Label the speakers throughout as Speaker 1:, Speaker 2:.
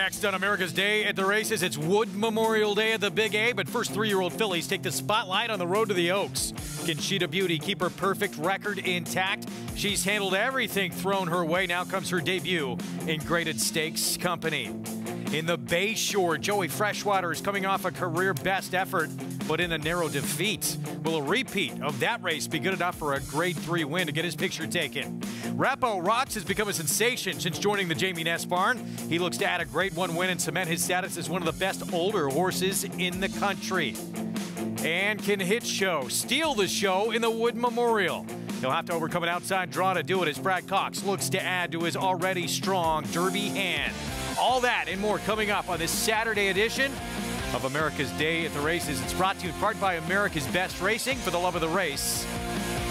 Speaker 1: Next on America's Day at the Races, it's Wood Memorial Day at the Big A, but first 3-year-old fillies take the spotlight on the road to the Oaks. Can Cheetah Beauty keep her perfect record intact? She's handled everything thrown her way. Now comes her debut in graded stakes company. In the Bayshore, Joey Freshwater is coming off a career best effort, but in a narrow defeat. Will a repeat of that race be good enough for a Grade 3 win to get his picture taken? Rapo Rocks has become a sensation since joining the Jamie Ness barn. He looks to add a Grade 1 win and cement his status as one of the best older horses in the country. And can Hit Show steal the show in the Wood Memorial? He'll have to overcome an outside draw to do it as Brad Cox looks to add to his already strong Derby hand. All that and more coming up on this Saturday edition of America's Day at the Races. It's brought to you in part by America's Best Racing. For the love of the race,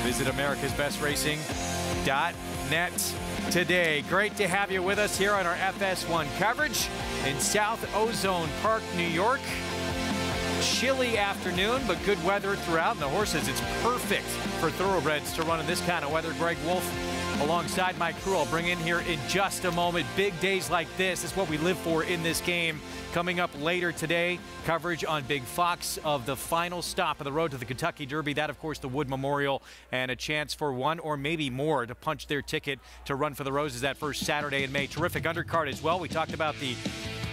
Speaker 1: visit americasbestracing.net today. Great to have you with us here on our FS1 coverage in South Ozone Park, New York. Chilly afternoon, but good weather throughout. And the horses, it's perfect for thoroughbreds to run in this kind of weather. Greg Wolf alongside my crew. I'll bring in here in just a moment. Big days like this is what we live for in this game. Coming up later today, coverage on Big Fox of the final stop of the road to the Kentucky Derby. That, of course, the Wood Memorial, and a chance for one or maybe more to punch their ticket to Run for the Roses that first Saturday in May. Terrific undercard as well. We talked about the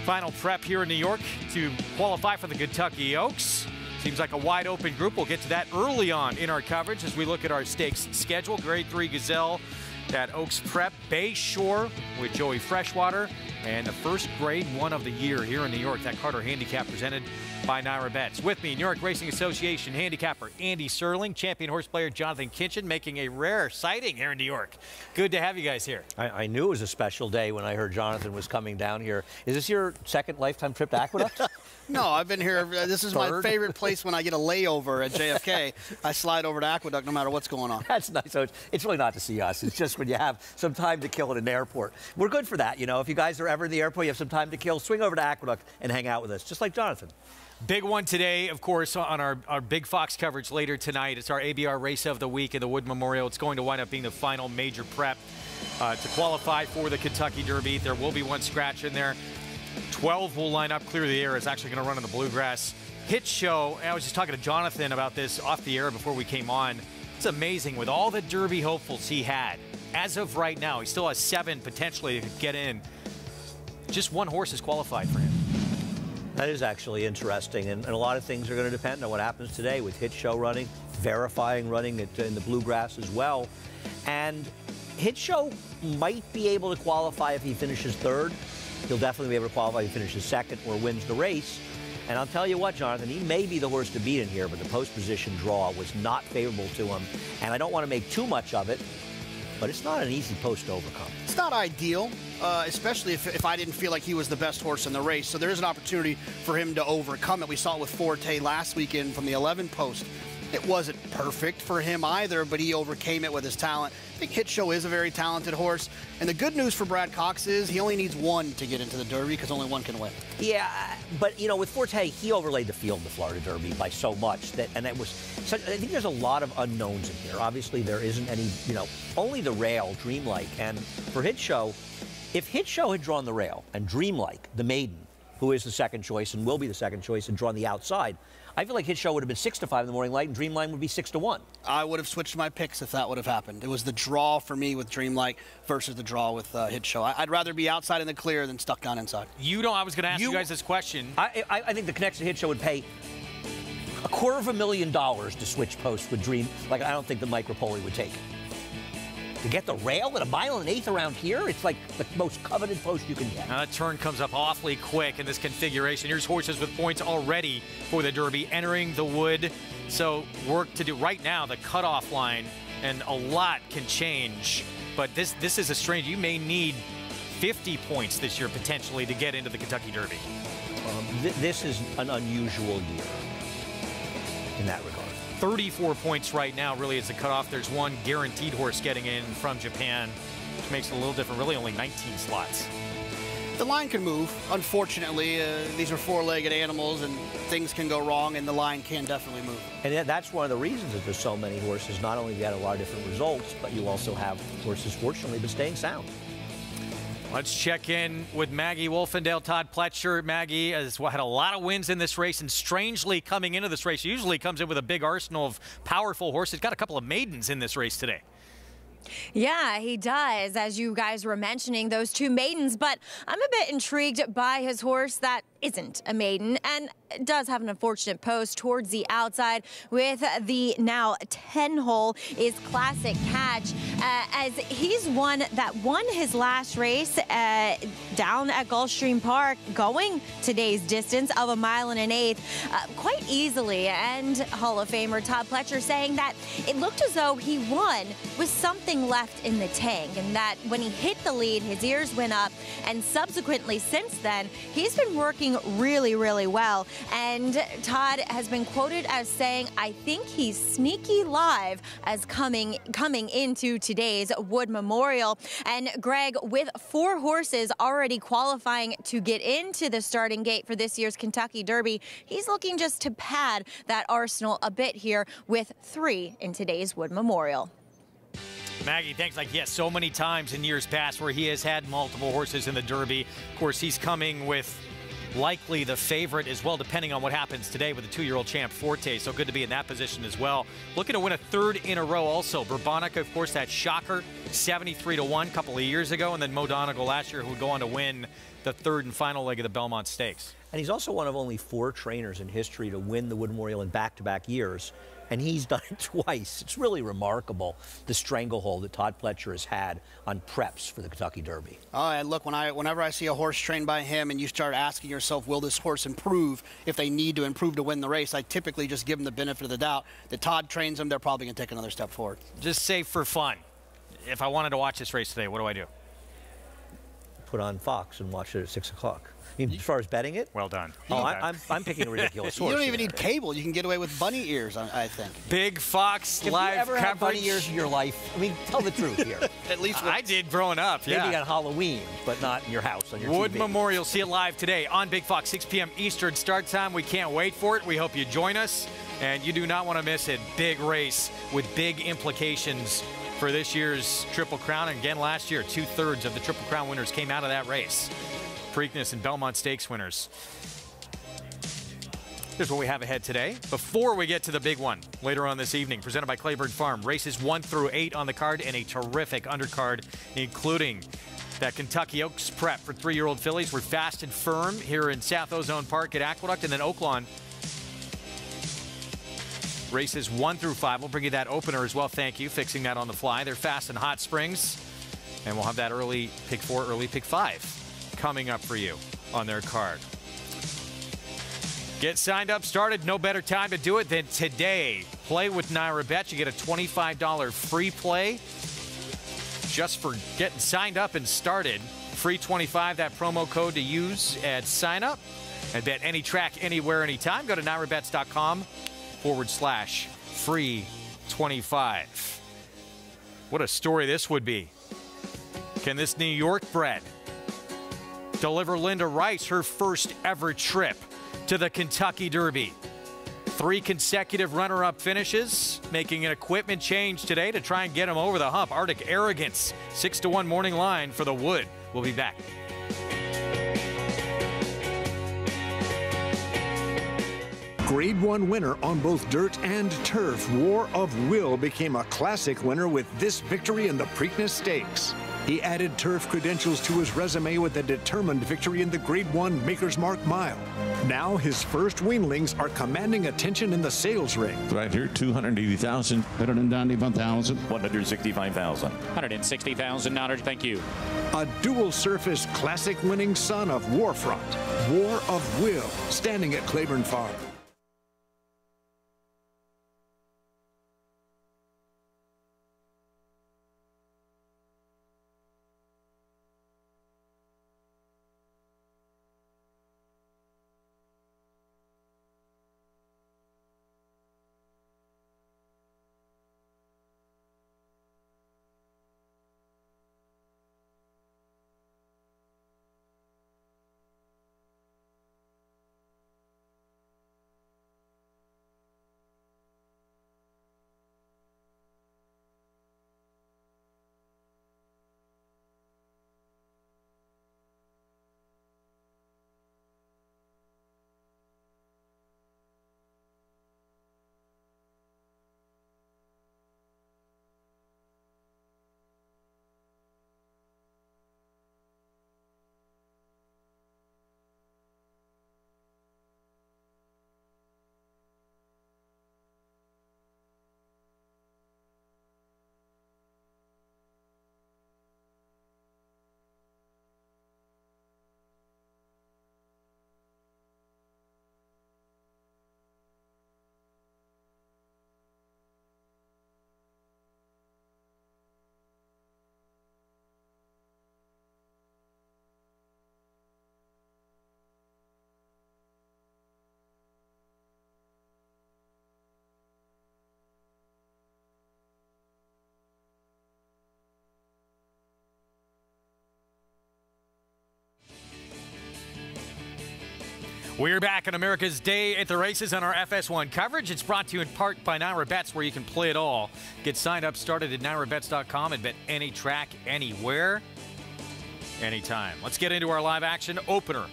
Speaker 1: final prep here in New York to qualify for the Kentucky Oaks. Seems like a wide open group. We'll get to that early on in our coverage as we look at our stakes schedule. Grade 3 Gazelle, that Oaks Prep, Bayshore with Joey Freshwater, and the first Grade 1 of the year here in New York, that Carter Handicap presented by Naira Bets. With me, New York Racing Association handicapper Andy Serling, champion horse player Jonathan Kinchen, making a rare sighting here in New York. Good to have you guys here.
Speaker 2: I knew it was a special day when I heard Jonathan was coming down here. Is this your second lifetime trip to Aqueduct?
Speaker 3: No, I've been here. This is my favorite place when I get a layover at JFK. I slide over to Aqueduct no matter what's going on.
Speaker 2: That's nice. So it's really not to see us. It's just when you have some time to kill at an airport. We're good for that. You know, if you guys are ever in the airport, you have some time to kill, swing over to Aqueduct and hang out with us, just like Jonathan.
Speaker 1: Big one today, of course, on our Big Fox coverage later tonight. It's our ABR Race of the Week in the Wood Memorial. It's going to wind up being the final major prep to qualify for the Kentucky Derby. There will be one scratch in there. 12 will line up, clear the air. It's actually going to run in the bluegrass. Hit Show, and I was just talking to Jonathan about this off the air before we came on. It's amazing with all the Derby hopefuls he had. As of right now, he still has 7 potentially that could get in. Just one horse is qualified for him.
Speaker 2: That is actually interesting, and a lot of things are going to depend on what happens today with Hit Show running, verifying running in the bluegrass as well. And Hit Show might be able to qualify if he finishes 3rd. He'll definitely be able to qualify if he finishes 2nd or wins the race. And I'll tell you what, Jonathan, he may be the horse to beat in here, but the post-position draw was not favorable to him. And I don't want to make too much of it, but it's not an easy post to overcome.
Speaker 3: It's not ideal, especially if I didn't feel like he was the best horse in the race. So there is an opportunity for him to overcome it. We saw it with Forte last weekend from the 11 post. It wasn't perfect for him either, but he overcame it with his talent. I think Hit Show is a very talented horse. And the good news for Brad Cox is he only needs 1 to get into the Derby because only 1 can win.
Speaker 2: Yeah, but, you know, with Forte, he overlaid the field in the Florida Derby by so much that, and it was, so I think there's a lot of unknowns in here. Obviously, there isn't any, you know, only the rail, Dreamlike. And for Hit Show, if Hit Show had drawn the rail and Dreamlike, the maiden, who is the 2nd choice and will be the 2nd choice, had drawn the outside, I feel like Hit Show would have been 6-5 in the morning light, and Dreamline would be 6-1.
Speaker 3: I would have switched my picks if that would have happened. It was the draw for me with Dreamlike versus the draw with Hit Show. I'd rather be outside in the clear than stuck down inside.
Speaker 1: You know, I was going to ask you guys this question.
Speaker 2: I think the connection Hit Show would pay $250,000 to switch posts with Dream. Like, I don't think the Mike Rapoli would take it. To get the rail at 1 1/8 around here, it's like the most coveted post you can get.
Speaker 1: Now that turn comes up awfully quick in this configuration. Here's horses with points already for the Derby entering the Wood. So work to do right now, the cutoff line, and a lot can change. But this is a strange, you may need 50 points this year potentially to get into the Kentucky Derby.
Speaker 2: This is an unusual year in that regard.
Speaker 1: 34 points right now really is the cutoff. There's one guaranteed horse getting in from Japan, which makes it a little different. Really only 19 slots.
Speaker 3: The line can move. Unfortunately, these are 4-legged animals, and things can go wrong, and the line can definitely move.
Speaker 2: And that's one of the reasons that there's so many horses. Not only have you had a lot of different results, but you also have horses, fortunately, but staying sound.
Speaker 1: Let's check in with Maggie Wolfendale. Todd Pletcher. Maggie has had a lot of wins in this race, and strangely coming into this race, usually comes in with a big arsenal of powerful horses. Got a couple of maidens in this race today.
Speaker 4: Yeah, he does, as you guys were mentioning, those two maidens. But I'm a bit intrigued by his horse that isn't a maiden and does have an unfortunate post towards the outside with the now 10-hole is Classic Catch, as he's one that won his last race down at Gulfstream Park, going today's distance of 1 1/8 quite easily. And Hall of Famer Todd Pletcher saying that it looked as though he won with something left in the tank, and that when he hit the lead, his ears went up, and subsequently since then, he's been working really, really well. And Todd has been quoted as saying, I think he's sneaky live as coming into today's Wood Memorial. And Greg, with 4 horses already qualifying to get into the starting gate for this year's Kentucky Derby, he's looking just to pad that arsenal a bit here with 3 in today's Wood Memorial.
Speaker 1: Maggie, thanks. Like, yes, so many times in years past where he has had multiple horses in the Derby. Of course, he's coming with likely the favorite as well, depending on what happens today with the 2-year-old champ Forte. So good to be in that position as well. Looking to win a 3rd in a row also. Bourbonica, of course, that shocker, 73-1 a couple of years ago. And then Mo Donegal last year, who would go on to win the 3rd and final leg of the Belmont Stakes.
Speaker 2: And he's also one of only 4 trainers in history to win the Wood Memorial in back-to-back years. And he's done it twice. It's really remarkable, the stranglehold that Todd Pletcher has had on preps for the Kentucky Derby.
Speaker 3: Oh, and look, whenever I see a horse trained by him and you start asking yourself, will this horse improve if they need to improve to win the race, I typically just give them the benefit of the doubt that Todd trains them, they're probably going to take another step forward.
Speaker 1: Just say for fun, if I wanted to watch this race today, what do I do?
Speaker 2: Put on Fox and watch it at 6 o'clock. As far as betting it?
Speaker 1: Well done.
Speaker 2: Oh, I'm picking a ridiculous horse.
Speaker 3: You don't even need cable. You can get away with bunny ears, I think.
Speaker 1: Big Fox live
Speaker 2: Have you ever had
Speaker 1: coverage.
Speaker 2: bunny ears in your life? I mean, tell the truth here.
Speaker 3: At least
Speaker 1: I did growing up, yeah.
Speaker 2: Maybe on Halloween, but not in your house on your
Speaker 1: Wood
Speaker 2: TV.
Speaker 1: Memorial, see it live today on Big Fox, 6 p.m. Eastern start time. We can't wait for it. We hope you join us, and you do not want to miss it. Big race with big implications for this year's Triple Crown. And again, last year, 2/3 of the Triple Crown winners came out of that race. Preakness and Belmont Stakes winners. Here's what we have ahead today. Before we get to the big one later on this evening, presented by Claiborne Farm, races 1 through 8 on the card and a terrific undercard, including that Kentucky Oaks prep for 3-year-old fillies. We're fast and firm here in South Ozone Park at Aqueduct, and then Oaklawn. Races 1 through 5. We'll bring you that opener as well. Thank you, fixing that on the fly. They're fast in Hot Springs, and we'll have that early pick 4, early pick 5 coming up for you on their card. Get signed up, started. No better time to do it than today. Play with NYRA Bet. You get a $25 free play just for getting signed up and started. Free 25, that promo code to use at sign up. And bet any track, anywhere, anytime. Go to NYRABets.com/free 25. What a story this would be. Can this New York bred deliver Linda Rice her first ever trip to the Kentucky Derby? 3 consecutive runner-up finishes, making an equipment change today to try and get him over the hump. Arctic Arrogance, 6-1 morning line for the Wood. We'll be back.
Speaker 5: Grade 1 winner on both dirt and turf, War of Will became a classic winner with this victory in the Preakness Stakes. He added turf credentials to his resume with a determined victory in the Grade 1 Maker's Mark Mile. Now his first weanlings are commanding attention in the sales ring.
Speaker 6: Right here, 280,000.
Speaker 7: 191,000.
Speaker 6: 165,000.
Speaker 7: $160,000. Thank you.
Speaker 5: A dual-surface classic winning son of Warfront, War of Will, standing at Claiborne Farm.
Speaker 1: We're back on America's Day at the Races on our FS1 coverage. It's brought to you in part by NYRA Bets, where you can play it all. Get signed up, started at NYRABets.com, and bet any track, anywhere, anytime. Let's get into our live action opener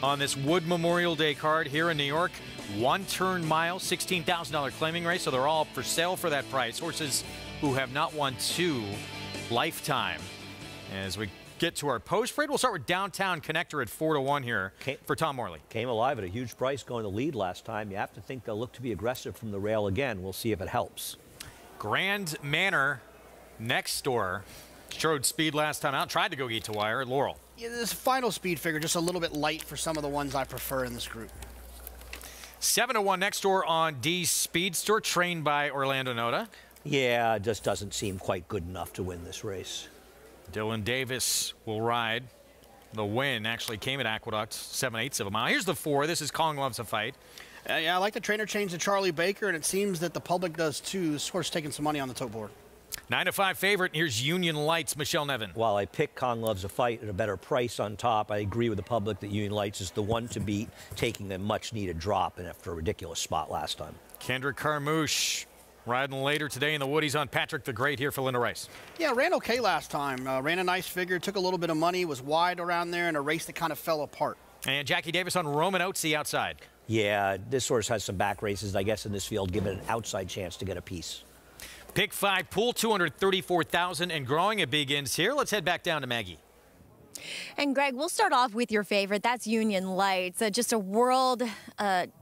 Speaker 1: on this Wood Memorial Day card here in New York. One-turn mile, $16,000 claiming race, so they're all for sale for that price. Horses who have not won 2 lifetime. As we get to our post parade, we'll start with Downtown Connector at 4-1 here for Tom Morley. Came alive at a huge price going to lead last time. You have to think they'll look to be aggressive from the rail again. We'll see if it helps. Grand Manor next door showed speed last time out. Tried to go Gate to Wire. Laurel.
Speaker 3: Yeah, this final speed figure just a little bit light for some of the ones I prefer in this group.
Speaker 1: 7-1 next door on D Speedster, trained by Orlando Noda. Yeah, it just doesn't seem quite good enough to win this race. Dylan Davis will ride. The win actually came at Aqueduct, 7/8 of a mile. Here's the 4. This is Kong Loves a Fight.
Speaker 3: Yeah, I like the trainer change to Charlie Baker, and it seems that the public does too. This horse taking some money on the tote board.
Speaker 1: 9-5 favorite. Here's Union Lights, Michelle Nevin. While I picked Kong Loves a Fight at a better price on top, I agree with the public that Union Lights is the one to beat, taking a much-needed drop and after a ridiculous spot last time. Kendrick Carmouche riding later today in the Woodies on Patrick the Great here for Linda Rice.
Speaker 3: Yeah, ran okay last time. Ran a nice figure, took a little bit of money, was wide around there in a race that kind of fell apart.
Speaker 1: And Jackie Davis on Roman Outsey outside. Yeah, this horse has some back races, I guess, in this field, give it an outside chance to get a piece. Pick 5 pool, $234,000 and growing. It begins here. Let's head back down to Maggie.
Speaker 4: And Greg, we'll start off with your favorite. That's Union Lights, just a world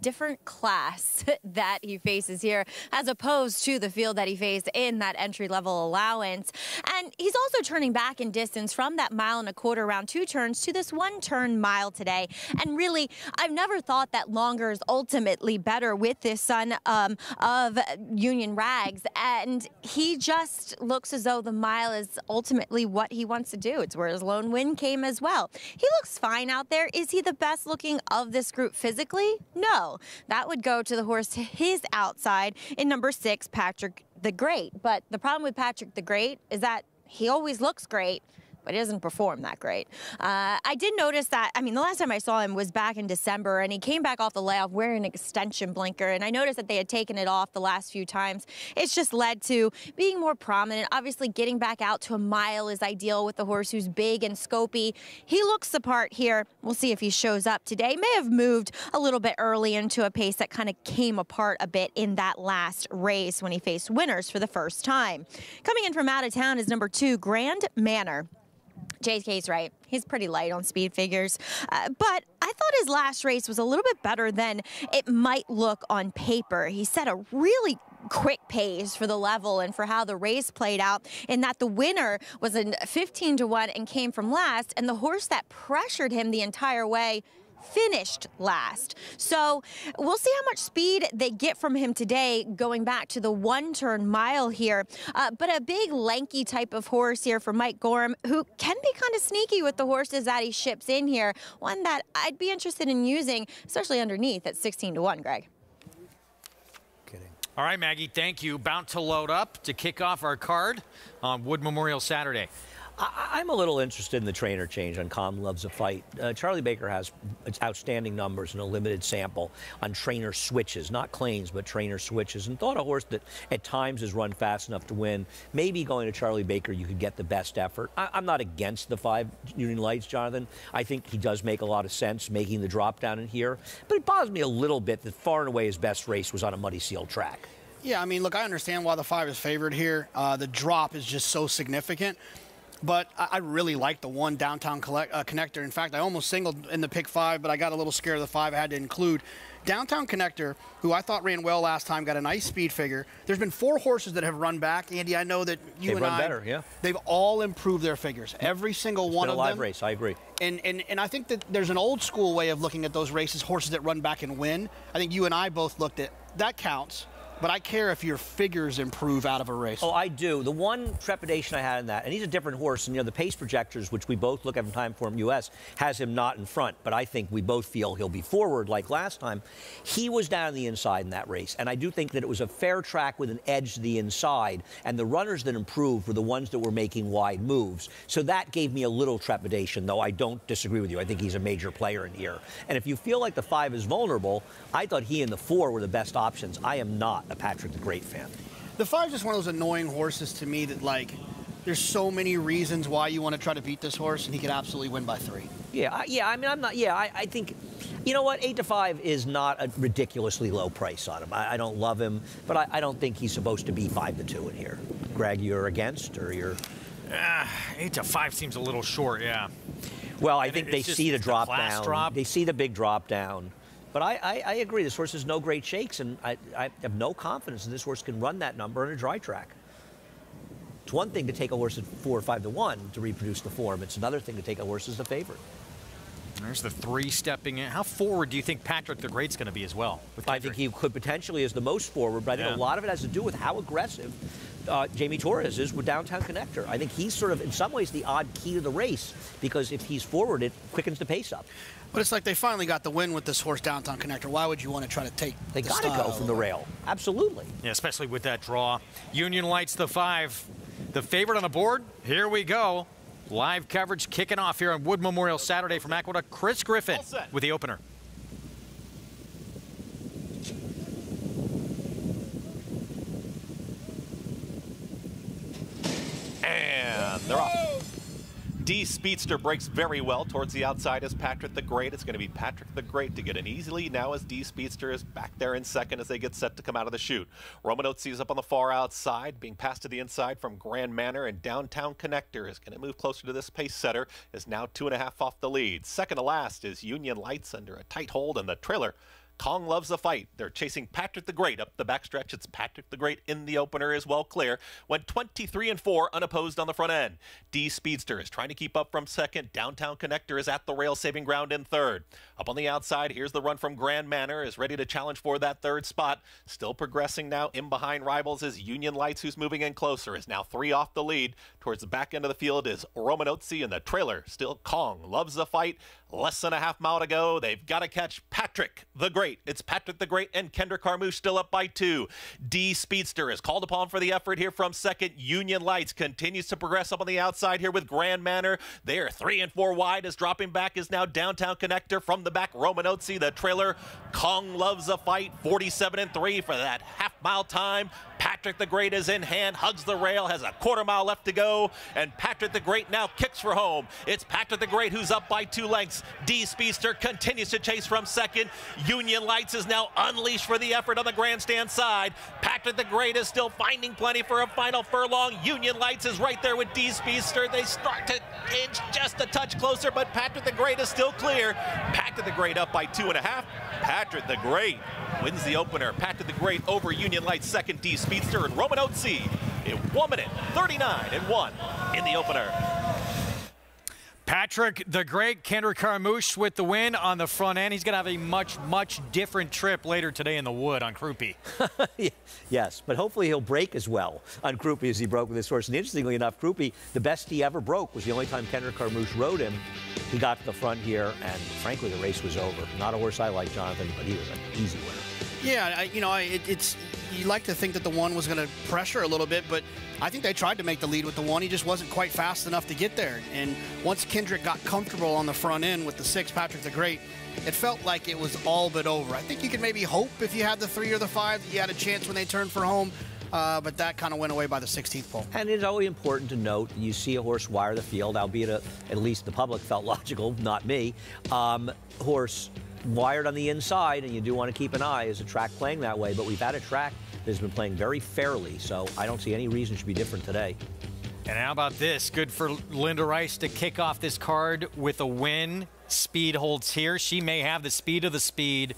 Speaker 4: different class that he faces here, as opposed to the field that he faced in that entry-level allowance. And he's also turning back in distance from that 1.25 mile around 2 turns to this 1-turn mile today. And really, I've never thought that longer is ultimately better with this son of Union Rags. And he just looks as though the mile is ultimately what he wants to do. It's where his lone win came as well. He looks fine out there. Is he the best looking of this group physically? No. That would go to the horse to his outside in number 6, Patrick the Great. But the problem with Patrick the Great is that he always looks great, but he doesn't perform that great. I did notice that, I mean, the last time I saw him was back in December, and he came back off the layoff wearing an extension blinker, and I noticed that they had taken it off the last few times. It's just led to being more prominent. Obviously, getting back out to a mile is ideal with the horse who's big and scopy. He looks the part here. We'll see if he shows up today. May have moved a little bit early into a pace that kind of came apart a bit in that last race when he faced winners for the first time. Coming in from out of town is number 2, Grand Manor. JK's right. He's pretty light on speed figures. But I thought his last race was a little bit better than it might look on paper. He set a really quick pace for the level and for how the race played out, in that the winner was a 15-1 and came from last, and the horse that pressured him the entire way finished last. So we'll see how much speed they get from him today, going back to the 1-turn mile here. But a big, lanky type of horse here for Mike Gorham, who can be kind of sneaky with the horses that he ships in here. One that I'd be interested in using, especially underneath at 16-1, Greg.
Speaker 1: Kidding. All right, Maggie, thank you. About to load up to kick off our card on Wood Memorial Saturday.
Speaker 2: I'm a little interested in the trainer change on Kong Loves a Fight. Charlie Baker has outstanding numbers in a limited sample on trainer switches, not claims, but trainer switches, and thought a horse that at times has run fast enough to win. Maybe going to Charlie Baker, you could get the best effort. I'm not against the 5 Union Lights, Jonathan. I think he does make a lot of sense making the drop down in here, but it bothers me a little bit that far and away his best race was on a muddy seal track.
Speaker 3: Yeah, I mean, look, I understand why the 5 is favored here. The drop is just so significant. But I really like the 1 Downtown Connector. In fact, I almost singled in the pick 5, but I got a little scared of the 5 I had to include. Downtown Connector, who I thought ran well last time, got a nice speed figure. There's been 4 horses that have run back. Andy, I know that you and I,
Speaker 2: better, yeah.
Speaker 3: They've all improved their figures. Every single one of them.
Speaker 2: It's been a live race, I agree.
Speaker 3: And I think that there's an old school way of looking at those races, horses that run back and win. I think you and I both looked at that counts. but I care if your figures improve out of a race.
Speaker 2: Oh, I do. The one trepidation I had in that, and he's a different horse, and the pace projectors, which we both look at from Timeform US, has him not in front, but I think we both feel he'll be forward like last time. He was down on the inside in that race, and I do think that it was a fair track with an edge to the inside, and the runners that improved were the ones that were making wide moves. So that gave me a little trepidation, though I don't disagree with you. I think he's a major player in here. And if you feel like the 5 is vulnerable, I thought he and the 4 were the best options. I am not a Patrick the Great fan.
Speaker 3: The 5 is just one of those annoying horses to me that, like, there's so many reasons why you want to try to beat this horse, and he could absolutely win by 3.
Speaker 2: I think, you know what, 8-5 is not a ridiculously low price on him. I don't love him, but I don't think he's supposed to be 5-2 in here. Greg, you're against, or you're?
Speaker 1: 8-5 seems a little short, yeah.
Speaker 2: Well, I think they see the drop
Speaker 1: class
Speaker 2: down.
Speaker 1: drop.
Speaker 2: They see the big drop down. But I agree. This horse has no great shakes, and I have no confidence that this horse can run that number on a dry track. It's one thing to take a horse at 4 or 5-1 to reproduce the form. It's another thing to take a horse as the favorite.
Speaker 1: There's the 3 stepping in. How forward do you think Patrick the Great's going to be as well?
Speaker 2: I think he could potentially as the most forward, but I think a lot of it has to do with how aggressive Jamie Torres is with Downtown Connector. I think he's sort of, in some ways, the odd key to the race, because if he's forward, it quickens the pace up.
Speaker 3: But it's like they finally got the win with this horse, Downtown Connector. Why would you want to try to take
Speaker 2: They got to go from the rail. Absolutely.
Speaker 1: Yeah, especially with that draw. Union Lights, the 5. The favorite on the board. Here we go. Live coverage kicking off here on Wood Memorial Saturday from Aqueduct. Chris Griffin with the opener.
Speaker 8: And they're off. D Speedster breaks very well towards the outside as Patrick the Great. It's going to be Patrick the Great to get an easy lead now as D Speedster is back there in second as they get set to come out of the chute. Romanozzi is up on the far outside, being passed to the inside from Grand Manor, and Downtown Connector is going to move closer to this pace setter, is now 2.5 off the lead. Second to last is Union Lights under a tight hold, and the trailer Kong Loves the Fight. They're chasing Patrick the Great up the backstretch. It's Patrick the Great in the opener is well clear. Went 23-4 unopposed on the front end. D Speedster is trying to keep up from second. Downtown Connector is at the rail saving ground in third. Up on the outside, here's the run from Grand Manor, is ready to challenge for that third spot. Still progressing now in behind rivals is Union Lights, who's moving in closer, is now 3 off the lead. Towards the back end of the field is Romanozzi, and the trailer still Kong Loves the Fight. Less than a half mile to go. They've got to catch Patrick the Great. It's Patrick the Great and Kendrick Carmouche still up by 2. D Speedster is called upon for the effort here from second. Union Lights continues to progress up on the outside here with Grand Manor. They're 3 and 4 wide as dropping back is now Downtown Connector. From the back, Romanozzi, the trailer. Kong Loves a Fight, 47-3 for that half-mile time. Patrick the Great is in hand, hugs the rail, has a quarter mile left to go, and Patrick the Great now kicks for home. It's Patrick the Great who's up by 2 lengths. D Speedster continues to chase from second. Union Lights is now unleashed for the effort on the grandstand side. Patrick the Great is still finding plenty for a final furlong. Union Lights is right there with D Speedster. They start to inch just a touch closer, but Patrick the Great is still clear. Patrick the Great up by 2.5. Patrick the Great wins the opener. Patrick the Great over Union Lights, second D Speedster, and Romanozzi in 1 minute 39-1 in the opener.
Speaker 1: Patrick the Great, Kendrick Carmouche with the win on the front end. He's going to have a much different trip later today in the Wood on Croupi.
Speaker 2: Yes, but hopefully he'll break as well on Croupi as he broke with this horse. And interestingly enough, Croupi, the best he ever broke was the only time Kendrick Carmouche rode him. He got to the front here, and frankly, the race was over. Not a horse I like, Jonathan, but he was an easy winner.
Speaker 3: Yeah, it's you like to think that the 1 was going to pressure a little bit, but I think they tried to make the lead with the 1. He just wasn't quite fast enough to get there. And once Kendrick got comfortable on the front end with the 6, Patrick the Great, it felt like it was all but over. I think you could maybe hope if you had the 3 or the 5 that you had a chance when they turned for home. But that kind of went away by the 16th pole.
Speaker 2: And it's always important to note, you see a horse wire the field, albeit at least the public felt logical, not me. Horse wired on the inside, and you do want to keep an eye. Is a track playing that way? But we've had a track that has been playing very fairly, so I don't see any reason it should be different today.
Speaker 1: And how about this? Good for Linda Rice to kick off this card with a win. Speed holds here. She may have the speed of the speed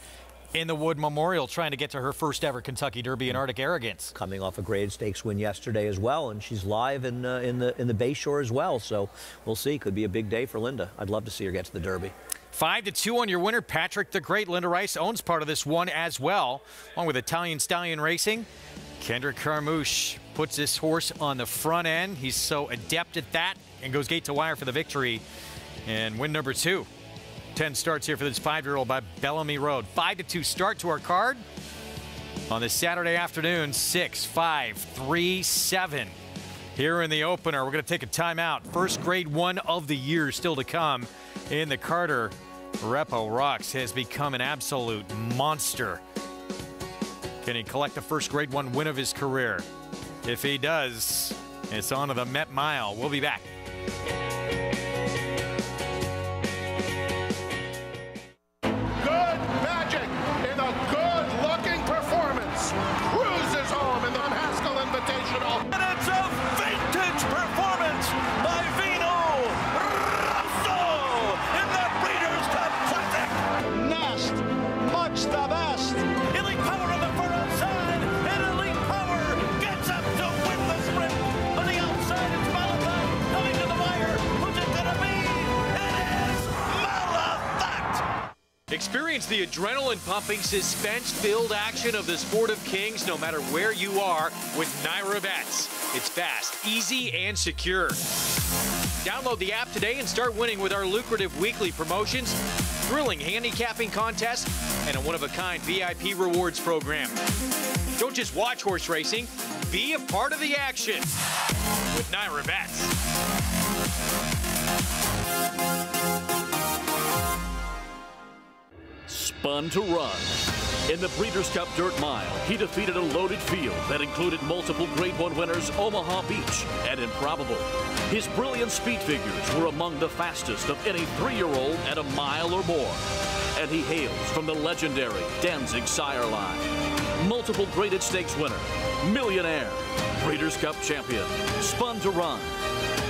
Speaker 1: in the Wood Memorial, trying to get to her first ever Kentucky Derby in Arctic Arrogance.
Speaker 2: Coming off a grade stakes win yesterday as well, and she's live in the Bayshore as well. So we'll see. Could be a big day for Linda. I'd love to see her get to the Derby.
Speaker 1: 5-2 on your winner, Patrick the Great. Linda Rice owns part of this one as well, along with Italian Stallion Racing. Kendrick Carmouche puts this horse on the front end. He's so adept at that and goes gate to wire for the victory. And win number 2. 10 starts here for this 5-year-old by Bellamy Road. 5-2 start to our card on this Saturday afternoon. 6, 5, 3, 7. Here in the opener, we're going to take a timeout. First Grade 1 of the year still to come in the Carter. Repo Rocks has become an absolute monster. Can he collect the first Grade 1 win of his career? If he does, it's on to the Met Mile. We'll be back.
Speaker 9: Good magic in a good-looking performance. Cruises home in the Haskell Invitational.
Speaker 10: And it's a vintage performance by Vino Rosso in the Breeders' Cup Classic.
Speaker 9: Nest, much the best.
Speaker 10: Elite Power on the far outside, and Elite Power gets up to win the sprint. On the outside, it's Malafat coming to the wire. Who's it gonna be? It is Malafat.
Speaker 1: Experience the adrenaline-pumping, suspense-filled action of the Sport of Kings no matter where you are with Naira Bets. It's fast, easy, and secure. Download the app today and start winning with our lucrative weekly promotions, thrilling handicapping contests, and a one-of-a-kind VIP rewards program. Don't just watch horse racing, be a part of the action with Naira Bets.
Speaker 11: Spun to Run. In the Breeders' Cup Dirt Mile, he defeated a loaded field that included multiple Grade 1 winners Omaha Beach and Improbable. His brilliant speed figures were among the fastest of any 3-year-old at a mile or more. And he hails from the legendary Danzig sire line. Multiple graded stakes winner, millionaire, Breeders' Cup champion, Spun to Run,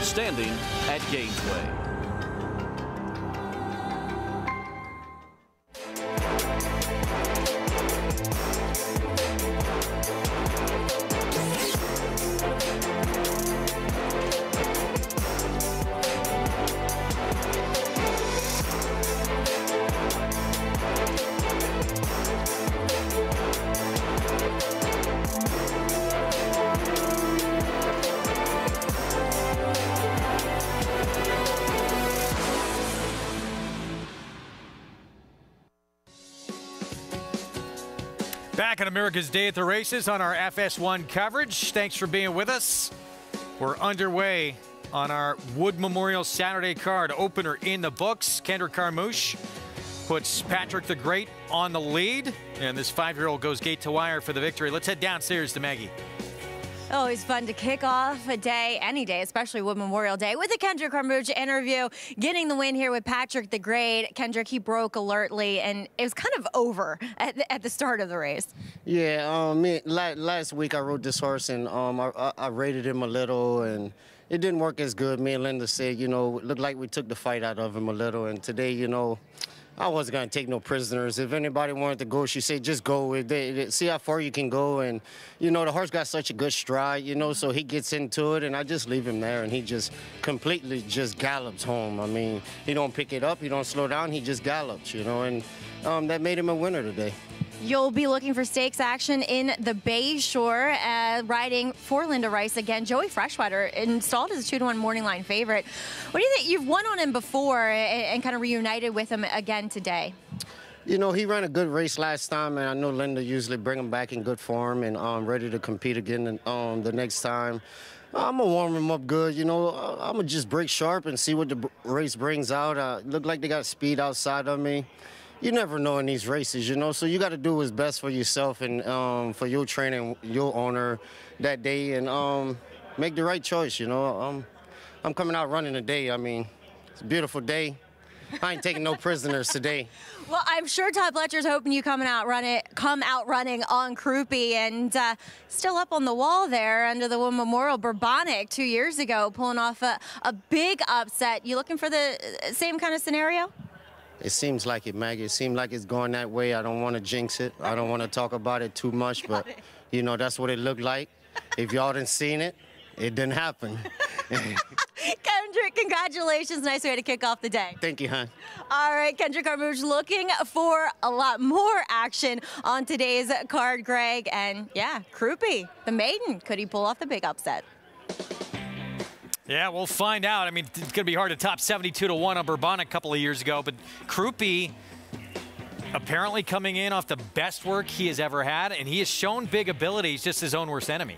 Speaker 11: standing at Gainesway.
Speaker 1: Back on America's Day at the Races on our FS1 coverage. Thanks for being with us. We're underway on our Wood Memorial Saturday card. Opener in the books. Kendrick Carmouche puts Patrick the Great on the lead. And this 5-year-old goes gate to wire for the victory. Let's head downstairs to Maggie.
Speaker 4: Always fun to kick off a day, any day, especially Wood Memorial Day, with a Kendrick Carmouche interview. Getting the win here with Patrick the Great. Kendrick, he broke alertly, and it was kind of over at the start of the race.
Speaker 12: Yeah, last week I rode this horse, and I rated him a little, and it didn't work as good. Me and Linda said, you know, it looked like we took the fight out of him a little, and today, you know, I wasn't going to take no prisoners. If anybody wanted to go, she said, just go. See how far you can go. And, you know, the horse got such a good stride, you know, so he gets into it, and I just leave him there, and he just completely just gallops home. I mean, he don't pick it up. He don't slow down. He just gallops, you know, and that made him a winner today.
Speaker 4: You'll be looking for stakes action in the Bay Shore, riding for Linda Rice again. Joey Freshwater installed as a 2-to-1 morning line favorite. What do you think? You've won on him before and kind of reunited with him again today.
Speaker 12: You know, he ran a good race last time, and I know Linda usually bring him back in good form and ready to compete again the next time. I'm going to warm him up good. You know, I'm going to just break sharp and see what the race brings out. Look like they got speed outside of me. You never know in these races, you know, so you got to do what's best for yourself and for your trainer and your owner that day and make the right choice, you know. I'm coming out running today. I mean, it's a beautiful day. I ain't taking no prisoners today.
Speaker 4: Well, I'm sure Todd Pletcher's hoping you come out running on Croupi, and still up on the wall there under the Wood Memorial. Bourbonic 2 years ago, pulling off a big upset. You looking for the same kind of scenario?
Speaker 12: It seems like it, Maggie. It seems like it's going that way. I don't want to jinx it. I don't want to talk about it too much, but, you know, that's what it looked like. If y'all didn't seen it, it didn't happen.
Speaker 4: Kendrick, Congratulations. Nice way to kick off the day.
Speaker 12: Thank you, hon.
Speaker 4: All right, Kendrick Carmouche looking for a lot more action on today's card, Greg. And yeah, Crouppy, the maiden, could he pull off the big upset?
Speaker 1: Yeah, we'll find out. I mean, it's going to be hard to top 72-1 on Bourbon a couple of years ago, but Crouppy apparently coming in off the best work he has ever had, and he has shown big abilities, just his own worst enemy.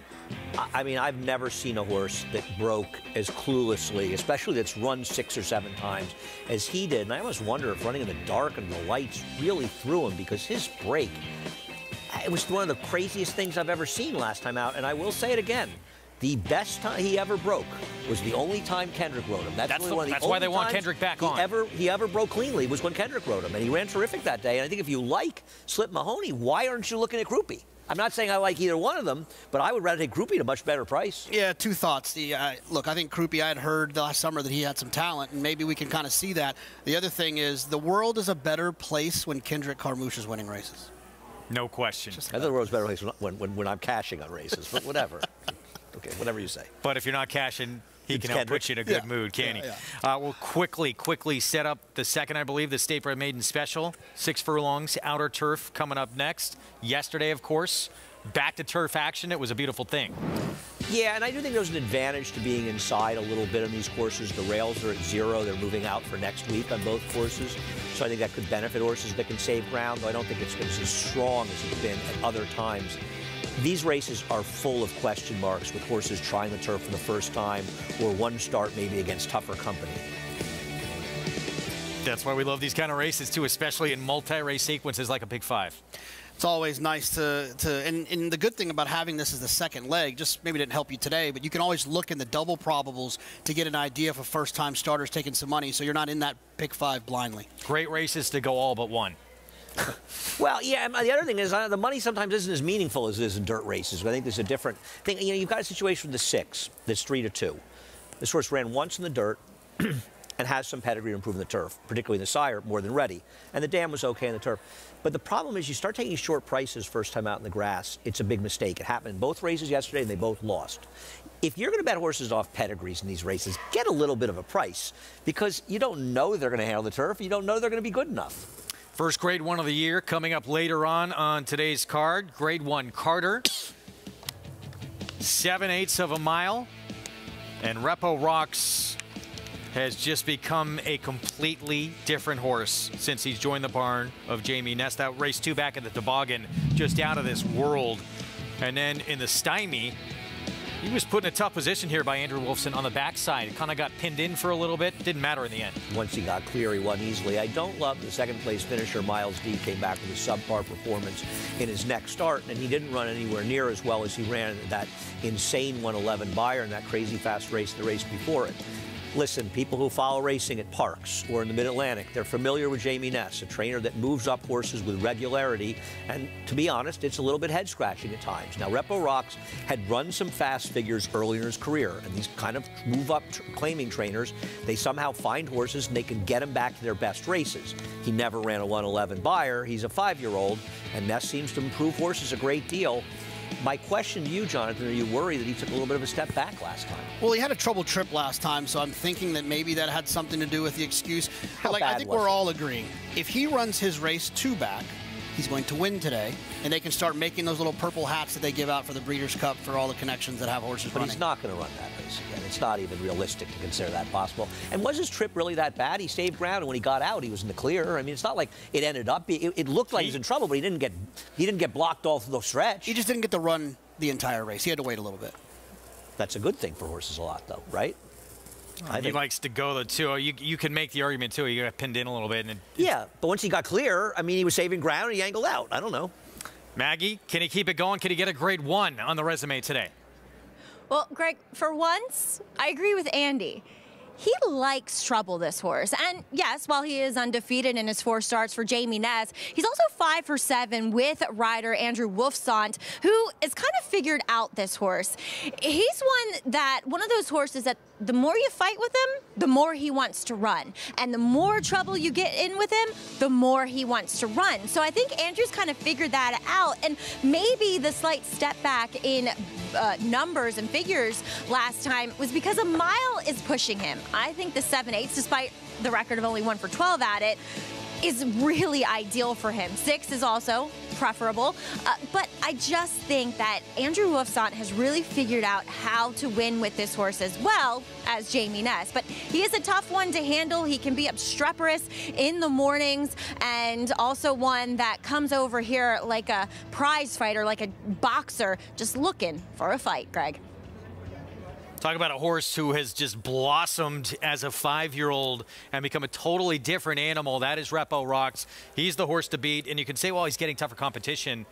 Speaker 2: I mean, I've never seen a horse that broke as cluelessly, especially that's run 6 or 7 times, as he did. And I almost wonder if running in the dark and the lights really threw him, because his break, it was one of the craziest things I've ever seen last time out. And I will say it again. The best time he ever broke was the only time Kendrick rode him. That's
Speaker 1: why they want Kendrick back on.
Speaker 2: He ever broke cleanly was when Kendrick rode him, and he ran terrific that day. And I think if you like Slip Mahoney, why aren't you looking at Crouppy? I'm not saying I like either one of them, but I would rather take Crouppy at a much better price.
Speaker 3: Yeah, 2 thoughts. Look, I think Crouppy, I had heard last summer that he had some talent, and maybe we can kind of see that. The other thing is the world is a better place when Kendrick Carmouche is winning races.
Speaker 1: No question.
Speaker 2: I think the world's a better place when I'm cashing on races, but whatever. Okay, whatever you say.
Speaker 1: But if you're not cashing, he can help put you in a good mood, can he? We'll quickly set up the second, I believe, the State Bred Maiden Special. 6 furlongs, outer turf coming up next. Yesterday, of course, back to turf action. It was a beautiful thing.
Speaker 2: Yeah, and I do think there's an advantage to being inside a little bit on these courses. The rails are at 0. They're moving out for next week on both courses. So I think that could benefit horses that can save ground, though I don't think it's as strong as it's been at other times. These races are full of question marks with horses trying the turf for the first time or one start maybe against tougher company.
Speaker 1: That's why we love these kind of races, too, especially in multi-race sequences like a Big 5.
Speaker 3: It's always nice and the good thing about having this as the second leg, just maybe didn't help you today, but you can always look in the double probables to get an idea if a first-time starter's taking some money, so you're not in that Big 5 blindly.
Speaker 1: Great races to go all but one.
Speaker 2: Well, yeah, the other thing is the money sometimes isn't as meaningful as it is in dirt races. But I think there's a different thing. You know, you've got a situation with the 6 that's 3-2. This horse ran once in the dirt and has some pedigree to improve in the turf, particularly in the sire, more than ready. And the dam was okay in the turf. But the problem is you start taking short prices first time out in the grass, it's a big mistake. It happened in both races yesterday, and they both lost. If you're going to bet horses off pedigrees in these races, get a little bit of a price, because you don't know they're going to handle the turf. You don't know they're going to be good enough.
Speaker 1: First Grade 1 of the year coming up later on today's card. Grade 1 Carter, 7/8 of a mile. And Repo Rocks has just become a completely different horse since he's joined the barn of Jamie Ness. That race 2 back at the Toboggan, just out of this world. And then in the Stymie, he was put in a tough position here by Andrew Wolfson on the backside. He kind of got pinned in for a little bit. Didn't matter in the end.
Speaker 2: Once he got clear, he won easily. I don't love the second-place finisher. Miles D came back with a subpar performance in his next start, and he didn't run anywhere near as well as he ran that insane 111 Beyer in that crazy fast race the race before it. Listen, people who follow racing at Parks or in the Mid-Atlantic, they're familiar with Jamie Ness, a trainer that moves up horses with regularity, and to be honest, it's a little bit head-scratching at times. Now, Repo Rocks had run some fast figures earlier in his career, and these kind of move-up claiming trainers, they somehow find horses and they can get them back to their best races. He never ran a 111 Beyer. He's a 5-year-old, and Ness seems to improve horses a great deal. My question to you, Jonathan, are you worried that he took a little bit of a step back last time?
Speaker 3: Well, he had a trouble trip last time, so I'm thinking that maybe that had something to do with the excuse. I think we're all agreeing. If he runs his race 2 back, he's going to win today, and they can start making those little purple hats that they give out for the Breeders' Cup for all the connections that have horses running.
Speaker 2: But he's not going to run that race again. It's not even realistic to consider that possible. And was his trip really that bad? He saved ground, and when he got out, he was in the clear. I mean, it's not like it ended up. It looked like he was in trouble, but he didn't get blocked all through the stretch.
Speaker 3: He just didn't get to run the entire race. He had to wait a little bit.
Speaker 2: That's a good thing for horses a lot, though, right?
Speaker 1: He likes to go, though, too. You can make the argument, too. You got pinned in a little bit.
Speaker 2: Yeah, but once he got clear, I mean, he was saving ground and he angled out. I don't know.
Speaker 1: Maggie, can he keep it going? Can he get a grade 1 on the resume today?
Speaker 4: Well, Greg, for once, I agree with Andy. He likes trouble, this horse. And yes, while he is undefeated in his 4 starts for Jamie Ness, he's also 5 for 7 with rider Andrew Wolfson, who has kind of figured out this horse. He's one of those horses that the more you fight with him, the more he wants to run. And the more trouble you get in with him, the more he wants to run. So I think Andrew's kind of figured that out. And maybe the slight step back in numbers and figures last time was because a mile is pushing him. I think the 7/8, despite the record of only 1 for 12 at it, is really ideal for him. 6 is also preferable, but I just think that Andrew Wolfson has really figured out how to win with this horse as well as Jamie Ness. But he is a tough one to handle. He can be obstreperous in the mornings, and also one that comes over here like a prize fighter, like a boxer, just looking for a fight, Greg.
Speaker 1: Talk about a horse who has just blossomed as a 5-year-old and become a totally different animal. That is Repo Rocks. He's the horse to beat. And you can say, well, he's getting tougher competition.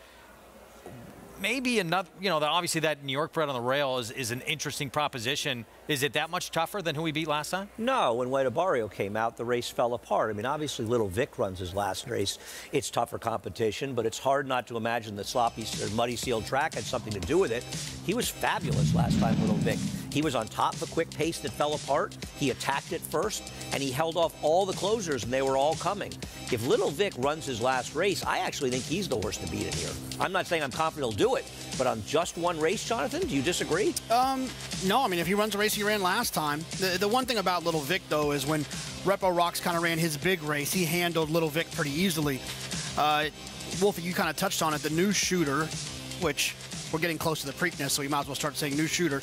Speaker 1: Maybe another, obviously that New York bred on the rail is an interesting proposition. Is it that much tougher than who he beat last time?
Speaker 2: No, when White Barrio came out, the race fell apart. I mean, obviously Little Vic runs his last race. It's tougher competition, but it's hard not to imagine the sloppy or muddy sealed track had something to do with it. He was fabulous last time, Little Vic. He was on top of a quick pace that fell apart. He attacked it first, and he held off all the closers, and they were all coming. If Little Vic runs his last race, I actually think he's the horse to beat in here. I'm not saying I'm confident he'll do it, but on just one race, Jonathan, do you disagree?
Speaker 3: No, I mean, if he runs a race he ran last time, the one thing about Little Vic, though, is when Repo Rocks kind of ran his big race, he handled Little Vic pretty easily. Wolfie, you kind of touched on it, the new shooter, which we're getting close to the Preakness, so we might as well start saying new shooter.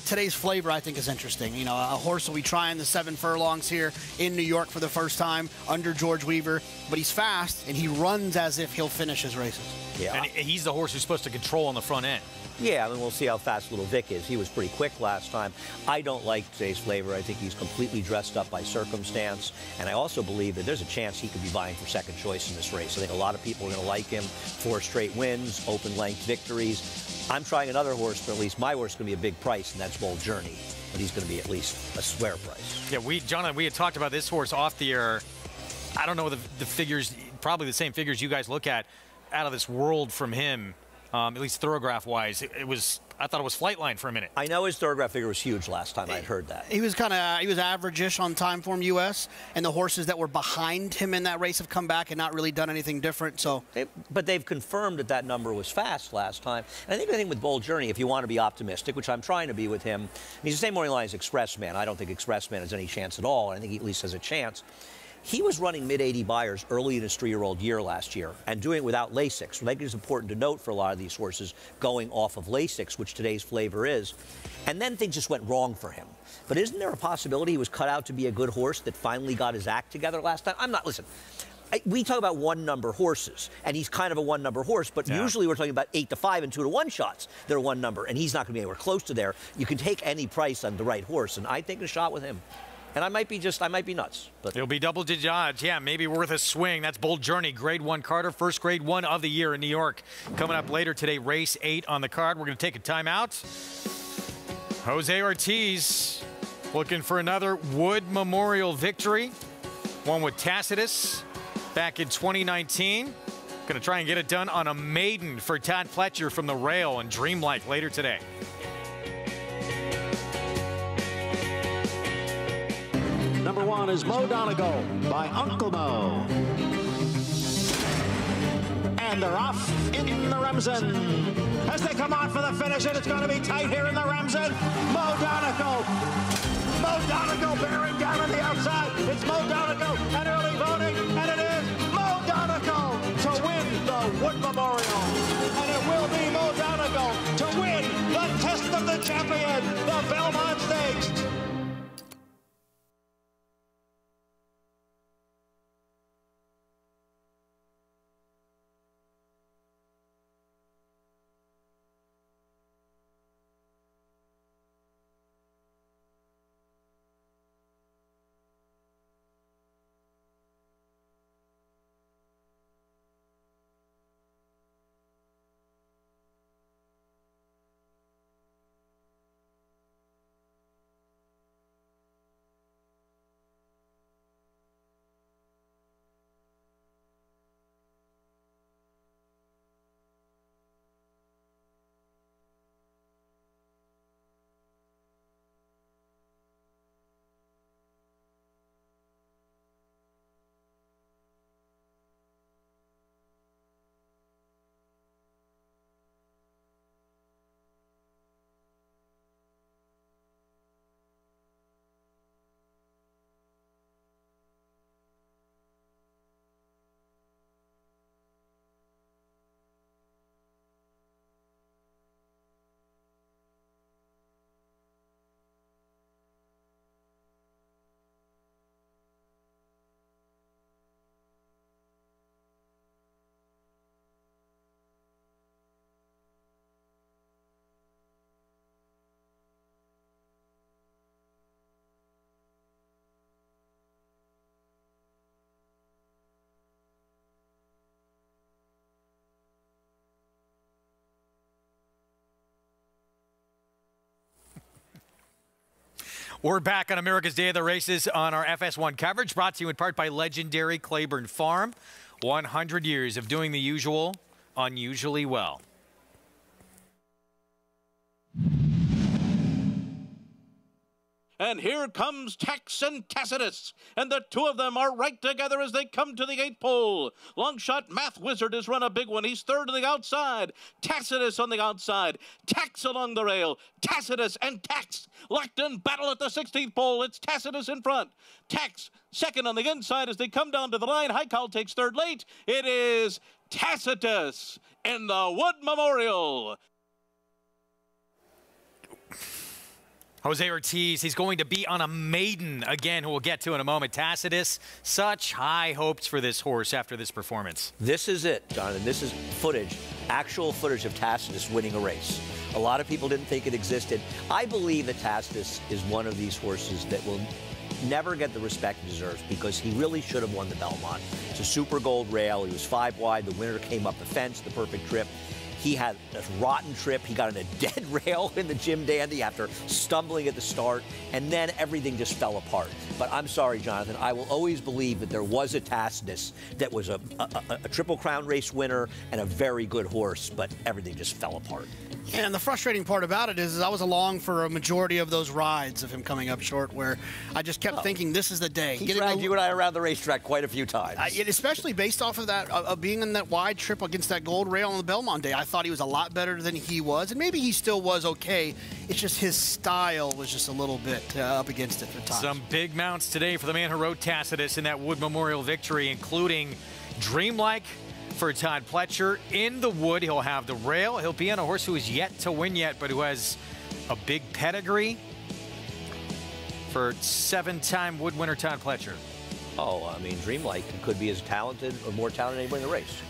Speaker 3: Today's flavor, I think, is interesting. You know, a horse will be trying the 7 furlongs here in New York for the first time under George Weaver, but he's fast, and he runs as if he'll finish his races.
Speaker 2: Yeah.
Speaker 1: And he's the horse who's supposed to control on the front end.
Speaker 2: Yeah, I mean, we'll see how fast Little Vic is. He was pretty quick last time. I don't like today's flavor. I think he's completely dressed up by circumstance. And I also believe that there's a chance he could be vying for second choice in this race. I think a lot of people are going to like him. 4 straight wins, open length victories. I'm trying another horse, but at least my horse is going to be a big price, and that's Bold Journey. But he's going to be at least a square price.
Speaker 1: Yeah, Jonathan, we had talked about this horse off the air. I don't know the figures, probably the same figures you guys look at out of this world from him. At least thoroughgraph-wise, I thought it was Flightline for a minute.
Speaker 2: I know his thoroughgraph figure was huge last time I'd heard that.
Speaker 3: He was average-ish on Timeform US, and the horses that were behind him in that race have come back and not really done anything different. So,
Speaker 2: but they've confirmed that number was fast last time. And I think the thing with Bold Journey, if you want to be optimistic, which I'm trying to be with him, he's the same morning line as Expressman. I don't think Expressman has any chance at all. I think he at least has a chance. He was running mid-80 buyers early in his 3-year-old year last year and doing it without Lasix. I think it's important to note for a lot of these horses going off of Lasix, which today's flavor is. And then things just went wrong for him. But isn't there a possibility he was cut out to be a good horse that finally got his act together last time? Listen, we talk about 1-number horses, and he's kind of a 1-number horse, but usually we're talking about 8-5 and 2-1 shots. They're 1 number, and he's not going to be anywhere close to there. You can take any price on the right horse, and I'd take a shot with him. And I might be nuts. But
Speaker 1: it'll be double-digit odds. Yeah, maybe worth a swing. That's Bold Journey, Grade 1 Carter, first Grade 1 of the year in New York. Coming up later today, race 8 on the card. We're going to take a timeout. Jose Ortiz looking for another Wood Memorial victory. One with Tacitus back in 2019. Going to try and get it done on a maiden for Todd Pletcher from the rail and Dreamlike later today.
Speaker 9: Number 1 is Mo Donegal by Uncle Mo. And they're off in the Remsen. As they come on for the finish, and it's going to be tight here in the Remsen. Mo Donegal bearing down on the outside. It's Mo Donegal and early voting, and it is Mo Donegal to win the Wood Memorial. And it will be Mo Donegal to win the Test of the Champion, the Belmont Stakes.
Speaker 1: We're back on America's Day of the Races on our FS1 coverage, brought to you in part by legendary Claiborne Farm. 100 years of doing the usual, unusually well.
Speaker 11: And here comes Tex and Tacitus, and the two of them are right together as they come to the 8th pole. Longshot Math Wizard has run a big one. He's third on the outside. Tacitus on the outside. Tex along the rail. Tacitus and Tex locked in battle at the 16th pole. It's Tacitus in front. Tex second on the inside as they come down to the line. Heikal takes third late. It is Tacitus in the Wood Memorial.
Speaker 1: Jose Ortiz, he's going to be on a maiden again, who we'll get to in a moment. Tacitus, such high hopes for this horse after this performance.
Speaker 2: This is it, Jonathan. This is footage, actual footage of Tacitus winning a race. A lot of people didn't think it existed. I believe that Tacitus is one of these horses that will never get the respect he deserves because he really should have won the Belmont. It's a super gold rail. He was 5 wide. The winner came up the fence, the perfect trip. He had a rotten trip. He got on a dead rail in the Jim Dandy after stumbling at the start, and then everything just fell apart. But I'm sorry, Jonathan, I will always believe that there was a Tacitus that was a Triple Crown race winner and a very good horse, but everything just fell apart.
Speaker 3: And the frustrating part about it is I was along for a majority of those rides of him coming up short where I just kept thinking this is the day.
Speaker 2: He dragged you and I around the racetrack quite a few times.
Speaker 3: Especially based off of that, being in that wide trip against that gold rail on the Belmont Day. I thought he was a lot better than he was, and maybe he still was okay. It's just his style was just a little bit up against it at times.
Speaker 1: Some big mounts today for the man who rode Tacitus in that Wood Memorial victory, including Dreamlike for Todd Pletcher in the Wood. He'll have the rail. He'll be on a horse who is yet to win yet, but who has a big pedigree for 7-time Wood winner Todd Pletcher.
Speaker 2: Oh, I mean, Dreamlike could be as talented or more talented than anybody in the race.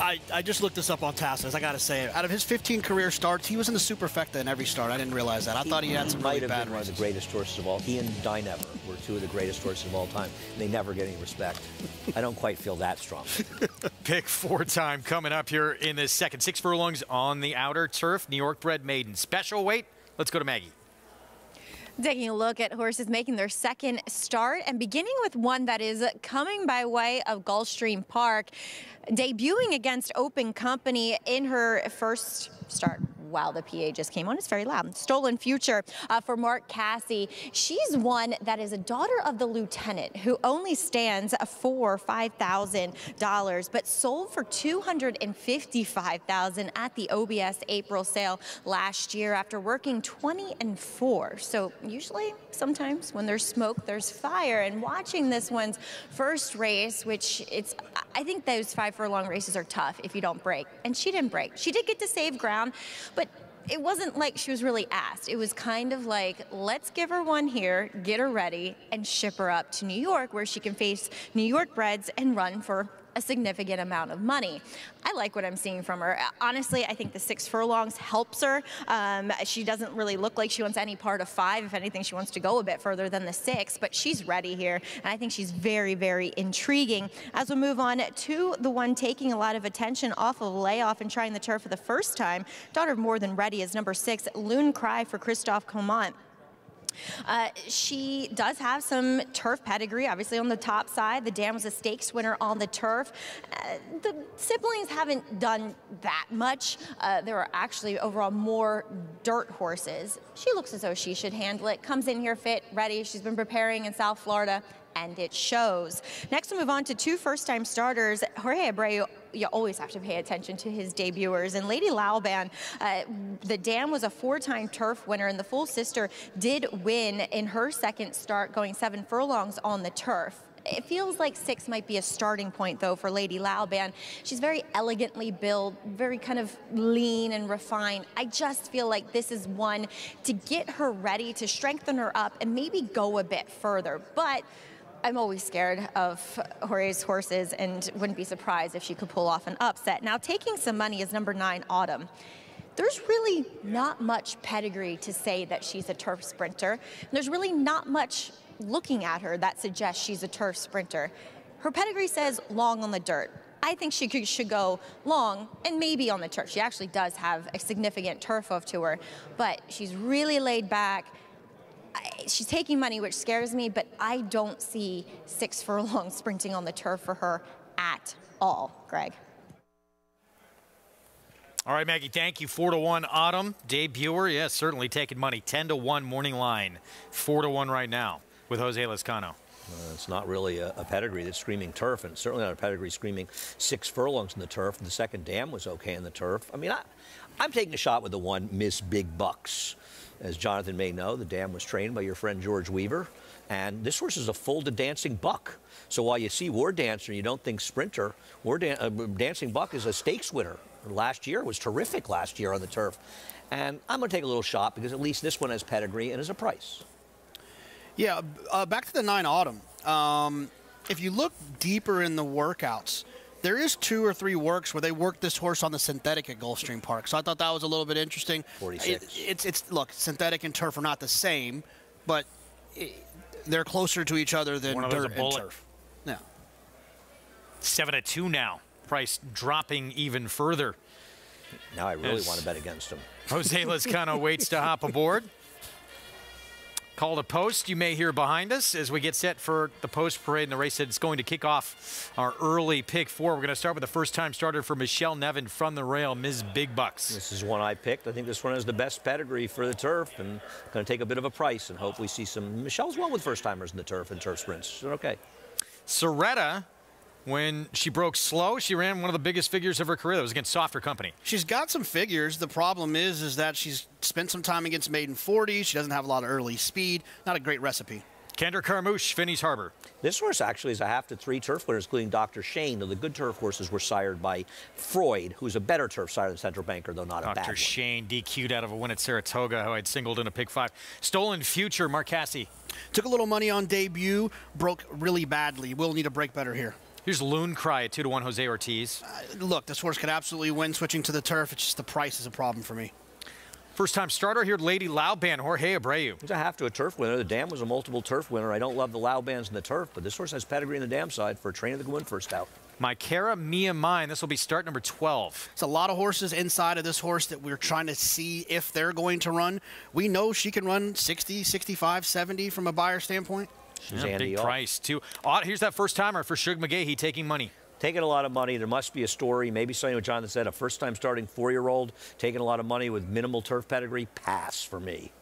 Speaker 3: I just looked this up on Tacitus. I got to say, out of his 15 career starts, he was in the Superfecta in every start. I didn't realize that. I thought he had some really bad races.
Speaker 2: One of the greatest horses of all. He and Dynever were two of the greatest horses of all time. And they never get any respect. I don't quite feel that strong.
Speaker 1: Pick 4 time coming up here in this second. 6 furlongs on the outer turf. New York bred maiden. Special weight. Let's go to Maggie.
Speaker 4: Taking a look at horses making their second start and beginning with one that is coming by way of Gulfstream Park, debuting against Open Company in her first start. Wow, the PA just came on. It's very loud. Stolen Future for Mark Casse. She's one that is a daughter of the lieutenant who only stands for $5,000, but sold for $255,000 at the OBS April sale last year after working 20-4. So usually, sometimes when there's smoke, there's fire. And watching this one's first race, which I think those 5 furlong races are tough if you don't break. And she didn't break. She did get to save ground, but it wasn't like she was really asked. It was kind of like, let's give her one here, get her ready, and ship her up to New York where she can face New York breds and run for a significant amount of money. I like what I'm seeing from her. Honestly, I think the 6 furlongs helps her. She doesn't really look like she wants any part of 5. If anything, she wants to go a bit further than the 6, but she's ready here. And I think she's very, very intriguing. As we move on to the one taking a lot of attention off of layoff and trying the turf for the first time, daughter of More Than Ready is number 6, Loon Cry for Christophe Comont. She does have some turf pedigree, obviously on the top side. The dam was a stakes winner on the turf. The siblings haven't done that much. There are actually overall more dirt horses. She looks as though she should handle it. Comes in here fit, ready. She's been preparing in South Florida, and it shows. Next, we'll move on to 2 first-time starters. Jorge Abreu, you always have to pay attention to his debuters. And Lady Laoban, the dam was a 4-time turf winner, and the full sister did win in her second start, going 7 furlongs on the turf. It feels like 6 might be a starting point, though, for Lady Laoban. She's very elegantly built, very kind of lean and refined. I just feel like this is one to get her ready, to strengthen her up, and maybe go a bit further. But I'm always scared of Jorge's horses and wouldn't be surprised if she could pull off an upset. Now, taking some money is number 9, Autumn. There's really not much pedigree to say that she's a turf sprinter. There's really not much looking at her that suggests she's a turf sprinter. Her pedigree says long on the dirt. I think she should go long and maybe on the turf. She actually does have a significant turf hoof to her, but she's really laid back. She's taking money, which scares me, but I don't see 6 furlongs sprinting on the turf for her at all. Greg.
Speaker 1: All right, Maggie, thank you. 4-1 Autumn. Debuter, yes, certainly taking money. 10-1 morning line. 4-1 right now with Jose Lezcano.
Speaker 2: It's not really a pedigree that's screaming turf, and certainly not a pedigree screaming 6 furlongs in the turf. The second dam was okay in the turf. I mean, I'm taking a shot with the one, Miss Big Bucks. As Jonathan may know, the dam was trained by your friend George Weaver, and this horse is a full-to dancing buck. So while you see War Dancer and you don't think sprinter, Dancing Buck is a stakes winner. Last year was terrific last year on the turf. And I'm going to take a little shot because at least this one has pedigree and is a price.
Speaker 3: Yeah, back to the 9 Autumn. If you look deeper in the workouts, there is 2 or 3 works where they work this horse on the synthetic at Gulfstream Park. So I thought that was a little bit interesting.
Speaker 2: 46.
Speaker 3: Look, synthetic and turf are not the same, but they're closer to each other than dirt and turf. Yeah.
Speaker 1: 7-2 now. Price dropping even further.
Speaker 2: Now I really want to bet against him.
Speaker 1: Jose Lezcano waits to hop aboard. Call to post you may hear behind us as we get set for the post parade, and the race that's going to kick off our early pick 4. We're going to start with the first-time starter for Michelle Nevin from the rail, Ms. Big Bucks.
Speaker 2: This is one I picked. I think this one has the best pedigree for the turf, and going to take a bit of a price and hope we see some. Michelle's well with first-timers in the turf and turf sprints. So okay.
Speaker 1: Soretta, when she broke slow, she ran one of the biggest figures of her career. That was against softer company.
Speaker 3: She's got some figures. The problem is that she's spent some time against maiden 40s. She doesn't have a lot of early speed. Not a great recipe.
Speaker 1: Kendra Carmouche, Finney's Harbor.
Speaker 2: This horse actually is a 1/2 to 3 turf winners, including Dr. Shane. Though the good turf horses were sired by Freud, who's a better turf sire than Central Banker, though not a bad one.
Speaker 1: Dr. Shane DQ'd out of a win at Saratoga, who I'd singled in a pick 5. Stolen Future, Mark Casse.
Speaker 3: Took a little money on debut, broke really badly. We'll need to break better here.
Speaker 1: Here's Loon Cry at 2-1 Jose Ortiz.
Speaker 3: Look, this horse could absolutely win switching to the turf. It's just the price is a problem for me.
Speaker 1: First-time starter here, Lady Lauban, Jorge Abreu.
Speaker 2: He's a 1/2 to a turf winner. The dam was a multiple turf winner. I don't love the Laubans in the turf, but this horse has pedigree in the dam side for a trainer that can win first out.
Speaker 1: Mycara Mia Mine. This will be start number 12.
Speaker 3: It's a lot of horses inside of this horse that we're trying to see if they're going to run. We know she can run 60, 65, 70 from a buyer standpoint.
Speaker 1: She's big price, too. Here's that first-timer for Shug McGahee taking money.
Speaker 2: Taking a lot of money. There must be a story. Maybe something what Jonathan said, a first-time starting 4-year-old taking a lot of money with minimal turf pedigree. Pass for me.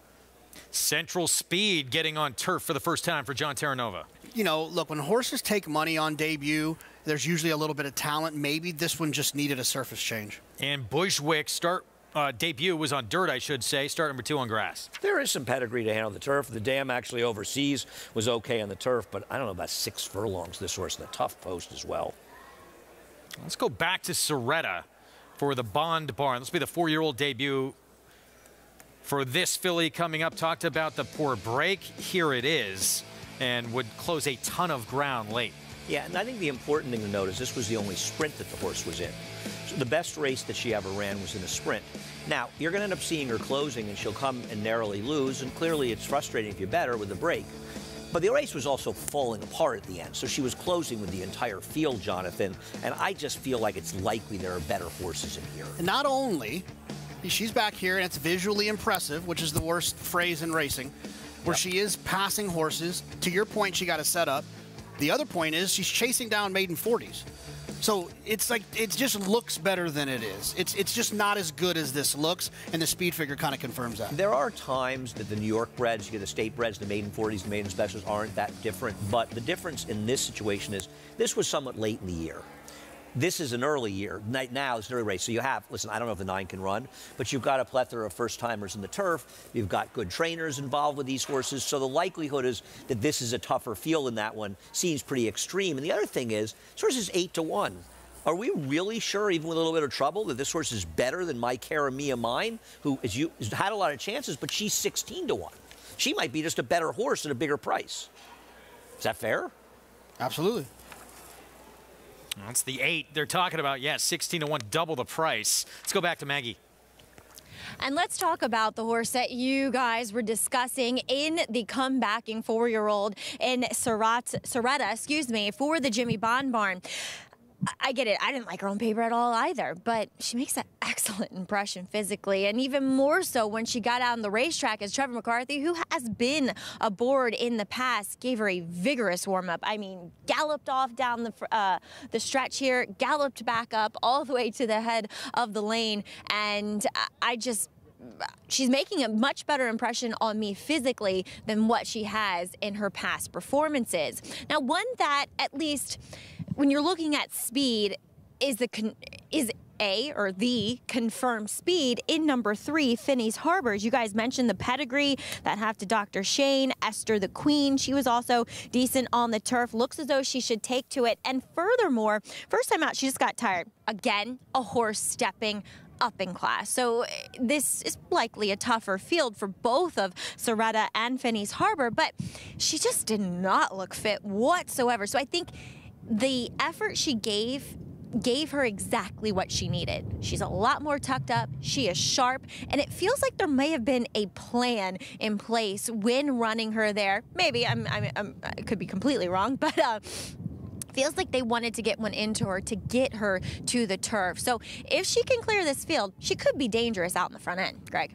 Speaker 1: Central Speed getting on turf for the first time for John Terranova.
Speaker 3: You know, look, when horses take money on debut, there's usually a little bit of talent. Maybe this one just needed a surface change.
Speaker 1: And Bushwick debut was on dirt, I should say. Start number 2 on grass.
Speaker 2: There is some pedigree to handle the turf. The dam actually overseas was okay on the turf, but I don't know about 6 furlongs. This horse in the tough post as well.
Speaker 1: Let's go back to Soretta for the Bond Barn. This will be the 4-year-old debut for this filly coming up. Talked about the poor break. Here it is, and would close a ton of ground late.
Speaker 2: Yeah, and I think the important thing to note is this was the only sprint that the horse was in. So the best race that she ever ran was in a sprint. Now, you're going to end up seeing her closing, and she'll come and narrowly lose, and clearly it's frustrating if you bet her with the break. But the race was also falling apart at the end, so she was closing with the entire field, Jonathan, and I just feel like it's likely there are better horses in here.
Speaker 3: And not only, she's back here, and it's visually impressive, which is the worst phrase in racing, where she is passing horses. To your point, she got a setup. The other point is she's chasing down maiden 40s. So it's like it just looks better than it is. It's just not as good as this looks, and the speed figure kind of confirms that.
Speaker 2: There are times that the New York breds, you get the state breds, the maiden 40s, the maiden specials aren't that different. But the difference in this situation is this was somewhat late in the year. This is an early year. Now it's an early race. So you have, listen, I don't know if the 9 can run, but you've got a plethora of first-timers in the turf. You've got good trainers involved with these horses. So the likelihood is that this is a tougher field in that one seems pretty extreme. And the other thing is, this horse is 8-1. Are we really sure, even with a little bit of trouble, that this horse is better than Mycara Mia Mine, who has had a lot of chances, but she's 16-1? She might be just a better horse at a bigger price. Is that fair?
Speaker 3: Absolutely.
Speaker 1: That's the 8 they're talking about. Yeah, 16-1, double the price. Let's go back to Maggie.
Speaker 4: And let's talk about the horse that you guys were discussing in the comebacking 4-year-old in Soretta, for the Jimmy Bond Barn. I get it. I didn't like her on paper at all either, but she makes an excellent impression physically, and even more so when she got out on the racetrack as Trevor McCarthy, who has been aboard in the past, gave her a vigorous warm-up. I mean, galloped off down the stretch here, galloped back up all the way to the head of the lane, and she's making a much better impression on me physically than what she has in her past performances. Now, one that, at least when you're looking at speed, is the confirmed speed in number 3, Phineas Harbor. As you guys mentioned, the pedigree, that half to Dr. Shane, Esther the Queen. She was also decent on the turf. Looks as though she should take to it. And furthermore, first time out, she just got tired. Again, a horse stepping up in class. So this is likely a tougher field for both of Soretta and Phineas Harbor, but she just did not look fit whatsoever. So I think the effort she gave her exactly what she needed. She's a lot more tucked up, she is sharp, and it feels like there may have been a plan in place when running her there. Maybe I could be completely wrong, but feels like they wanted to get one into her to get her to the turf. So if she can clear this field, she could be dangerous out in the front end. Greg.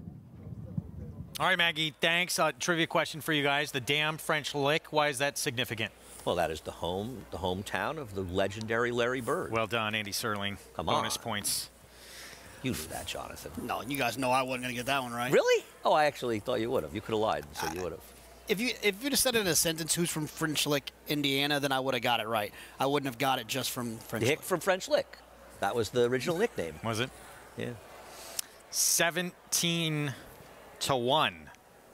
Speaker 1: All right, Maggie, thanks. Trivia question for you guys. The Dam French Lick, why is that significant?
Speaker 2: Well, that is the hometown of the legendary Larry Bird.
Speaker 1: Well done, Andy Serling.
Speaker 2: Come on.
Speaker 1: Bonus points.
Speaker 2: You knew that, Jonathan.
Speaker 3: No, you guys know I wasn't going to get that one right.
Speaker 2: Really? Oh, I actually thought you would have. You could have lied and said you would have.
Speaker 3: If you'd have said it in a sentence, who's from French Lick, Indiana, then I would have got it right. I wouldn't have got it just from French Lick.
Speaker 2: Hick from French Lick. That was the original nickname.
Speaker 1: Was it?
Speaker 2: Yeah.
Speaker 1: 17-1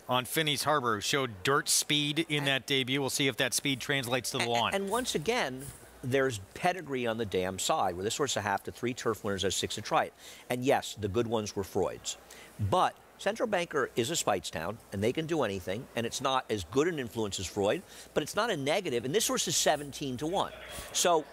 Speaker 1: on Phineas Harbor, who showed dirt speed in that debut. We'll see if that speed translates to the lawn.
Speaker 2: And once again, there's pedigree on the Dam side, where this horse a half to 3 turf winners as 6 to try it. And yes, the good ones were Freud's. But Central Banker is a Speightstown, and they can do anything, and it's not as good an influence as Freud, but it's not a negative, and this horse is 17-1. So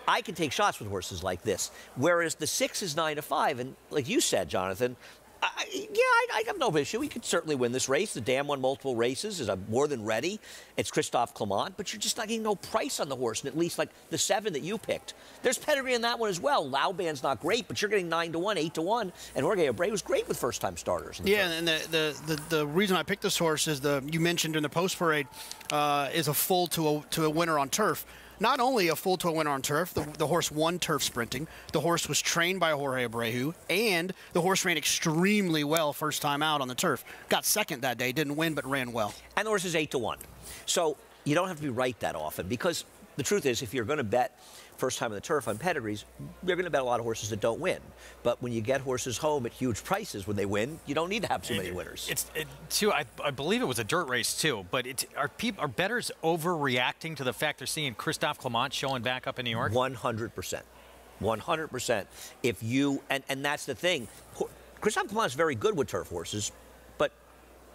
Speaker 2: I can take shots with horses like this, whereas the 6 is 9-5, and like you said, Jonathan, I have no issue. He could certainly win this race. The Dam won multiple races, is more than ready. It's Christophe Clement, but you're just not getting no price on the horse, and at least like the 7 that you picked. There's pedigree in that one as well. Lauband's not great, but you're getting 9-1, 8-1, and Jorge Abreu was great with first-time starters.
Speaker 3: Yeah, and the reason I picked this horse is you mentioned in the post parade is a full to a winner on turf. Not only a full to a winner on turf, the horse won turf sprinting. The horse was trained by Jorge Abreu, and the horse ran extremely well first time out on the turf. Got second that day, didn't win, but ran well.
Speaker 2: And the horse is 8-1. So you don't have to be right that often, because the truth is, if you're going to bet first time on the turf on pedigrees, you're going to bet a lot of horses that don't win. But when you get horses home at huge prices when they win, you don't need to have too many winners.
Speaker 1: I believe it was a dirt race too, but are bettors overreacting to the fact they're seeing Christophe Clement showing back up in New York?
Speaker 2: 100%. 100%. If you, and that's the thing, Christophe Clement's very good with turf horses, but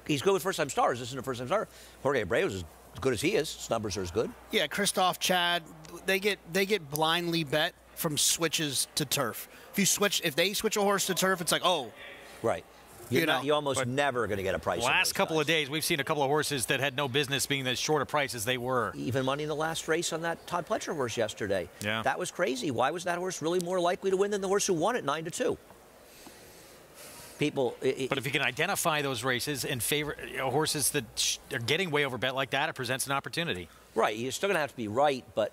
Speaker 2: he's good with first-time stars. This isn't a first-time star. Jorge Abreu is as good as he is. His numbers are as good.
Speaker 3: Yeah, Christophe, Chad, they get blindly bet from switches to turf. If they switch a horse to turf, it's like, oh.
Speaker 2: Right. You're almost never going to get a price.
Speaker 1: Last couple of days, we've seen a couple of horses that had no business being as short a price as they were.
Speaker 2: Even money in the last race on that Todd Pletcher horse yesterday.
Speaker 1: Yeah.
Speaker 2: That was crazy. Why was that horse really more likely to win than the horse who won it 9-2? But
Speaker 1: if you can identify those races and favor horses that are getting way over bet like that, it presents an opportunity.
Speaker 2: Right. You're still going to have to be right, but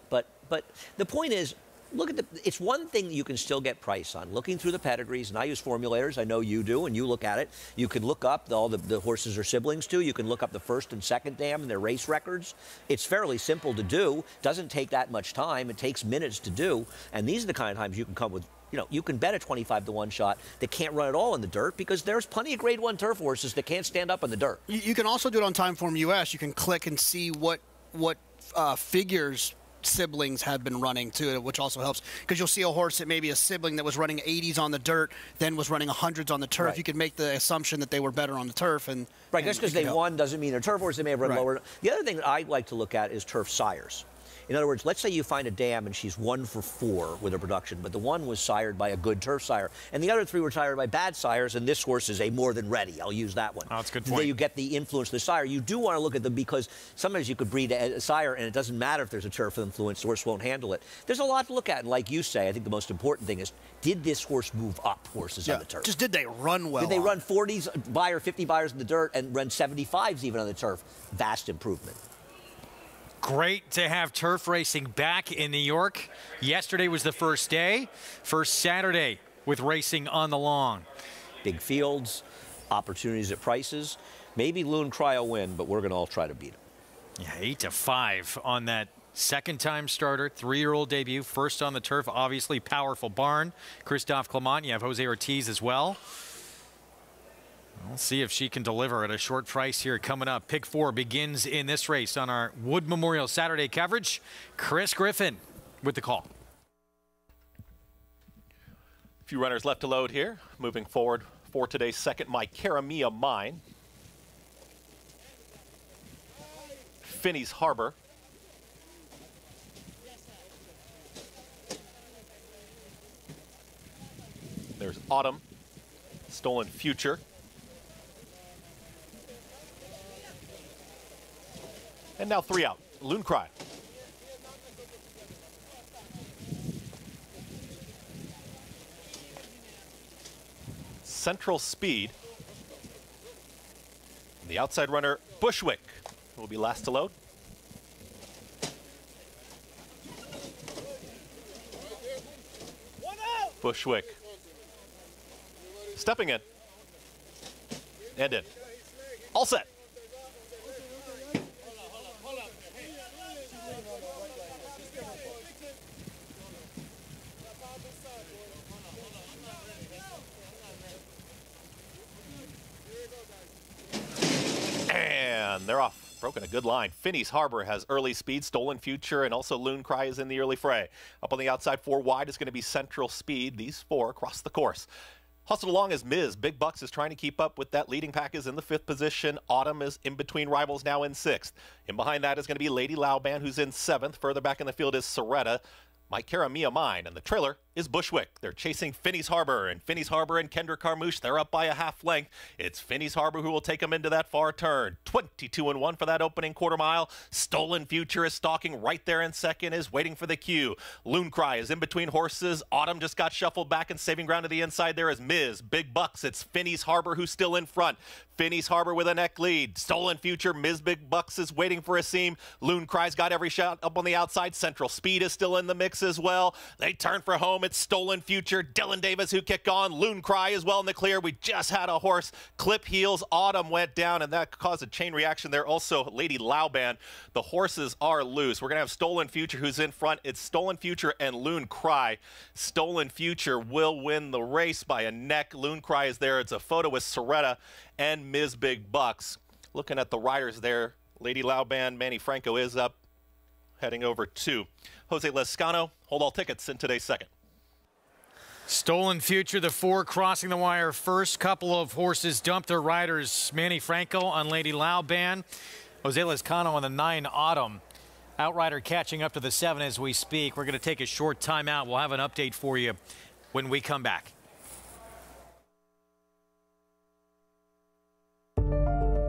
Speaker 2: the point is, look at it's one thing you can still get price on. Looking through the pedigrees, and I use formulators. I know you do, and you look at it. You can look up all the horses are siblings to. You can look up the first and second dam and their race records. It's fairly simple to do. Doesn't take that much time. It takes minutes to do. And these are the kind of times you can come with. You can bet a 25-1 shot that can't run at all in the dirt, because there's plenty of Grade 1 turf horses that can't stand up in the dirt.
Speaker 3: You can also do it on Timeform US. You can click and see what figures siblings have been running too, which also helps, because you'll see a horse that maybe a sibling that was running 80s on the dirt, then was running 100s on the turf. Right. You can make the assumption that they were better on the turf.
Speaker 2: Just because they won doesn't mean they're turf horse. They may have run lower. The other thing that I like to look at is turf sires. In other words, let's say you find a dam and she's 1 for 4 with her production, but the one was sired by a good turf sire, and the other 3 were sired by bad sires, and this horse is a more than ready. I'll use that one.
Speaker 1: Oh, that's a good point.
Speaker 2: Then you get the influence of the sire. You do want to look at them because sometimes you could breed a sire, and it doesn't matter if there's a turf influence, the horse won't handle it. There's a lot to look at, and like you say, I think the most important thing is, did this horse move up horses on the turf?
Speaker 3: Just did they run well?
Speaker 2: Did they run 40s, 50 buyers in the dirt, and run 75s even on the turf? Vast improvement.
Speaker 1: Great to have turf racing back in New York. Yesterday was the first day. First Saturday with racing on the lawn.
Speaker 2: Big fields, opportunities at prices. Maybe Loon Cry will win, but we're going to all try to beat him.
Speaker 1: Yeah, 8-5 on that second-time starter, 3-year-old debut, first on the turf. Obviously, powerful barn. Christophe Clement, you have Jose Ortiz as well. We'll see if she can deliver at a short price here coming up. Pick 4 begins in this race on our Wood Memorial Saturday coverage. Chris Griffin with the call.
Speaker 8: A few runners left to load here. Moving forward for today's second, My Cara Mia Mine. Finney's Harbor. There's Autumn, Stolen Future. And now 3 out. Loon Cry. Central Speed. The outside runner, Bushwick, will be last to load. Bushwick. Stepping in. And in. All set. And they're off. Broken a good line. Finney's Harbor has early speed, Stolen Future, and also Loon Cry is in the early fray. Up on the outside, 4 wide is going to be Central Speed. These 4 across the course. Hustled along is Miz. Big Bucks is trying to keep up with that leading pack, is in the 5th position. Autumn is in between rivals now in 6th. In behind that is going to be Lady Lauban, who's in 7th. Further back in the field is Soretta. My Cara Mia Mine, and the trailer is Bushwick. They're chasing Finney's Harbor, and Finney's Harbor and Kendra Carmouche, they're up by a half length. It's Finney's Harbor who will take them into that far turn. 22-1 for that opening quarter mile. Stolen Future is stalking right there in second, is waiting for the cue. Loon Cry is in between horses. Autumn just got shuffled back, and saving ground to the inside there is Miz. Big Bucks, it's Finney's Harbor who's still in front. Finney's Harbor with a neck lead. Stolen Future, Miz Big Bucks is waiting for a seam. Loon Cry's got every shot up on the outside. Central Speed is still in the mix as well. They turn for home. It's Stolen Future, Dylan Davis who kick on. Loon Cry as well in the clear. We just had a horse clip heels. Autumn went down, and that caused a chain reaction there. Also, Lady Lauban. The horses are loose. We're going to have Stolen Future who's in front. It's Stolen Future and Loon Cry. Stolen Future will win the race by a neck. Loon Cry is there. It's a photo with Soretta and Ms. Big Bucks. Looking at the riders there, Lady Lauban, Manny Franco is up, heading over to Jose Lescano. Hold all tickets in today's second.
Speaker 1: Stolen Future, the 4 crossing the wire first. Couple of horses dumped their riders. Manny Franco on Lady Lauban. Jose Lescano on the 9 Autumn. Outrider catching up to the 7 as we speak. We're going to take a short timeout. We'll have an update for you when we come back.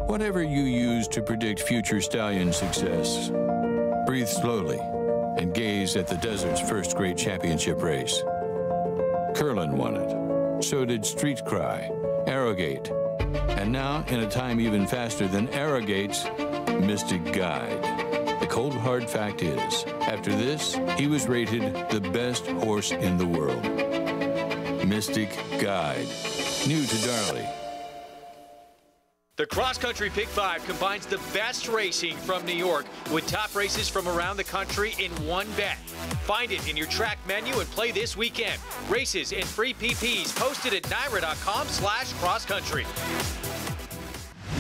Speaker 13: Whatever you use to predict future stallion success, breathe slowly and gaze at the desert's first great championship race. Curlin won it. So did Street Cry, Arrogate, and now, in a time even faster than Arrogate's, Mystic Guide. The cold hard fact is, after this, he was rated the best horse in the world. Mystic Guide. New to Darley.
Speaker 1: The Cross Country Pick 5 combines the best racing from New York with top races from around the country in one bet. Find it in your track menu and play this weekend. Races and free PPs posted at NYRA.com/crosscountry.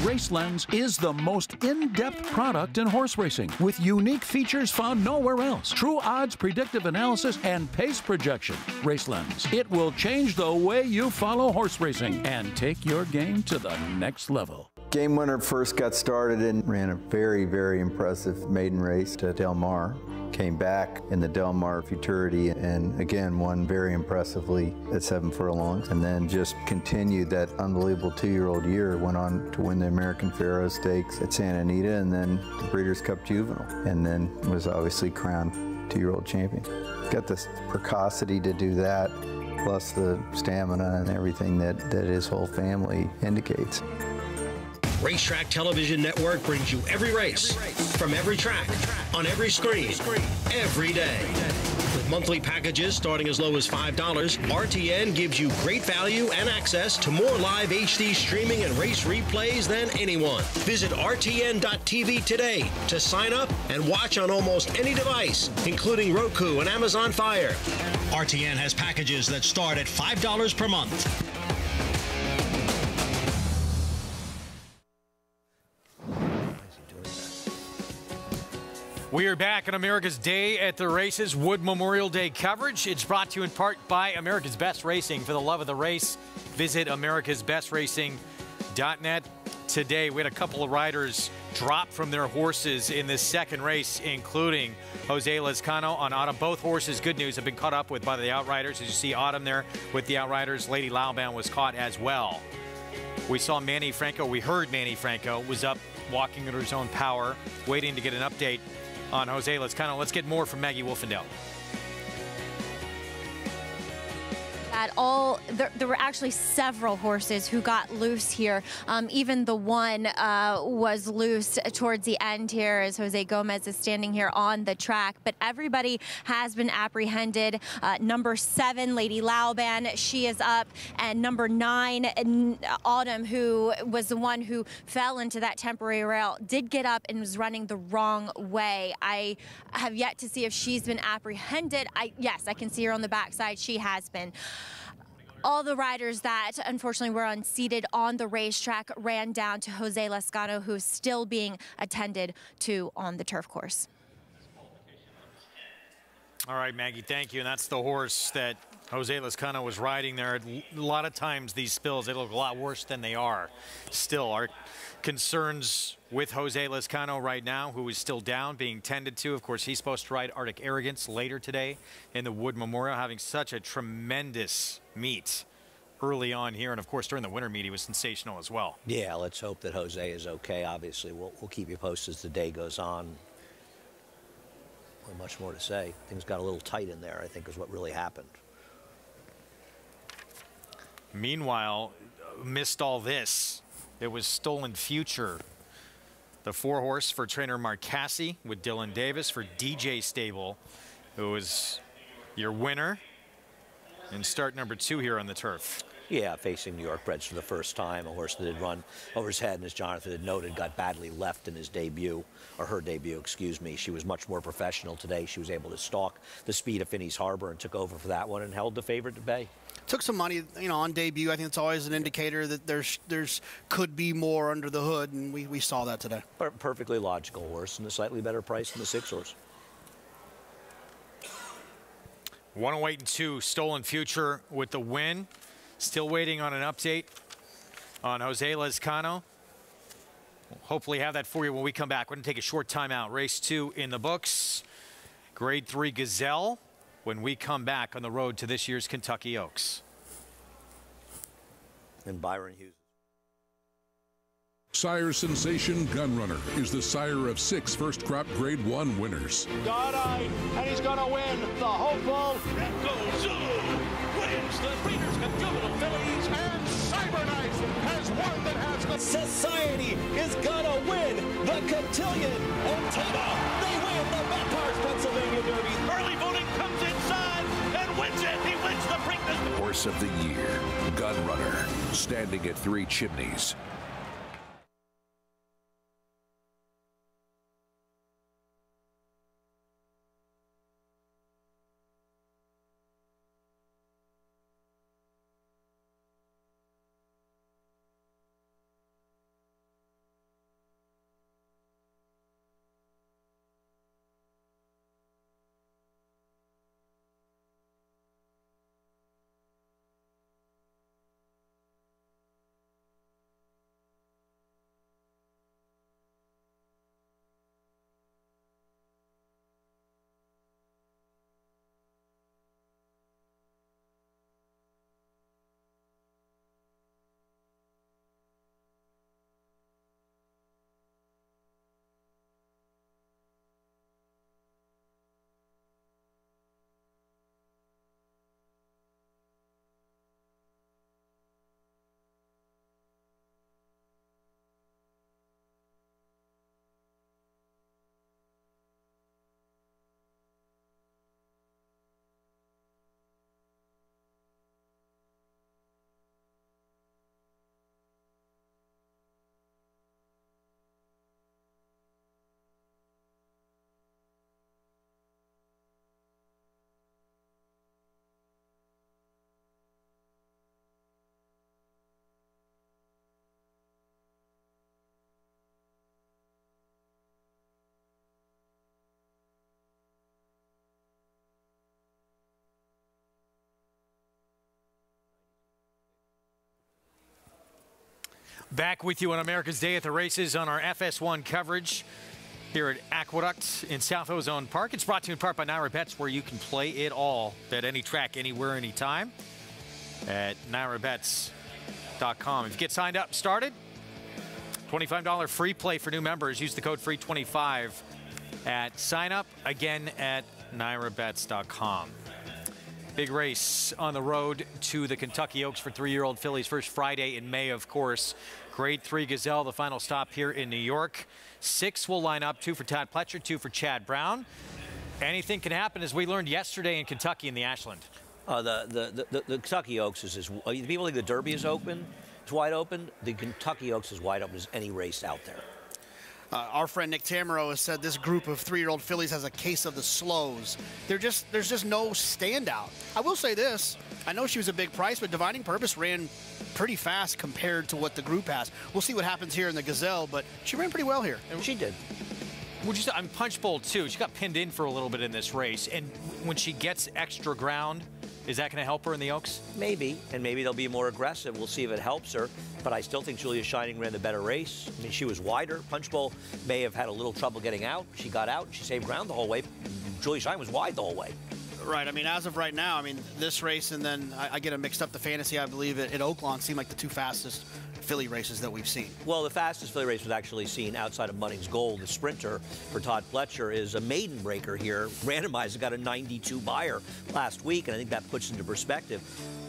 Speaker 14: RaceLens is the most in-depth product in horse racing with unique features found nowhere else. True odds, predictive analysis, and pace projection. RaceLens. It will change the way you follow horse racing and take your game to the next level.
Speaker 15: Game Winner first got started and ran a very, very impressive maiden race to Del Mar. Came back in the Del Mar Futurity and again won very impressively at 7 furlongs, and then just continued that unbelievable 2-year-old year. Went on to win the American Pharoah Stakes at Santa Anita and then the Breeders' Cup Juvenile, and then was obviously crowned 2-year-old champion. Got the precocity to do that, plus the stamina and everything that his whole family indicates.
Speaker 16: Racetrack Television Network brings you every race, from every track, on every screen, every day. With monthly packages starting as low as $5, RTN gives you great value and access to more live HD streaming and race replays than anyone. Visit RTN.tv today to sign up and watch on almost any device, including Roku and Amazon Fire. RTN has packages that start at $5 per month.
Speaker 1: We are back on America's Day at the Races, Wood Memorial Day coverage. It's brought to you in part by America's Best Racing. For the love of the race, visit americasbestracing.net today. We had a couple of riders drop from their horses in this second race, including Jose Lezcano on Autumn. Both horses, good news, have been caught up with by the Outriders. As you see Autumn there with the Outriders, Lady Lauban was caught as well. We saw Manny Franco, we heard Manny Franco was up walking under his own power, waiting to get an update on Jose Lezcano. Let's get more from Maggie Wolfendale.
Speaker 4: There were actually several horses who got loose here. Even the one was loose towards the end here as Jose Gomez is standing here on the track. But everybody has been apprehended. Number 7, Lady Lauban, she is up. And number 9, Autumn, who was the one who fell into that temporary rail, did get up and was running the wrong way. I have yet to see if she's been apprehended. Yes, I can see her on the backside. She has been. All the riders that unfortunately were unseated on the racetrack ran down to Jose Lezcano, who's still being attended to on the turf course.
Speaker 1: All right, Maggie, thank you. And that's the horse that Jose Lezcano was riding there. A lot of times these spills, they look a lot worse than they are. Still, our concerns with Jose Lezcano right now, who is still down, being tended to. Of course, he's supposed to ride Arctic Arrogance later today in the Wood Memorial, having such a tremendous meet early on here. And, of course, during the winter meet, he was sensational as well.
Speaker 2: Yeah, let's hope that Jose is okay. Obviously, we'll keep you posted as the day goes on. Not much more to say. Things got a little tight in there, I think, is what really happened.
Speaker 1: Meanwhile, missed all this. It was Stolen Future, the 4-horse for trainer Mark Casse with Dylan Davis for DJ Stable, who was your winner in start number 2 here on the turf.
Speaker 2: Yeah, facing New York Breds for the first time, a horse that had run over his head, and as Jonathan had noted, got badly left in his debut, or her debut, excuse me. She was much more professional today. She was able to stalk the speed of Phineas Harbor and took over for that one and held the favorite to bay.
Speaker 3: Took some money, on debut. I think it's always an indicator that there's could be more under the hood, and we saw that today.
Speaker 2: Perfectly logical horse and a slightly better price than the 6-horse.
Speaker 1: 108 and 2, Stolen Future with the win. Still waiting on an update on Jose Lezcano. We'll hopefully have that for you when we come back. We're going to take a short timeout. Race 2 in the books. Grade 3 Gazelle when we come back on the road to this year's Kentucky Oaks.
Speaker 2: And Byron Hughes.
Speaker 17: Sire Sensation Gunrunner is the sire of 6 first crop Grade 1 winners.
Speaker 9: God-eyed, and he's going to win the hopeful
Speaker 10: Echo Zulu wins the Breeders' Cup Juvenile Fillies,
Speaker 9: and Cyberknife has won that has the
Speaker 10: Society is gonna win the Cotillion Otava. They win the Bathurst, Pennsylvania Derby. Early voting comes inside and wins it. He wins the Preakness.
Speaker 17: Horse of the Year, Gunrunner, standing at 3 chimneys.
Speaker 1: Back with you on America's Day at the Races on our FS1 coverage here at Aqueduct in South Ozone Park. It's brought to you in part by Naira Bets, where you can play it all. Bet any track, anywhere, anytime at NairaBets.com. If you get signed up, started, $25 free play for new members. Use the code FREE25 at sign up, again at NairaBets.com. Big race on the road to the Kentucky Oaks for 3-year-old fillies. First Friday in May, of course. Grade 3 Gazelle, the final stop here in New York. 6 will line up, 2 for Todd Pletcher, 2 for Chad Brown. Anything can happen, as we learned yesterday in Kentucky in the Ashland.
Speaker 2: The Kentucky Oaks is people think the Derby is open. It's wide open. The Kentucky Oaks is wide open as any race out there.
Speaker 3: Our friend Nick Tamero has said this group of 3-year-old fillies has a case of the slows. There's just no standout. I will say this. I know she was a big price, but Divining Purpose ran pretty fast compared to what the group has. We'll see what happens here in the Gazelle, but she ran pretty well here.
Speaker 2: She did.
Speaker 1: Would you say, I'm Punch Bowl too. She got pinned in for a little bit in this race, and when she gets extra ground, is that going to help her in the Oaks?
Speaker 2: Maybe, and maybe they'll be more aggressive. We'll see if it helps her. But I still think Julia Shining ran the better race. I mean, she was wider. Punch Bowl may have had a little trouble getting out. She got out. She saved ground the whole way. Julia Shining was wide the whole way.
Speaker 3: Right. I mean, as of right now, I mean, this race and then I get them mixed up. The Fantasy, I believe, at Oaklawn seemed like the 2 fastest filly races that we've seen.
Speaker 2: Well, the fastest filly race was actually seen outside of Munnings Gold. The sprinter for Todd Pletcher is a maiden breaker here. Randomizer got a 92 buyer last week, and I think that puts into perspective.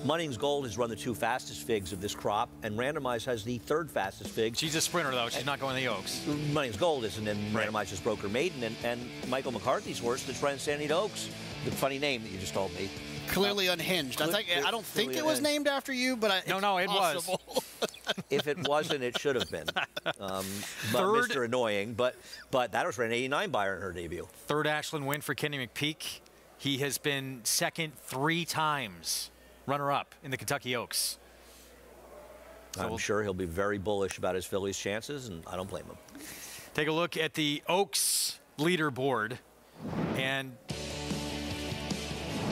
Speaker 2: Munnings Gold has run the 2 fastest figs of this crop, and Randomize has the 3rd fastest fig.
Speaker 1: She's a sprinter, though. She's not going to the Oaks.
Speaker 2: Munnings Gold isn't, and Randomize just broke her maiden, and Michael McCarthy's horse that's running San Anita Oaks. The funny name that you just told me.
Speaker 3: Clearly Unhinged. I don't think it was named after you, but
Speaker 1: no, it was.
Speaker 2: If it wasn't, it should have been. But Mr. Annoying, but that was ran 89 buyer in her debut.
Speaker 1: 3rd Ashland win for Kenny McPeak. He has been second 3 times, runner-up in the Kentucky Oaks.
Speaker 2: So I'm sure he'll be very bullish about his fillies' chances, and I don't blame him.
Speaker 1: Take a look at the Oaks leaderboard, and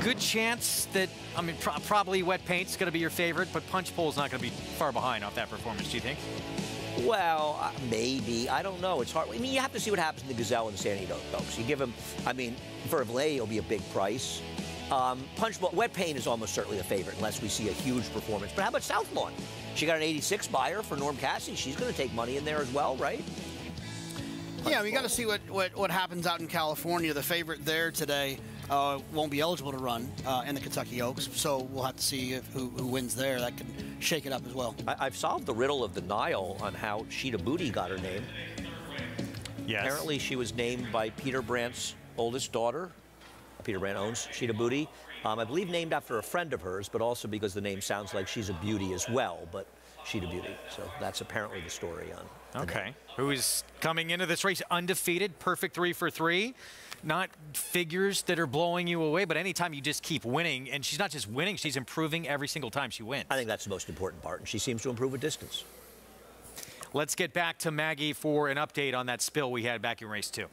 Speaker 1: good chance that, I mean, probably Wet Paint's going to be your favorite, but Punch Bowl's not going to be far behind off that performance, do you think?
Speaker 2: Well, maybe. I don't know. It's hard. I mean, you have to see what happens in the Gazelle and the San Anita Oaks. You give him, I mean, Vervalet will be a big price. Punch Bowl, Wet Paint is almost certainly the favorite unless we see a huge performance. But how about Southlawn? She got an 86 buyer for Norm Cassie. She's going to take money in there as well, right?
Speaker 3: Yeah, we got to see what happens out in California. The favorite there today won't be eligible to run in the Kentucky Oaks, so we'll have to see who wins there. That can shake it up as well.
Speaker 2: I've solved the riddle of the Nile on how Sheeta Booty got her name.
Speaker 1: Yes.
Speaker 2: Apparently, she was named by Peter Brandt's oldest daughter. Peter Brandt owns Sheeta Booty. I believe named after a friend of hers, but also because the name sounds like she's a beauty as well, but Sheeta Beauty. So that's apparently the story on.
Speaker 1: Okay. Who is coming into this race undefeated, perfect 3 for 3. Not figures that are blowing you away, but anytime you just keep winning, and she's not just winning, she's improving every single time she wins.
Speaker 2: I think that's the most important part, and she seems to improve with distance.
Speaker 1: Let's get back to Maggie for an update on that spill we had back in race 2.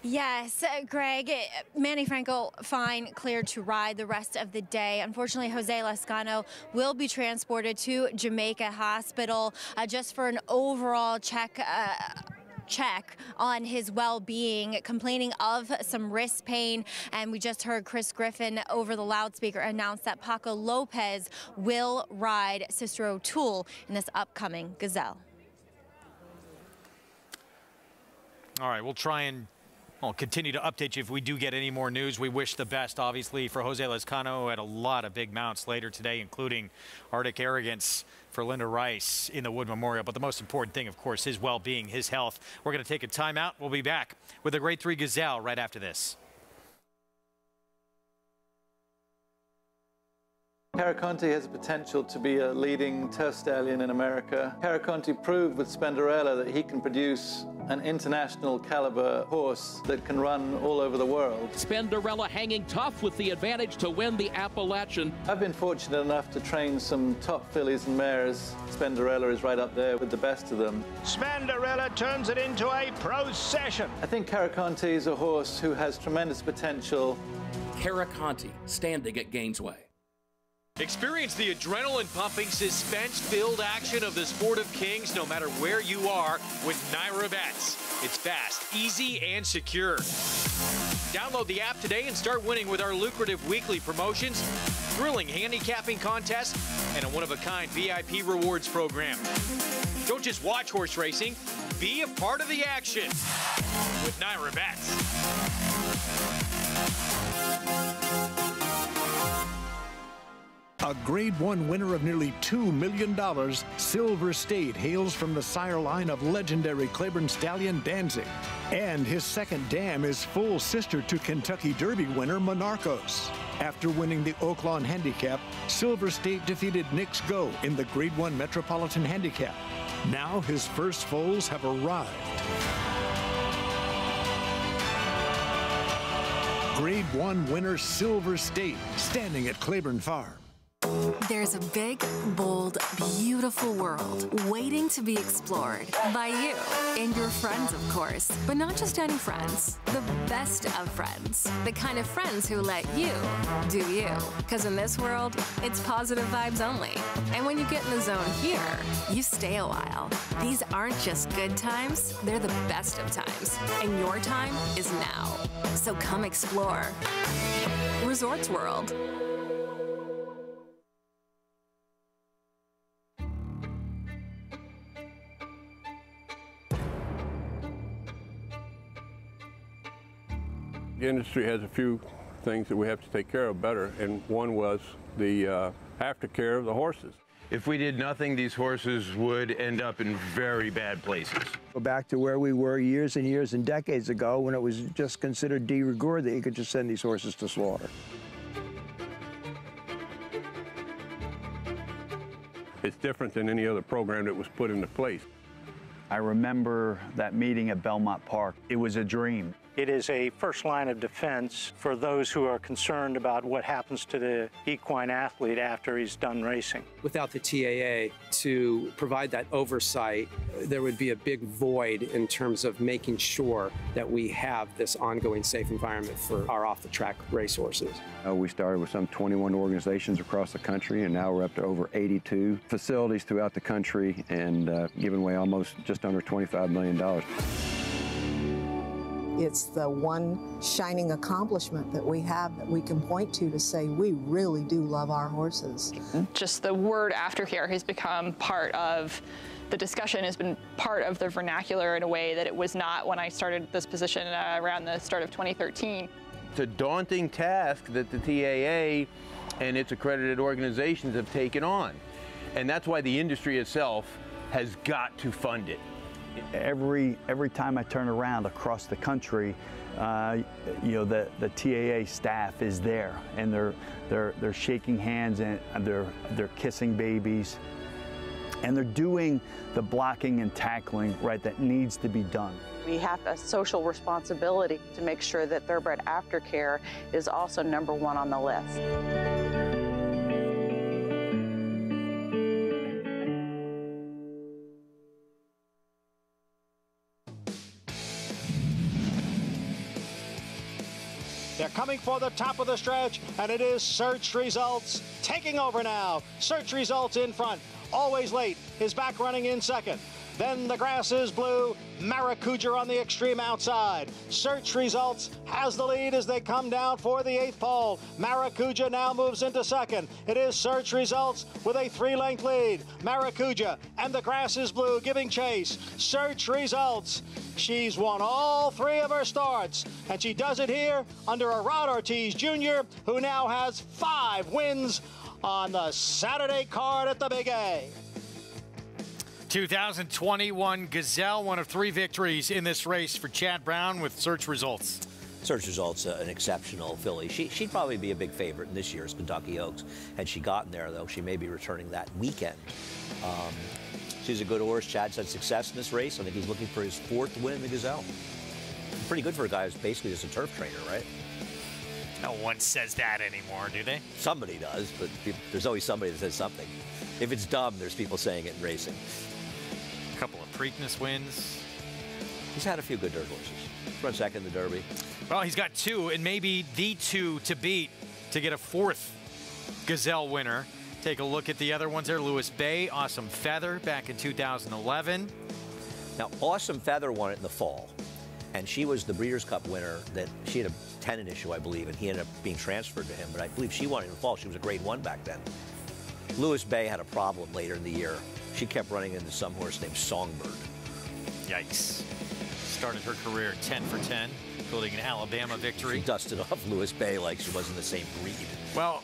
Speaker 4: Yes, Greg, Manny Franco fine, cleared to ride the rest of the day. Unfortunately, Jose Lascano will be transported to Jamaica Hospital just for an overall check on his well-being, complaining of some wrist pain. And we just heard Chris Griffin over the loudspeaker announce that Paco Lopez will ride Sister O'Toole in this upcoming Gazelle.
Speaker 1: All right, we'll try and I'll continue to update you if we do get any more news. We wish the best, obviously, for Jose Lascano, who had a lot of big mounts later today, including Arctic Arrogance for Linda Rice in the Wood Memorial. But the most important thing, of course, his well-being, his health. We're going to take a timeout. We'll be back with a Grade 3 Gazelle right after this.
Speaker 18: Caraconte has the potential to be a leading turf stallion in America. Caraconte proved with Spenderella that he can produce an international caliber horse that can run all over the world.
Speaker 11: Spenderella hanging tough with the advantage to win the Appalachian.
Speaker 18: I've been fortunate enough to train some top fillies and mares. Spenderella is right up there with the best of them.
Speaker 9: Spenderella turns it into a procession.
Speaker 18: I think Caraconte is a horse who has tremendous potential.
Speaker 19: Caraconte standing at Gainesway.
Speaker 1: Experience the adrenaline-pumping, suspense-filled action of the Sport of Kings no matter where you are with NYRA Bets. It's fast, easy, and secure. Download the app today and start winning with our lucrative weekly promotions, thrilling handicapping contests, and a one-of-a-kind VIP rewards program. Don't just watch horse racing, be a part of the action with NYRA Bets.
Speaker 5: A Grade 1 winner of nearly $2 million, Silver State hails from the sire line of legendary Claiborne stallion Danzig. And his second dam is full sister to Kentucky Derby winner Monarchos. After winning the Oaklawn Handicap, Silver State defeated Knicks Go in the Grade 1 Metropolitan Handicap. Now his first foals have arrived. Grade 1 winner Silver State, standing at Claiborne Farm.
Speaker 19: There's a big, bold, beautiful world waiting to be explored by you and your friends, of course. But not just any friends, the best of friends. The kind of friends who let you do you. Because in this world, it's positive vibes only. And when you get in the zone here, you stay a while. These aren't just good times, they're the best of times. And your time is now. So come explore. Resorts World.
Speaker 20: The industry has a few things that we have to take care of better, and one was the aftercare of the horses.
Speaker 21: If we did nothing, these horses would end up in very bad places.
Speaker 22: Go back to where we were years and years and decades ago when it was just considered de rigueur that you could just send these horses to slaughter.
Speaker 20: It's different than any other program that was put into place.
Speaker 23: I remember that meeting at Belmont Park. It was a dream.
Speaker 24: It is a first line of defense for those who are concerned about what happens to the equine athlete after he's done racing.
Speaker 25: Without the TAA to provide that oversight, there would be a big void in terms of making sure that we have this ongoing safe environment for our off-the-track racehorses.
Speaker 26: We started with some 21 organizations across the country, and now we're up to over 82 facilities throughout the country and giving away almost just under $25 million.
Speaker 27: It's the one shining accomplishment that we have that we can point to say we really do love our horses.
Speaker 28: Just the word aftercare has become part of the discussion, has been part of the vernacular in a way that it was not when I started this position around the start of 2013.
Speaker 21: It's a daunting task that the TAA and its accredited organizations have taken on. And that's why the industry itself has got to fund it.
Speaker 23: Every time I turn around across the country, you know, the TAA staff is there, and they're shaking hands and they're kissing babies, and they're doing the blocking and tackling right that needs to be done.
Speaker 29: We have a social responsibility to make sure that thoroughbred aftercare is also #1 on the list.
Speaker 9: They're coming for the top of the stretch, and it is Search Results taking over now. Search Results in front, always late, his back running in second. Then the grass is blue, Maracuja on the extreme outside. Search Results has the lead as they come down for the 8th pole. Maracuja now moves into second. It is Search Results with a 3-length lead. Maracuja and the grass is blue giving chase. Search Results. She's won all 3 of her starts, and she does it here under a Rod Ortiz Jr., who now has 5 wins on the Saturday card at the Big A.
Speaker 1: 2021 Gazelle, one of 3 victories in this race for Chad Brown with Search Results.
Speaker 2: Search Results, an exceptional filly. She'd probably be a big favorite in this year's Kentucky Oaks. Had she gotten there, though, she may be returning that weekend. She's a good horse. Chad's had success in this race. I think he's looking for his 4th win in the Gazelle. Pretty good for a guy who's basically just a turf trainer, right?
Speaker 1: No one says that anymore, do they?
Speaker 2: Somebody does, but there's always somebody that says something. If it's dumb, there's people saying it in racing.
Speaker 1: A couple of Preakness wins.
Speaker 2: He's had a few good dirt horses. He's run second in the Derby.
Speaker 1: Well, he's got 2, and maybe the 2 to beat to get a 4th Gazelle winner. Take a look at the other ones there. Lewis Bay, Awesome Feather back in 2011.
Speaker 2: Now, Awesome Feather won it in the fall, and she was the Breeders' Cup winner. That she had a tendon issue, I believe, and he ended up being transferred to him. But I believe she won it in the fall. She was a grade 1 back then. Lewis Bay had a problem later in the year. She kept running into some horse named Songbird.
Speaker 1: Yikes. Started her career 10 for 10, building an Alabama victory.
Speaker 2: She dusted off Lewis Bay like she wasn't the same breed.
Speaker 1: Well,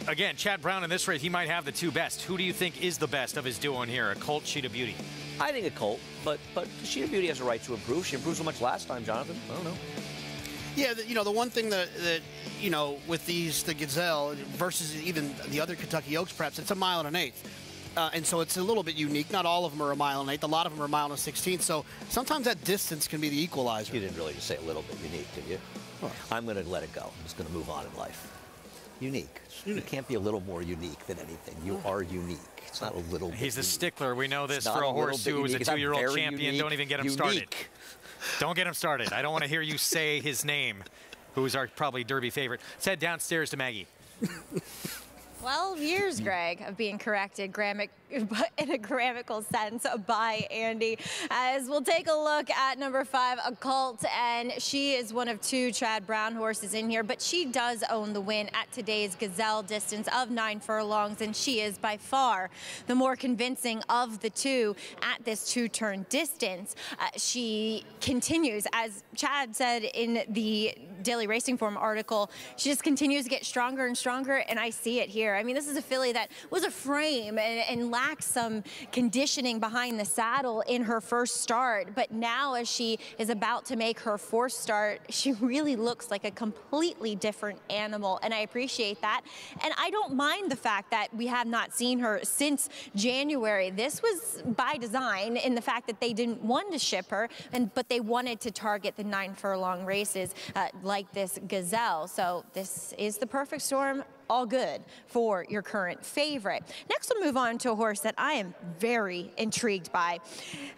Speaker 1: again, Chad Brown in this race, he might have the 2 best. Who do you think is the best of his duo in here? A Colt, Sheeta Beauty?
Speaker 2: I think a Colt, but Sheeta Beauty has a right to improve. She improved so much last time, Jonathan. I don't know.
Speaker 3: Yeah, the one thing that with the Gazelle versus even the other Kentucky Oaks, perhaps it's a mile and an eighth. And so it's a little bit unique. Not all of them are a mile and an eighth. A lot of them are a mile and a 16th. So sometimes that distance can be the equalizer.
Speaker 2: You didn't really just say a little bit unique, did you? Well, I'm going to let it go. I'm just going to move on in life. Unique. You can't be a little more unique than anything. You are unique. It's not a little bit
Speaker 1: He's a
Speaker 2: unique.
Speaker 1: stickler. We know this for a horse who was a 2-year-old champion. Don't even get him started. Don't get him started. I don't want to hear you say his name, who's our probably Derby favorite. Let's head downstairs to Maggie.
Speaker 4: 12 years, Greg, of being corrected in a grammatical sense by Andy. As we'll take a look at number 5, a Colt, and she is one of 2 Chad Brown horses in here, but she does own the win at today's Gazelle distance of 9 furlongs, and she is by far the more convincing of the 2 at this 2-turn distance. She continues, as Chad said in the Daily Racing Form article, she just continues to get stronger and stronger, and I see it here. I mean, this is a filly that was a frame and lacked some conditioning behind the saddle in her first start, but now as she is about to make her 4th start, she really looks like a completely different animal, and I appreciate that. And I don't mind the fact that we have not seen her since January. This was by design in the fact that they didn't want to ship her, but they wanted to target the 9 furlong races like this Gazelle. So this is the perfect storm. All good for your current favorite. Next, we'll move on to a horse that I am very intrigued by.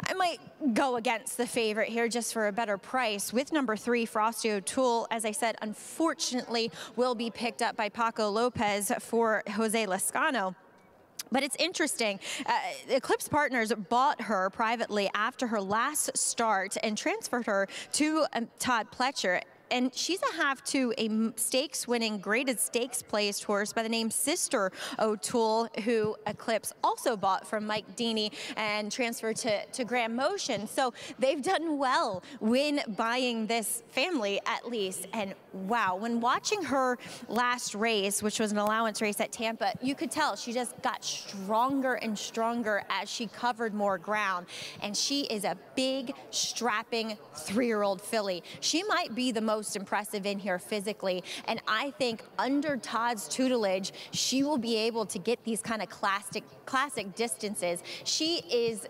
Speaker 4: I might go against the favorite here just for a better price with number 3, Frosty O'Toole. As I said, unfortunately, will be picked up by Paco Lopez for Jose Lezcano. But it's interesting. Eclipse Partners bought her privately after her last start and transferred her to Todd Pletcher. And she's a half to a stakes-winning graded stakes placed horse by the name Sister O'Toole, who Eclipse also bought from Mike Deeney and transferred to Graham Motion. So they've done well when buying this family, at least. And wow, when watching her last race, which was an allowance race at Tampa, you could tell she just got stronger and stronger as she covered more ground. And she is a big, strapping 3-year-old filly. She might be the most impressive in here physically, and I think under Todd's tutelage she will be able to get these kind of classic distances. She is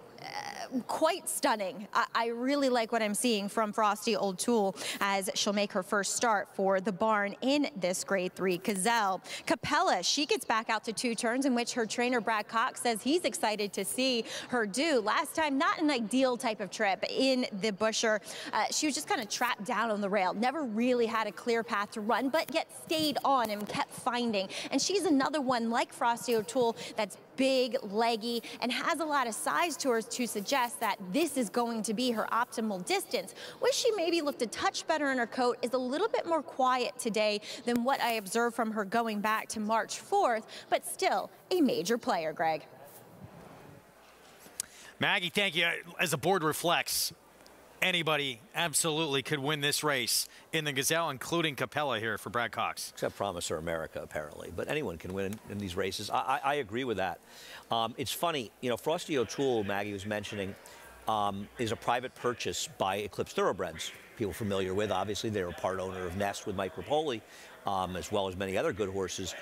Speaker 4: quite stunning. I really like what I'm seeing from Frosty O'Toole as she'll make her first start for the barn in this grade 3 Gazelle. Capella, she gets back out to 2 turns in which her trainer Brad Cox says he's excited to see her do. Last time, not an ideal type of trip in the Busher. She was just kind of trapped down on the rail, never really had a clear path to run, but yet stayed on and kept finding. And she's another one like Frosty O'Toole that's big, leggy, and has a lot of size to her to suggest that this is going to be her optimal distance. Wish she maybe looked a touch better in her coat, is a little bit more quiet today than what I observed from her going back to March 4th, but still a major player, Greg.
Speaker 1: Maggie, thank you. As the board reflects, anybody absolutely could win this race in the Gazelle, including Capella here for Brad Cox.
Speaker 2: Except Promiser America, apparently. But anyone can win in these races. I agree with that. It's funny, Frosty O'Toole, Maggie was mentioning, is a private purchase by Eclipse Thoroughbreds. People familiar with, obviously. They were part owner of Nest with Mike Rapoli, as well as many other good horses.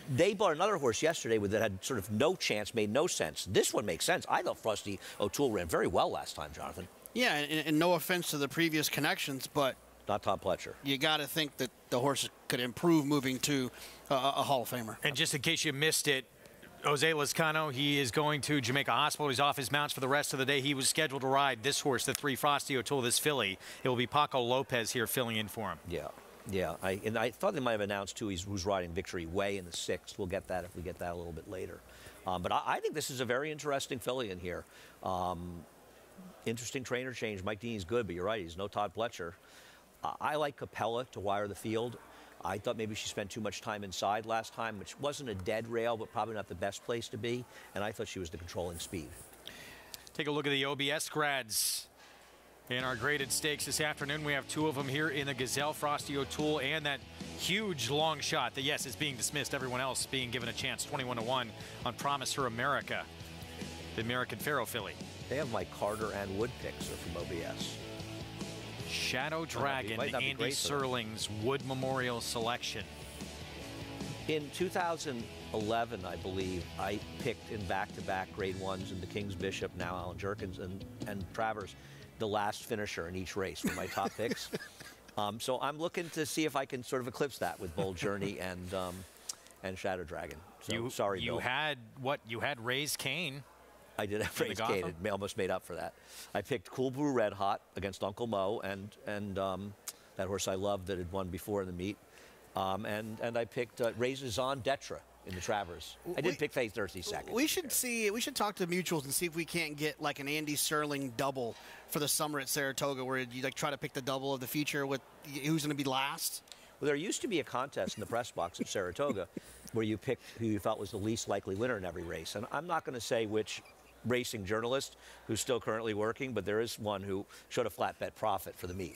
Speaker 2: They bought another horse yesterday that had sort of no chance, made no sense. This one makes sense. I thought Frosty O'Toole ran very well last time, Jonathan.
Speaker 3: Yeah, and no offense to the previous connections, but
Speaker 2: not Todd Pletcher.
Speaker 3: You got to think that the horse could improve moving to a Hall of Famer.
Speaker 1: And just in case you missed it, Jose Lezcano, he is going to Jamaica Hospital. He's off his mounts for the rest of the day. He was scheduled to ride this horse, the 3 Frosty O'Toole, this filly. It will be Paco Lopez here filling in for him.
Speaker 2: Yeah. Yeah, and I thought they might have announced, too, who's riding Victory Way in the 6th. We'll get that if we get that a little bit later. But I think this is a very interesting filly in here. Interesting trainer change. Mike Deaney's good, but you're right, he's no Todd Pletcher. I like Capella to wire the field. I thought maybe she spent too much time inside last time, which wasn't a dead rail, but probably not the best place to be. And I thought she was the controlling speed.
Speaker 1: Take a look at the OBS grads in our graded stakes this afternoon. We have 2 of them here in the Gazelle, Frosty O'Toole, and that huge long shot that, yes, is being dismissed. Everyone else being given a chance, 21-1 on Promise Her America, the American Pharoah filly.
Speaker 2: They have Mike Carter and Wood picks are from OBS.
Speaker 1: Shadow Dragon, Andy Serling's Wood Memorial selection.
Speaker 2: In 2011, I believe, I picked in back-to-back grade 1s in the King's Bishop, now Alan Jerkins, and Travers, the last finisher in each race for my top picks. So I'm looking to see if I can sort of eclipse that with Bold Journey and Shadow Dragon. So, sorry, Bill.
Speaker 1: You had Raised Cane.
Speaker 2: I did have Raised Cane. It almost made up for that. I picked Cool Brew Red Hot against Uncle Mo and that horse I loved that had won before in the meet. And I picked Raisins Detra in the Travers. I did pick Faith Earthy second.
Speaker 3: We should talk to mutuals and see if we can't get like an Andy Serling double for the summer at Saratoga, where you like try to pick the double of the feature with who's going to be last.
Speaker 2: Well, there used to be a contest in the press box at Saratoga where you picked who you felt was the least likely winner in every race. And I'm not going to say which racing journalist who's still currently working, but there is one who showed a flat bet profit for the meet.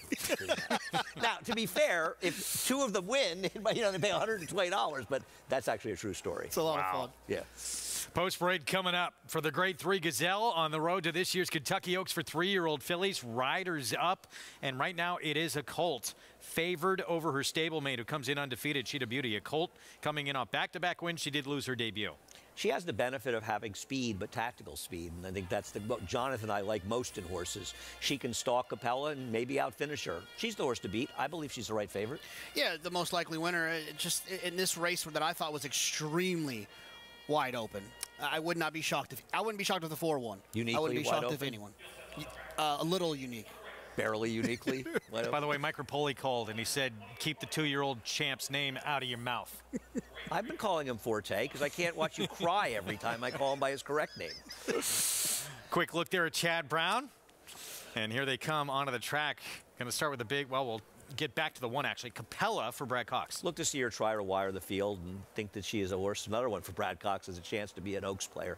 Speaker 2: Now, to be fair, if 2 of them win, they pay $120, but that's actually a true story.
Speaker 3: It's a lot of fun.
Speaker 2: Yeah.
Speaker 1: Post parade coming up for the Grade 3 Gazelle on the road to this year's Kentucky Oaks for 3-year-old fillies. Riders up, and right now it is a colt favored over her stablemate who comes in undefeated, Cheetah Beauty. A colt coming in off back-to-back wins. She did lose her debut.
Speaker 2: She has the benefit of having speed, but tactical speed, and I think that's what Jonathan and I like most in horses. She can stalk Capella and maybe outfinish her. She's the horse to beat. I believe she's the right favorite.
Speaker 3: Yeah, the most likely winner. Just in this race that I thought was extremely wide open. I would not be shocked if I wouldn't be shocked if the 4 won.
Speaker 2: Uniquely
Speaker 3: I wouldn't be shocked
Speaker 2: open?
Speaker 3: if anyone. A little unique.
Speaker 2: Barely uniquely.
Speaker 1: By the way, Mike Rapoli called and he said, keep the 2-year-old champ's name out of your mouth.
Speaker 2: I've been calling him Forte because I can't watch you cry every time I call him by his correct name.
Speaker 1: Quick look there at Chad Brown. And here they come onto the track. Going to start with the big, well, we'll get back to the 1 actually. Capella for Brad Cox.
Speaker 2: Look to see her try to wire the field and think that she is a horse. Another one for Brad Cox as a chance to be an Oaks player.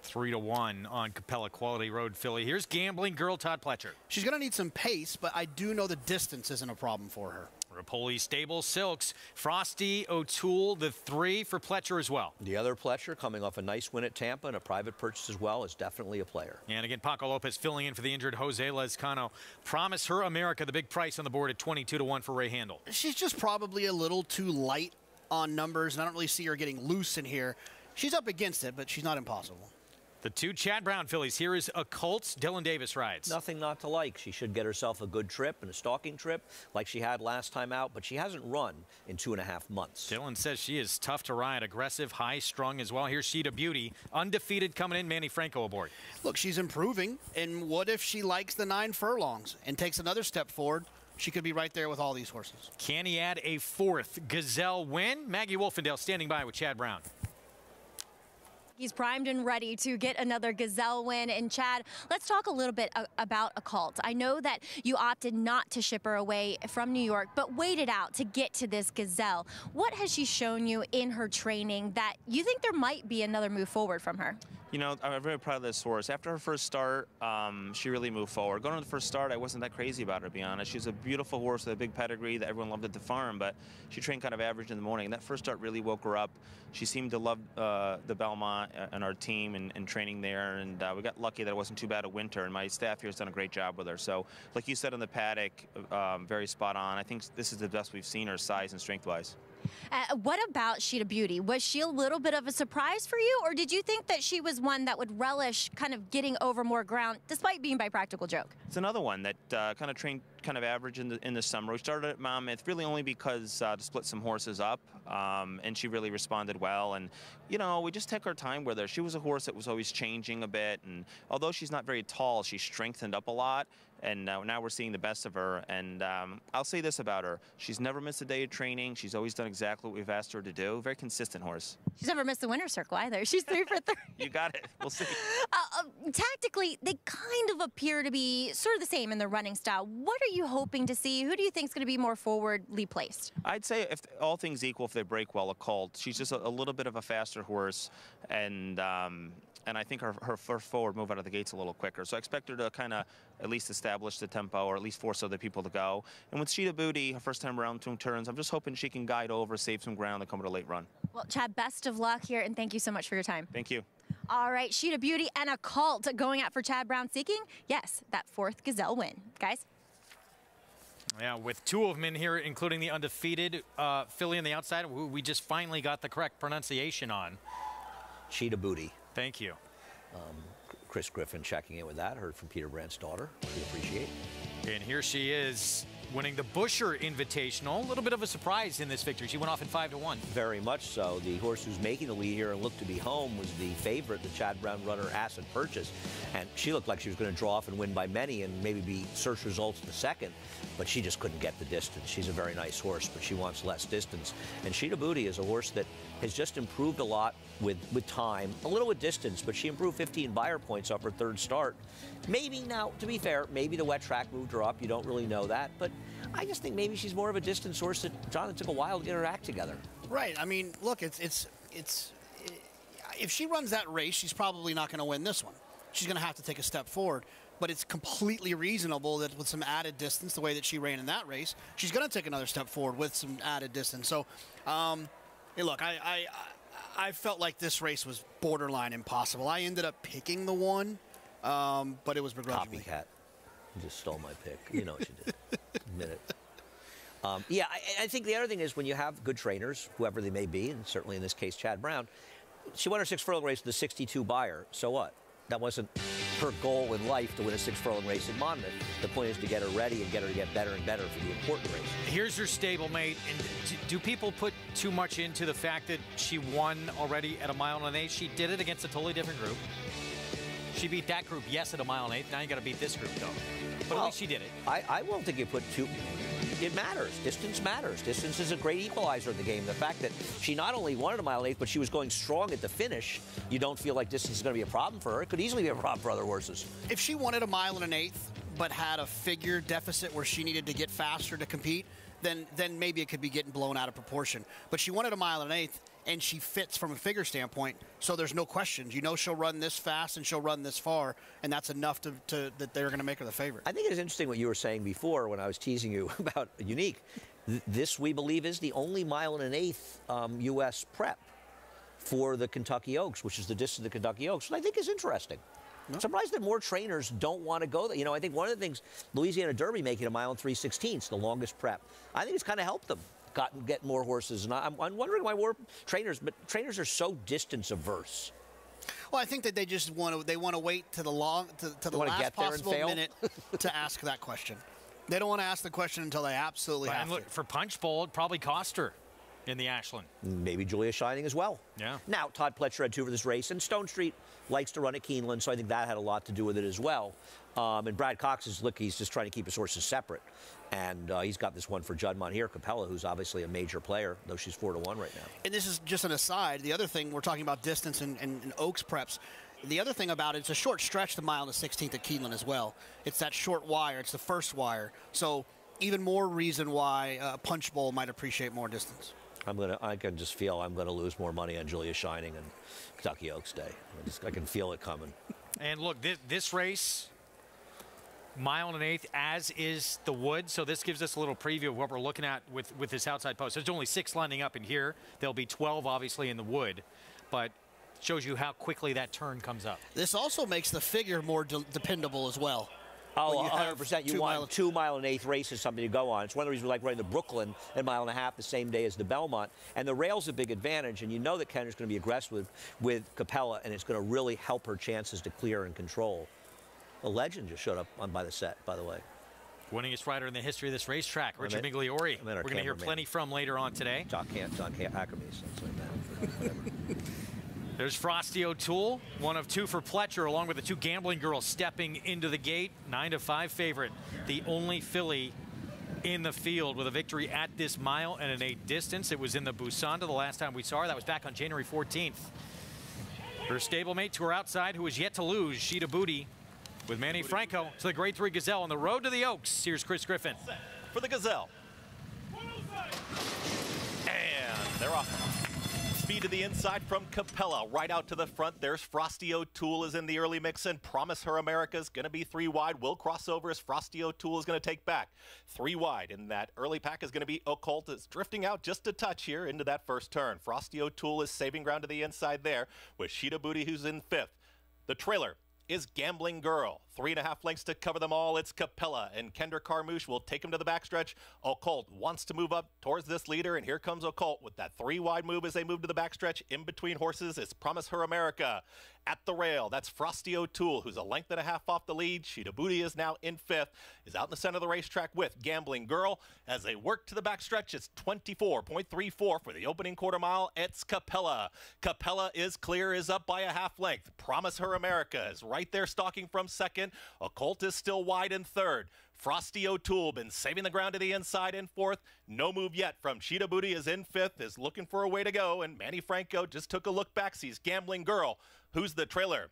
Speaker 1: 3-1 on Capella Quality Road filly. Here's Gambling Girl Todd Pletcher.
Speaker 3: She's going to need some pace, but I do know the distance isn't a problem for her.
Speaker 1: Rapoli Stable Silks. Frosty O'Toole, the 3 for Pletcher as well.
Speaker 2: The other Pletcher coming off a nice win at Tampa and a private purchase as well is definitely a player.
Speaker 1: And again, Paco Lopez filling in for the injured Jose Lezcano. Promise Her America, the big price on the board at 22-1 for Ray Handel.
Speaker 3: She's just probably a little too light on numbers, and I don't really see her getting loose in here. She's up against it, but she's not impossible.
Speaker 1: The 2 Chad Brown fillies. Here is a Colts. Dylan Davis rides.
Speaker 2: Nothing not to like. She should get herself a good trip and a stalking trip like she had last time out, but she hasn't run in 2.5 months.
Speaker 1: Dylan says she is tough to ride, aggressive, high-strung as well. Here's Cheetah Beauty, undefeated coming in. Manny Franco aboard.
Speaker 3: Look, she's improving, and what if she likes the 9 furlongs and takes another step forward? She could be right there with all these horses.
Speaker 1: Can he add a 4th Gazelle win? Maggie Wolfendale standing by with Chad Brown.
Speaker 4: He's primed and ready to get another Gazelle win. And Chad, let's talk a little bit about a colt. I know that you opted not to ship her away from New York, but waited out to get to this Gazelle. What has she shown you in her training that you think there might be another move forward from her?
Speaker 6: You know, I'm very proud of this horse. After her first start, she really moved forward. Going to the first start, I wasn't that crazy about her, to be honest. She's a beautiful horse with a big pedigree that everyone loved at the farm, but she trained kind of average in the morning. And that first start really woke her up. She seemed to love the Belmont and our team and training there. And we got lucky that it wasn't too bad a winter. And my staff here has done a great job with her. So, like you said on the paddock, very spot on. I think this is the best we've seen her size and strength-wise.
Speaker 4: What about Cheetah Beauty? Was she a little bit of a surprise for you, or did you think that she was one that would relish kind of getting over more ground, despite being by Practical Joke?
Speaker 6: It's another one that kind of trained kind of average in the summer. We started at Monmouth really only because to split some horses up, and she really responded well. And you know, we just took our time with her. She was a horse that was always changing a bit, and although she's not very tall, she strengthened up a lot. And now we're seeing the best of her. And I'll say this about her: she's never missed a day of training. She's always done exactly what we've asked her to do. Very consistent horse.
Speaker 4: She's never missed the winner's circle either. She's 3 for 3.
Speaker 6: You got it. We'll see.
Speaker 4: Tactically, they kind of appear to be sort of the same in their running style. What are you hoping to see? Who do you think is going to be more forwardly placed?
Speaker 6: I'd say, if all things equal, if they break well, a Colt. She's just a little bit of a faster horse, and I think her forward move out of the gate's a little quicker. So I expect her to kind of at least establish the tempo, or at least force other people to go. And with Sheeta Booty, her first time around 2 turns, I'm just hoping she can guide over, save some ground, and come with a late run.
Speaker 4: Well, Chad, best of luck here, and thank you so much for your time.
Speaker 6: Thank you.
Speaker 4: All right, Sheeta Booty and a Colt going out for Chad Brown, seeking, yes, that 4th Gazelle win. Guys?
Speaker 1: Yeah, with 2 of them in here, including the undefeated filly on the outside, who we just finally got the correct pronunciation on.
Speaker 2: Sheeta Booty.
Speaker 1: Thank you.
Speaker 2: Chris Griffin checking in with that. Heard from Peter Brandt's daughter. We appreciate.
Speaker 1: And here she is, winning the Busher Invitational. A little bit of a surprise in this victory. She went off in 5-1.
Speaker 2: Very much so. The horse who's making the lead here and looked to be home was the favorite, the Chad Brown runner, Asset Purchase. And she looked like she was going to draw off and win by many and maybe be search results in the second. But she just couldn't get the distance. She's a very nice horse, but she wants less distance. And Sheeta Booty is a horse that has just improved a lot with time, a little with distance, but she improved 15 buyer points off her 3rd start. Maybe now, to be fair, maybe the wet track moved her up. You don't really know that, but I just think maybe she's more of a distance horse that Jonathan took a while to get her act together.
Speaker 3: Right. I mean, look, if she runs that race, she's probably not going to win this one. She's going to have to take a step forward. But it's completely reasonable that with some added distance, the way that she ran in that race, she's going to take another step forward with some added distance. So, hey, look, I felt like this race was borderline impossible. I ended up picking the 1, but it was begrudgingly.
Speaker 2: Copycat. You just stole my pick. You know what you did. Admit it. Yeah, I think the other thing is when you have good trainers, whoever they may be, and certainly in this case Chad Brown, she won her 6 furlong race with a 62 buyer. So what? That wasn't her goal in life to win a 6 furlong race in Monmouth. The point is to get her ready and get her to get better and better for the important race.
Speaker 1: Here's her stablemate. And do people put too much into the fact that she won already at 1 1/8? She did it against a totally different group. She beat that group, yes, at 1 1/8. Now you got to beat this group, though. But at least she did it.
Speaker 2: I won't think you put too. It matters. Distance matters. Distance is a great equalizer in the game. The fact that she not only won at 1 1/8, but she was going strong at the finish, you don't feel like distance is going to be a problem for her. It could easily be a problem for other horses.
Speaker 3: If she won at 1 1/8, but had a figure deficit where she needed to get faster to compete, then maybe it could be getting blown out of proportion. But she won at 1 1/8, and she fits from a figure standpoint, so there's no questions. You know she'll run this fast and she'll run this far, and that's enough that they're going to make her the favorite.
Speaker 2: I think it's interesting what you were saying before when I was teasing you about Unique. This, we believe, is the only 1 1/8 U.S. prep for the Kentucky Oaks, which is the distance of the Kentucky Oaks, which I think is interesting. I'm surprised that more trainers don't want to go there. You know, I think one of the ththings, Louisiana Derby making 1 3/16, the longest prep, I think it's kind of helped them get more horses. And I'm wondering why more trainers, but trainers are so distance averse.
Speaker 3: Well, I think that they just want to wait to the last possible minute to ask that question. They don't want to ask the question until they absolutely have
Speaker 1: to. For Punch Bowl, it probably cost her in the Ashland.
Speaker 2: Maybe Julia Shining as well.
Speaker 1: Yeah.
Speaker 2: Now, Todd Pletcher had 2 for this race, and Stone Street likes to run at Keeneland, so I think that had a lot to do with it as well. And Brad Cox is, look, he's just trying to keep his horses separate. And he's got this one for Judd Monteer, Capella, who's obviously a major player, though she's 4-1 right now.
Speaker 3: And this is just an aside. The other thing, we're talking about distance and Oaks preps. The other thing about it, it's a short stretch, the 1 16th at Keeneland as well. It's that short wire. It's the first wire. So even more reason why Punch Bowl might appreciate more distance.
Speaker 2: I can just feel I'm going to lose more money on Julia Shining and Kentucky Oaks Day. I can feel it coming.
Speaker 1: And look, this race, 1 1/8, as is the Wood. So this gives us a little preview of what we're looking at with this outside post. There's only 6 lining up in here. There'll be 12, obviously, in the Wood. But shows you how quickly that turn comes up.
Speaker 3: This also makes the figure more dependable as well.
Speaker 2: Oh, 100%. You want 2 1/8 races, something to go on. It's one of the reasons we like running the Brooklyn at 1.5 miles the same day as the Belmont. And the rail's a big advantage, and you know that Kenner's going to be aggressive with Capella, and it's going to really help her chances to clear and control. A legend just showed up by the set, by the way.
Speaker 1: Winningest rider in the history of this racetrack, Richard Migliori. We're going to hear plenty from later on today.
Speaker 2: John Ackerman, something like that.
Speaker 1: There's Frosty O'Toole, one of two for Pletcher, along with the two Gambling Girls stepping into the gate. 9-5 favorite, the only filly in the field with a victory at this mile and an 8 distance. It was in the Busanda the last time we saw her. That was back on January 14th. Her stablemate to her outside, who is yet to lose, Sheeta Booty, with Manny Franco to the Grade 3 Gazelle on the road to the Oaks. Here's Chris Griffin.
Speaker 7: For the Gazelle. And they're off. Speed to the inside from Capella, right out to the front. There's Frosty O'Toole is in the early mix, and Promise Her America is going to be 3 wide. Will cross over as Frosty O'Toole is going to take back. 3 wide, and that early pack is going to be Occult. It's drifting out just a touch here into that first turn. Frosty O'Toole is saving ground to the inside there with Sheeta Booty, who's in 5th. The trailer is Gambling Girl. 3.5 lengths to cover them all. It's Capella, and Kendra Carmouche will take him to the backstretch. Occult wants to move up towards this leader, and here comes Occult with that 3 wide move as they move to the backstretch. In between horses is Promise Her America. At the rail, that's Frosty O'Toole, who's a length and a half off the lead. Sheeta Booty is now in 5th, is out in the center of the racetrack with Gambling Girl. As they work to the backstretch, it's 24.34 for the opening quarter mile. It's Capella. Capella is clear, is up by a half length. Promise Her America is right there stalking from 2nd. Occult is still wide in 3rd. Frosty O'Toole been saving the ground to the inside in 4th. No move yet from Sheeta Booty is in 5th, is looking for a way to go, and Manny Franco just took a look back, sees Gambling Girl, who's the trailer.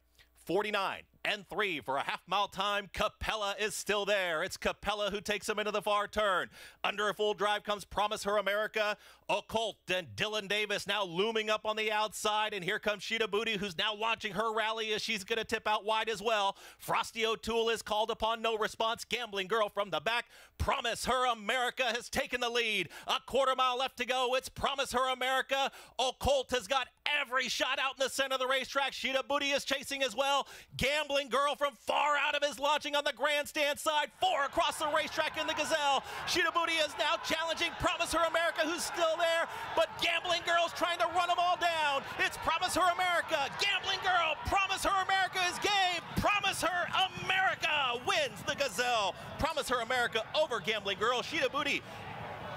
Speaker 7: 49.3 for a half-mile time. Capella is still there. It's Capella who takes him into the far turn. Under a full drive comes Promise Her America. Occult and Dylan Davis now looming up on the outside, and here comes Sheeta Booty, who's now launching her rally as she's going to tip out wide as well. Frosty O'Toole is called upon, no response. Gambling Girl from the back. Promise Her America has taken the lead. A quarter mile left to go. It's Promise Her America. Occult has got every shot out in the center of the racetrack. Sheeta Booty is chasing as well. Gambling Girl from far out of his launching on the grandstand side. 4 across the racetrack in the Gazelle. Sheeta Booty is now challenging Promise Her America, who's still there, but Gambling Girl's trying to run them all down. It's Promise Her America. Gambling Girl. Promise Her America is game. Promise Her America wins the Gazelle. Promise Her America over Gambling Girl. Sheeta Booty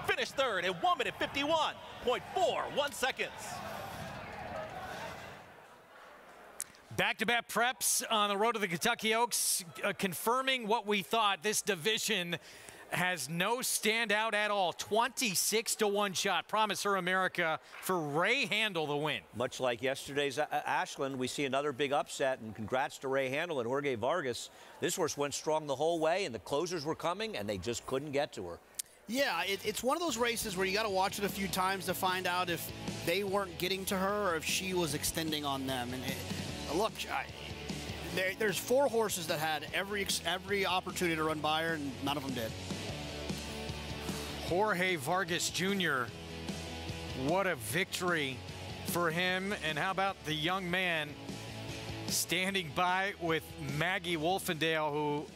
Speaker 7: finished 3rd in 1 minute 51.41 seconds.
Speaker 1: Back-to-back preps on the road to the Kentucky Oaks, confirming what we thought. This division has no standout at all. 26-1 shot. Promise Her America for Ray Handel the win.
Speaker 2: Much like yesterday's Ashland, we see another big upset, and congrats to Ray Handel and Jorge Vargas. This horse went strong the whole way, and the closers were coming, and they just couldn't get to her.
Speaker 3: Yeah, it's one of those races where you got to watch it a few times to find out if they weren't getting to her or if she was extending on them. And look, there's 4 horses that had every opportunity to run by her, and none of them did.
Speaker 1: Jorge Vargas Jr., what a victory for him. And how about the young man standing by with Maggie Wolfendale, who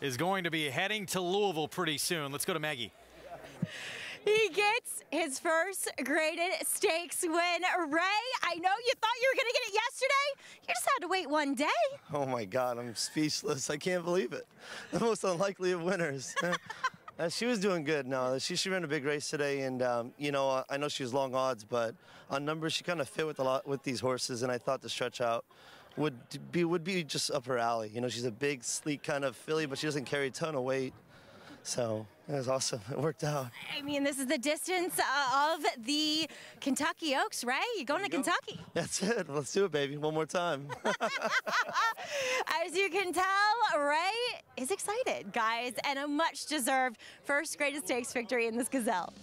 Speaker 1: is going to be heading to Louisville pretty soon. Let's go to Maggie.
Speaker 4: He gets his first graded stakes win. Ray, I know you thought you were going to get it yesterday. You just had to wait 1 day.
Speaker 8: Oh, my God. I'm speechless. I can't believe it. The most unlikely of winners. She was doing good. No, she ran a big race today, and you know, I know she was long odds, but on numbers she kind of fit with these horses, and I thought the stretch out would be just up her alley. You know, she's a big, sleek kind of filly, but she doesn't carry a ton of weight. So it was awesome. It worked out.
Speaker 4: I mean, this is the distance of the Kentucky Oaks, right? You're going to Kentucky.
Speaker 8: That's it. Let's do it, baby. One more time.
Speaker 4: As you can tell, Ray is excited, guys, and a much-deserved first graded stakes victory in this Gazelle.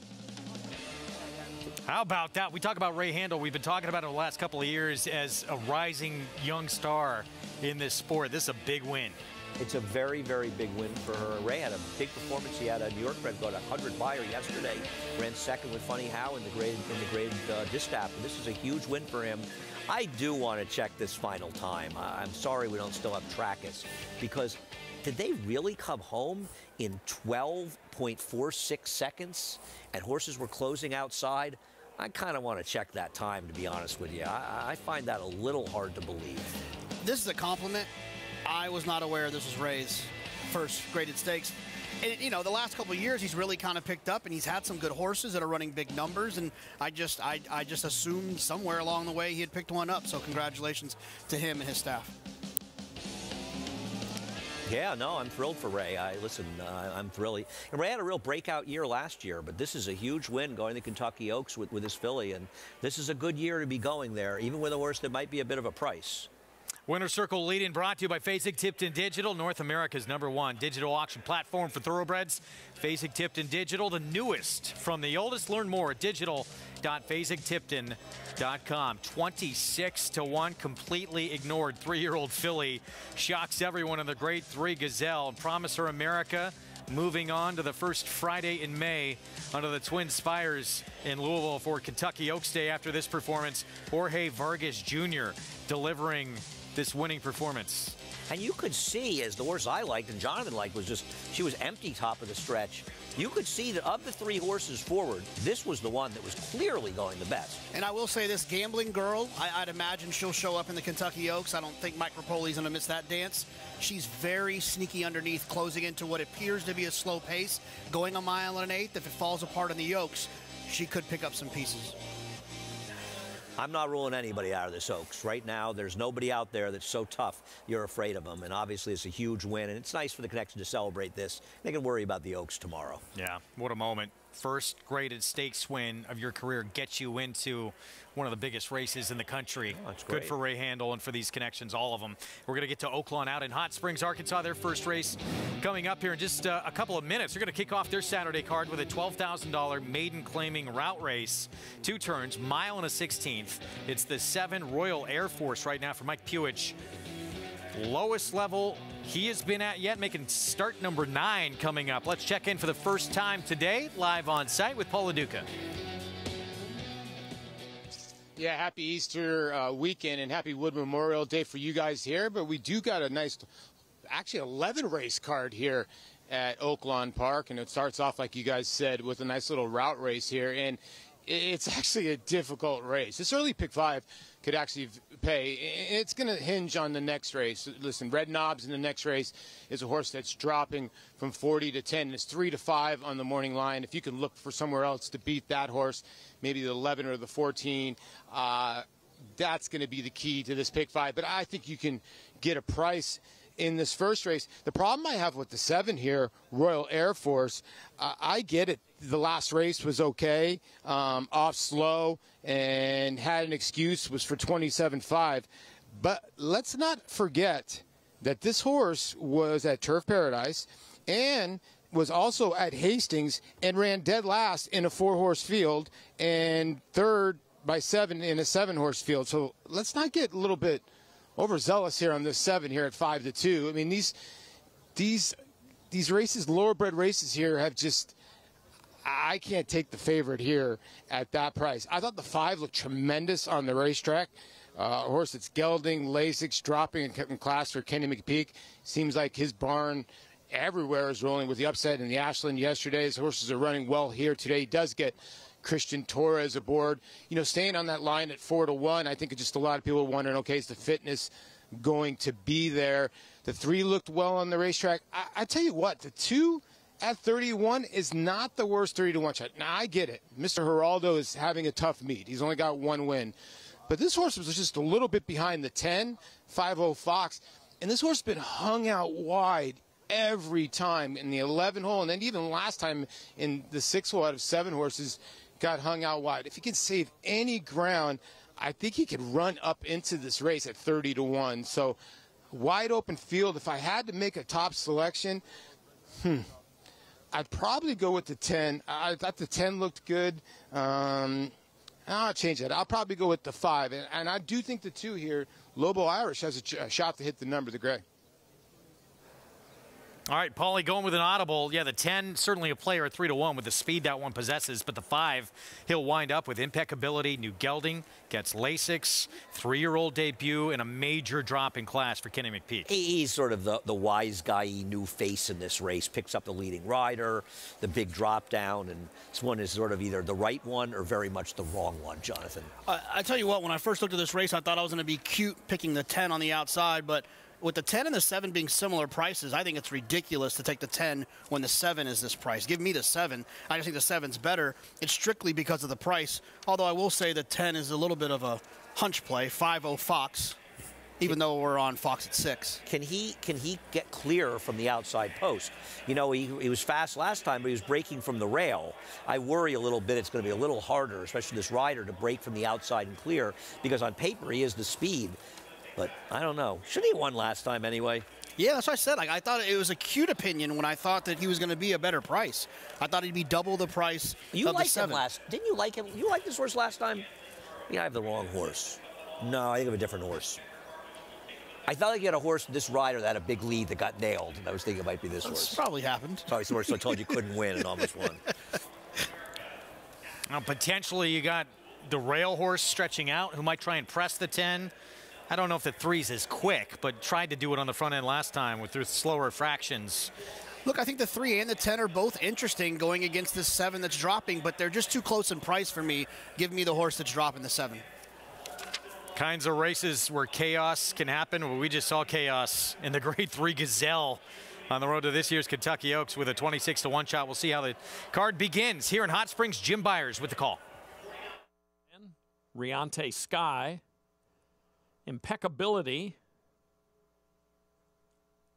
Speaker 1: How about that? We talk about Ray Handel. We've been talking about him the last couple of years as a rising young star in this sport. This is a big win.
Speaker 2: It's a very, very big win for her. Ray had a big performance. He had a New York bred, got 100 by her yesterday. Ran second with Funny How in the grade distaff. And this is a huge win for him. I do want to check this final time. I'm sorry we don't still have Trackus, because did they really come home in 12.46 seconds and horses were closing outside? I kind of want to check that time, to be honest with you. I find that a little hard to believe.
Speaker 3: This is a compliment. I was not aware this was Ray's first graded stakes. And, you know, the last couple of years he's really kind of picked up, and he's had some good horses that are running big numbers. And I just assumed somewhere along the way he had picked one up. So congratulations to him and his staff.
Speaker 2: Yeah, no, I'm thrilled for Ray. I'm thrilled. And Ray had a real breakout year last year, but this is a huge win going to Kentucky Oaks with his filly, and this is a good year to be going there, even with a horse that might be a bit of a price.
Speaker 1: Winner's Circle lead-in brought to you by Fasig-Tipton Digital, North America's #1 digital auction platform for thoroughbreds. Fasig-Tipton Digital, the newest from the oldest. Learn more at digital.fasigtipton.com. 26-1, completely ignored 3-year-old filly. Shocks everyone in the Grade 3 Gazelle. Promise Her America moving on to the first Friday in May under the Twin Spires in Louisville for Kentucky Oaks Day. After this performance, Jorge Vargas Jr. delivering this winning performance.
Speaker 2: And you could see, as the horse I liked and Jonathan liked was just, she was empty top of the stretch. You could see that of the 3 horses forward, this was the one that was clearly going the best.
Speaker 3: And I will say this, Gambling Girl, I'd imagine she'll show up in the Kentucky Oaks. I don't think Mike Rapoli's going to miss that dance. She's very sneaky underneath, closing into what appears to be a slow pace, going a 1 1/8. If it falls apart in the Oaks, she could pick up some pieces.
Speaker 2: I'm not ruling anybody out of this Oaks. Right now, there's nobody out there that's so tough you're afraid of them. And obviously, it's a huge win. And it's nice for the Connection to celebrate this. They can worry about the Oaks tomorrow.
Speaker 1: Yeah, what a moment. First graded stakes win of your career gets you into one of the biggest races in the country.
Speaker 2: Oh, that's great.
Speaker 1: Good for Ray Handel and for these connections, all of them. We're going to get to Oaklawn out in Hot Springs, Arkansas, their first race coming up here in just a couple of minutes. They're going to kick off their Saturday card with a $12,000 maiden claiming route race. 2 turns, 1 1/16. It's the 7 Royal Air Force right now for Mike Puich. Lowest level he has been at yet, making start number 9 coming up. Let's check in for the first time today, live on site with Paul LaDuca.
Speaker 10: Yeah, happy Easter weekend and happy Wood Memorial Day for you guys here. But we do got a nice, actually 11 race card here at Oaklawn Park. And it starts off, like you guys said, with a nice little route race here. And it's actually a difficult race. This early pick 5 could actually pay. It's going to hinge on the next race. Listen, Red Knobs in the next race is a horse that's dropping from 40 to 10. It's 3 to 5 on the morning line. If you can look for somewhere else to beat that horse, maybe the 11 or the 14, that's going to be the key to this pick 5. But I think you can get a price in this first race. The problem I have with the 7 here, Royal Air Force, I get it. The last race was okay, off slow, and had an excuse, was for 27.5. But let's not forget that this horse was at Turf Paradise and was also at Hastings and ran dead last in a 4-horse field and 3rd by 7 in a 7-horse field. So let's not get a little bit overzealous here on this 7 here at 5 to 2. I mean, these races, lower bred races here, have just, I can't take the favorite here at that price. I thought the 5 looked tremendous on the racetrack. A horse that's gelding, Lasix, dropping in class for Kenny McPeak. Seems like his barn everywhere is rolling with the upset in the Ashland yesterday. His horses are running well here today. He does get Christian Torres aboard. You know, staying on that line at 4 to 1, I think just a lot of people are wondering, okay, is the fitness going to be there? The 3 looked well on the racetrack. I tell you what, the 2 at 31 is not the worst 3 to 1 shot. Now, I get it. Mr. Geraldo is having a tough meet. He's only got 1 win. But this horse was just a little bit behind the 10, 5-0 Fox. And this horse has been hung out wide every time in the 11 hole. And then even last time in the 6 hole out of 7 horses got hung out wide. If he can save any ground, I think he could run up into this race at 30 to 1. So wide open field. If I had to make a top selection, I'd probably go with the 10. I thought the 10 looked good. I'll change that. I'll probably go with the 5. And I do think the 2 here, Lobo Irish, has a shot to hit the number, the gray.
Speaker 1: All right, Paulie going with an audible. Yeah, the 10, certainly a player at 3 to 1 with the speed that one possesses, but the 5, he'll wind up with impeccability. New gelding, gets Lasix, 3-year-old debut, and a major drop in class for Kenny McPeak.
Speaker 2: He's sort of the wise guy, new face in this race, picks up the leading rider, the big drop down, and this one is sort of either the right one or very much the wrong one, Jonathan.
Speaker 3: I tell you what, when I first looked at this race, I thought I was going to be cute picking the 10 on the outside, but with the 10 and the 7 being similar prices, I think it's ridiculous to take the 10 when the 7 is this price. Give me the 7. I just think the 7's better. It's strictly because of the price. Although I will say the 10 is a little bit of a hunch play. 5-0 Fox, even though we're on Fox at 6.
Speaker 2: Can he get clear from the outside post? You know, he was fast last time, but he was breaking from the rail. I worry a little bit it's going to be a little harder, especially this rider, to break from the outside and clear, because on paper he has the speed. But I don't know. Should he have won last time anyway?
Speaker 3: Yeah, that's what I said. Like, I thought it was a cute opinion when I thought that he was going to be a better price. I thought he'd be double the price
Speaker 2: You
Speaker 3: of the
Speaker 2: liked
Speaker 3: 7.
Speaker 2: him last. Didn't you like him? You liked this horse last time? Yeah, I have the wrong horse. No, I think of a different horse. I thought like you had a horse, this rider, that had a big lead that got nailed, and I was thinking it might be this horse.
Speaker 3: Probably happened.
Speaker 2: Sorry, it's the horse I told you couldn't win and almost won.
Speaker 1: Now, potentially, you got the rail horse stretching out, who might try and press the 10. I don't know if the 3's as quick, but tried to do it on the front end last time with their slower fractions.
Speaker 3: Look, I think the 3 and the 10 are both interesting going against this 7 that's dropping, but they're just too close in price for me. Give me the horse that's dropping the 7.
Speaker 1: Kinds of races where chaos can happen. Well, we just saw chaos in the Grade 3 Gazelle on the road to this year's Kentucky Oaks with a 26-1 shot. We'll see how the card begins here in Hot Springs. Jim Byers with the call.
Speaker 5: Riante Sky, Impeccability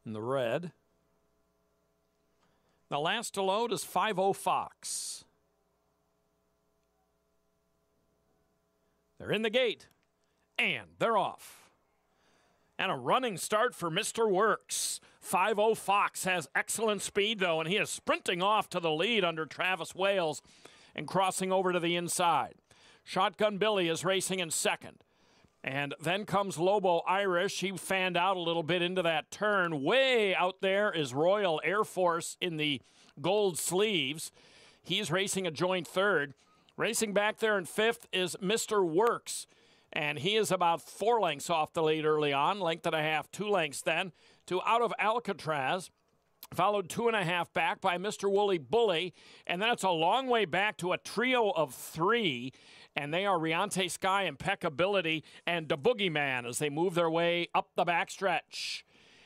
Speaker 5: in the red. The last to load is 5-0 Fox. They're in the gate, and they're off. And a running start for Mr. Works. 5-0 Fox has excellent speed, though, and he is sprinting off to the lead under Travis Wales and crossing over to the inside. Shotgun Billy is racing in second. And then comes Lobo Irish. He fanned out a little bit into that turn. Way out there is Royal Air Force in the gold sleeves. He's racing a joint third. Racing back there in fifth is Mr. Works. And he is about 4 lengths off the lead early on. Length and a half, 2 lengths then to Out of Alcatraz. Followed 2.5 back by Mr. Woolly Bully. And then it's a long way back to a trio of 3. And they are Riante Sky, Impeccability, and the Boogeyman as they move their way up the backstretch.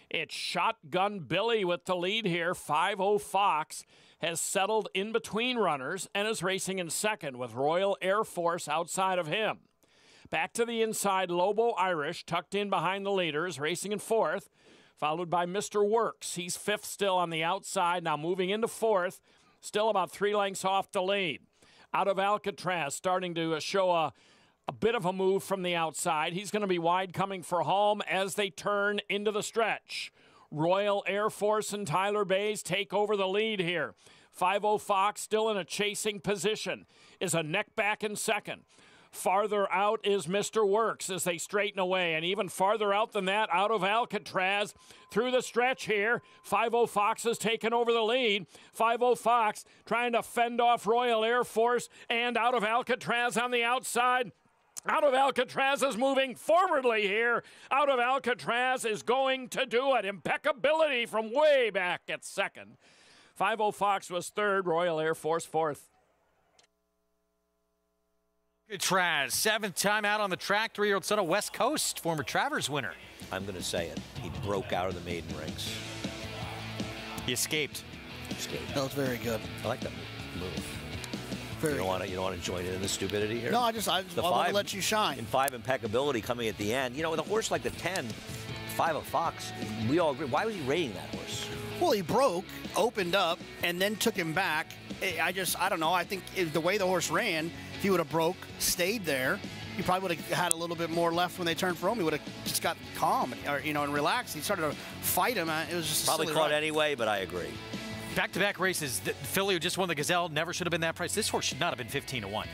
Speaker 5: It's Shotgun Billy with the lead here. 5-0 Fox has settled in between runners and is racing in second with Royal Air Force outside of him. Back to the inside, Lobo Irish tucked in behind the leaders, racing in fourth, followed by Mr. Works. He's fifth still on the outside, now moving into fourth, still about 3 lengths off the lead. Out of Alcatraz, starting to show a bit of a move from the outside. He's going to be wide coming for home as they turn into the stretch. Royal Air Force and Tyler Bays take over the lead here. 5-0 Fox still in a chasing position. Is a neck back in second. Farther out is Mr. Works as they straighten away, and even farther out than that, Out of Alcatraz through the stretch here. 5-0 Fox has taken over the lead. 5-0 Fox trying to fend off Royal Air Force and Out of Alcatraz on the outside. Out of Alcatraz is moving forwardly here. Out of Alcatraz is going to do it. Impeccability from way back at second. 5-0 Fox was third, Royal Air Force fourth.
Speaker 1: Alcatraz, 7th time out on the track, 3-year-old son of West Coast, former Travers winner.
Speaker 2: I'm going to say it. He broke out of the maiden ranks.
Speaker 1: He escaped.
Speaker 3: That was very good.
Speaker 2: I like that move. You don't want to join in the stupidity here?
Speaker 3: No, I just want to let you shine.
Speaker 2: And 5 Impeccability coming at the end. You know, with a horse like the 10, 5-0 Fox, we all agree. Why was he rating that horse?
Speaker 3: Well, he broke, opened up, and then took him back. I don't know. I think the way the horse ran, if he would have broke, stayed there, he probably would have had a little bit more left when they turned for home. He would have just got calm, and relaxed. He started to fight him. It was just
Speaker 2: probably caught anyway, but I agree.
Speaker 1: Back-to-back races. Philly, who just won the Gazelle, never should have been that price. This horse should not have been 15-1.
Speaker 2: Well,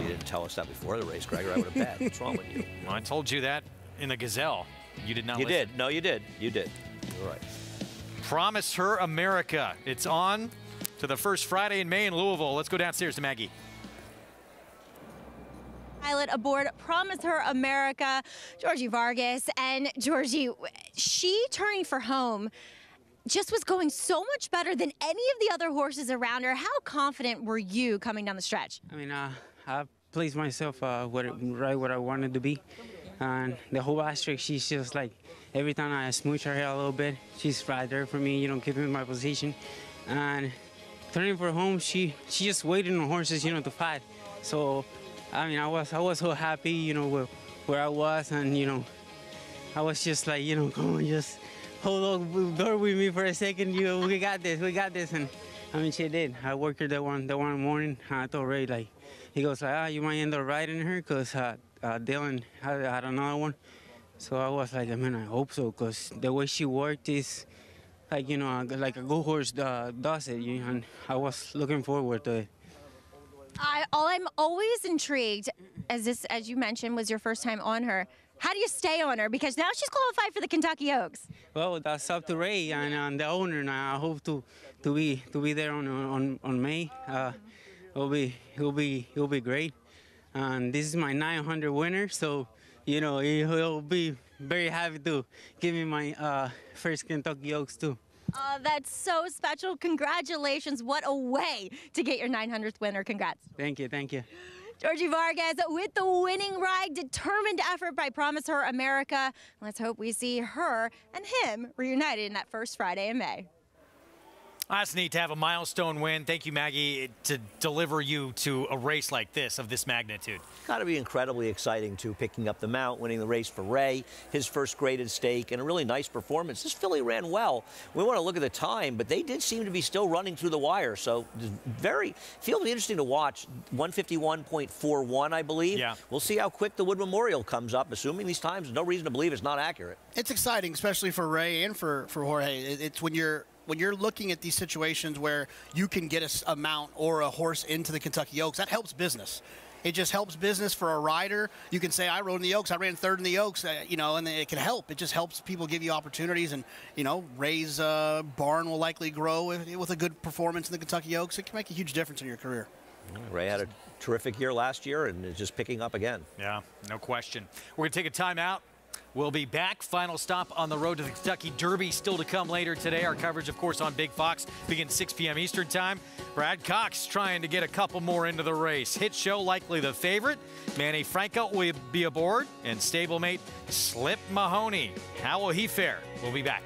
Speaker 2: you didn't tell us that before the race, Gregor. I would have bet. What's wrong with you?
Speaker 1: Well, I told you that in the Gazelle. You did not listen.
Speaker 2: You did. No, you did. You did. You're right.
Speaker 1: Promise Her America. It's on to the first Friday in May in Louisville. Let's go downstairs to Maggie.
Speaker 4: Pilot aboard Promise Her America, Georgie Vargas. And Georgie, she turning for home just was going so much better than any of the other horses around her. How confident were you coming down the stretch?
Speaker 11: I mean, I placed myself right where I wanted to be. And the whole last stretch, she's just like every time I smooch her hair a little bit, she's right there for me, you know, keeping my position. And turning for home, she just waited on horses, you know, to fight. So, I mean, I was so happy, you know, where I was, and you know, I was just like, you know, come on, just hold on, door with me for a second. You know, we got this, and I mean, she did. I worked her the one morning. I told Ray, like, he goes like, you might end up riding her, cause Dylan had another one. So I was like, I mean, I hope so, cause the way she worked is like, you know, like a good horse does it, you know, and I was looking forward to it.
Speaker 4: I'm always intrigued, as you mentioned, was your first time on her. How do you stay on her? Because now she's qualified for the Kentucky Oaks.
Speaker 11: Well, that's up to Ray and the owner, and I hope to be there on May. He'll be great. And this is my 900 winner, so you know he'll be very happy to give me my first Kentucky Oaks too.
Speaker 4: That's so special. Congratulations. What a way to get your 900th winner. Congrats.
Speaker 11: Thank you. Thank you.
Speaker 4: Georgie Vargas with the winning ride. Determined effort by Promise Her America. Let's hope we see her and him reunited in that first Friday in May.
Speaker 1: That's neat to have a milestone win. Thank you, Maggie, to deliver you to a race like this, of this magnitude.
Speaker 2: Got to be incredibly exciting, too, picking up the mount, winning the race for Ray, his first graded stake, and a really nice performance. This filly ran well. We want to look at the time, but they did seem to be still running through the wire, so feels interesting to watch. 151.41, I believe. Yeah. We'll see how quick the Wood Memorial comes up, assuming these times, no reason to believe it's not accurate.
Speaker 3: It's exciting, especially for Ray and for Jorge. It's when you're looking at these situations where you can get a mount or a horse into the Kentucky Oaks, that helps business. It just helps business for a rider. You can say, I rode in the Oaks, I ran third in the Oaks, you know, and it can help. It just helps people give you opportunities. And, you know, Ray's barn will likely grow with a good performance in the Kentucky Oaks. It can make a huge difference in your career.
Speaker 2: Ray had a terrific year last year and is just picking up again.
Speaker 1: Yeah, no question. We're going to take a timeout. We'll be back. Final stop on the road to the Kentucky Derby still to come later today. Our coverage, of course, on Big Fox begins 6 p.m. Eastern time. Brad Cox trying to get a couple more into the race. Hit Show likely the favorite. Manny Franco will be aboard, and stablemate Slip Mahoney. How will he fare? We'll be back.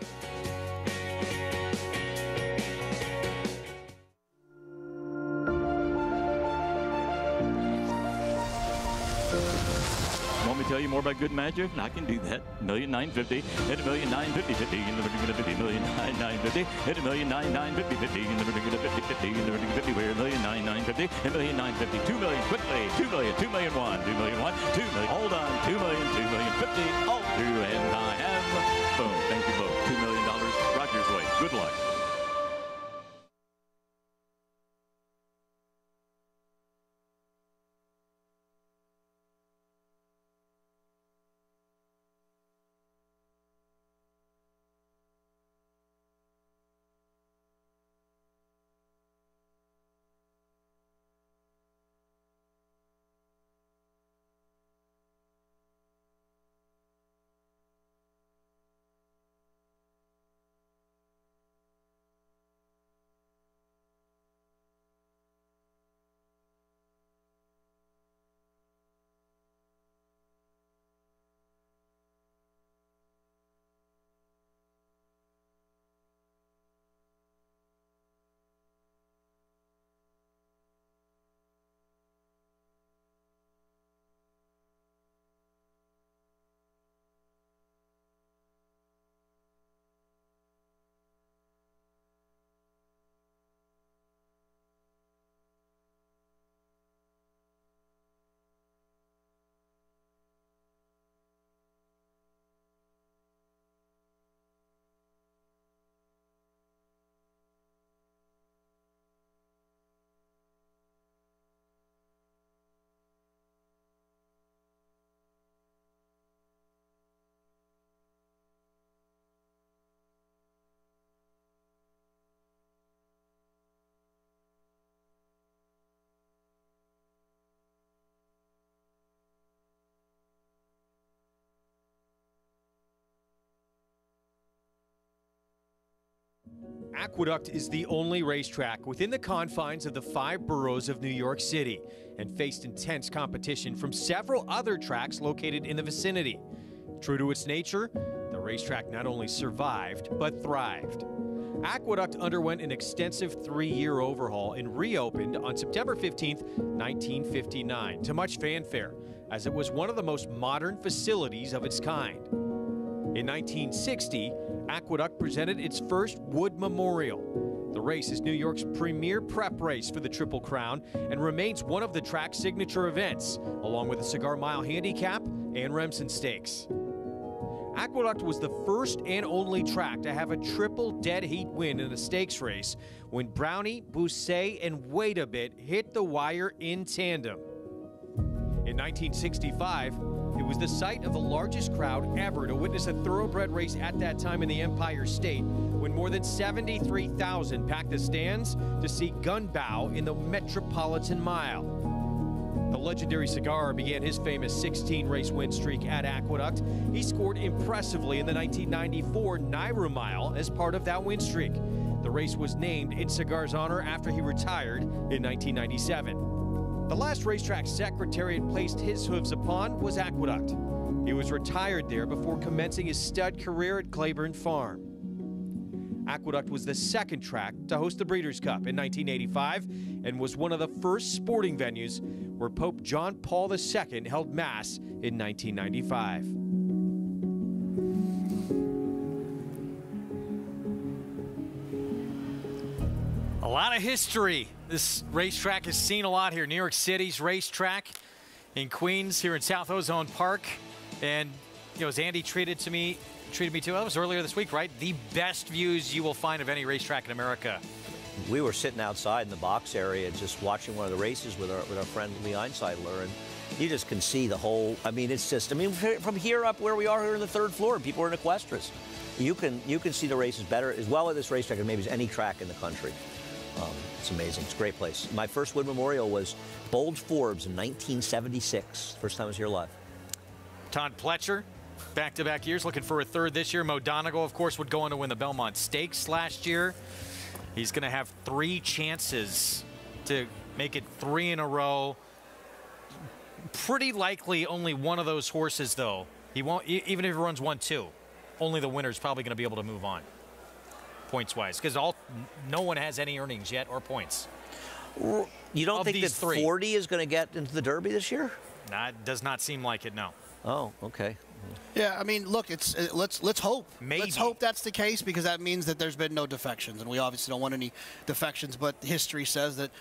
Speaker 12: Want me to tell you more about Good Magic? I can do that. $1,950,000. Hit $1,950,000. 50. $1,950,000. Hit $1,950,000. 50. $1,950,000. We're $1,950,000. $1,950,000. $2 million quickly. $2 million. $2 million. $1. $2 million. $1. $2 million. Hold on. $2 million. $2 million. $50. All through, and I have. Boom. Thank you both. $2 million. Rogers way. Good luck.
Speaker 1: Aqueduct is the only racetrack within the confines of the 5 boroughs of New York City and faced intense competition from several other tracks located in the vicinity. True to its nature, the racetrack not only survived, but thrived. Aqueduct underwent an extensive 3-year overhaul and reopened on September 15, 1959, to much fanfare, as it was one of the most modern facilities of its kind. In 1960, Aqueduct presented its first Wood Memorial. The race is New York's premier prep race for the Triple Crown and remains one of the track's signature events, along with the Cigar Mile Handicap and Remsen Stakes. Aqueduct was the first and only track to have a triple dead heat win in a stakes race when Brownie, Bousset, and Wait a Bit hit the wire in tandem. In 1965, it was the site of the largest crowd ever to witness a thoroughbred race at that time in the Empire State, when more than 73,000 packed the stands to see Gunbow in the Metropolitan Mile. The legendary Cigar began his famous 16-race win streak at Aqueduct. He scored impressively in the 1994 Naira Mile as part of that win streak. The race was named in Cigar's honor after he retired in 1997. The last racetrack Secretariat placed his hooves upon was Aqueduct. He was retired there before commencing his stud career at Claiborne Farm. Aqueduct was the second track to host the Breeders' Cup in 1985 and was one of the first sporting venues where Pope John Paul II held Mass in 1995. A lot of history. This racetrack has seen a lot here. New York City's racetrack in Queens, here in South Ozone Park. And, you know, as Andy treated me to, that was earlier this week, right? The best views you will find of any racetrack in America.
Speaker 2: We were sitting outside in the box area just watching one of the races with our friend Lee Einseidler, and you just can see the whole, I mean, it's just, I mean, from here up where we are here in the third floor, people are in Equestris. You can see the races better as well at this racetrack as maybe as any track in the country. It's amazing. It's a great place. My first Wood Memorial was Bold Forbes in 1976. First time I was here live.
Speaker 1: Todd Pletcher, back-to-back years, looking for a third this year. Mo Donegal, of course, would go on to win the Belmont Stakes last year. He's going to have 3 chances to make it 3 in a row. Pretty likely only one of those horses, though. He won't, even if he runs 1-2, only the winner's probably going to be able to move on, points-wise, because no one has any earnings yet or points.
Speaker 2: You don't think that 40 is going to get into the Derby this year?
Speaker 1: Nah, it does not seem like it, no.
Speaker 2: Oh, okay.
Speaker 3: Yeah, I mean, look, let's hope.
Speaker 1: Maybe.
Speaker 3: Let's hope that's the case, because that means that there's been no defections, and we obviously don't want any defections. But history says that,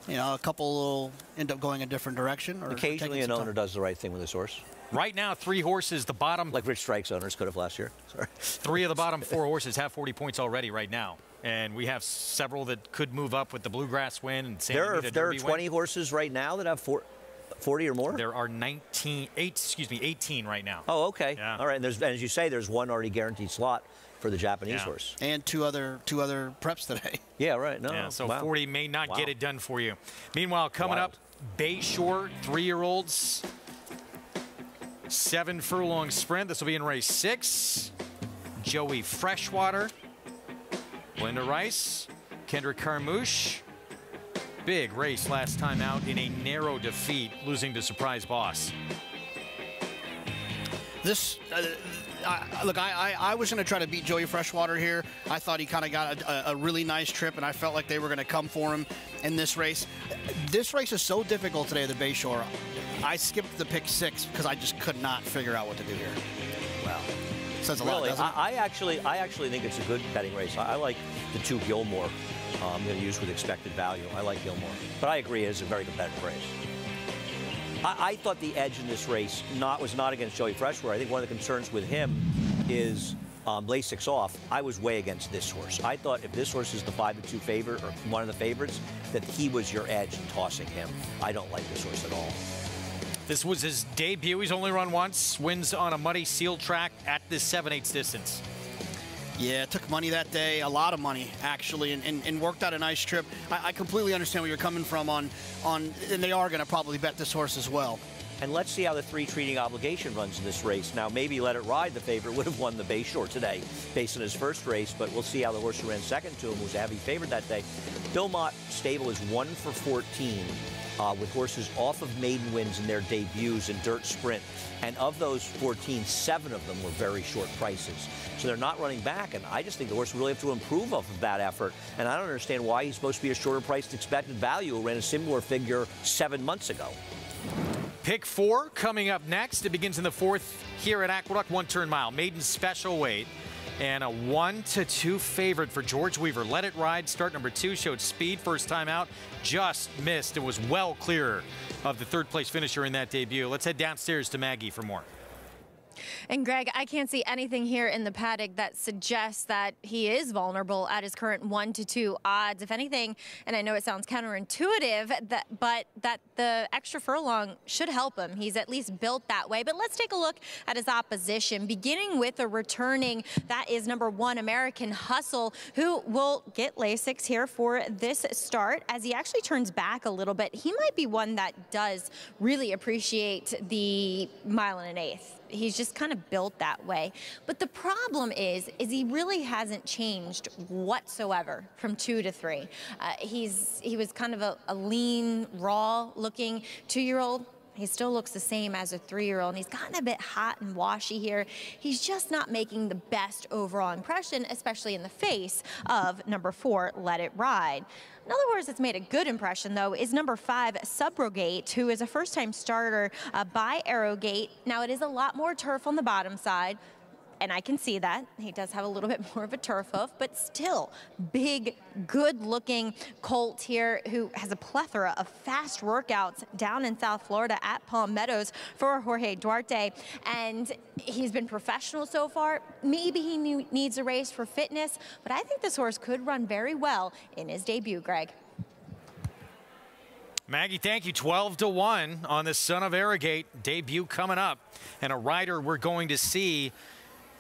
Speaker 3: you know, a couple will end up going a different direction. Or
Speaker 2: occasionally, an owner does the right thing with his horse.
Speaker 1: Right now, 3 horses, the bottom,
Speaker 2: like Rich Strike's owners could have last year. Sorry.
Speaker 1: 3 of the bottom 4 horses have 40 points already right now, and we have several that could move up with the Bluegrass win and Santa Anita
Speaker 2: There are
Speaker 1: Derby
Speaker 2: 20
Speaker 1: win.
Speaker 2: horses right now that have 40 or more?
Speaker 1: There are 18 right now.
Speaker 2: Oh, okay.
Speaker 1: Yeah.
Speaker 2: All right. And as you say, there's one already guaranteed slot for the Japanese horse.
Speaker 3: And two other preps today.
Speaker 2: Yeah, right. No.
Speaker 1: Yeah, so
Speaker 2: wow.
Speaker 1: 40 may not get it done for you. Meanwhile, coming up, Bayshore 3-year-olds, 7-furlong sprint. This will be in race 6. Joey Freshwater, Linda Rice, Kendrick Carmouche. Big race last time out in a narrow defeat, losing to Surprise Boss.
Speaker 3: This, look, I was going to try to beat Joey Freshwater here. I thought he kind of got a really nice trip, and I felt like they were going to come for him in this race. This race is so difficult today, the Bayshore. I skipped the pick 6 because I just could not figure out what to do here. Wow. Says a lot, doesn't it?
Speaker 2: I actually think it's a good betting race. I like the 2 Gilmore. I'm going to use with expected value. I like Gilmore. But I agree, it is a very competitive race. I thought the edge in this race was not against Joey Freshwater. I think one of the concerns with him is Lasix Off. I was way against this horse. I thought if this horse is the 5-2 favorite or one of the favorites, that he was your edge in tossing him. I don't like this horse at all.
Speaker 1: This was his debut. He's only run once. Wins on a muddy seal track at this 7/8 distance.
Speaker 3: Yeah, it took money that day, a lot of money, actually, and worked out a nice trip. I completely understand where you're coming from on and they are going to probably bet this horse as well.
Speaker 2: And let's see how the 3 treating obligation runs in this race. Now, maybe Let It Ride, the favorite, would have won the Bayshore today based on his first race, but we'll see how the horse who ran second to him was a heavy favorite that day. Bill Mott stable is 1 for 14 with horses off of maiden wins in their debuts in dirt sprint. And of those 14, 7 of them were very short prices. So they're not running back, and I just think the horse really have to improve off of that effort. And I don't understand why he's supposed to be a shorter priced expected value who ran a similar figure 7 months ago.
Speaker 1: Pick 4 coming up next. It begins in the 4th here at Aqueduct, 1-turn mile. Maiden special weight. And a 1-2 favorite for George Weaver. Let It Ride, start number 2, showed speed first time out, just missed. It was well clear of the 3rd place finisher in that debut. Let's head downstairs to Maggie for more.
Speaker 4: And Greg, I can't see anything here in the paddock that suggests that he is vulnerable at his current 1-2 odds. If anything, and I know it sounds counterintuitive, but that the extra furlong should help him. He's at least built that way. But let's take a look at his opposition, beginning with a returning. That is number 1, American Hustle, who will get Lasix here for this start. As he actually turns back a little bit, he might be one that does really appreciate the 1 1/8. He's just kind of built that way. But the problem is he really hasn't changed whatsoever from 2 to 3. He was kind of a lean, raw-looking 2-year-old. He still looks the same as a 3-year-old, and he's gotten a bit hot and washy here. He's just not making the best overall impression, especially in the face of number 4, Let It Ride. Another horse that's made a good impression, though, is number 5, Subrogate, who is a first-time starter by Arrowgate. Now, it is a lot more turf on the bottom side, and I can see that. He does have a little bit more of a turf hoof, but still big, good-looking colt here who has a plethora of fast workouts down in South Florida at Palm Meadows for Jorge Duarte. And he's been professional so far. Maybe he needs a race for fitness, but I think this horse could run very well in his debut, Greg.
Speaker 1: Maggie, thank you. 12-1 on the Son of Arrogate debut coming up. And a rider we're going to see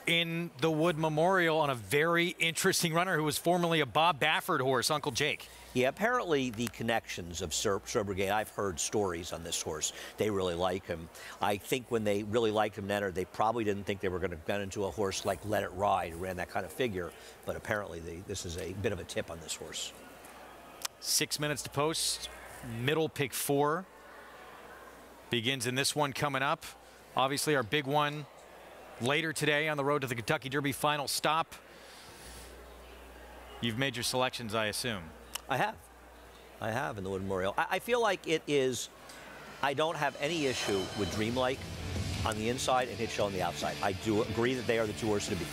Speaker 1: in the Wood Memorial on a very interesting runner who was formerly a Bob Baffert horse, Uncle Jake.
Speaker 2: Yeah, apparently the connections of Subrogate, I've heard stories on this horse. They really like him. I think when they really liked him then, they probably didn't think they were going to get into a horse like Let It Ride, who ran that kind of figure. But apparently this is a bit of a tip on this horse.
Speaker 1: 6 minutes to post. Middle pick 4 begins in this one coming up. Obviously our big one later today on the road to the Kentucky Derby final stop. You've made your selections, I assume.
Speaker 2: I have in the Wood Memorial. I feel like it is, I don't have any issue with Dreamlike on the inside and Hit Show on the outside. I do agree that they are the 2 horses to beat.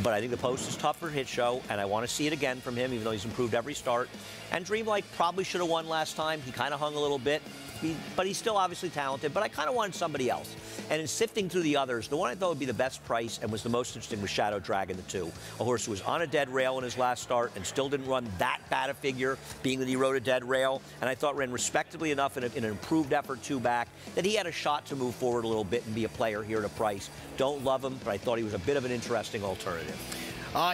Speaker 2: But I think the post is tough for Hit Show, and I want to see it again from him, even though he's improved every start. And Dreamlike probably should have won last time. He kind of hung a little bit, but he's still obviously talented. But I kind of wanted somebody else. And in sifting through the others, the one I thought would be the best price and was the most interesting was Shadow Dragon, the 2. A horse who was on a dead rail in his last start and still didn't run that bad a figure, being that he rode a dead rail. And I thought ran respectably enough in an improved effort 2 back that he had a shot to move forward a little bit and be a player here at a price. Don't love him, but I thought he was a bit of an interesting alternative.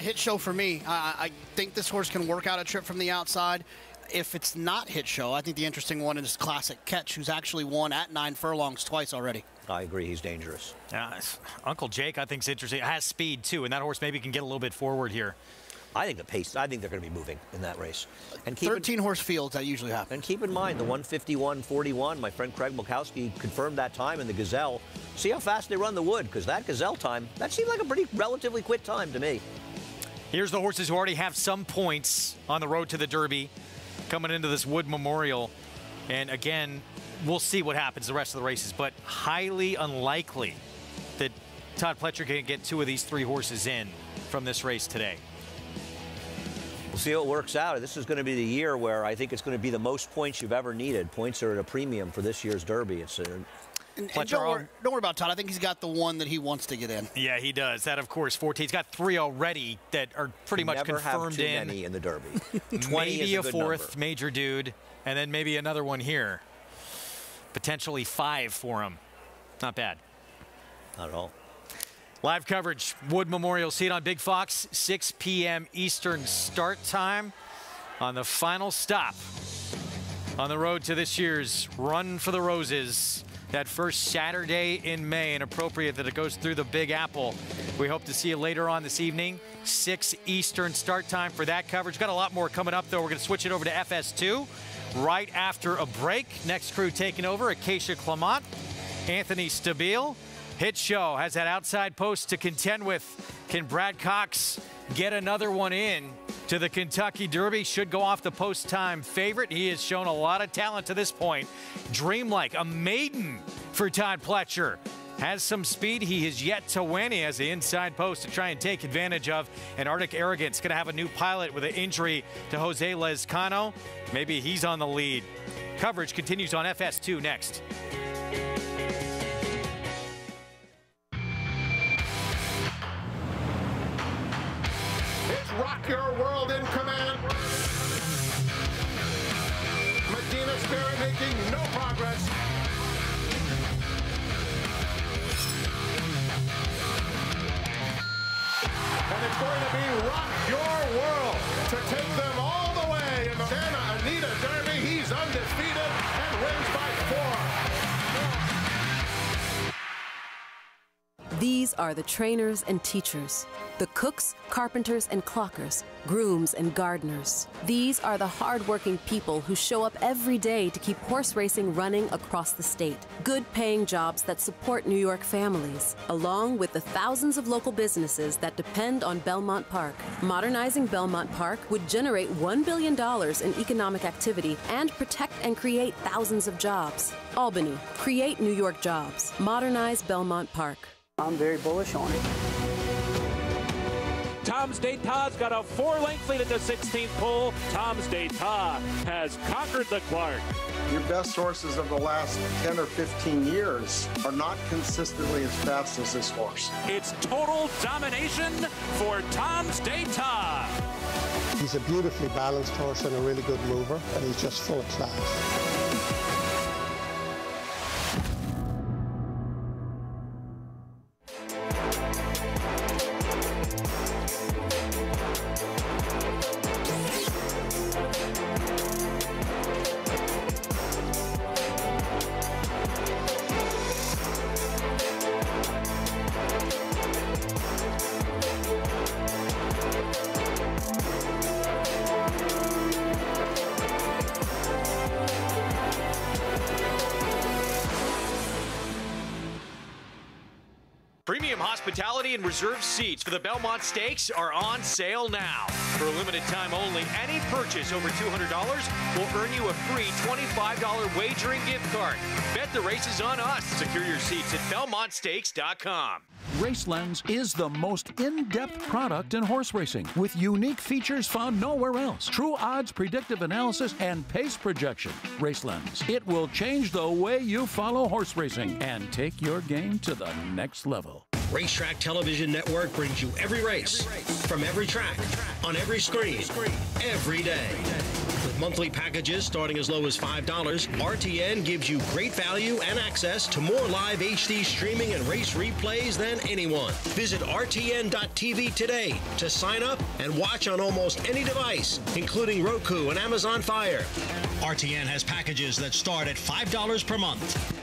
Speaker 3: Hit Show for me. I think this horse can work out a trip from the outside. If it's not Hit Show, I think the interesting one is Classic Catch, who's actually won at 9 furlongs twice already.
Speaker 2: I agree, he's dangerous.
Speaker 1: Uncle Jake, I think, is interesting. It has speed, too, and that horse maybe can get a little bit forward here.
Speaker 2: I think the pace, I think they're going to be moving in that race. And
Speaker 3: 13-horse fields, that usually happens.
Speaker 2: And keep in mind, the 151.41, my friend Craig Mulkowski confirmed that time in the Gazelle. See how fast they run the Wood, because that Gazelle time, that seemed like a pretty relatively quick time to me.
Speaker 1: Here's the horses who already have some points on the road to the Derby coming into this Wood Memorial. And again, we'll see what happens the rest of the races, but highly unlikely that Todd Pletcher can get 2 of these 3 horses in from this race today.
Speaker 2: We'll see how it works out. This is going to be the year where I think it's going to be the most points you've ever needed. Points are at a premium for this year's Derby. It's
Speaker 3: And don't worry about Todd. I think he's got the one that he wants to get in.
Speaker 1: Yeah, he does. That, of course, 14. He's got 3 already that are pretty much confirmed in.
Speaker 2: Never have too many in the Derby. 20
Speaker 1: maybe
Speaker 2: is
Speaker 1: a 4th
Speaker 2: number.
Speaker 1: major dude, and then maybe another one here. Potentially 5 for him. Not bad.
Speaker 2: Not at all.
Speaker 1: Live coverage, Wood Memorial. See it on Big Fox, 6 p.m. Eastern start time on the final stop on the road to this year's Run for the Roses that first Saturday in May, and appropriate that it goes through the Big Apple. We hope to see you later on this evening, 6 Eastern start time for that coverage. Got a lot more coming up, though. We're going to switch it over to FS2 right after a break. Next crew taking over, Acacia Clement, Anthony Stabile. Hit Show has that outside post to contend with. Can Brad Cox get another one in to the Kentucky Derby? Should go off the post-time favorite. He has shown a lot of talent to this point. Dreamlike, a maiden for Todd Pletcher. Has some speed. He has yet to win. He has the inside post to try and take advantage of. And Arctic Arrogance going to have a new pilot with an injury to Jose Lezcano. Maybe he's on the lead. Coverage continues on FS2 next.
Speaker 13: Rock Your World in command. Medina Spirit making no progress. And it's going to be Rock Your World to take them all the way in the Santa Anita Derby. He's undefeated and wins by 4.
Speaker 14: These are the trainers and teachers, the cooks, carpenters, and clockers, grooms and gardeners. These are the hard-working people who show up every day to keep horse racing running across the state. Good-paying jobs that support New York families, along with the thousands of local businesses that depend on Belmont Park. Modernizing Belmont Park would generate $1 billion in economic activity and protect and create thousands of jobs. Albany, create New York jobs. Modernize Belmont Park.
Speaker 15: I'm very bullish on it.
Speaker 5: Tom's D'Etat's got a 4-length lead at the 16th pole. Tom's D'Etat has conquered the Clark.
Speaker 13: Your best horses of the last 10 or 15 years are not consistently as fast as this horse.
Speaker 5: It's total domination for Tom's D'Etat.
Speaker 13: He's a beautifully balanced horse and a really good mover, and he's just full of class.
Speaker 1: Premium hospitality and reserved seats for the Belmont Stakes are on sale now. For a limited time only, any purchase over $200 will earn you a free $25 wagering gift card. Bet the race is on us. Secure your seats at BelmontStakes.com.
Speaker 16: RaceLens is the most in-depth product in horse racing with unique features found nowhere else. True odds, predictive analysis, and pace projection. RaceLens. It will change the way you follow horse racing and take your game to the next level.
Speaker 17: Racetrack Television Network brings you every race, from every track, on every screen, every day. With monthly packages starting as low as $5, RTN gives you great value and access to more live HD streaming and race replays than anyone. Visit RTN.tv today to sign up and watch on almost any device, including Roku and Amazon Fire. RTN has packages that start at $5 per month.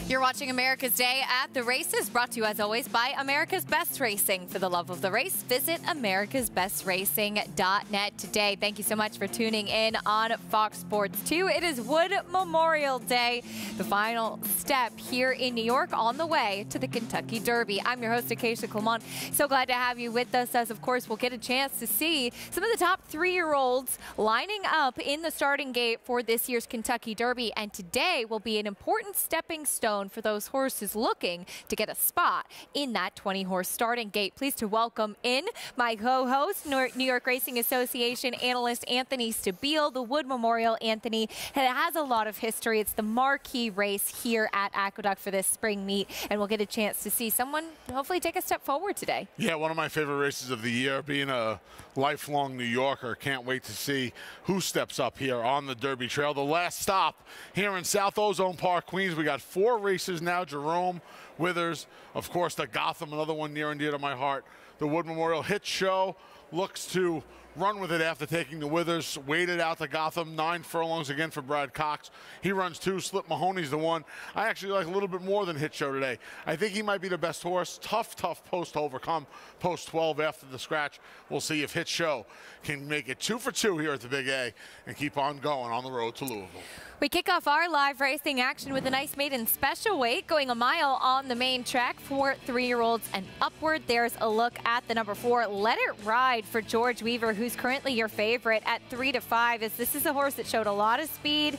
Speaker 18: You're watching America's Day at the Races, brought to you as always by America's Best Racing. For the love of the race, visit americasbestracing.net today. Thank you so much for tuning in on Fox Sports 2. It is Wood Memorial Day, the final step here in New York on the way to the Kentucky Derby. I'm your host, Acacia Clement. So glad to have you with us, as of course we'll get a chance to see some of the top 3-year-olds lining up in the starting gate for this year's Kentucky Derby. And today will be an important stepping stone zone for those horses looking to get a spot in that 20-horse starting gate. Pleased to welcome in my co-host, New York Racing Association analyst Anthony Stabile. The Wood Memorial, Anthony, it has a lot of history. It's the marquee race here at Aqueduct for this spring meet, and we'll get a chance to see someone hopefully take a step forward today.
Speaker 19: Yeah, one of my favorite races of the year. Being a lifelong New Yorker, can't wait to see who steps up here on the Derby Trail. The last stop here in South Ozone Park, Queens. We got 4 races now. Jerome, Withers, of course, the Gotham, another one near and dear to my heart. The Wood Memorial Hit Show looks to run with it after taking the Withers, waited out to Gotham, 9 furlongs again for Brad Cox. He runs 2, Slip Mahoney's the one. I actually like a little bit more than Hit Show today. I think he might be the best horse. Tough post to overcome, post 12 after the scratch. We'll see if Hit Show can make it 2 for 2 here at the Big A and keep on going on the road to Louisville.
Speaker 18: We kick off our live racing action with a nice maiden special weight going a mile on the main track for 3-year-olds and upward. There's a look at the number 4, Let It Ride, for George Weaver, who's currently your favorite at 3 to 5. As this is a horse that showed a lot of speed,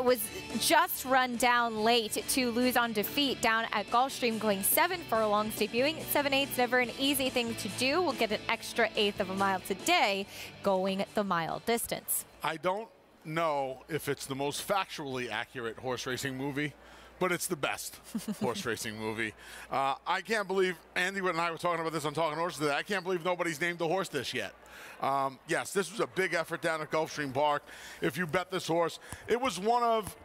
Speaker 18: was just run down late to lose on defeat down at Gulfstream, going 7 furlongs, debuting at 7/8. Never an easy thing to do. We'll get an extra 1/8 of a mile today, going the mile distance.
Speaker 19: I don't know if it's the most factually accurate horse racing movie, but it's the best horse racing movie. I can't believe, Andy and I were talking about this on Talking Horses today, I can't believe nobody's named the horse this yet. Yes, this was a big effort down at Gulfstream Park. If you bet this horse, it was one of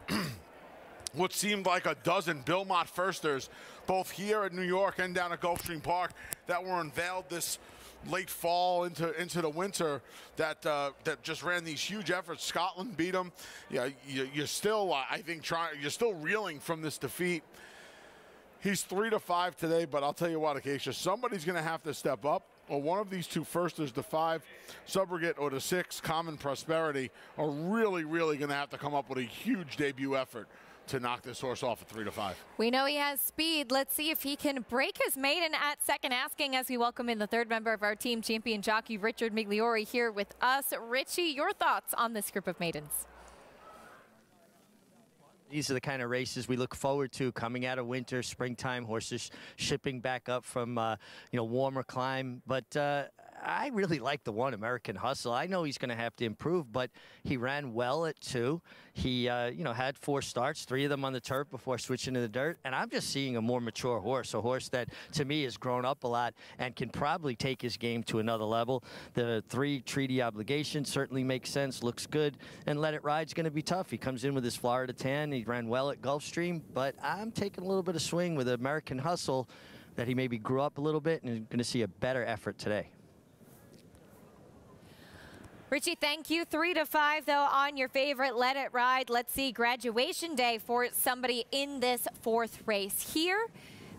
Speaker 19: what seemed like a dozen Bilmont Firsters, both here at New York and down at Gulfstream Park, that were unveiled this late fall into the winter that just ran these huge efforts. Scotland beat them. Yeah, you're still, I think, you're still reeling from this defeat. He's 3 to 5 today, but I'll tell you what, Acacia, somebody's going to have to step up. Or one of these 2 firsters, the 5, Subrogate, or the 6, Common Prosperity, are really, really going to have to come up with a huge debut effort to knock this horse off at 3 to 5.
Speaker 18: We know he has speed. Let's see if he can break his maiden at second asking as we welcome in the 3rd member of our team, champion jockey Richard Migliori, here with us. Richie, your thoughts on this group of maidens?
Speaker 20: These are the kind of races we look forward to coming out of winter, springtime, horses shipping back up from, warmer climb. But I really like the one, American Hustle. I know he's going to have to improve, but he ran well at 2. He, had 4 starts, 3 of them on the turf before switching to the dirt. And I'm just seeing a more mature horse, a horse that, to me, has grown up a lot and can probably take his game to another level. The 3 Treaty Obligation certainly makes sense, looks good. And Let It Ride's going to be tough. He comes in with his Florida Tan. He ran well at Gulfstream, but I'm taking a little bit of swing with American Hustle that he maybe grew up a little bit and going to see a better effort today.
Speaker 18: Richie, thank you. 3 to 5, though, on your favorite Let It Ride. Let's see graduation day for somebody in this 4th race here.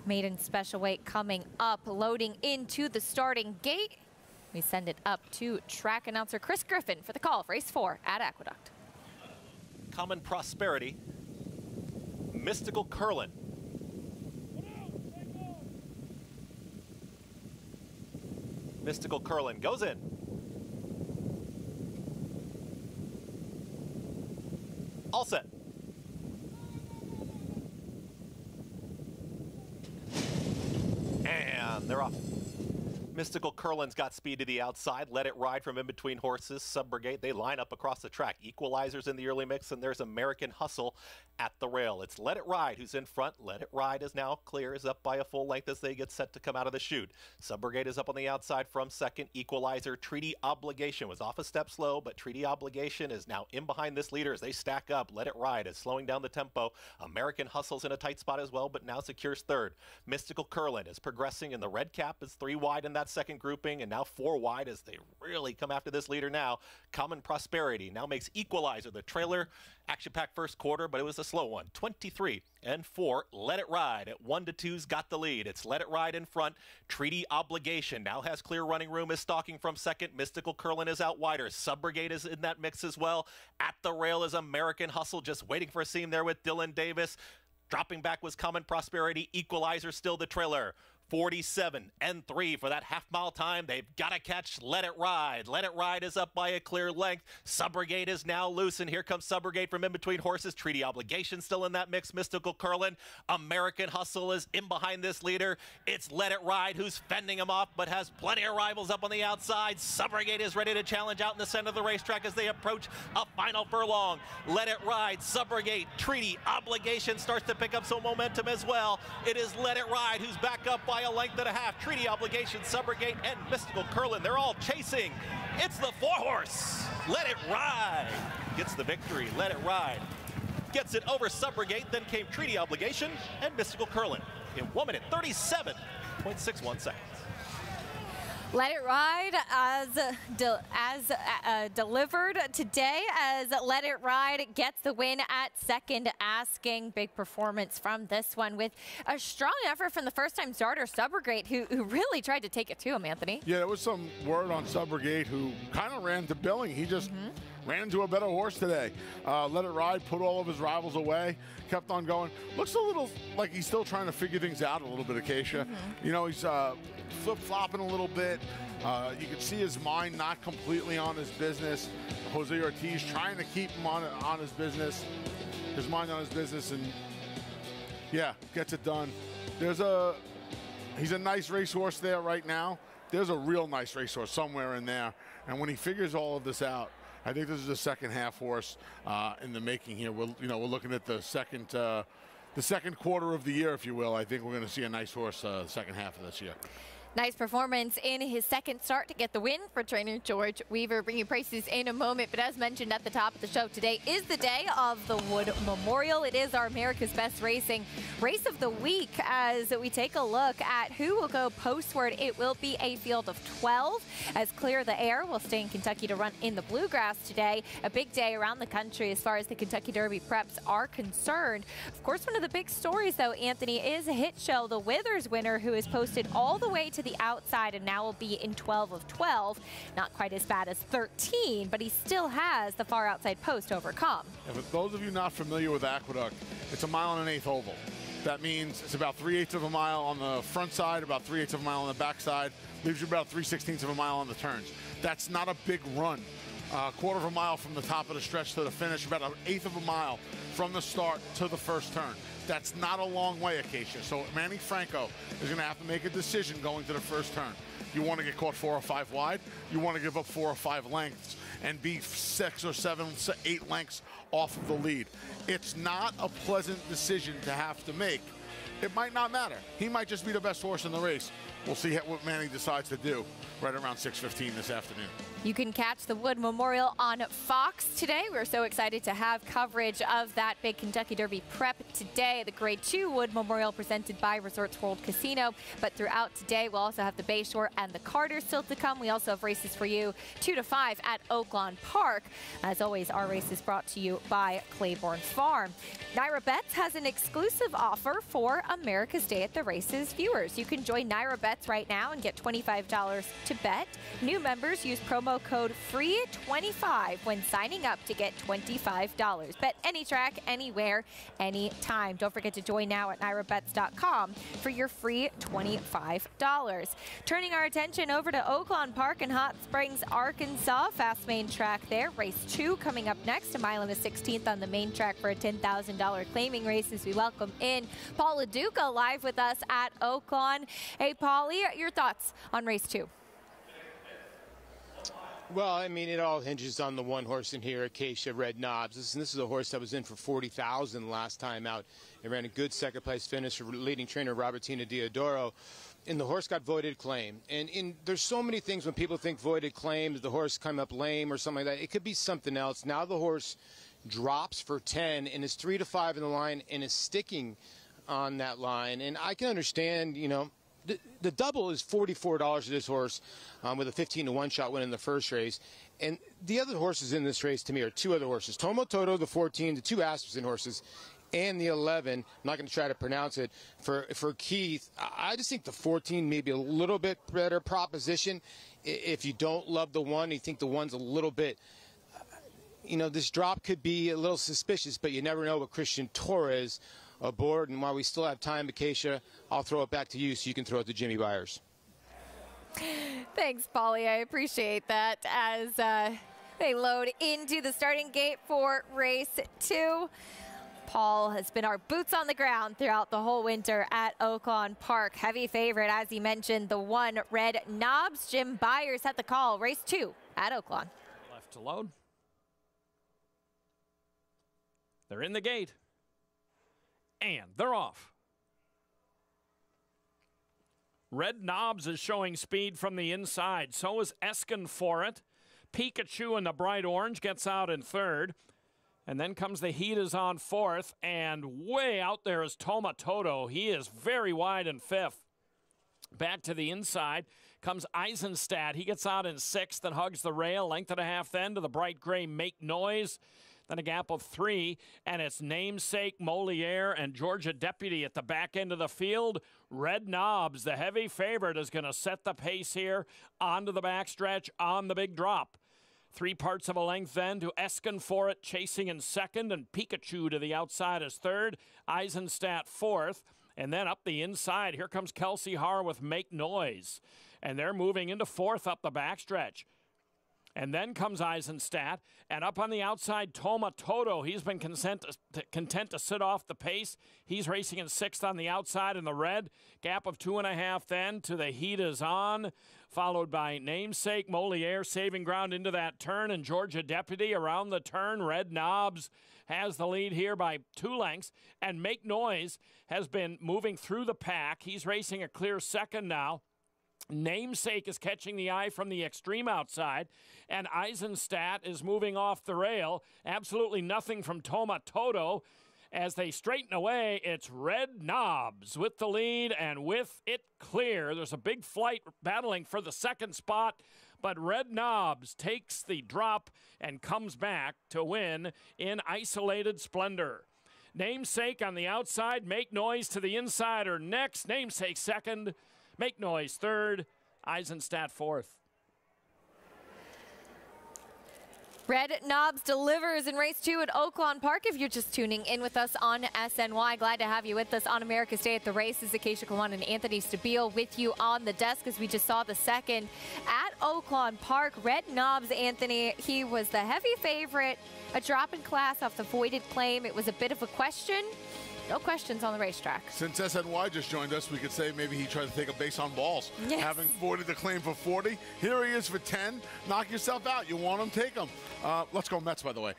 Speaker 18: Maiden special weight coming up, loading into the starting gate. We send it up to track announcer Chris Griffin for the call of race 4 at Aqueduct.
Speaker 7: Common Prosperity, Mystical Curlin. Mystical Curlin goes in. All set. And they're off. Mystical Curlin's got speed to the outside. Let It Ride from in between horses. Subrogate, they line up across the track. Equalizers in the early mix, and there's American Hustle at the rail. It's Let It Ride who's in front. Let It Ride is now clear, is up by a full length as they get set to come out of the chute. Subrogate is up on the outside from second. Equalizer, Treaty Obligation was off a step slow, but Treaty Obligation is now in behind this leader as they stack up. Let It Ride is slowing down the tempo. American Hustle's in a tight spot as well, but now secures 3rd. Mystical Curlin is progressing in the red cap, is 3 wide in that second grouping, and now 4 wide as they really come after this leader now. Common Prosperity now makes Equalizer the trailer. Action-packed first quarter, but it was a slow one. 23 and 4. Let It Ride at 1 to 2's got the lead. It's Let It Ride in front. Treaty Obligation now has clear running room, is stalking from second. Mystical Curlin is out wider. Subrogate is in that mix as well. At the rail is American Hustle, just waiting for a seam there with Dylan Davis. Dropping back was Common Prosperity. Equalizer still the trailer. 47-3 for that half-mile time. They've got to catch Let It Ride. Let It Ride is up by a clear length. Subrogate is now loose, and here comes Subrogate from in between horses. Treaty Obligation still in that mix. Mystical Curlin. American Hustle is in behind this leader. It's Let It Ride who's fending him off, but has plenty of rivals up on the outside. Subrogate is ready to challenge out in the center of the racetrack as they approach a final furlong. Let It Ride, Subrogate, Treaty Obligation starts to pick up some momentum as well. It is Let It Ride who's back up by a length and a half. Treaty Obligation, Subrogate, and Mystical Curlin. They're all chasing. It's the 4-horse. Let It Ride gets the victory. Let It Ride gets it over Subrogate. Then came Treaty Obligation and Mystical Curlin in 1 minute 37.61 seconds.
Speaker 18: Let It Ride as delivered today, as Let It Ride gets the win at second asking. Big performance from this one with a strong effort from the first-time starter, Subrogate, who really tried to take it to him, Anthony.
Speaker 19: Yeah, there was some word on Subrogate, who kind of ran to Billing. He just ran into a better horse today. Let It Ride put all of his rivals away, kept on going. Looks a little like he's still trying to figure things out a little bit, Acacia. You know, he's flip-flopping a little bit. You can see his mind not completely on his business. Jose Ortiz trying to keep him on his business, his mind on his business, and yeah, gets it done. He's a nice racehorse there right now. There's a real nice racehorse somewhere in there, and when he figures all of this out, I think this is a second half horse in the making here. We're looking at the second quarter of the year, if you will. I think we're going to see a nice horse second half of this year.
Speaker 18: Nice performance in his second start to get the win for trainer George Weaver. Bringing prices in a moment, but as mentioned at the top of the show, today is the day of the Wood Memorial. It is our America's Best Racing Race of the Week as we take a look at who will go postward. It will be a field of 12 as Clear the Air will stay in Kentucky to run in the Bluegrass today. A big day around the country as far as the Kentucky Derby preps are concerned. Of course, one of the big stories, though, Anthony, is Hit Show, the Withers winner, who is posted all the way to the outside and now will be in 12 of 12. Not quite as bad as 13, but he still has the far outside post to overcome.
Speaker 19: And for those of you not familiar with Aqueduct, it's a 1 1/8 oval. That means it's about 3/8 of a mile on the front side, about 3/8 of a mile on the back side, leaves you about 3/16 of a mile on the turns. That's not a big run. Quarter of a mile from the top of the stretch to the finish, about 1/8 of a mile from the start to the first turn. That's not a long way, Acacia. So Manny Franco is going to have to make a decision going to the first turn. You want to get caught 4 or 5 wide. You want to give up 4 or 5 lengths and be 6 or 7, 8 lengths off of the lead. It's not a pleasant decision to have to make. It might not matter. He might just be the best horse in the race. We'll see what Manny decides to do right around 6:15 this afternoon.
Speaker 18: You can catch the Wood Memorial on Fox today. We're so excited to have coverage of that big Kentucky Derby prep today. The Grade 2 Wood Memorial presented by Resorts World Casino. But throughout today, we'll also have the Bayshore and the Carter still to come. We also have races for you 2 to 5 at Oaklawn Park. As always, our race is brought to you by Claiborne Farm. Naira Bets has an exclusive offer for America's Day at the Races viewers. You can join Naira Bets right now and get $25 to bet. New members use promo code FREE25 when signing up to get $25. Bet any track, anywhere, anytime. Don't forget to join now at NairaBets.com for your free $25. Turning our attention over to Oaklawn Park in Hot Springs, Arkansas. Fast main track there. Race 2 coming up next. 1 1/16 on the main track for a $10,000 claiming race as we welcome in Paul LaDuca live with us at Oaklawn. Hey, Paulie, your thoughts on race 2?
Speaker 10: Well, I mean, it all hinges on the one horse in here, Acacia Red Knobs. This is a horse that was in for $40,000 last time out. It ran a good second-place finish for leading trainer Robertina Diodoro. And the horse got voided claim. And there's so many things when people think voided claim, the horse come up lame or something like that. It could be something else. Now the horse drops for 10 and is 3 to 5 in the line and is sticking on that line. And I can understand, you know, the double is $44 to this horse with a 15 to 1 shot win in the first race. And the other horses in this race to me are 2 other horses. Tomototo, the 14, the 2 Asmussen horses, and the 11. I'm not going to try to pronounce it for Keith. I just think the 14 may be a little bit better proposition. If you don't love the 1, you think the 1's a little bit, you know, this drop could be a little suspicious, but you never know with Christian Torres aboard. And while we still have time, Acacia, I'll throw it back to you so you can throw it to Jimmy Byers.
Speaker 18: Thanks, Paulie. I appreciate that as they load into the starting gate for race 2. Paul has been our boots on the ground throughout the whole winter at Oaklawn Park. Heavy favorite, as he mentioned, the 1 Red Knobs. Jim Byers had the call. Race 2 at Oaklawn.
Speaker 5: Left to load. They're in the gate. And they're off. Red Knobs is showing speed from the inside. So is Eskin for it. Pikachu in the bright orange gets out in 3rd. And then comes the Heat is on 4th. And way out there is Toma Toto. He is very wide in 5th. Back to the inside comes Eisenstadt. He gets out in 6th and hugs the rail. Length and a half then to the bright gray Make Noise. Then a gap of 3, and it's Namesake, Moliere, and Georgia Deputy at the back end of the field. Red Knobs, the heavy favorite, is going to set the pace here onto the backstretch on the big drop. 3 parts of a length then to Eskin for it, chasing in 2nd, and Pikachu to the outside is 3rd. Eisenstadt 4th. And then up the inside, here comes Kelsey Haar with Make Noise. And they're moving into 4th up the backstretch. And then comes Eisenstadt, and up on the outside, Toma Toto. He's been content to sit off the pace. He's racing in 6th on the outside in the red. Gap of 2.5 then to the Heat is on, followed by Namesake, Moliere saving ground into that turn, and Georgia Deputy around the turn. Red Knobs has the lead here by 2 lengths, and Make Noise has been moving through the pack. He's racing a clear 2nd now. Namesake is catching the eye from the extreme outside, and Eisenstadt is moving off the rail. Absolutely nothing from Toma Toto. As they straighten away, it's Red Knobs with the lead, and with it clear. There's a big flight battling for the 2nd spot, but Red Knobs takes the drop and comes back to win in isolated splendor. Namesake on the outside, Make Noise to the inside are next. Namesake 2nd. Make Noise 3rd, Eisenstadt 4th.
Speaker 18: Red Knobs delivers in race 2 at Oaklawn Park. If you're just tuning in with us on SNY, glad to have you with us on America's Day at the Races. Acacia Kawan and Anthony Stabile with you on the desk as we just saw the 2nd at Oaklawn Park. Red Knobs, Anthony, he was the heavy favorite, a drop in class off the voided claim. It was a bit of a question. No questions on the racetrack.
Speaker 19: Since SNY just joined us, we could say maybe he tried to take a base on balls.
Speaker 18: Yes.
Speaker 19: Having voided the claim for 40. Here he is for 10. Knock yourself out. You want him, take him. Let's go Mets, by the way.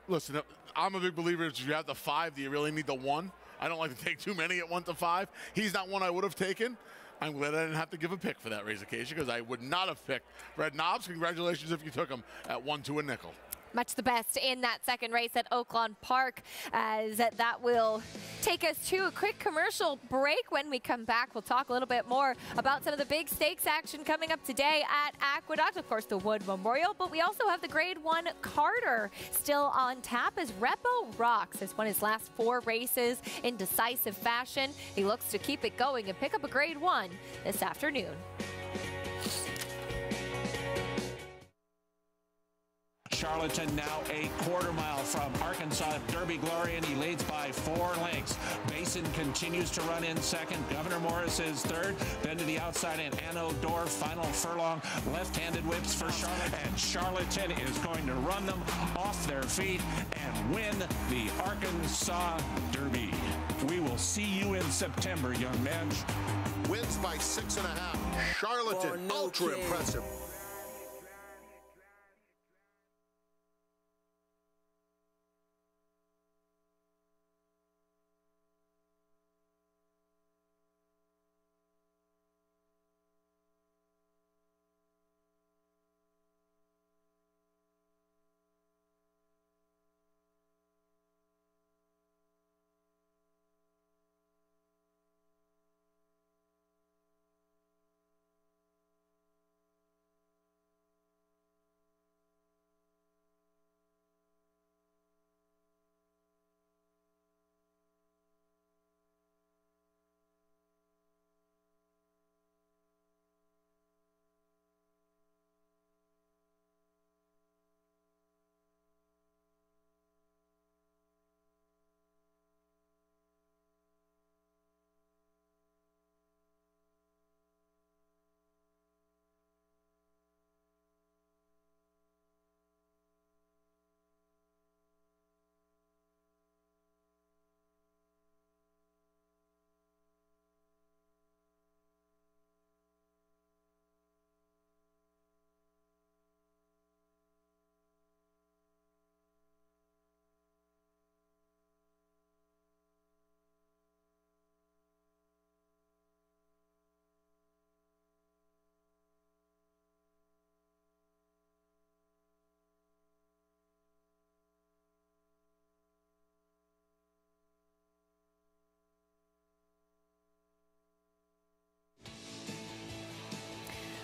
Speaker 19: Listen, I'm a big believer if you have the 5, do you really need the 1? I don't like to take too many at 1 to 5. He's not one I would have taken. I'm glad I didn't have to give a pick for that race occasion because I would not have picked Red Knobs. Congratulations if you took him at 1 to a nickel.
Speaker 18: Much the best in that 2nd race at Oaklawn Park, as that will take us to a quick commercial break. When we come back, we'll talk a little bit more about some of the big stakes action coming up today at Aqueduct. Of course, the Wood Memorial, but we also have the Grade 1 Carter still on tap as Repo Rocks has won his last 4 races in decisive fashion. He looks to keep it going and pick up a Grade 1 this afternoon.
Speaker 21: Charlatan now a quarter mile from Arkansas Derby Glory, and he leads by 4 lengths. Basin continues to run in 2nd. Governor Morris is 3rd. Then to the outside, and Anno Door, final furlong. Left-handed whips for Charlatan. And Charlatan is going to run them off their feet and win the Arkansas Derby. We will see you in September, young man.
Speaker 13: Wins by 6.5. Charlatan, ultra impressive.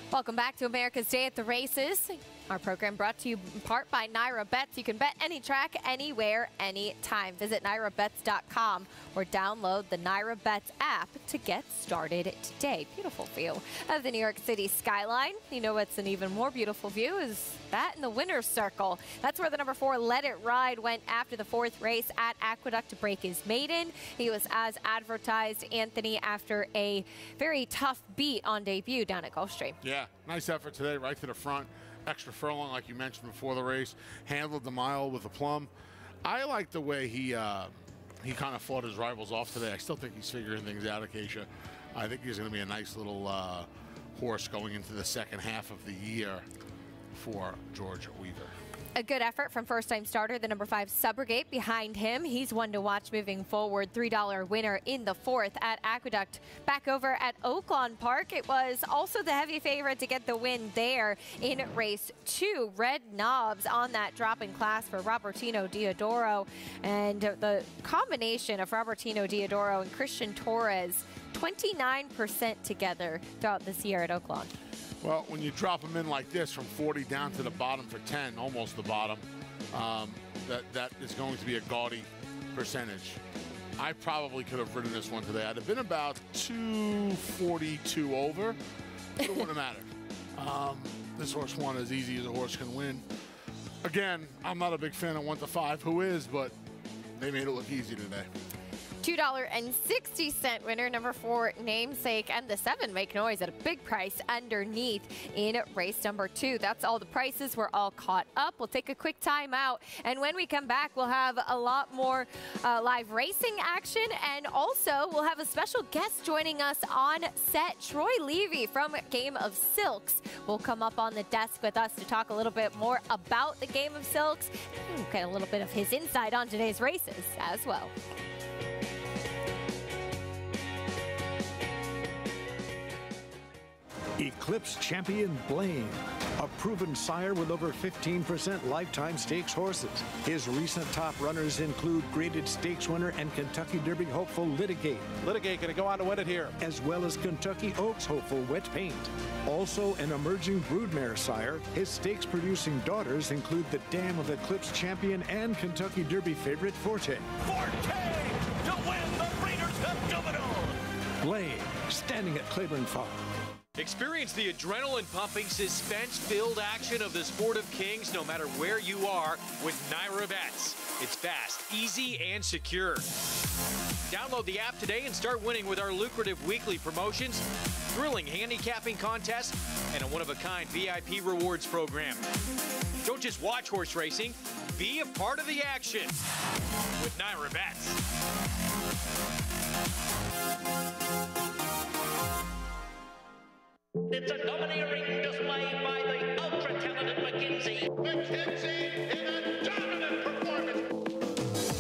Speaker 18: Welcome back to America's Day at the Races. Our program brought to you in part by NYRA Bets. You can bet any track, anywhere, anytime. Visit NYRABets.com or download the NYRA Bets app to get started today. Beautiful view of the New York City skyline. You know what's an even more beautiful view is that in the winner's circle. That's where the number 4 Let It Ride went after the 4th race at Aqueduct to break his maiden. He was as advertised, Anthony, after a very tough beat on debut down at Gulfstream.
Speaker 19: Yeah, nice effort today, right to the front. Extra furlong, like you mentioned before the race. Handled the mile with aplomb. I like the way he kind of fought his rivals off today. I still think he's figuring things out, Acacia. I think he's going to be a nice little horse going into the second half of the year for George Weaver.
Speaker 18: A good effort from first-time starter, the number 5 Subrogate behind him. He's one to watch moving forward. $3 winner in the 4th at Aqueduct. Back over at Oaklawn Park, it was also the heavy favorite to get the win there in race 2. Red Knobs on that drop in class for Robertino Diodoro. And the combination of Robertino Diodoro and Christian Torres, 29% together throughout this year at Oaklawn.
Speaker 19: Well, when you drop them in like this from 40 down to the bottom for 10, almost the bottom, that is going to be a gaudy percentage. I probably could have ridden this one today. I'd have been about 242 over, but it wouldn't have mattered. This horse won as easy as a horse can win. Again, I'm not a big fan of 1 to 5. Who is? But they made it look easy today.
Speaker 18: $2.60 winner, number 4 Namesake, and the 7 Make Noise at a big price underneath in race number 2. That's all the prices. We're all caught up. We'll take a quick time out, and when we come back, we'll have a lot more live racing action, and also we'll have a special guest joining us on set. Troy Levy from Game of Silks will come up on the desk with us to talk a little bit more about the Game of Silks and get a little bit of his insight on today's races as well.
Speaker 9: Eclipse champion Blaine, a proven sire with over 15% lifetime stakes horses. His recent top runners include graded stakes winner and Kentucky Derby hopeful Litigate.
Speaker 22: Litigate going to go on to win it here.
Speaker 9: As well as Kentucky Oaks hopeful Wet Paint. Also an emerging broodmare sire. His stakes producing daughters include the dam of Eclipse champion and Kentucky Derby favorite Forte.
Speaker 23: Forte to win the Breeders' Cup Juvenile.
Speaker 9: Blaine, standing at Claiborne Farm.
Speaker 1: Experience the adrenaline-pumping, suspense-filled action of the Sport of Kings no matter where you are with NYRA Bets. It's fast, easy, and secure. Download the app today and start winning with our lucrative weekly promotions, thrilling handicapping contests, and a one-of-a-kind VIP rewards program. Don't just watch horse racing, be a part of the action with NYRA Bets.
Speaker 23: It's a domineering display by the ultra-talented McKenzie. McKenzie in a dominant performance.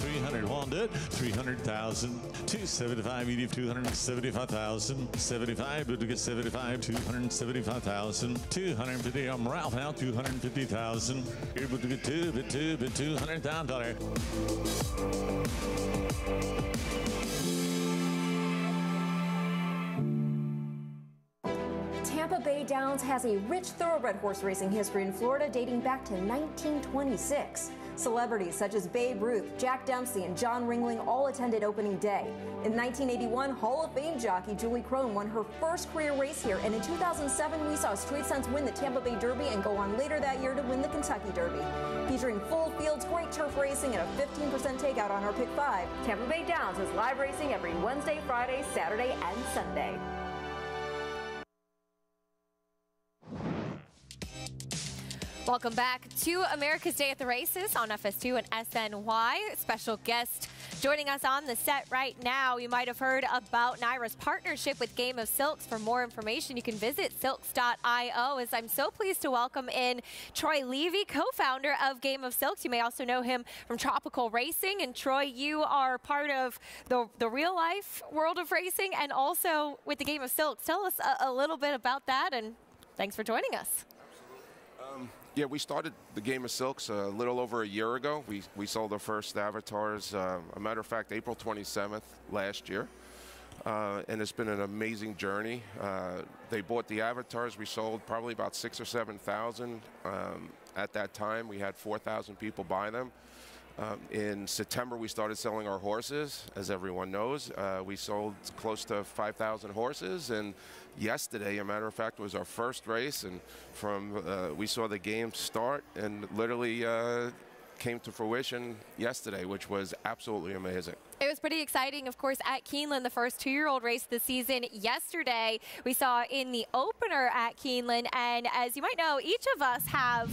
Speaker 24: 300 won't do it. 300,000. 275. You need 275,000. 75. But to get 75. 275,000. 250. I'm Ralph now. 250,000. Here, but to get $200,000.
Speaker 25: Tampa Bay Downs has a rich thoroughbred horse racing history in Florida dating back to 1926. Celebrities such as Babe Ruth, Jack Dempsey, and John Ringling all attended opening day. In 1981, Hall of Fame jockey Julie Crone won her first career race here, and in 2007, we saw Street Sense win the Tampa Bay Derby and go on later that year to win the Kentucky Derby. Featuring full fields, great turf racing, and a 15% takeout on our Pick 5. Tampa Bay Downs is live racing every Wednesday, Friday, Saturday, and Sunday.
Speaker 18: Welcome back to America's Day at the Races on FS2 and SNY. Special guest joining us on the set right now. You might have heard about NYRA's partnership with Game of Silks. For more information, you can visit silks.io. As I'm so pleased to welcome in Troy Levy, co-founder of Game of Silks. You may also know him from Tropical Racing. And Troy, you are part of the real life world of racing and also with the Game of Silks. Tell us a little bit about that, and thanks for joining us.
Speaker 26: Yeah, we started the Game of Silks a little over a year ago. We sold our first avatars, a matter of fact, April 27th last year. and it's been an amazing journey. They bought the avatars. We sold probably about 6,000 or 7,000. At that time, we had 4,000 people buy them. In September, we started selling our horses. As everyone knows, we sold close to 5,000 horses. And yesterday, a matter of fact, was our first race. And we saw the game start and literally came to fruition yesterday, which was absolutely amazing.
Speaker 18: It was pretty exciting, of course, at Keeneland, the first 2-year-old race this season. Yesterday, we saw in the opener at Keeneland, and as you might know, each of us have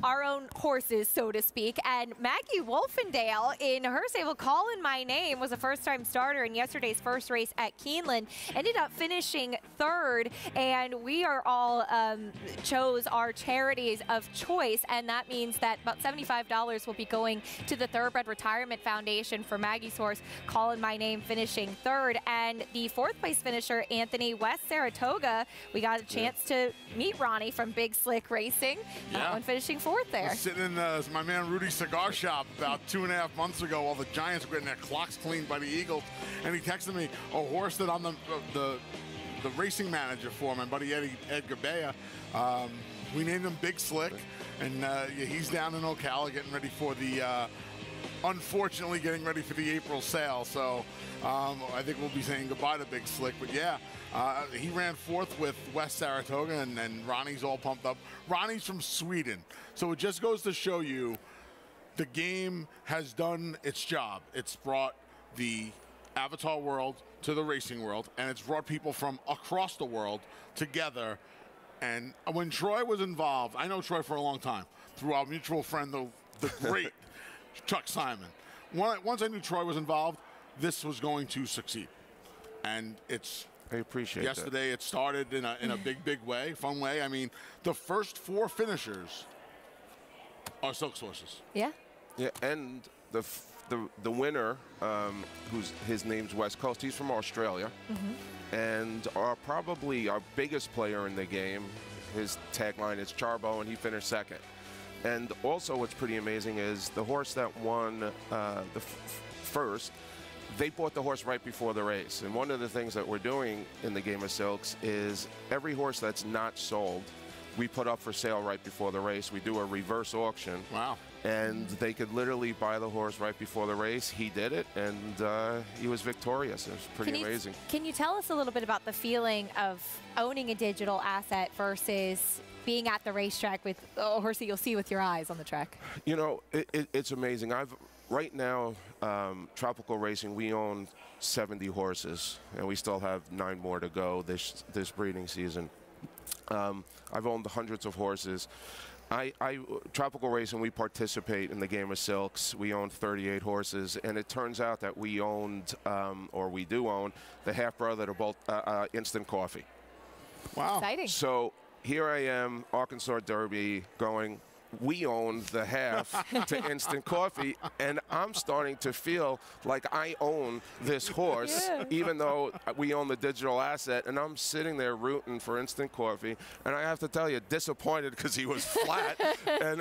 Speaker 18: our own horses, so to speak, and Maggie Wolfendale in her stable, Calling My Name, was a first-time starter in yesterday's first race at Keeneland, ended up finishing 3rd, and we are all chose our charities of choice, and that means that about $75 will be going to the Thoroughbred Retirement Foundation for Maggie's horse, Calling My Name, finishing 3rd. And the 4th place finisher, Anthony West Saratoga, we got a chance to meet Ronnie from Big Slick Racing. That one finishing 4th there.
Speaker 19: Sitting in my man Rudy's cigar shop about 2.5 months ago while the Giants were getting their clocks cleaned by the Eagles, and he texted me a horse that I'm the racing manager for, my buddy Edgar Bea. We named him Big Slick, and he's down in Ocala getting ready for the unfortunately getting ready for the April sale. So I think we'll be saying goodbye to Big Slick. But yeah, he ran 4th with West Saratoga, and Ronnie's all pumped up. Ronnie's from Sweden. So it just goes to show you the game has done its job. It's brought the Avatar world to the racing world, and it's brought people from across the world together. And when Troy was involved, I know Troy for a long time, through our mutual friend, the great Chuck Simon. Once I knew Troy was involved, this was going to succeed. And
Speaker 26: I appreciate
Speaker 19: yesterday it started in a big way, fun way. I mean, the first 4 finishers are Silks horses.
Speaker 18: Yeah.
Speaker 26: Yeah, and the winner, his name's West Coast, he's from Australia. And probably our biggest player in the game, his tagline is Charbo, and he finished 2nd. And also what's pretty amazing is the horse that won first, they bought the horse right before the race. And one of the things that we're doing in the game of Silks is every horse that's not sold, we put up for sale right before the race. We do a reverse auction.
Speaker 19: Wow.
Speaker 26: And they could literally buy the horse right before the race. He did it, and he was victorious. It was pretty amazing.
Speaker 18: Can you tell us a little bit about the feeling of owning a digital asset versus being at the racetrack with a horse that you'll see with your eyes on the track?
Speaker 26: You know, it's amazing. Right now, Tropical Racing, we own 70 horses, and we still have 9 more to go this breeding season. I've owned hundreds of horses. Tropical Racing, we participate in the game of Silks. We own 38 horses, and it turns out that we owned, or we do own, the half-brother to both Instant Coffee.
Speaker 19: Wow.
Speaker 18: Exciting.
Speaker 26: So here I am, Arkansas Derby, going, we own the half to Instant Coffee, and I'm starting to feel like I own this horse, even though we own the digital asset, and I'm sitting there rooting for Instant Coffee, and I have to tell you, disappointed because he was flat,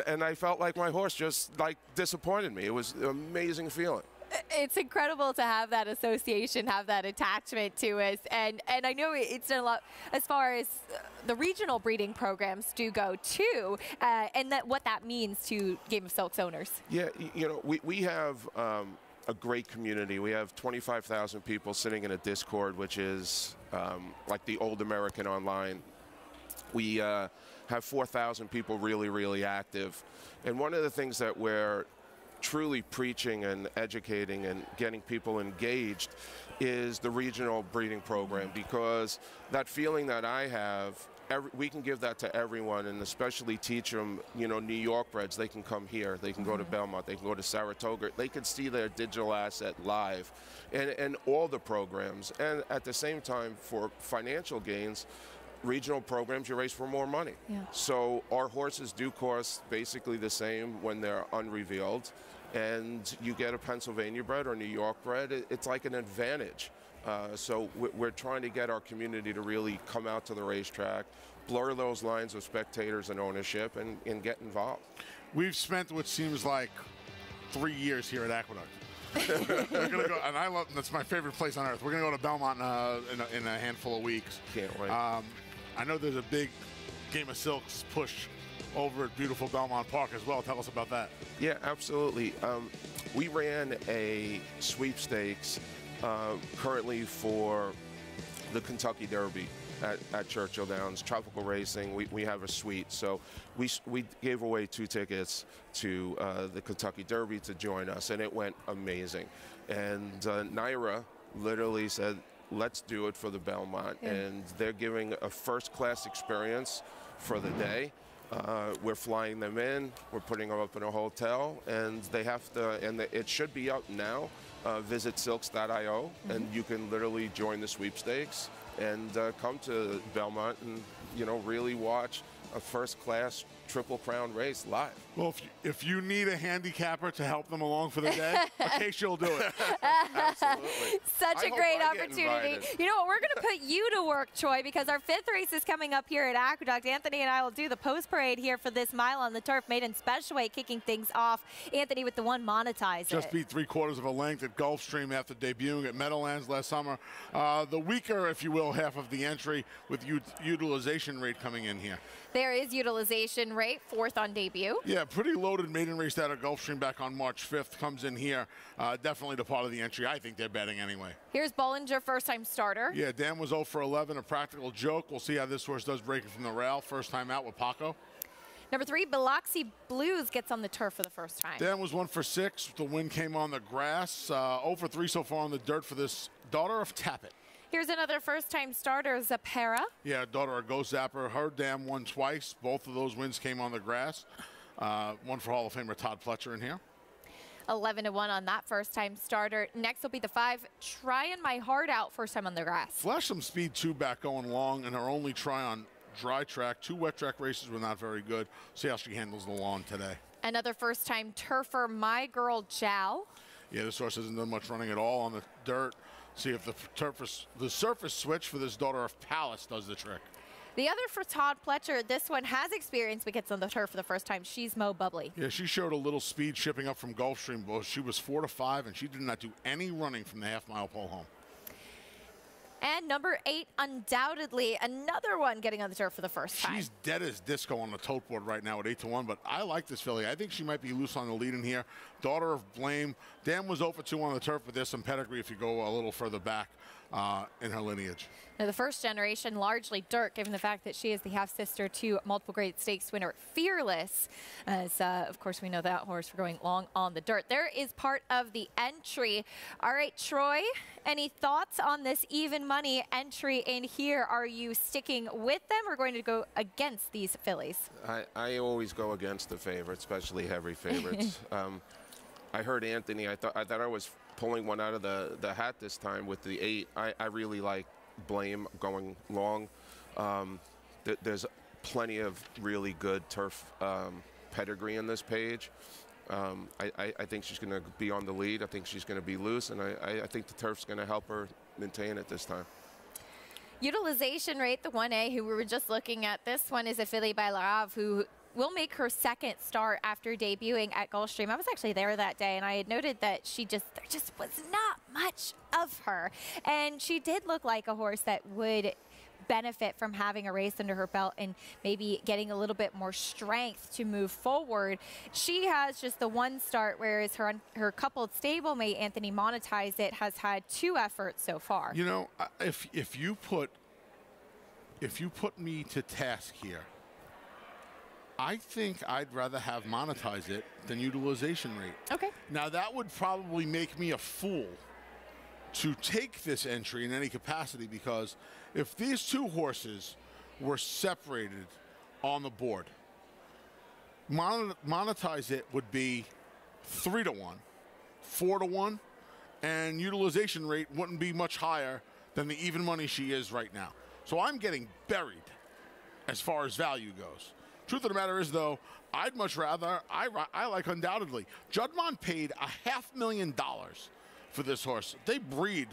Speaker 26: and I felt like my horse just like disappointed me. It was an amazing feeling.
Speaker 18: It's incredible to have that association, have that attachment to us, and I know it's done a lot as far as the regional breeding programs do go too, and what that means to Game of Silks owners.
Speaker 26: Yeah, you know, we have a great community. We have 25,000 people sitting in a Discord, which is like the old American Online. We have 4,000 people really active, and one of the things that we're truly preaching and educating and getting people engaged is the regional breeding program, because that feeling that I have, we can give that to everyone, and especially teach them, you know, New York breds, they can come here, they can go to Belmont, they can go to Saratoga, they can see their digital asset live, and all the programs. And at the same time, for financial gains, regional programs, you race for more money.
Speaker 18: Yeah.
Speaker 26: So our horses do cost basically the same when they're unrevealed, and you get a Pennsylvania bred or New York bred, it's like an advantage. So we're trying to get our community to really come out to the racetrack, blur those lines of spectators and ownership, and get involved.
Speaker 19: We've spent what seems like 3 years here at Aqueduct. We're gonna go, and I love. That's my favorite place on earth. We're gonna go to Belmont in a handful of weeks.
Speaker 26: Can't wait.
Speaker 19: I know there's a big Game of Silks push over at beautiful Belmont Park as well. Tell us about that.
Speaker 26: Yeah, absolutely. We ran a sweepstakes currently for the Kentucky Derby at Churchill Downs, Tropical Racing. We have a suite, so we gave away 2 tickets to the Kentucky Derby to join us, and it went amazing. And Naira literally said, let's do it for the Belmont, and they're giving a first-class experience for the day. We're flying them in, we're putting them up in a hotel, and they have to, and it should be up now. Visit silks.io, and you can literally join the sweepstakes and come to Belmont and, you know, really watch a first-class Triple Crown race live.
Speaker 19: Well, if you need a handicapper to help them along for the day, Acacia will do it.
Speaker 26: Absolutely.
Speaker 18: Such a great opportunity. You know what? We're going to put you to work, Troy, because our 5th race is coming up here at Aqueduct. Anthony and I will do the post parade here for this mile on the turf. Maiden Specialweight kicking things off. Anthony with the one monetizer.
Speaker 19: Just beat 3/4 of a length at Gulfstream after debuting at Meadowlands last summer. The weaker, if you will, half of the entry with utilization rate coming in here.
Speaker 18: There is utilization rate, 4th on debut.
Speaker 19: Yeah, pretty loaded maiden race out of Gulfstream back on March 5th. Comes in here. Definitely the part of the entry I think they're betting anyway.
Speaker 18: Here's Bollinger, first-time starter.
Speaker 19: Yeah, Dan was 0 for 11, a practical joke. We'll see how this horse does breaking from the rail. First time out with Paco.
Speaker 18: Number 3, Biloxi Blues gets on the turf for the first time.
Speaker 19: Dan was 1 for 6. The win came on the grass. 0 for 3 so far on the dirt for this daughter of Tappet.
Speaker 18: Here's another first-time starter, Zapera.
Speaker 19: Yeah, daughter of Go Zapper. Her dam won twice. Both of those wins came on the grass. 1 for Hall of Famer Todd Pletcher in here.
Speaker 18: 11-1 on that first-time starter. Next will be the 5, Trying My Heart Out, first time on the grass.
Speaker 19: Flashed some speed 2 back going long, and her only try on dry track. 2 wet track races were not very good. See how she handles the lawn today.
Speaker 18: Another first-time turfer, My Girl Jow.
Speaker 19: Yeah, this horse hasn't done much running at all on the dirt. See if the surface switch for this daughter of Palace does the trick.
Speaker 18: The other for Todd Pletcher, this one has experience but gets on the turf for the first time. She's Mo Bubbly.
Speaker 19: Yeah, she showed a little speed shipping up from Gulfstream. She was 4 to 5, and she did not do any running from the half-mile pole home.
Speaker 18: And number 8, undoubtedly, another one getting on the turf for the first time.
Speaker 19: She's dead as disco on the tote board right now at 8-1, but I like this filly. I think she might be loose on the lead in here. Daughter of Blame. Dan was 0 for 2 on the turf, but there's some pedigree if you go a little further back in her lineage.
Speaker 18: Now, the first generation, largely dirt, given the fact that she is the half-sister to multiple Great Stakes winner Fearless. As, of course, we know that horse for going long on the dirt. There is part of the entry. All right, Troy, any thoughts on this even money entry in here? Are you sticking with them or going to go against these fillies?
Speaker 26: I always go against the favorites, especially heavy favorites. I heard Anthony. I thought I was pulling one out of the hat this time with the 8. I really like Blame going long. There's plenty of really good turf pedigree in this page. I think she's going to be on the lead. I think she's going to be loose, and I think the turf's going to help her maintain it this time.
Speaker 18: Utilization rate, the 1A, who we were just looking at. This one is a filly by Larav, who will make her 2nd start after debuting at Gulfstream. I was actually there that day, and I had noted that there just was not much of her. And she did look like a horse that would benefit from having a race under her belt and maybe getting a little bit more strength to move forward. She has just the 1 start, whereas her coupled stablemate, Anthony Monetize It, has had 2 efforts so far.
Speaker 19: You know, if you put me to task here, I think I'd rather have Monetize It than Utilization Rate.
Speaker 18: Okay.
Speaker 19: Now, that would probably make me a fool to take this entry in any capacity, because if these 2 horses were separated on the board, Monetize It would be 3-1, 4-1, and Utilization Rate wouldn't be much higher than the even money she is right now. So I'm getting buried as far as value goes. Truth of the matter is, though, I'd much rather, I like Undoubtedly. Judmont paid $500,000 for this horse. They breed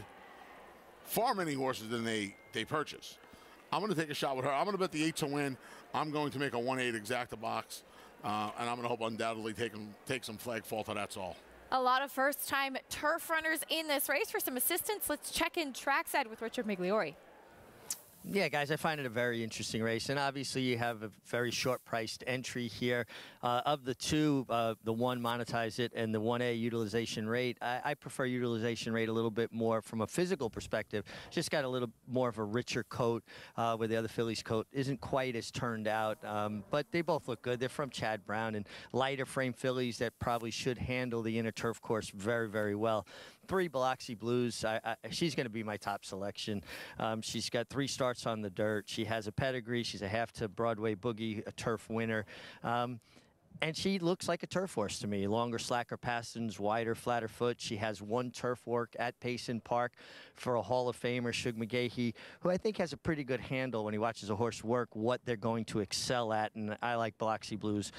Speaker 19: far many horses than they purchase. I'm going to take a shot with her. I'm going to bet the 8 to win. I'm going to make a 1-8 exacta box, and I'm going to hope Undoubtedly take some flag fault, and that's all.
Speaker 18: A lot of first-time turf runners in this race. For some assistance, let's check in trackside with Richard Migliori.
Speaker 20: Yeah, guys, I find it a very interesting race, and obviously you have a very short-priced entry here. Of the two, the one monetize it and the 1A utilization rate, I prefer utilization rate a little bit more from a physical perspective. Just got a little more of a richer coat, where the other filly's coat isn't quite as turned out, but they both look good. They're from Chad Brown, and lighter frame fillies that probably should handle the inner turf course very, very well. 3 Biloxi Blues, she's going to be my top selection. She's got 3 starts on the dirt. She has a pedigree. She's a half to Broadway Boogie, a turf winner. And she looks like a turf horse to me. Longer, slacker pastons, wider, flatter foot. She has 1 turf work at Payson Park for a Hall of Famer, Shug McGahee, who I think has a pretty good handle when he watches a horse work, what they're going to excel at. And I like Biloxi Blues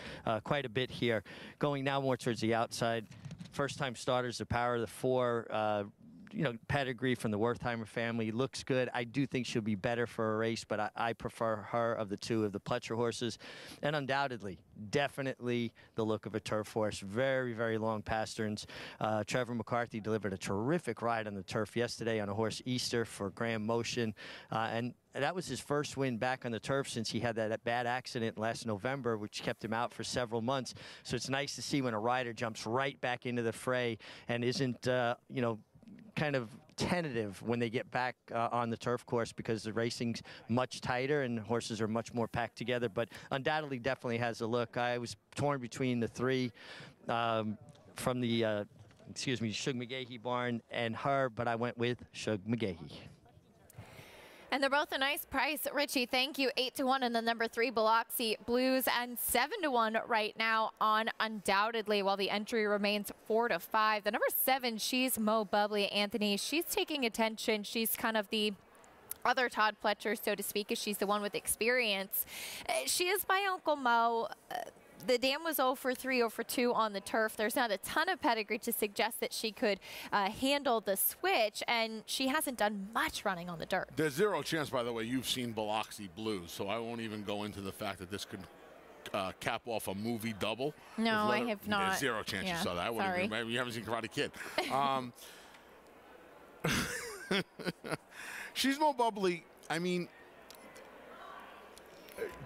Speaker 20: quite a bit here. Going now more towards the outside. First-time starters, the Power of the 4, you know, pedigree from the Wertheimer family, looks good. I do think she'll be better for a race, but I prefer her of the 2 of the Pletcher horses. And undoubtedly, definitely the look of a turf horse. Very, very long pasterns. Trevor McCarthy delivered a terrific ride on the turf yesterday on a horse Easter for Graham Motion. And that was his first win back on the turf since he had that bad accident last November, which kept him out for several months. So it's nice to see when a rider jumps right back into the fray and isn't, you know, kind of tentative when they get back on the turf course, because the racing's much tighter and horses are much more packed together. But undoubtedly definitely has a look. I was torn between the 3 from the Shug McGahee barn and her, but I went with Shug McGahee.
Speaker 18: And they're both a nice price. Richie, thank you. 8-1 in the number 3 Biloxi Blues, and 7-1 right now on Undoubtedly, while the entry remains 4-5. The number 7, she's Mo Bubbly, Anthony. She's taking attention. She's kind of the other Todd Pletcher, so to speak, as she's the one with experience. She is by Uncle Mo. The dam was 0 for 3, 0 for 2 on the turf. There's not a ton of pedigree to suggest that she could handle the switch, and she hasn't done much running on the dirt.
Speaker 19: There's 0 chance, by the way, you've seen Biloxi Blues, so I won't even go into the fact that this could cap off a movie double.
Speaker 18: No, I have not.
Speaker 19: There's 0 chance you saw that.
Speaker 18: Sorry.
Speaker 19: Maybe you haven't seen Karate Kid. She's Mo Bubbly. I mean,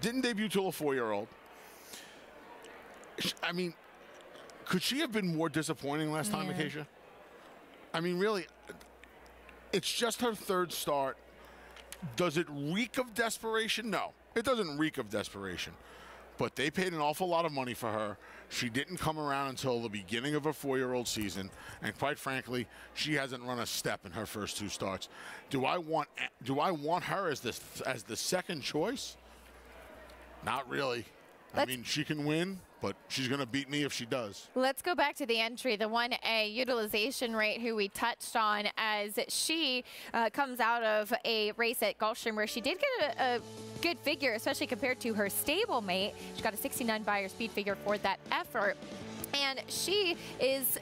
Speaker 19: didn't debut till a 4-year-old. I mean, could she have been more disappointing last time, Acacia? I mean, really, it's just her 3rd start. Does it reek of desperation? No, it doesn't reek of desperation. But they paid an awful lot of money for her. She didn't come around until the beginning of her 4-year-old season, and quite frankly, she hasn't run a step in her first 2 starts. Do I want her as the 2nd choice? Not really. I mean, she can win, but she's going to beat me if she does.
Speaker 18: Let's go back to the entry, the 1A utilization rate, who we touched on, as she comes out of a race at Gulfstream where she did get a good figure, especially compared to her stablemate. She got a 69 buyer speed figure for that effort. And she is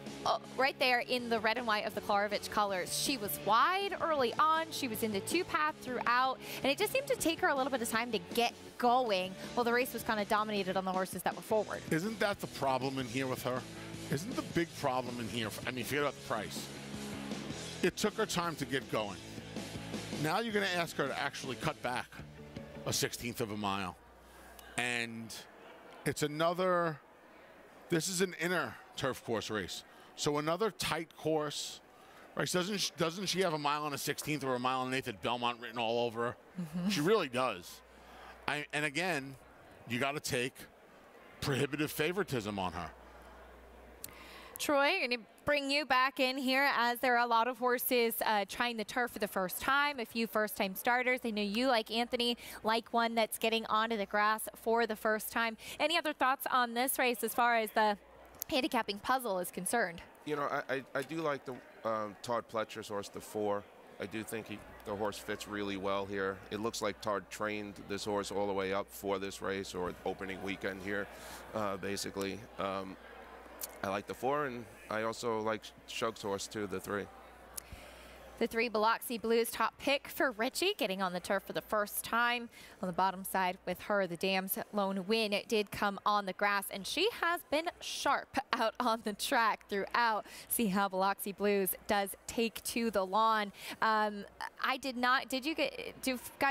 Speaker 18: right there in the red and white of the Klarovich colors. She was wide early on. She was in the 2-path throughout. And it just seemed to take her a little bit of time to get going while the race was kind of dominated on the horses that were forward.
Speaker 19: Isn't that the problem in here with her? Isn't the big problem in here, I mean, forget about the price. It took her time to get going. Now you're going to ask her to actually cut back a 1/16 of a mile. And it's another... This is an inner turf course race. So another tight course, right? Doesn't she have a mile and a 1/16 or a mile and an 1/8 at Belmont written all over her? She really does. And again, you got to take prohibitive favoritism on her.
Speaker 18: Troy, I'm going to bring you back in here, as there are a lot of horses trying the turf for the first time, a few first-time starters. I know you, like Anthony, like one that's getting onto the grass for the first time. Any other thoughts on this race as far as the handicapping puzzle is concerned?
Speaker 26: You know, I do like the Todd Pletcher's horse, the 4. I do think the horse fits really well here. It looks like Todd trained this horse all the way up for this race, or opening weekend here, basically. I like the 4, and I also like Shug's horse too, the 3.
Speaker 18: The 3 Biloxi Blues, top pick for Richie, getting on the turf for the first time. On the bottom side with her, the dam's lone win. It did come on the grass, and she has been sharp out on the track throughout. See how Biloxi Blues does take to the lawn. Guys,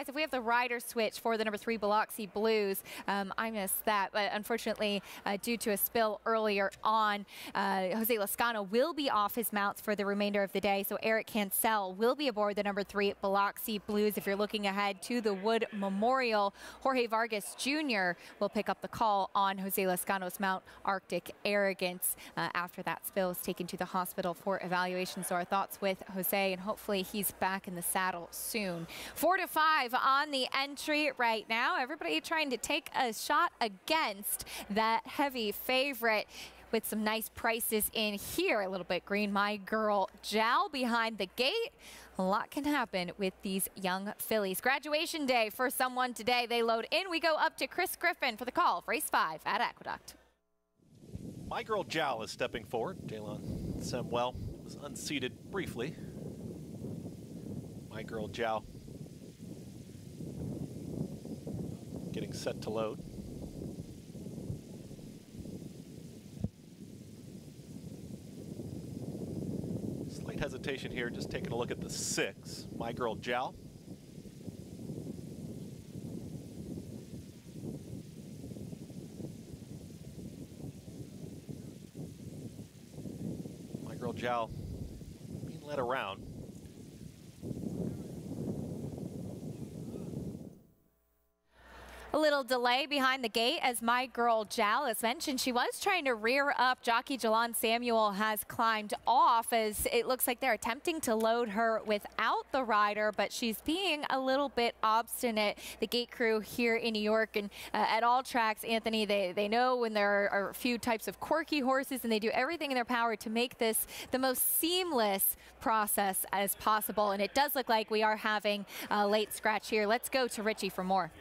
Speaker 18: if we have the rider switch for the number 3 Biloxi Blues, I missed that, but unfortunately, due to a spill earlier on, Jose Lascano will be off his mounts for the remainder of the day, so Eric Cancel will be aboard the number 3 Biloxi Blues. If you're looking ahead to the Wood Memorial, Jorge Vargas Jr. will pick up the call on Jose Lascano's mount, Arctic Arrogance, after that spill was taken to the hospital for evaluation. So our thoughts with Jose, and hopefully he's back in the saddle soon. 4 to 5 on the entry right now. Everybody trying to take a shot against that heavy favorite with some nice prices in here. A little bit green. My Girl Jal behind the gate. A lot can happen with these young fillies. Graduation day for someone today. They load in. We go up to Chris Griffin for the call of race 5 at Aqueduct.
Speaker 7: My Girl Jal is stepping forward. Jalen Samuel was unseated briefly. My Girl Jal getting set to load. Slight hesitation here, just taking a look at the 6. My Girl Jal. My Girl Jal being led around.
Speaker 18: A little delay behind the gate as My Girl Jal, as mentioned, she was trying to rear up. Jockey Jalon Samuel has climbed off as it looks like they're attempting to load her without the rider, but she's being a little bit obstinate. The gate crew here in New York and at all tracks, Anthony, they know when there are a few types of quirky horses, and they do everything in their power to make this the most seamless process as possible. And it does look like we are having a late scratch here. Let's go to Richie for more.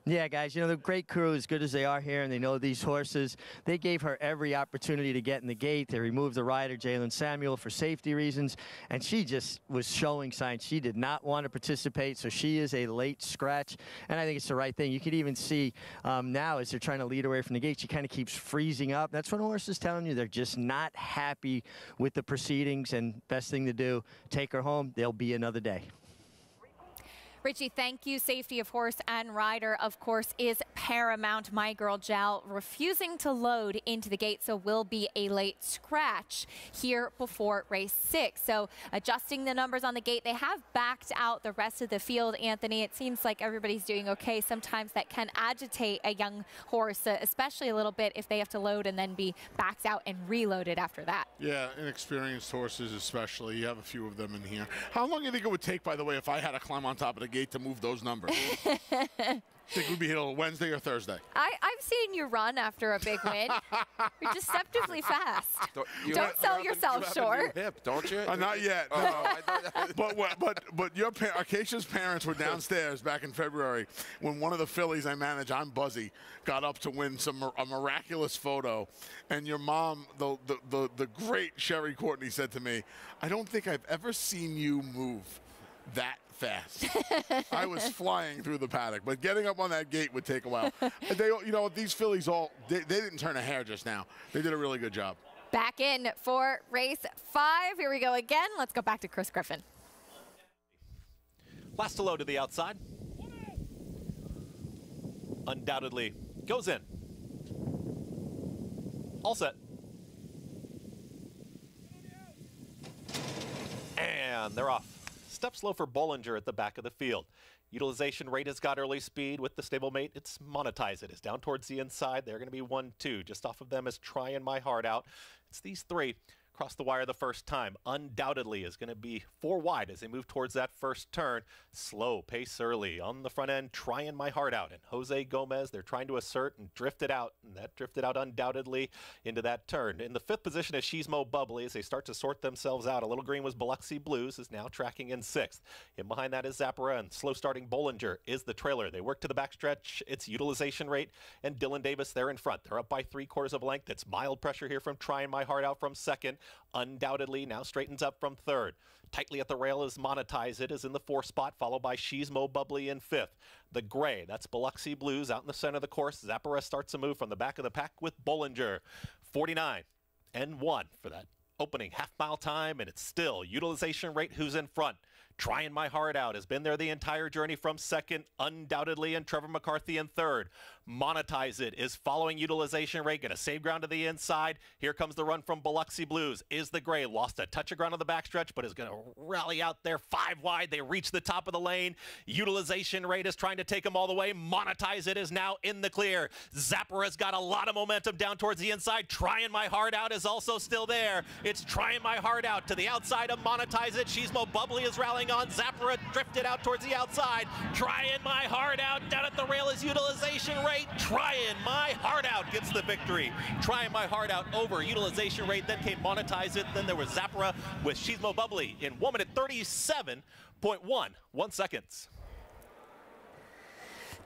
Speaker 20: Yeah, guys, you know, the great crew, as good as they are here, and they know these horses, they gave her every opportunity to get in the gate. They removed the rider, Jalen Samuel, for safety reasons, and she just was showing signs she did not want to participate, so she is a late scratch, and I think it's the right thing. You can even see now as they're trying to lead away from the gate, she kind of keeps freezing up. That's when a horse is telling you they're just not happy with the proceedings, and best thing to do, take her home. There'll be another day.
Speaker 18: Richie, thank you. Safety of horse and rider, of course, is paramount. My Girl Jal refusing to load into the gate, so will be a late scratch here before race 6. So adjusting the numbers on the gate, they have backed out the rest of the field, Anthony. It seems like everybody's doing okay. Sometimes that can agitate a young horse, especially a little bit if they have to load and then be backed out and reloaded after that.
Speaker 19: Yeah, inexperienced horses especially. You have a few of them in here. How long do you think it would take, by the way, if I had to climb on top of the gate to move those numbers? Think we'd be here Wednesday or Thursday?
Speaker 18: I've seen you run after a big win. You're deceptively fast. Don't sell yourself short.
Speaker 26: Hip, don't you?
Speaker 19: Not yet. But Acacia's parents were downstairs back in February when one of the fillies I manage, I'm Buzzy, got up to win a miraculous photo, and your mom, the great Sherry Courtney, said to me, "I don't think I've ever seen you move that fast." I was flying through the paddock, but getting up on that gate would take a while. They, you know, these fillies they didn't turn a hair just now. They did a really good job.
Speaker 18: Back in for race 5. Here we go again. Let's go back to Chris Griffin.
Speaker 7: Last to load to the outside. Undoubtedly goes in. All set. And they're off. Step slow for Bollinger at the back of the field. Utilization rate has got early speed with the stablemate. It's Monetize It is down towards the inside. They're going to be 1-2. Just off of them is Trying My Heart Out. It's these 3 across the wire the first time. Undoubtedly is going to be 4 wide as they move towards that first turn. Slow pace early on the front end, Trying My Heart Out. And Jose Gomez, they're trying to assert and drift it out. And that drifted out undoubtedly into that turn. In the 5th position is She's Mo Bubbly as they start to sort themselves out. A little green was Biloxi Blues, is now tracking in 6th. In behind that is Zappara, and slow starting Bollinger is the trailer. They work to the backstretch. It's Utilization Rate and Dylan Davis there in front. They're up by 3/4 of a length. It's mild pressure here from Trying My Heart Out from 2nd. Undoubtedly now straightens up from 3rd. Tightly at the rail is Monetize It is in the 4th spot, followed by She's Mo Bubbly in 5th. The gray, that's Biloxi Blues out in the center of the course. Zappara starts a move from the back of the pack with Bollinger. 49 and 1 for that opening half-mile time, and it's still utilization rate who's in front. Trying My Heart Out has been there the entire journey from second, undoubtedly, and Trevor McCarthy in third. Monetize It is following utilization rate, going to save ground to the inside. Here comes the run from Biloxi Blues. Is the Gray, lost a touch of ground on the backstretch, but is going to rally out there 5 wide. They reach the top of the lane. Utilization rate is trying to take them all the way. Monetize It is now in the clear. Zappara's got a lot of momentum down towards the inside. Trying My Heart Out is also still there. It's Trying My Heart Out to the outside of Monetize It. She's Mo Bubbly is rallying on. Zappara drifted out towards the outside. Trying My Heart Out down at the rail is utilization rate. Trying My Heart Out gets the victory. Trying My Heart Out over utilization rate. Then came Monetize It. Then there was Zappara with She's Mo Bubbly in 1 minute 37.11 seconds.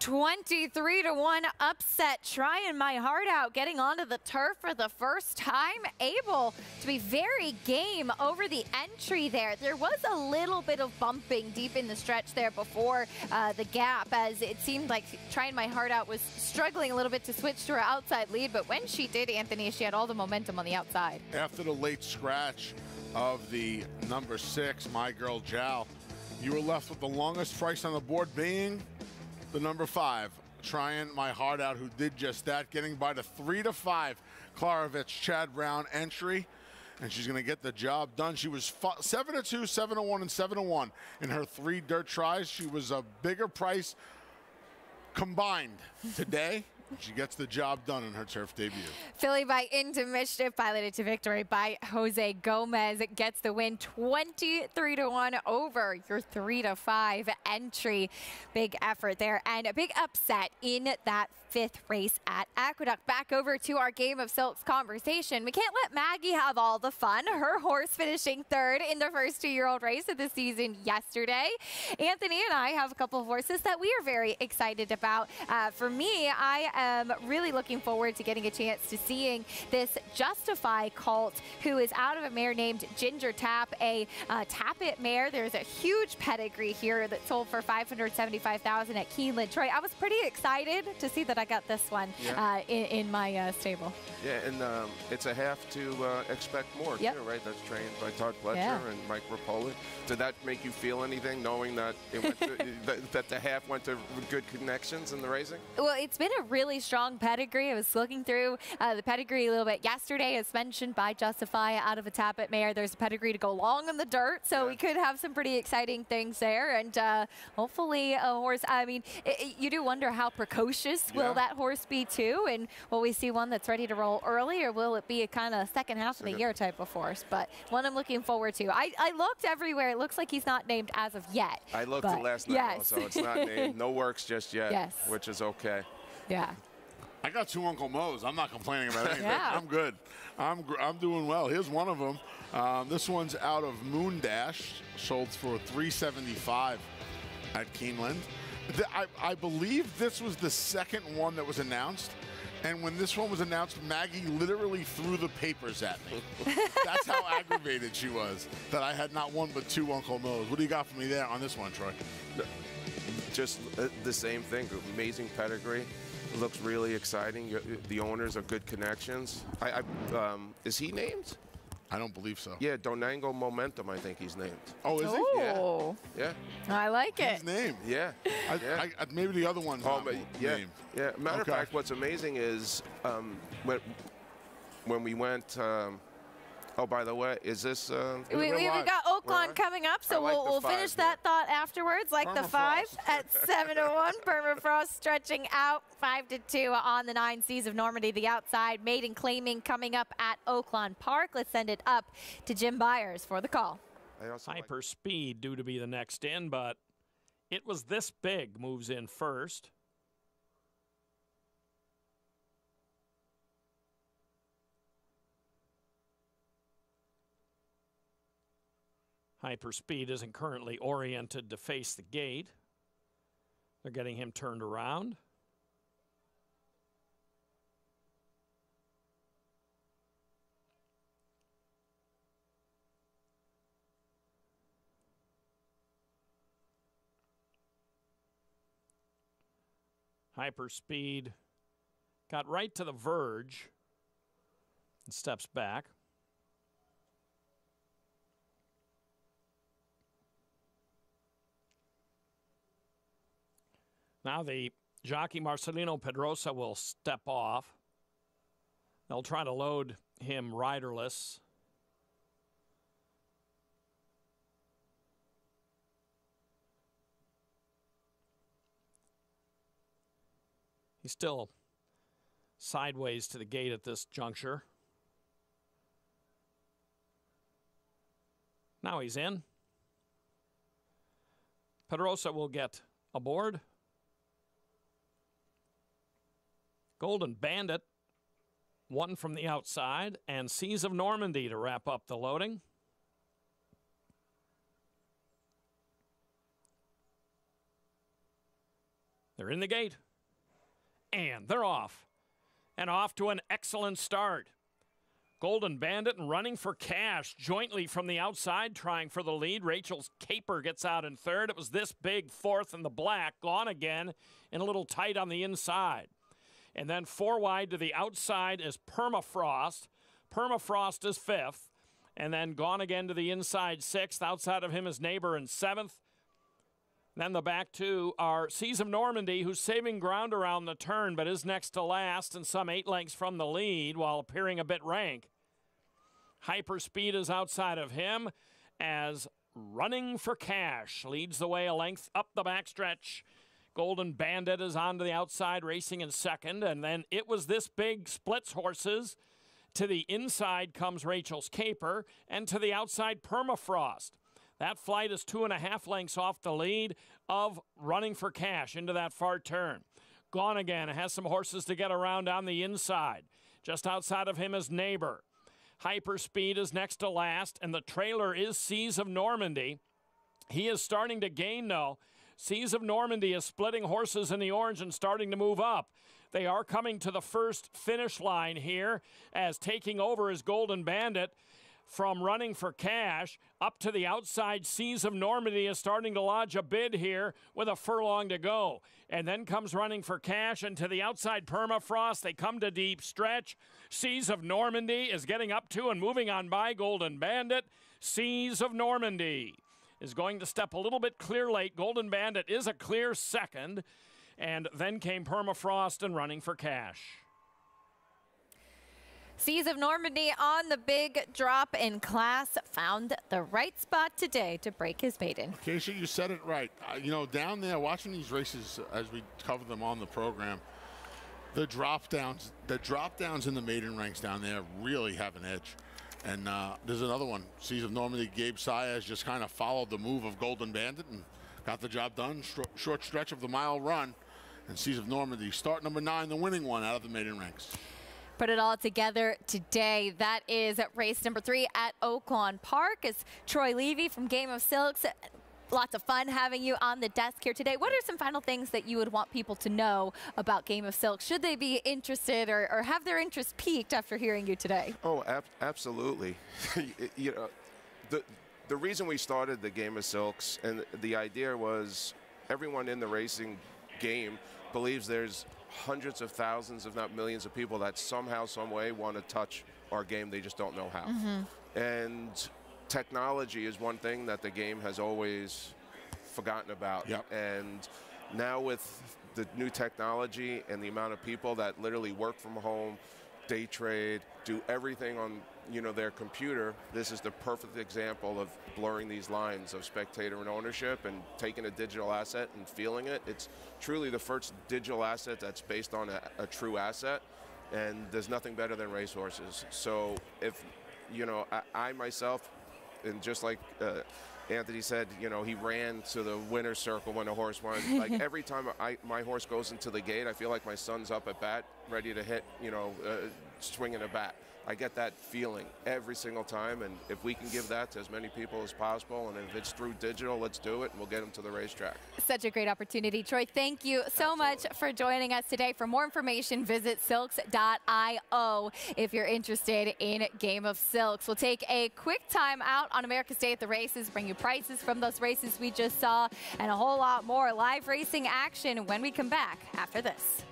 Speaker 18: 23-1 upset, Trying My Heart Out, getting onto the turf for the first time, able to be very game over the entry there. There was a little bit of bumping deep in the stretch there before the gap, as it seemed like Trying My Heart Out was struggling a little bit to switch to her outside lead, but when she did, Anthony, she had all the momentum on the outside.
Speaker 19: After the late scratch of the number 6, My Girl Jow, you were left with the longest price on the board being the number 5, Trying My Heart Out, who did just that, getting by the 3-5 Klarovich Chad Brown entry, and she's going to get the job done. She was 7-2, 7-1, and 7-1 in her 3 dirt tries. She was a bigger price combined today. She gets the job done in her turf debut.
Speaker 18: Philly by Into Mischief, piloted to victory by Jose Gomez. It gets the win 23-1 over your 3-5 entry. Big effort there and a big upset in that 5th race at Aqueduct. Back over to our Game of Silks conversation. We can't let Maggie have all the fun. Her horse finishing 3rd in the first 2-year-old race of the season yesterday. Anthony and I have a couple of horses that we are very excited about. For me, I am really looking forward to getting a chance to seeing this Justify colt, who is out of a mare named Ginger Tap, a Tap-It mare. There's a huge pedigree here that sold for $575,000 at Keeneland. Troy, I was pretty excited to see that I got this one in my stable.
Speaker 26: Yeah, and it's a half to expect more, too, right? That's trained by Todd Pletcher and Mike Rapoli. Did that make you feel anything, knowing that it went to, that the half went to good connections in the racing?
Speaker 18: Well, it's been a really strong pedigree. I was looking through the pedigree a little bit yesterday, as mentioned by Justify, out of a Tap-It mare. There's a pedigree to go long in the dirt, so we could have some pretty exciting things there. And hopefully a horse, I mean, you do wonder how precocious will that horse be too, and will we see one that's ready to roll early, or will it be a kind of second half of the year type of horse? But one I'm looking forward to. I looked everywhere. It looks like he's not named as of yet.
Speaker 26: I looked last night also. It's not named. No works just yet, which is okay.
Speaker 18: Yeah.
Speaker 19: I got 2 Uncle Mo's. I'm not complaining about anything. I'm good. I'm doing well. Here's one of them. This one's out of Moon Dash, sold for $375 at Keeneland. I believe this was the second one that was announced. And when this one was announced, Maggie literally threw the papers at me. That's how aggravated she was that I had not one but 2 Uncle Mo's. What do you got for me there on this one, Troy?
Speaker 26: Just the same thing. Amazing pedigree. It looks really exciting. The owners are good connections. Is he named?
Speaker 19: I don't believe so.
Speaker 26: Yeah, Donango Momentum, I think he's named.
Speaker 19: Oh, is he?
Speaker 26: Yeah.
Speaker 18: I like it.
Speaker 19: His name.
Speaker 26: Yeah.
Speaker 19: Maybe the other one's not named.
Speaker 26: Yeah. Matter of fact, what's amazing is when we went. Oh, by the way, is this?
Speaker 18: We've got Oaklawn coming up, so we'll finish that thought afterwards, like the 5 at 7:01. Permafrost stretching out 5-2 on the 9 Seas of Normandy. The outside maiden claiming coming up at Oaklawn Park. Let's send it up to Jim Byers for the call.
Speaker 5: Hyper Speed due to be the next in, but It Was This Big moves in first. Hyperspeed isn't currently oriented to face the gate. They're getting him turned around. Hyperspeed got right to the verge Steps back. Now the jockey Marcelino Pedrosa will step off. They'll try to load him riderless. He's still sideways to the gate at this juncture. Now he's in. Pedrosa will get aboard. Golden Bandit, one from the outside, and Seas of Normandy to wrap up the loading. They're in the gate. And they're off. And off to an excellent start. Golden Bandit and Running for Cash jointly from the outside trying for the lead. Rachel's Caper gets out in third. It was This Big fourth in the black. Gone again and a little tight on the inside. And then 4 wide to the outside is Permafrost. Permafrost is 5th. And then Gone again to the inside 6th. Outside of him is Neighbor in 7th. Then the back two are Seas of Normandy, who's saving ground around the turn, but is next to last and some 8 lengths from the lead while appearing a bit rank. Hyperspeed is outside of him as Running for Cash leads the way a length up the backstretch. Golden Bandit is on to the outside, racing in second, and then It Was This Big splits horses. To the inside comes Rachel's Caper, and to the outside, Permafrost. That flight is 2.5 lengths off the lead of Running for Cash into that far turn. Gone Again has some horses to get around on the inside. Just outside of him is Neighbor. Hyperspeed is next to last, and the trailer is Seas of Normandy. He is starting to gain, though. Seas of Normandy is splitting horses in the orange and starting to move up. They are coming to the first finish line here as taking over is Golden Bandit. From Running for Cash up to the outside, Seas of Normandy is starting to lodge a bid here with a furlong to go. And then comes Running for Cash, and to the outside, Permafrost. They come to deep stretch. Seas of Normandy is getting up to and moving on by Golden Bandit. Seas of Normandy is going to step a little bit clear late. Golden Bandit is a clear second. And then came Permafrost and Running for Cash.
Speaker 18: Seas of Normandy on the big drop in class found the right spot today to break his maiden.
Speaker 19: Keisha, you said it right. You know, down there watching these races as we cover them on the program, the drop downs in the maiden ranks down there really have an edge. And there's another one. Seas of Normandy, Gabe Saez just kind of followed the move of Golden Bandit and got the job done. Short stretch of the mile run. And Seas of Normandy, start number 9, the winning one out of the maiden ranks.
Speaker 18: Put it all together today. That is race number 3 at Oaklawn Park. It's Troy Levy from Game of Silks. Lots of fun having you on the desk here today. What are some final things that you would want people to know about Game of Silks? Should they be interested or have their interest piqued after hearing you today?
Speaker 26: Oh, absolutely. You know, the reason we started the Game of Silks, and the idea was everyone in the racing game believes there's hundreds of thousands, if not millions of people that somehow, some way want to touch our game. They just don't know how. And technology is one thing that the game has always forgotten about. And now with the new technology and the amount of people that literally work from home, day trade, do everything on their computer, this is the perfect example of blurring these lines of spectator and ownership and taking a digital asset and feeling it. It's truly the first digital asset that's based on a true asset, and there's nothing better than racehorses. So if, I myself, and just like Anthony said, he ran to the winner's circle when a horse won. Like every time my horse goes into the gate, I feel like my son's up at bat, ready to hit, swinging a bat. I get that feeling every single time, and if we can give that to as many people as possible, and if it's through digital, let's do it, and we'll get them to the racetrack.
Speaker 18: Such a great opportunity. Troy, thank you so much for joining us today. For more information, visit silks.io if you're interested in Game of Silks. We'll take a quick time out on America's Day at the Races, bring you prices from those races we just saw, and a whole lot more live racing action when we come back after this.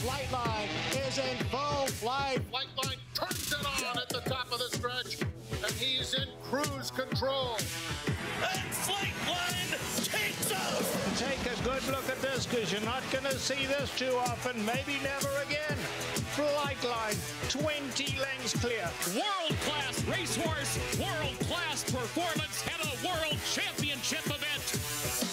Speaker 13: Flightline is in full flight. Flightline turns it on at the top of the stretch, and he's in cruise control.
Speaker 23: And Flightline takes off.
Speaker 3: Take a good look at this, because you're not going to see this too often, maybe never again. Flightline, 20 lengths clear.
Speaker 21: World-class racehorse, world-class performance at a world championship event.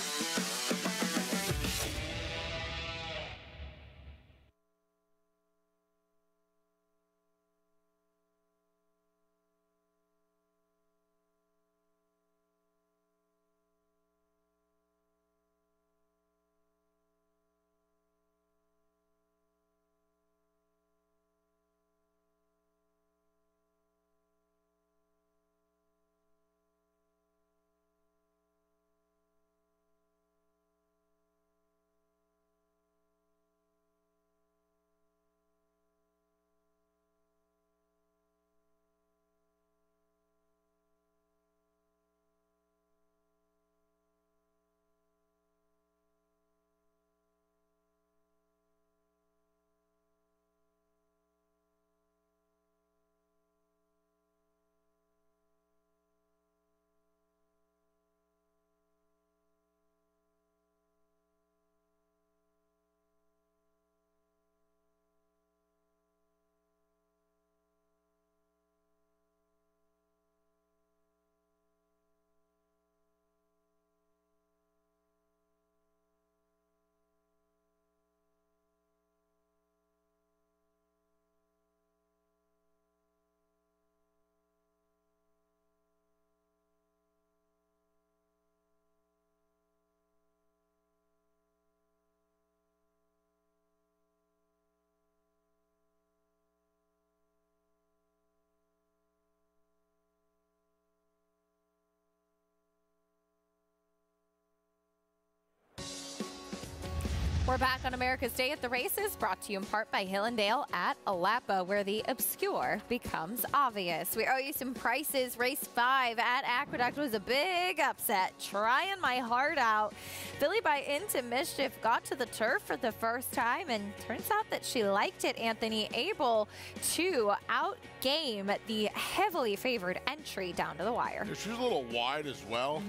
Speaker 18: We're back on America's Day at the Races, brought to you in part by Hillendale at Alapa, where the obscure becomes obvious. We owe you some prices. Race 5 at Aqueduct was a big upset. Trying my heart out. Billy by Into Mischief got to the turf for the first time, and turns out that she liked it, Anthony, able to outgame the heavily favored entry down to the wire.
Speaker 19: Yeah, she was a little wide as well,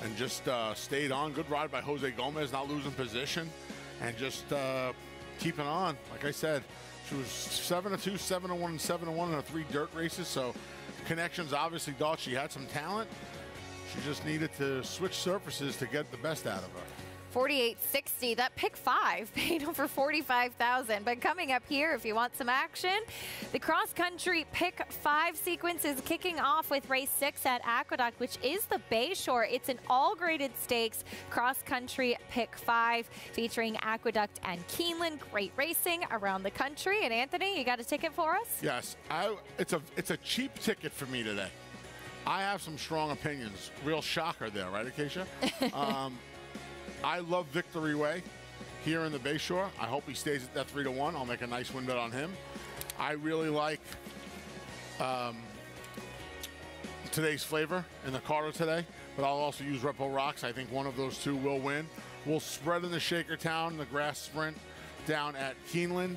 Speaker 19: and just stayed on. Good ride by Jose Gomez, not losing position. And just keeping on. Like I said, she was 7-2, 7-1, and 7-1 in her 3 dirt races. So Connections obviously thought she had some talent. She just needed to switch surfaces to get the best out of her.
Speaker 18: 48.60. That pick 5 paid over $45,000. But coming up here, if you want some action, the cross-country pick 5 sequence is kicking off with race 6 at Aqueduct, which is the Bayshore. It's an all-graded stakes cross-country pick 5 featuring Aqueduct and Keeneland. Great racing around the country. And Anthony, you got a ticket for us?
Speaker 19: Yes, it's a cheap ticket for me today. I have some strong opinions. Real shocker there, right, Acacia? I love Victory Way here in the Bayshore. I hope he stays at that 3-1. I'll make a nice win bet on him. I really like today's flavor in the Carter today, but I'll also use Repo Rocks. I think one of those two will win. We'll spread in the Shakertown, the grass sprint down at Keeneland.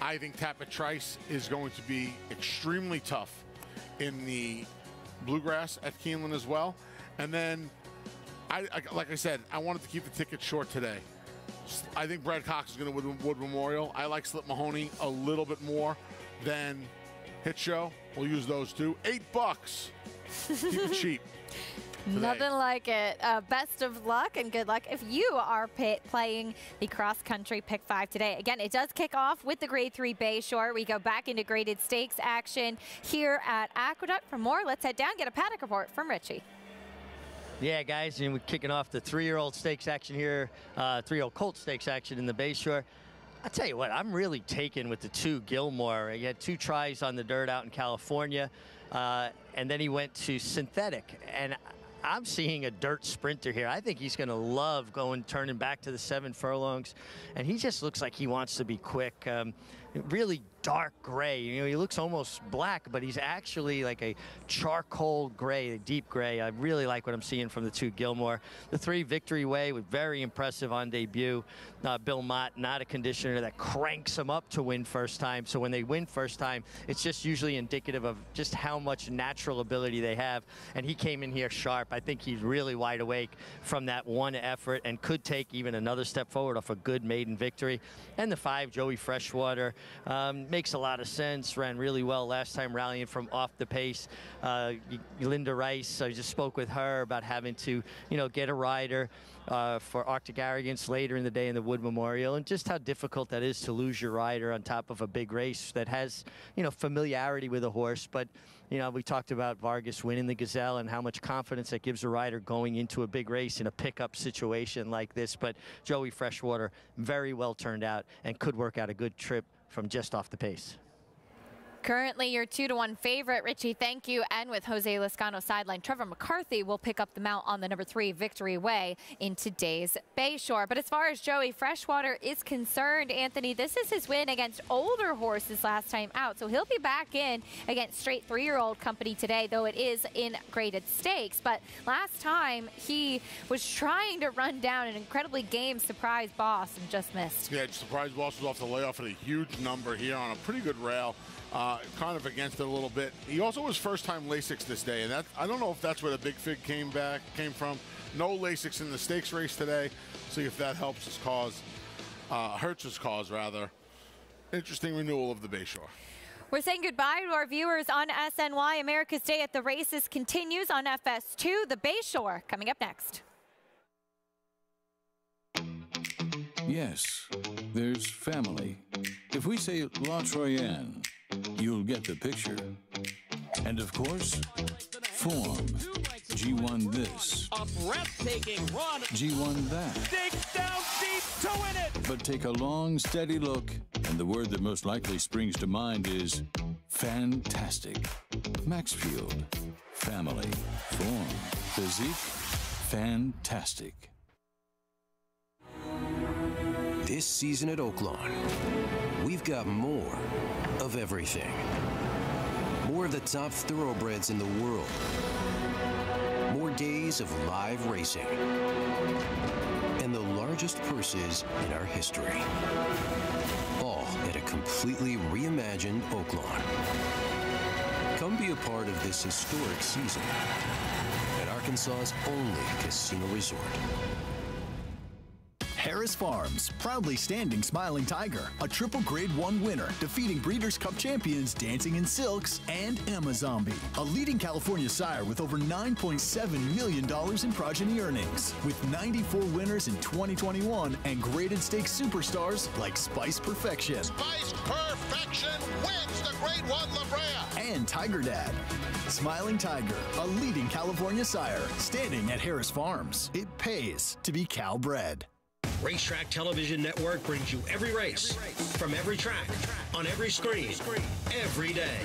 Speaker 19: I think Tapit Trice is going to be extremely tough in the Bluegrass at Keeneland as well. And then like I said, I wanted to keep the ticket short today. I think Brad Cox is going to win Wood Memorial. I like Slip Mahoney a little bit more than Hit Show. We'll use those two. $8. Keep it cheap. Today.
Speaker 18: Nothing like it. Best of luck and good luck if you are playing the cross-country pick 5 today. Again, it does kick off with the Grade 3 Bayshore. We go back into graded stakes action here at Aqueduct. For more, let's head down, get a paddock report from Richie.
Speaker 20: Yeah, guys, and we're kicking off the 3-year-old stakes action here, 3-year-old colt stakes action in the Bayshore. I'll tell you what, I'm really taken with the 2 Gilmore. He had 2 tries on the dirt out in California, and then he went to synthetic. And I'm seeing a dirt sprinter here. I think he's going to love turning back to the 7 furlongs, and he just looks like he wants to be quick. really dark gray. You know, he looks almost black, but he's actually like a charcoal gray, a deep gray. I really like what I'm seeing from the 2 Gilmore. The 3 Victory Way was very impressive on debut. Bill Mott, not a conditioner that cranks them up to win first time. So when they win first time, it's just usually indicative of just how much natural ability they have. And he came in here sharp. I think he's really wide awake from that one effort and could take even another step forward off a good maiden victory. And the 5, Joey Freshwater, makes a lot of sense. Ran really well last time, rallying from off the pace. Linda Rice, I just spoke with her about having to, get a rider for Arctic Arrogance later in the day in the Wood Memorial, and just how difficult that is to lose your rider on top of a big race that has, familiarity with a horse. But, we talked about Vargas winning the Gazelle and how much confidence that gives a rider going into a big race in a pickup situation like this. But Joey Freshwater, very well turned out and could work out a good trip from just off the pace.
Speaker 18: Currently your 2-to-1 favorite, Richie, thank you. And with Jose Lezcano sideline, Trevor McCarthy will pick up the mount on the number 3 Victory Way in today's Bayshore. But as far as Joey Freshwater is concerned, Anthony, this is his win against older horses last time out. So he'll be back in against straight 3-year-old company today, though it is in graded stakes. But last time he was trying to run down an incredibly game Surprise Boss and just missed.
Speaker 19: Yeah, Surprise Boss was off the layoff at a huge number here on a pretty good rail. Kind of against it a little bit. He also was first-time Lasix this day, and I don't know if that's where the big fig came from. No Lasix in the stakes race today. See if that helps his cause, hurts his cause rather. Interesting renewal of the Bayshore.
Speaker 18: We're saying goodbye to our viewers on SNY. America's Day at the Races continues on FS2. The Bayshore coming up next.
Speaker 16: Yes, there's family. If we say La Troyenne, you'll get the picture. And of course, form. G1 this.
Speaker 23: A breathtaking run.
Speaker 16: G1 that.
Speaker 23: Dig down deep to win it.
Speaker 16: But take a long, steady look, and the word that most likely springs to mind is fantastic. Maxfield. Family. Form. Physique. Fantastic.
Speaker 2: This season at Oaklawn, we've got more of everything. More of the top thoroughbreds in the world. More days of live racing. And the largest purses in our history. All at a completely reimagined Oaklawn. Come be a part of this historic season at Arkansas's only casino resort.
Speaker 4: Harris Farms, proudly standing Smiling Tiger, a triple Grade 1 winner, defeating Breeders' Cup champions Dancing in Silks and Amazombie, a leading California sire with over $9.7 million in progeny earnings, with 94 winners in 2021 and graded stakes superstars like Spice Perfection.
Speaker 13: Spice Perfection wins the Grade 1 La Brea.
Speaker 4: And Tiger Dad. Smiling Tiger, a leading California sire, standing at Harris Farms. It pays to be Cal-bred.
Speaker 17: Racetrack Television Network brings you every race, from every track, on every screen, every day.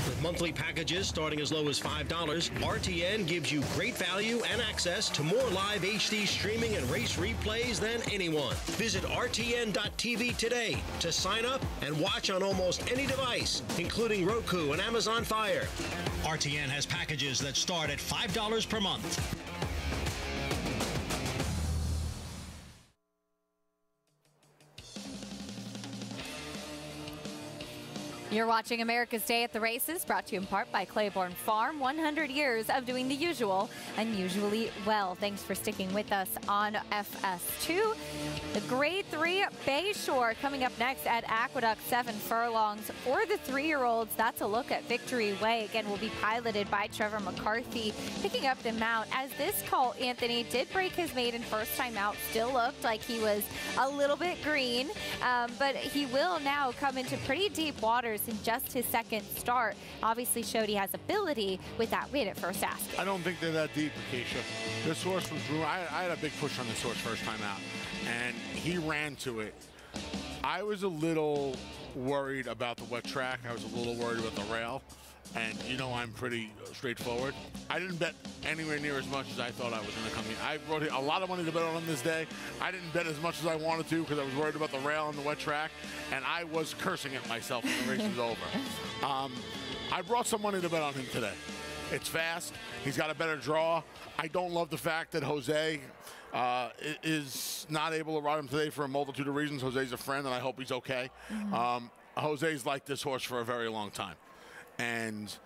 Speaker 17: With monthly packages starting as low as $5, RTN gives you great value and access to more live HD streaming and race replays than anyone. Visit RTN.tv today to sign up and watch on almost any device, including Roku and Amazon Fire. RTN has packages that start at $5 per month.
Speaker 18: You're watching America's Day at the Races, brought to you in part by Claiborne Farm. 100 years of doing the usual, unusually well. Thanks for sticking with us on FS2. The Grade 3 Bayshore coming up next at Aqueduct 7 furlongs. For the 3-year-olds, that's a look at Victory Way. Again, will be piloted by Trevor McCarthy, picking up the mount. As this call, Anthony, did break his maiden first time out. Still looked like he was a little bit green, but he will now come into pretty deep waters in just his second start. Obviously showed he has ability with that win at First Ask.
Speaker 19: I don't think they're that deep, Acacia. This horse was ruined. I had a big push on this horse first time out, and he ran to it. I was a little worried about the wet track. I was a little worried about the rail. And you know I'm pretty straightforward. I didn't bet anywhere near as much as I thought I was going to come in. I wrote a lot of money to bet on him this day. I didn't bet as much as I wanted to because I was worried about the rail and the wet track, and I was cursing at myself when the race was over. I brought some money to bet on him today. It's fast. He's got a better draw. I don't love the fact that Jose is not able to ride him today for a multitude of reasons. Jose's a friend, and I hope he's okay. Jose's liked this horse for a very long time. And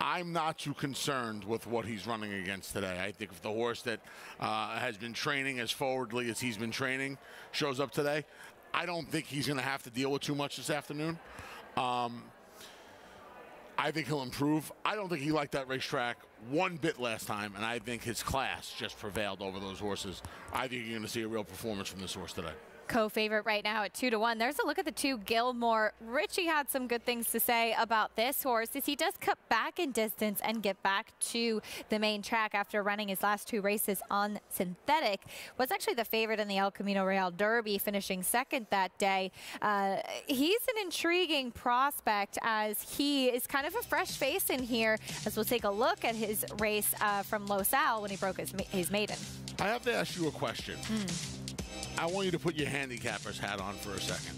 Speaker 19: I'm not too concerned with what he's running against today. I think if the horse that has been training as forwardly as he's been training shows up today, I don't think he's going to have to deal with too much this afternoon. I think he'll improve. I don't think he liked that racetrack one bit last time, and I think his class just prevailed over those horses. I think you're going to see a real performance from this horse today.
Speaker 18: Co-favorite right now at 2-1. There's a look at the 2 Gilmore. Richie had some good things to say about this horse as he does cut back in distance and get back to the main track after running his last 2 races on synthetic. Was actually the favorite in the El Camino Real Derby, finishing second that day. He's an intriguing prospect as he is kind of a fresh face in here, as we'll take a look at his race from Los Al when he broke his maiden.
Speaker 19: I have to ask you a question. I want you to put your handicapper's hat on for a second.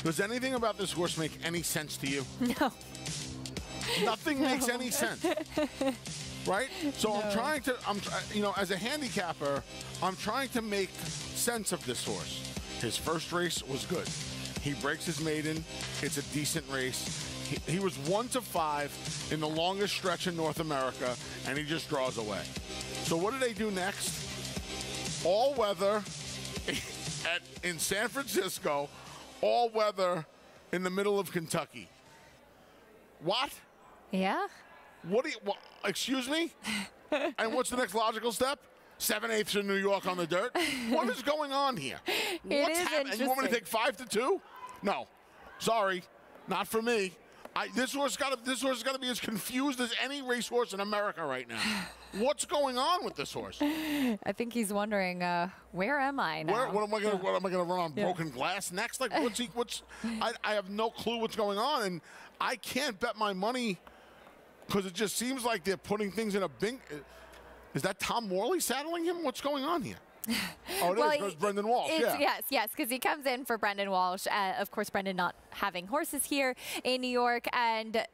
Speaker 19: Does anything about this horse make any sense to you?
Speaker 18: No.
Speaker 19: Nothing makes any sense. Right? So no. I'm trying to, you know, as a handicapper, I'm trying to make sense of this horse. His first race was good. He breaks his maiden. It's a decent race. He was 1-5 in the longest stretch in North America, and he just draws away. So what do they do next? All weather in San Francisco, all weather in the middle of Kentucky. What?
Speaker 18: Yeah.
Speaker 19: What do you, excuse me? And what's the next logical step? 7/8 in New York on the dirt. What is going on here? What's happening? And you want me to take 5-2? No. Sorry. Not for me. This horse has got to be as confused as any racehorse in America right now. What's going on with this horse?
Speaker 18: I think he's wondering, where am I now?
Speaker 19: What am I gonna run on broken glass next? Like I have no clue what's going on, and I can't bet my money because it just seems like they're putting things in a bing. Is that Tom Morley saddling him? What's going on here? Oh, it is Brendan Walsh, yeah.
Speaker 18: Yes, because he comes in for Brendan Walsh. Of course, Brendan not having horses here in New York, and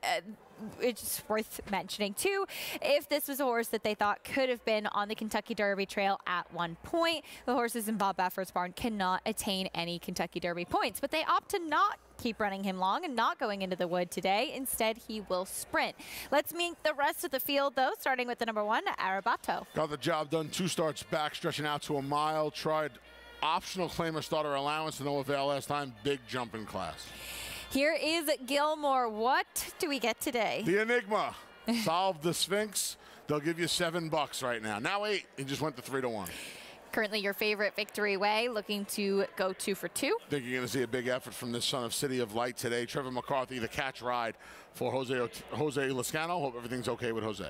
Speaker 18: it's worth mentioning, too, if this was a horse that they thought could have been on the Kentucky Derby trail at one point, the horses in Bob Baffert's barn cannot attain any Kentucky Derby points, but they opt to not keep running him long and not going into the wood today. Instead, he will sprint. Let's meet the rest of the field, though, starting with the number 1, Arabato.
Speaker 19: Got the job done. 2 starts back, stretching out to a mile. Tried optional claimer starter allowance to no avail last time. Big jump in class.
Speaker 18: Here is Gilmore. What do we get today?
Speaker 19: The Enigma. Solve the Sphinx. They'll give you $7 right now. Now 8. He just went to 3-1.
Speaker 18: Currently your favorite, Victory Way, looking to go 2 for 2.
Speaker 19: I think you're going to see a big effort from this son of City of Light today. Trevor McCarthy, the catch ride for Jose Lezcano. Hope everything's okay with Jose.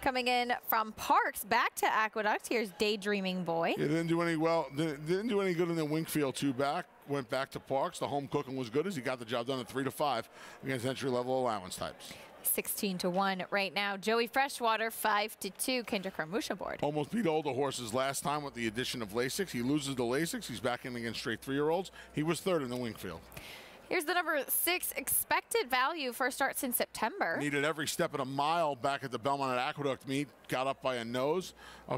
Speaker 18: Coming in from Parks back to Aqueduct. Here's Daydreaming Boy.
Speaker 19: It didn't do any didn't do any good in the Winkfield 2 back. Went back to Parks. The home cooking was good as he got the job done at 3-5 against entry-level allowance types.
Speaker 18: 16-1 right now. Joey Freshwater 5-2. Kendrick Ramusha board.
Speaker 19: Almost beat older horses last time with the addition of Lasix. He loses to Lasix. He's back in against straight 3-year-olds. He was 3rd in the Winkfield.
Speaker 18: Here's the number 6 expected value. First starts in September.
Speaker 19: Needed every step of a mile back at the Belmont at Aqueduct meet. Got up by a nose.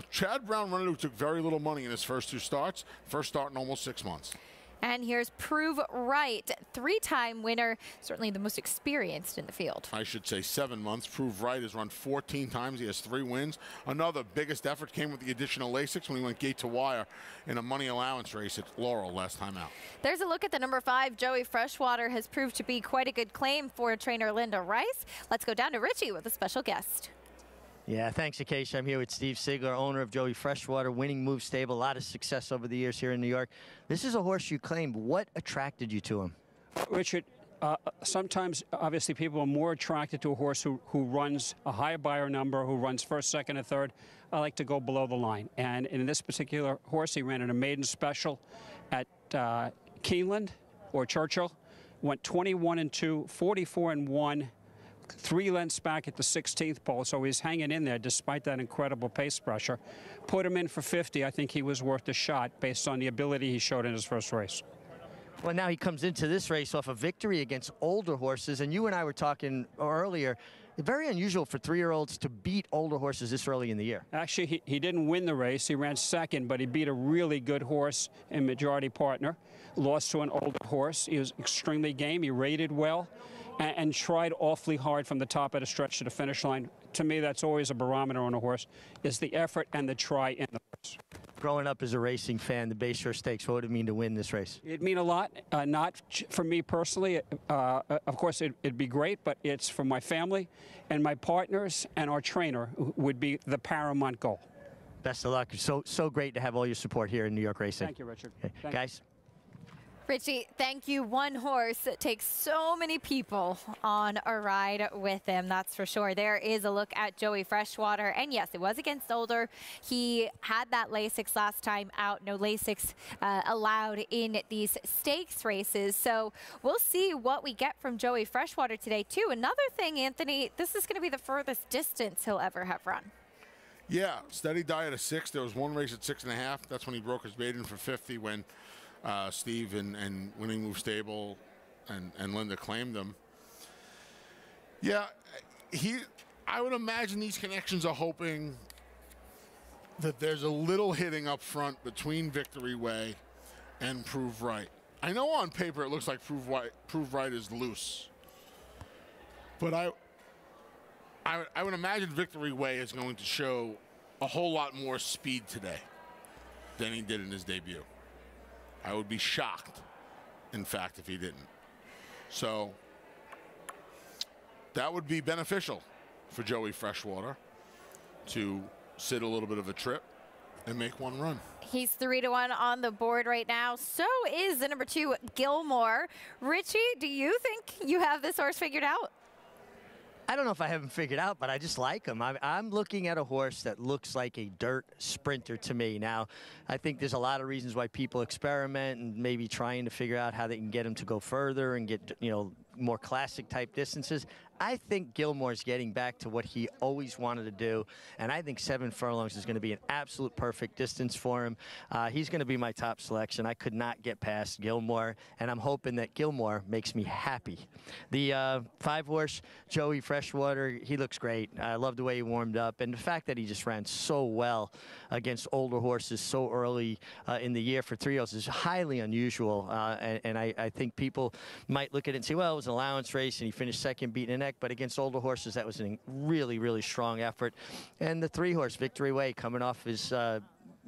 Speaker 19: Chad Brown runner who took very little money in his first 2 starts. First start in almost 6 months.
Speaker 18: And here's Prove Right, 3-time winner, certainly the most experienced in the field.
Speaker 19: I should say 7 months. Prove Right has run 14 times. He has 3 wins. Another biggest effort came with the additional Lasix when he went gate to wire in a money allowance race at Laurel last time out.
Speaker 18: There's a look at the number 5. Joey Freshwater has proved to be quite a good claim for trainer Linda Rice. Let's go down to Richie with a special guest.
Speaker 20: Yeah, thanks, Acacia. I'm here with Steve Sigler, owner of Joey Freshwater, Winning Move Stable. A lot of success over the years here in New York. This is a horse you claimed. What attracted you to him?
Speaker 6: Richard, sometimes, obviously, people are more attracted to a horse who runs a high buyer number, who runs first, second, and third. I like to go below the line. And in this particular horse, he ran in a maiden special at Keeneland or Churchill. went 21-2, 44-1, 3 lengths back at the 16th pole, so he's hanging in there despite that incredible pace pressure. Put him in for 50. I think he was worth a shot based on the ability he showed in his first race.
Speaker 20: Well, now he comes into this race off a victory against older horses, and you and I were talking earlier, very unusual for 3-year-olds to beat older horses this early in the year.
Speaker 6: Actually, he didn't win the race. He ran second, but he beat a really good horse and majority partner, lost to an older horse. He was extremely game. He rated well and tried awfully hard from the top of the stretch to the finish line. To me, that's always a barometer on a horse, is the effort and the try in the horse.
Speaker 20: Growing up as a racing fan, the Bayshore Stakes, what would it mean to win this race?
Speaker 6: It'd mean a lot, not for me personally. Of course, it'd be great, but it's for my family and my partners and our trainer would be the paramount goal.
Speaker 20: Best of luck. So great to have all your support here in New York Racing.
Speaker 6: Thank you, Richard.
Speaker 20: Okay. Guys.
Speaker 18: Richie, thank you. One horse that takes so many people on a ride with him, that's for sure. There is a look at Joey Freshwater. And yes, it was against Older. He had that Lasix last time out. No Lasix allowed in these stakes races. So we'll see what we get from Joey Freshwater today, too. Another thing, Anthony, this is going to be the furthest distance he'll ever have run.
Speaker 19: Yeah, steady diet of 6. There was one race at 6.5. That's when he broke his maiden for 50 when Steve and Winning Move Stable and Linda claimed them. Yeah, I would imagine these connections are hoping that there's a little hitting up front between Victory Way and Prove Right. I know on paper it looks like Prove Right is loose, but I would imagine Victory Way is going to show a whole lot more speed today than he did in his debut. I would be shocked, in fact, if he didn't. So that would be beneficial for Joey Freshwater to sit a little bit of a trip and make one run.
Speaker 18: He's 3-1 on the board right now. So is the number 2, Gilmore. Richie, do you think you have this horse figured out?
Speaker 20: I don't know if I haven't figured out, but I just like him. I'm looking at a horse that looks like a dirt sprinter to me. Now, I think there's a lot of reasons why people experiment and maybe trying to figure out how they can get him to go further and get, more classic type distances. I think Gilmore's getting back to what he always wanted to do, and I think 7 furlongs is going to be an absolute perfect distance for him. He's going to be my top selection. I could not get past Gilmore, and I'm hoping that Gilmore makes me happy. The 5-horse, Joey Freshwater, he looks great. I love the way he warmed up, and the fact that he just ran so well against older horses so early in the year for 3-year-olds is highly unusual, and I think people might look at it and say, well, it was an allowance race, and he finished second, beating a neck, but against older horses, that was a really, really strong effort. And the 3-horse, Victory Way, coming off his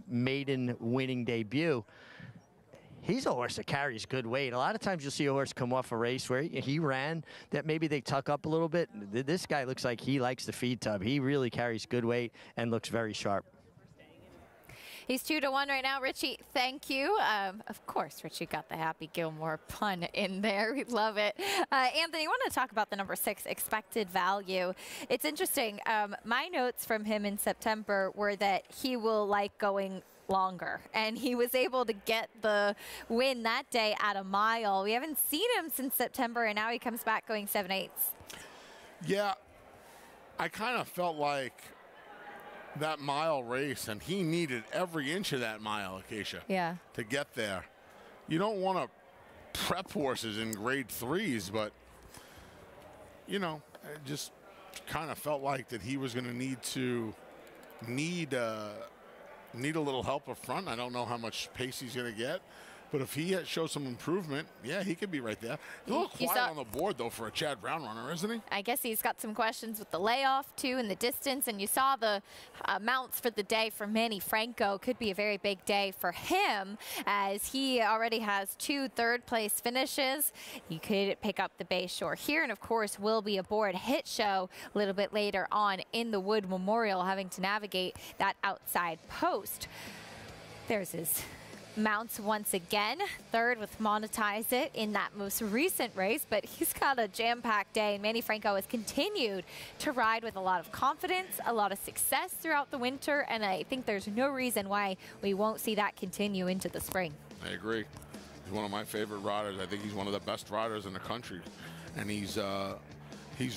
Speaker 20: maiden winning debut, he's a horse that carries good weight. A lot of times you'll see a horse come off a race where he ran that maybe they tuck up a little bit. This guy looks like he likes the feed tub. He really carries good weight and looks very sharp.
Speaker 18: He's 2-1 right now. Richie, thank you. Of course, Richie got the Happy Gilmore pun in there. We love it. Anthony, I want to talk about the number 6, Expected Value. It's interesting. My notes from him in September were that he will like going longer, and he was able to get the win that day at a mile. We haven't seen him since September, and now he comes back going 7/8.
Speaker 19: Yeah, I kind of felt like that mile race, and he needed every inch of that mile, Acacia, to get there. You don't want to prep horses in grade 3s, but, it just kind of felt like that he was going to need a little help up front. I don't know how much pace he's going to get, but if he shows some improvement, yeah, he could be right there. He's a little quiet on the board, though, for a Chad Brown runner, isn't he?
Speaker 18: I guess he's got some questions with the layoff, too, and the distance. And you saw the mounts for the day for Manny Franco. Could be a very big day for him, as he already has 2 third-place finishes. You could pick up the Bayshore here, and, of course, will be aboard Hit Show a little bit later on in the Wood Memorial, having to navigate that outside post. There's his mounts once again, 3rd with Monetize It in that most recent race, but he's got a jam-packed day, and Manny Franco has continued to ride with a lot of confidence, a lot of success throughout the winter, and I think there's no reason why we won't see that continue into the spring.
Speaker 19: I agree. He's one of my favorite riders. I think he's one of the best riders in the country. And he's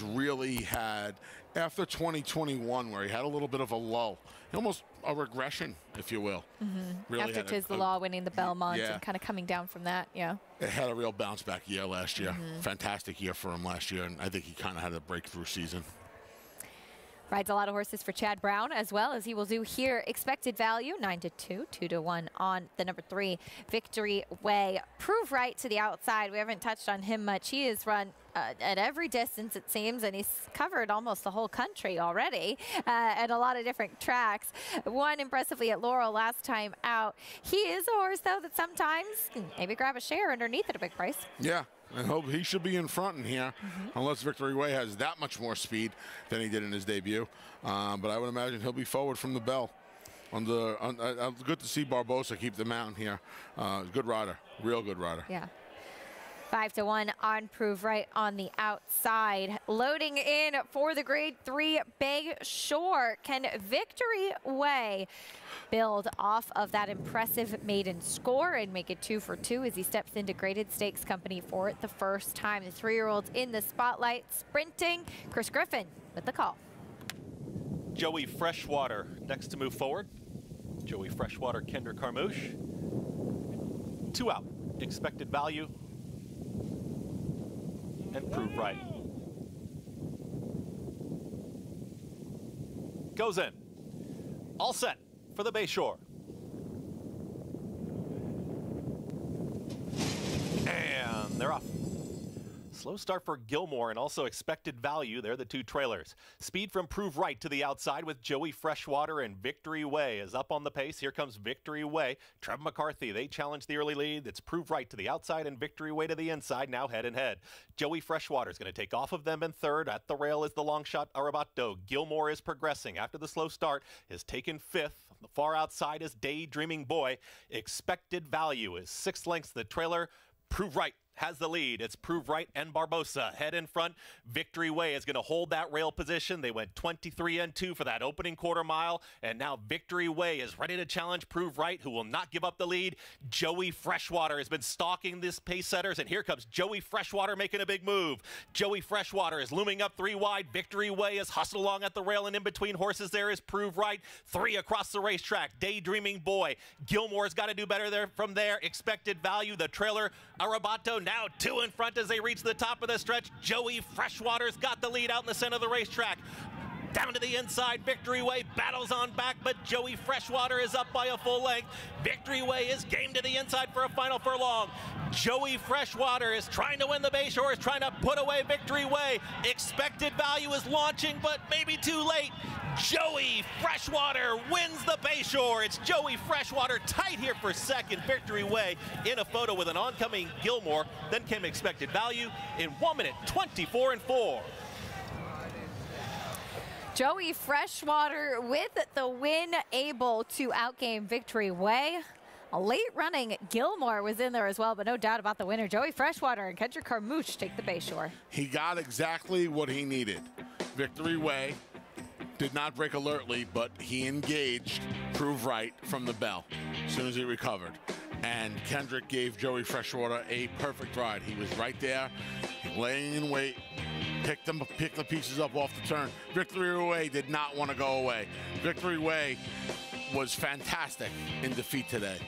Speaker 19: really had, after 2021, where he had a little bit of a lull, almost a regression, if you will. Really
Speaker 18: after Tiz the Law winning the Belmont and kind of coming down from that,
Speaker 19: It had a real bounce back year last year. Fantastic year for him last year, and I think he kind of had a breakthrough season.
Speaker 18: Rides a lot of horses for Chad Brown, as well as he will do here. Expected value 9-2, 2-1 on the number 3 Victory Way. Prove Right to the outside. We haven't touched on him much. He has run at every distance, it seems, and he's covered almost the whole country already at a lot of different tracks. Won impressively at Laurel last time out. He is a horse, though, that sometimes can maybe grab a share underneath at a big price.
Speaker 19: Yeah. I hope he should be in front in here, unless Victory Way has that much more speed than he did in his debut. But I would imagine he'll be forward from the bell. Good to see Barbosa keep the mountain here. Good rider, real good rider.
Speaker 18: Yeah. 5-1 on Prove Right on the outside. Loading in for the Grade 3 Bay Shore. Can Victory Way build off of that impressive maiden score and make it 2 for 2 as he steps into Graded Stakes company for the first time? The 3-year-old's in the spotlight, sprinting. Chris Griffin with the call.
Speaker 7: Joey Freshwater next to move forward. Joey Freshwater, Kendrick Carmouche. 2 out. Expected value. And Prove Right. Goes in. All set for the Bay Shore. And they're off. Slow start for Gilmore and also expected value. They're the 2 trailers. Speed from Prove Right to the outside with Joey Freshwater, and Victory Way is up on the pace. Here comes Victory Way. Trev McCarthy, they challenge the early lead. It's Prove Right to the outside and Victory Way to the inside, now head and head. Joey Freshwater is going to take off of them in third. At the rail is the long shot Arabato. Gilmore is progressing after the slow start, is taken 5th. On the far outside is Daydreaming Boy. Expected value is 6 lengths the trailer. Prove Right has the lead. It's Prove Right and Barbosa head in front. Victory Way is going to hold that rail position. They went 23-2 for that opening quarter mile, and now Victory Way is ready to challenge Prove Right, who will not give up the lead. Joey Freshwater has been stalking this pace setters, and here comes Joey Freshwater making a big move. Joey Freshwater is looming up 3 wide. Victory Way is hustled along at the rail, and in between horses there is Prove Right. 3 across the racetrack. Daydreaming Boy. Gilmore's got to do better there from there. Expected value, the trailer Arabato now 2 in front as they reach the top of the stretch. Joey Freshwater's got the lead out in the center of the racetrack. Down to the inside, Victory Way battles on back, but Joey Freshwater is up by a full length. Victory Way is game to the inside for a final furlong. Joey Freshwater is trying to win the Bay Shore, is trying to put away Victory Way. Expected value is launching, but maybe too late. Joey Freshwater wins the Bay Shore. It's Joey Freshwater tight here for second. Victory Way in a photo with an oncoming Gilmore. Then came expected value in 1 minute, 24-4.
Speaker 18: Joey Freshwater with the win, able to outgame Victory Way. A late running Gilmore was in there as well, but no doubt about the winner. Joey Freshwater and Kendrick Carmouche take the Bay Shore.
Speaker 19: He got exactly what he needed. Victory Way did not break alertly, but he engaged Prove Right from the bell as soon as he recovered. And Kendrick gave Joey Freshwater a perfect ride. He was right there, laying in wait, picked the pieces up off the turn. Victory Way did not want to go away. Victory Way was fantastic in defeat today.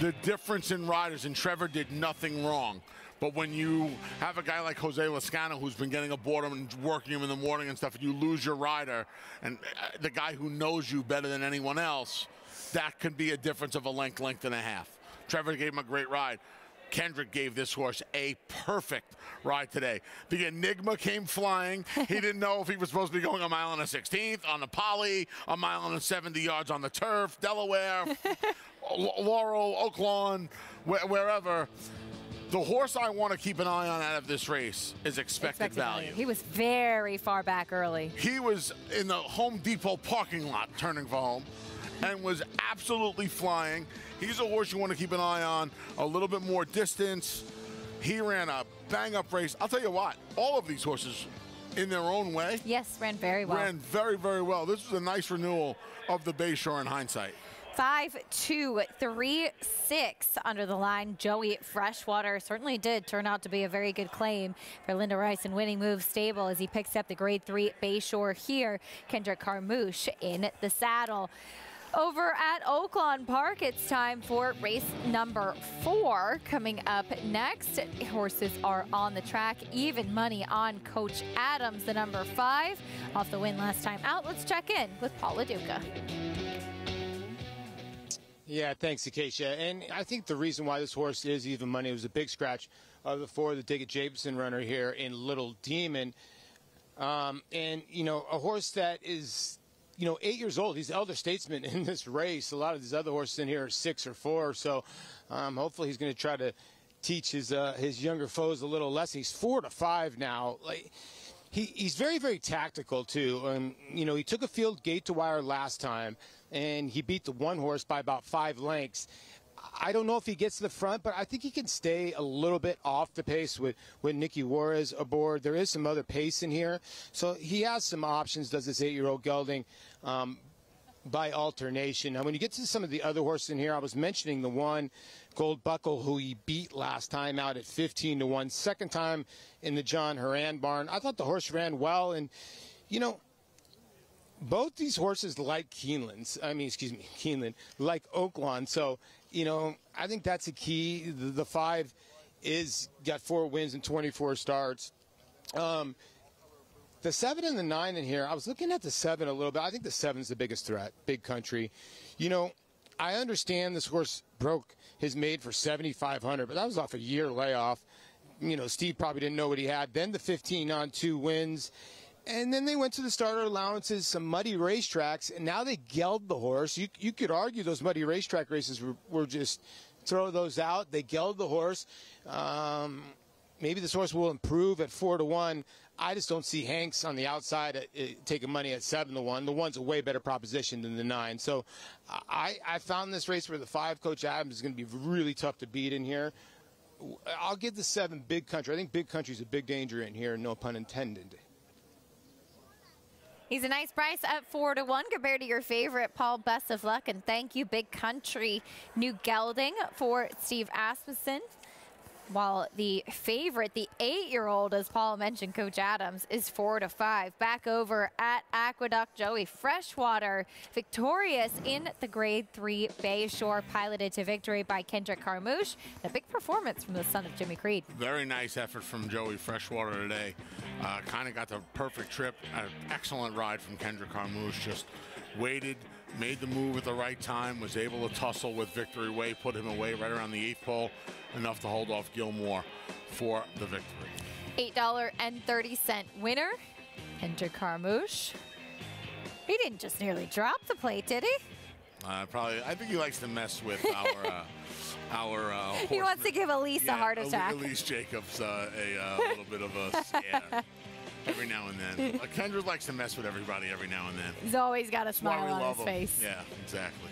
Speaker 19: The difference in riders, and Trevor did nothing wrong. But when you have a guy like Jose Lascano who's been getting aboard him and working him in the morning and stuff, and you lose your rider, and the guy who knows you better than anyone else, that could be a difference of a length and a half. Trevor gave him a great ride. Kendrick gave this horse a perfect ride today. The Enigma came flying. He didn't know if he was supposed to be going a mile and a 16th on the poly, a mile and 70 yards on the turf, Delaware, Laurel, Oak Lawn, wherever. The horse I want to keep an eye on out of this race is expected value.
Speaker 18: He was very far back early.
Speaker 19: He was in the Home Depot parking lot turning for home and was absolutely flying. He's a horse you want to keep an eye on, a little bit more distance. He ran a bang-up race. I'll tell you what, all of these horses in their own way.
Speaker 18: Yes, ran very well.
Speaker 19: Ran very, very well. This was a nice renewal of the Bay Shore in hindsight.
Speaker 18: 5-2-3-6 under the line. Joey Freshwater certainly did turn out to be a very good claim for Linda Rice and Winning Move Stable as he picks up the Grade 3 Bayshore here. Kendrick Carmouche in the saddle. Over at Oaklawn Park, it's time for race number 4. Coming up next, horses are on the track. Even money on Coach Adams, the number 5. Off the win last time out, let's check in with Paul LaDuca.
Speaker 8: Yeah, thanks, Acacia. And I think the reason why this horse is even money was a big scratch for the Diggett Jacobson runner here in Little Demon. And, you know, a horse that is, 8 years old. He's the elder statesman in this race. A lot of these other horses in here are 6 or 4. So hopefully he's going to try to teach his younger foes a little lesson. He's 4-5 now. He's very, very tactical, too. He took a field gate to wire last time, and he beat the one horse by about 5 lengths. I don't know if he gets to the front, but I think he can stay a little bit off the pace with Nicky Juarez aboard. There is some other pace in here. So he has some options, does this 8-year-old gelding, by alternation. Now, when you get to some of the other horses in here, I was mentioning the one, Gold Buckle, who he beat last time out at 15-1. Second time in the John Horan barn. I thought the horse ran well, and, both these horses like Keeneland, like Oaklawn. So, I think that's a key. The 5 got 4 wins and 24 starts. The 7 and the 9 in here, I was looking at the 7 a little bit. I think the 7's the biggest threat, Big Country. I understand this horse broke his maid for $7,500, but that was off a year layoff. Steve probably didn't know what he had. Then the 15 on 2 wins. And then they went to the starter allowances, some muddy racetracks, and now they gelled the horse. You could argue those muddy racetrack races were just throw those out. They gelled the horse. Maybe this horse will improve at 4-1. I just don't see Hanks on the outside taking money at 7-1. The 1's a way better proposition than the 9. So I found this race where the 5, Coach Adams, is going to be really tough to beat in here. I'll give the 7 Big Country. I think Big Country's a big danger in here, no pun intended.
Speaker 18: He's a nice price at 4-1 compared to your favorite, Paul. Best of luck, and thank you, Big Country. New gelding for Steve Asmussen. While the favorite, the 8-year-old, as Paul mentioned, Coach Adams, is 4-5. Back over at Aqueduct, Joey Freshwater, victorious in the Grade 3 Bayshore, piloted to victory by Kendrick Carmouche. A big performance from the son of Jimmy Creed.
Speaker 19: Very nice effort from Joey Freshwater today. Kind of got the perfect trip. An excellent ride from Kendrick Carmouche. Just waited, made the move at the right time, was able to tussle with Victory Way, put him away right around the 8th pole, enough to hold off Gilmore for the victory.
Speaker 18: $8.30 winner, Kendrick Carmouche. He didn't just nearly drop the plate, did he?
Speaker 19: Probably. I think he likes to mess with our
Speaker 18: he wants to give Elise a heart attack.
Speaker 19: Elise Jacobs a little bit of a scare every now and then. Kendrick likes to mess with everybody every now and then.
Speaker 18: He's always got a smile on his face.
Speaker 19: Yeah, exactly.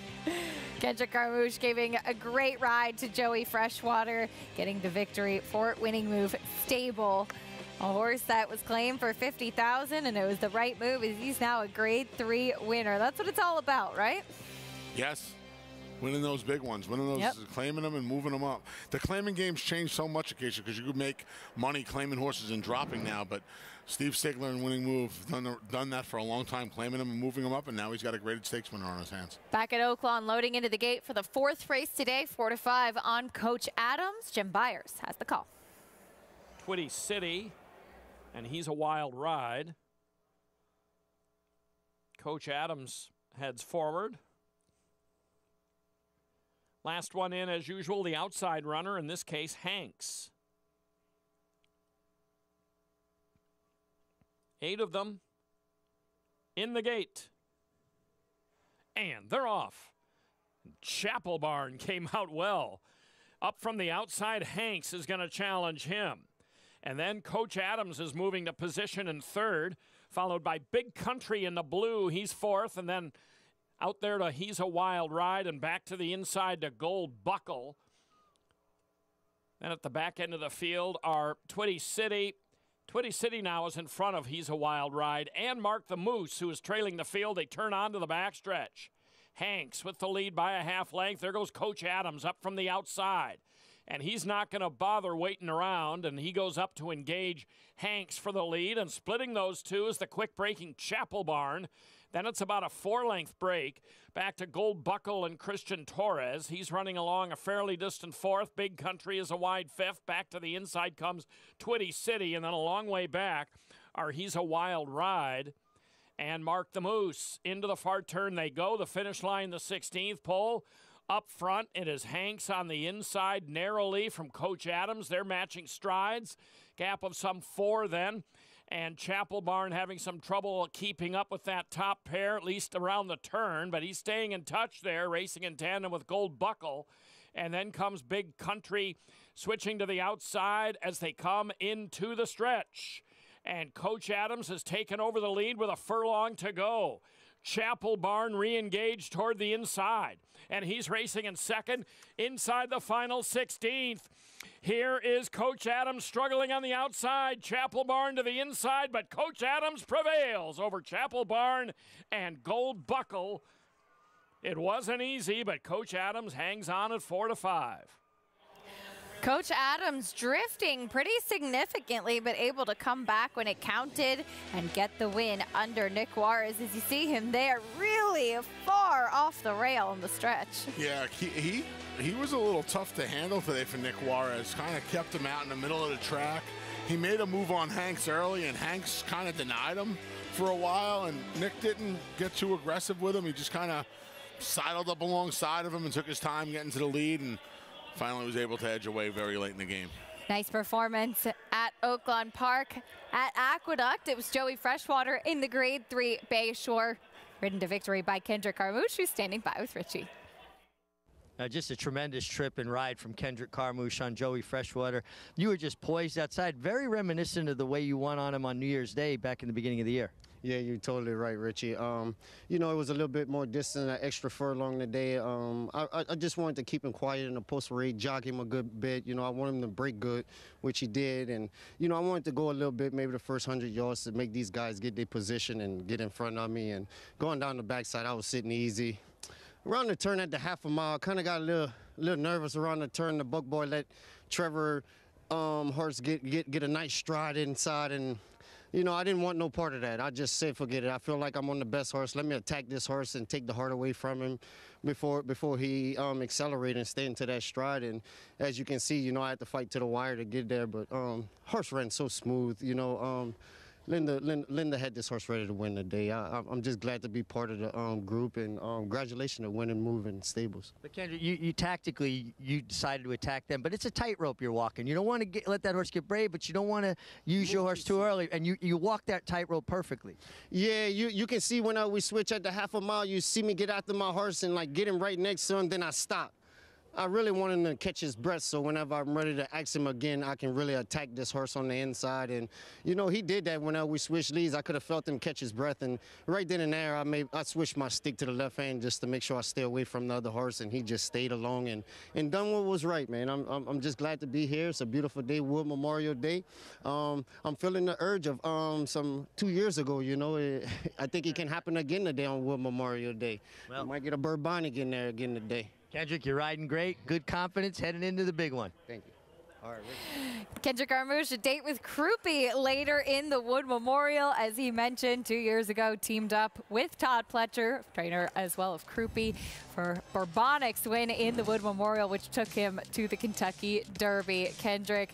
Speaker 18: Kendrick Carmouche giving a great ride to Joey Freshwater, getting the victory for Winning Move Stable. A horse that was claimed for $50,000, and it was the right move, as he's now a Grade 3 winner. That's what it's all about, right?
Speaker 19: Yes. Winning those big ones, winning those, claiming them and moving them up. The claiming game's changed so much, Acacia, because you could make money claiming horses and dropping now, but Steve Stigler and Winning Move done that for a long time, claiming them and moving them up, and now he's got a graded stakes winner on his hands.
Speaker 18: Back at Oaklawn, loading into the gate for the 4th race today, 4-5 on Coach Adams. Jim Byers has the call.
Speaker 5: Twitty City, and he's a wild ride. Coach Adams heads forward. Last one in, as usual, the outside runner, in this case, Hanks. 8 of them in the gate. And they're off. Chapel Barn came out well. Up from the outside, Hanks is going to challenge him. And then Coach Adams is moving to position in 3rd, followed by Big Country in the blue. He's 4th, and then out there to He's a Wild Ride, and back to the inside to Gold Buckle. Then at the back end of the field are Twitty City. Twitty City now is in front of He's a Wild Ride and Mark the Moose, who is trailing the field. They turn on to the backstretch. Hanks with the lead by a half length. There goes Coach Adams up from the outside. And he's not going to bother waiting around, and he goes up to engage Hanks for the lead, and splitting those two is the quick-breaking Chapel Barn. Then it's about a 4-length break back to Gold Buckle and Christian Torres. He's running along a fairly distant fourth. Big Country is a wide fifth. Back to the inside comes Twitty City, and then a long way back are He's a Wild Ride and Mark the Moose. Into the far turn they go. The finish line, the 16th pole. Up front, it is Hanks on the inside narrowly from Coach Adams. They're matching strides. Gap of some 4 then. And Chapel Barn having some trouble keeping up with that top pair, at least around the turn. But he's staying in touch there, racing in tandem with Gold Buckle. And then comes Big Country switching to the outside as they come into the stretch. And Coach Adams has taken over the lead with a furlong to go. Chapel Barn re-engaged toward the inside, and he's racing in second inside the final 16th. Here is Coach Adams struggling on the outside. Chapel Barn to the inside, but Coach Adams prevails over Chapel Barn and Gold Buckle. It wasn't easy, but Coach Adams hangs on at 4-5.
Speaker 18: Coach Adams drifting pretty significantly, but able to come back when it counted and get the win under Nick Juarez. As you see him there, really far off the rail in the stretch.
Speaker 19: Yeah, he was a little tough to handle today for Nick Juarez. Kind of kept him out in the middle of the track. He made a move on Hanks early, and Hanks kind of denied him for a while, and Nick didn't get too aggressive with him. He just kind of sidled up alongside of him and took his time getting to the lead, and finally was able to edge away very late in the game.
Speaker 18: Nice performance at Oaklawn Park. At Aqueduct, it was Joey Freshwater in the Grade 3 Bayshore. Ridden to victory by Kendrick Carmouche, who's standing by with Richie.
Speaker 20: Just a tremendous trip and ride from Kendrick Carmouche on Joey Freshwater. You were just poised outside, very reminiscent of the way you won on him on New Year's Day back in the beginning of the year.
Speaker 10: Yeah, you're totally right, Richie. You know, it was a little bit more distant, an extra furlong today. I just wanted to keep him quiet in the post-parade, jog him a good bit. You know, I want him to break good, which he did. And, you know, I wanted to go a little bit, maybe the first 100 yards to make these guys get their position and get in front of me. And going down the backside, I was sitting easy. Around the turn at the half a mile, kind of got a little nervous around the turn. The Buck Boy let Trevor Hurst get a nice stride inside, and you know, I didn't want no part of that. I just said, forget it. I feel like I'm on the best horse. Let me attack this horse and take the heart away from him before he accelerated and stay into that stride. And as you can see, you know, I had to fight to the wire to get there, but horse ran so smooth. You know, Linda had this horse ready to win today. I'm just glad to be part of the group, and congratulations on winning moving stables.
Speaker 20: But Kendrick, you tactically, you decided to attack them, but it's a tightrope you're walking. You don't want to let that horse get brave, but you don't want to use your horse too early, and you walk that tightrope perfectly.
Speaker 10: Yeah, you can see when we switch at the half a mile, you see me get after my horse and like get him right next to him, then I stop. I really want him to catch his breath, so whenever I'm ready to ask him again, I can really attack this horse on the inside. And, you know, he did that whenever we switched leads. I could have felt him catch his breath, and right then and there, I switched my stick to the left hand just to make sure I stay away from the other horse, and he just stayed along and done what was right, man. I'm just glad to be here. It's a beautiful day, Wood Memorial Day. I'm feeling the urge of some 2 years ago, you know. I think it can happen again today on Wood Memorial Day. Well, I might get a Bourbonic in there again today.
Speaker 20: Kendrick, you're riding great. Good confidence heading into the big one.
Speaker 10: Thank you. All right,
Speaker 18: Kendrick Carmouche, a date with Crouppy later in the Wood Memorial. As he mentioned, 2 years ago, teamed up with Todd Pletcher, trainer as well of Crouppy, for Bourbonic's win in the Wood Memorial, which took him to the Kentucky Derby. Kendrick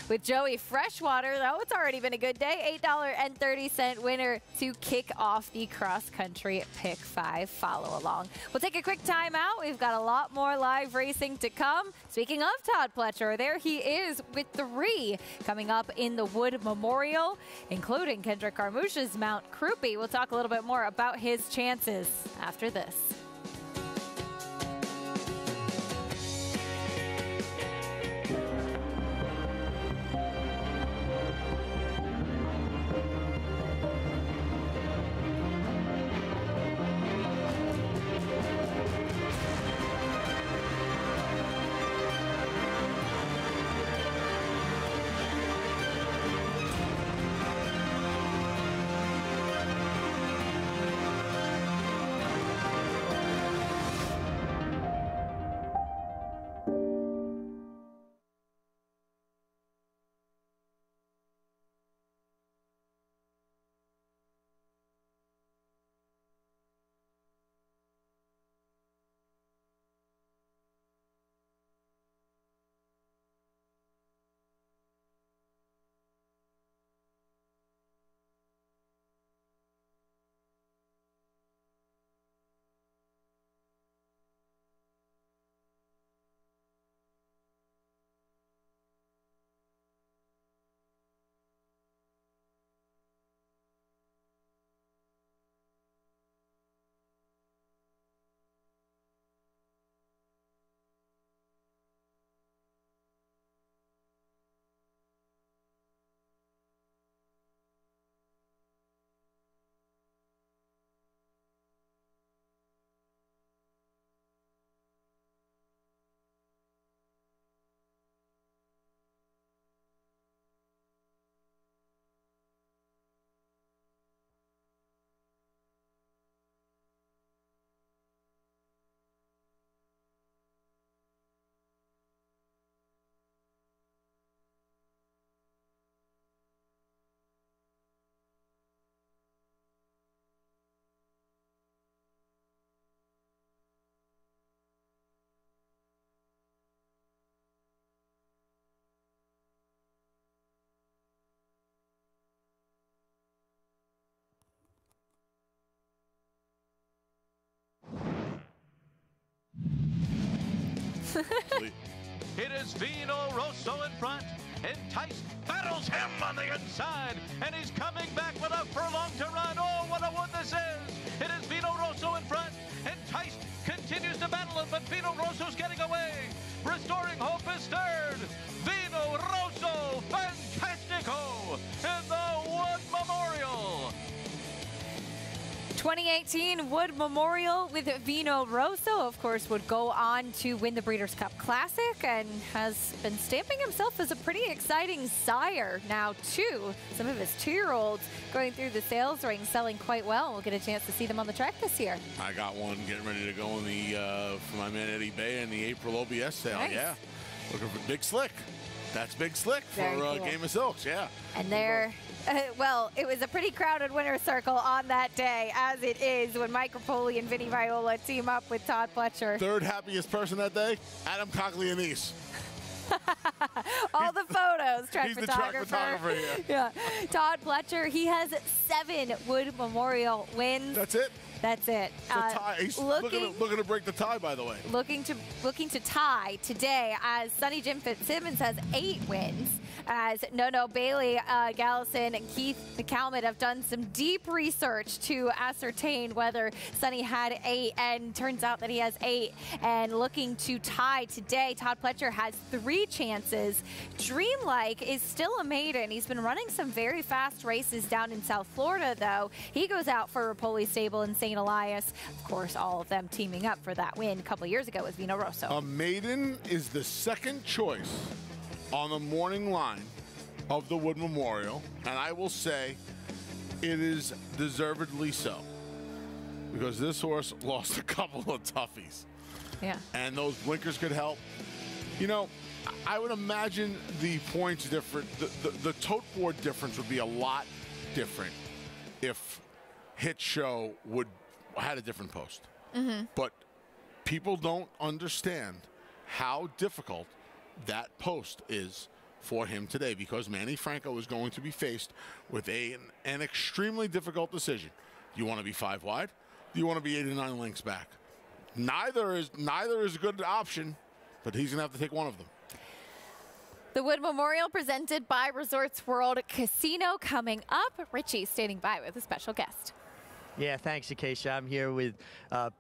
Speaker 18: with Joey Freshwater, though it's already been a good day, $8.30 winner to kick off the cross-country Pick 5 follow-along. We'll take a quick time out. We've got a lot more live racing to come. Speaking of Todd Pletcher, there he is with 3 coming up in the Wood Memorial, including Kendrick Carmouche's Mount Crouppy. We'll talk a little bit more about his chances after this.
Speaker 9: It is Vino Rosso in front. Enticed battles him on the inside, and he's coming back with a furlong to run. Oh, what a one this is! It is Vino Rosso in front. Enticed continues to battle him, but Vino Rosso's getting away. Restoring Hope is third. Vino Rosso, Fantastico, in the Wood Memorial.
Speaker 18: 2018 Wood Memorial with Vino Rosso, of course, would go on to win the Breeders' Cup Classic and has been stamping himself as a pretty exciting sire now, too. Some of his 2-year-olds going through the sales ring, selling quite well. We'll get a chance to see them on the track this year.
Speaker 19: I got one getting ready to go in the for my man Eddie Bay in the April OBS sale.
Speaker 18: Nice.
Speaker 19: Yeah, looking for Big Slick. That's Big Slick for
Speaker 18: Very cool.
Speaker 19: Game of Silks. Yeah.
Speaker 18: And there, well, it was a pretty crowded winner's circle on that day, as it is when Mike Rapoli and Vinny Viola team up with Todd Pletcher.
Speaker 19: Third happiest person that day, Adam Coglianese.
Speaker 18: All the photos, track
Speaker 19: He's the
Speaker 18: photographer.
Speaker 19: track photographer,
Speaker 18: Yeah. Todd Pletcher, he has 7 Wood Memorial wins.
Speaker 19: That's it?
Speaker 18: That's it.
Speaker 19: It's a tie. He's looking to break the tie, by the way.
Speaker 18: Looking to tie today, as Sonny Jim Fitzsimmons has 8 wins, as Nono Bailey, Gallison, and Keith McCalmont have done some deep research to ascertain whether Sonny had 8, and turns out that he has 8. And looking to tie today, Todd Pletcher has 3 chances. Dreamlike is still a maiden. He's been running some very fast races down in South Florida, though. He goes out for Rapoli Stable in St. Elias. Of course, all of them teaming up for that win a couple years ago with Vino Rosso.
Speaker 19: A maiden is the second choice on the morning line of the Wood Memorial, and I will say it is deservedly so, because this horse lost a couple of toughies.
Speaker 18: Yeah.
Speaker 19: And those blinkers could help. You know, I would imagine the points different, the tote board difference would be a lot different if Hit Show had a different post. But people don't understand how difficult that post is for him today, because Manny Franco is going to be faced with an extremely difficult decision. Do you want to be 5 wide? Do you want to be 8 or 9 lengths back? Neither is a good option, but he's going to have to take one of them.
Speaker 18: The Wood Memorial presented by Resorts World Casino coming up. Richie standing by with a special guest.
Speaker 20: Yeah, thanks, Acacia. I'm here with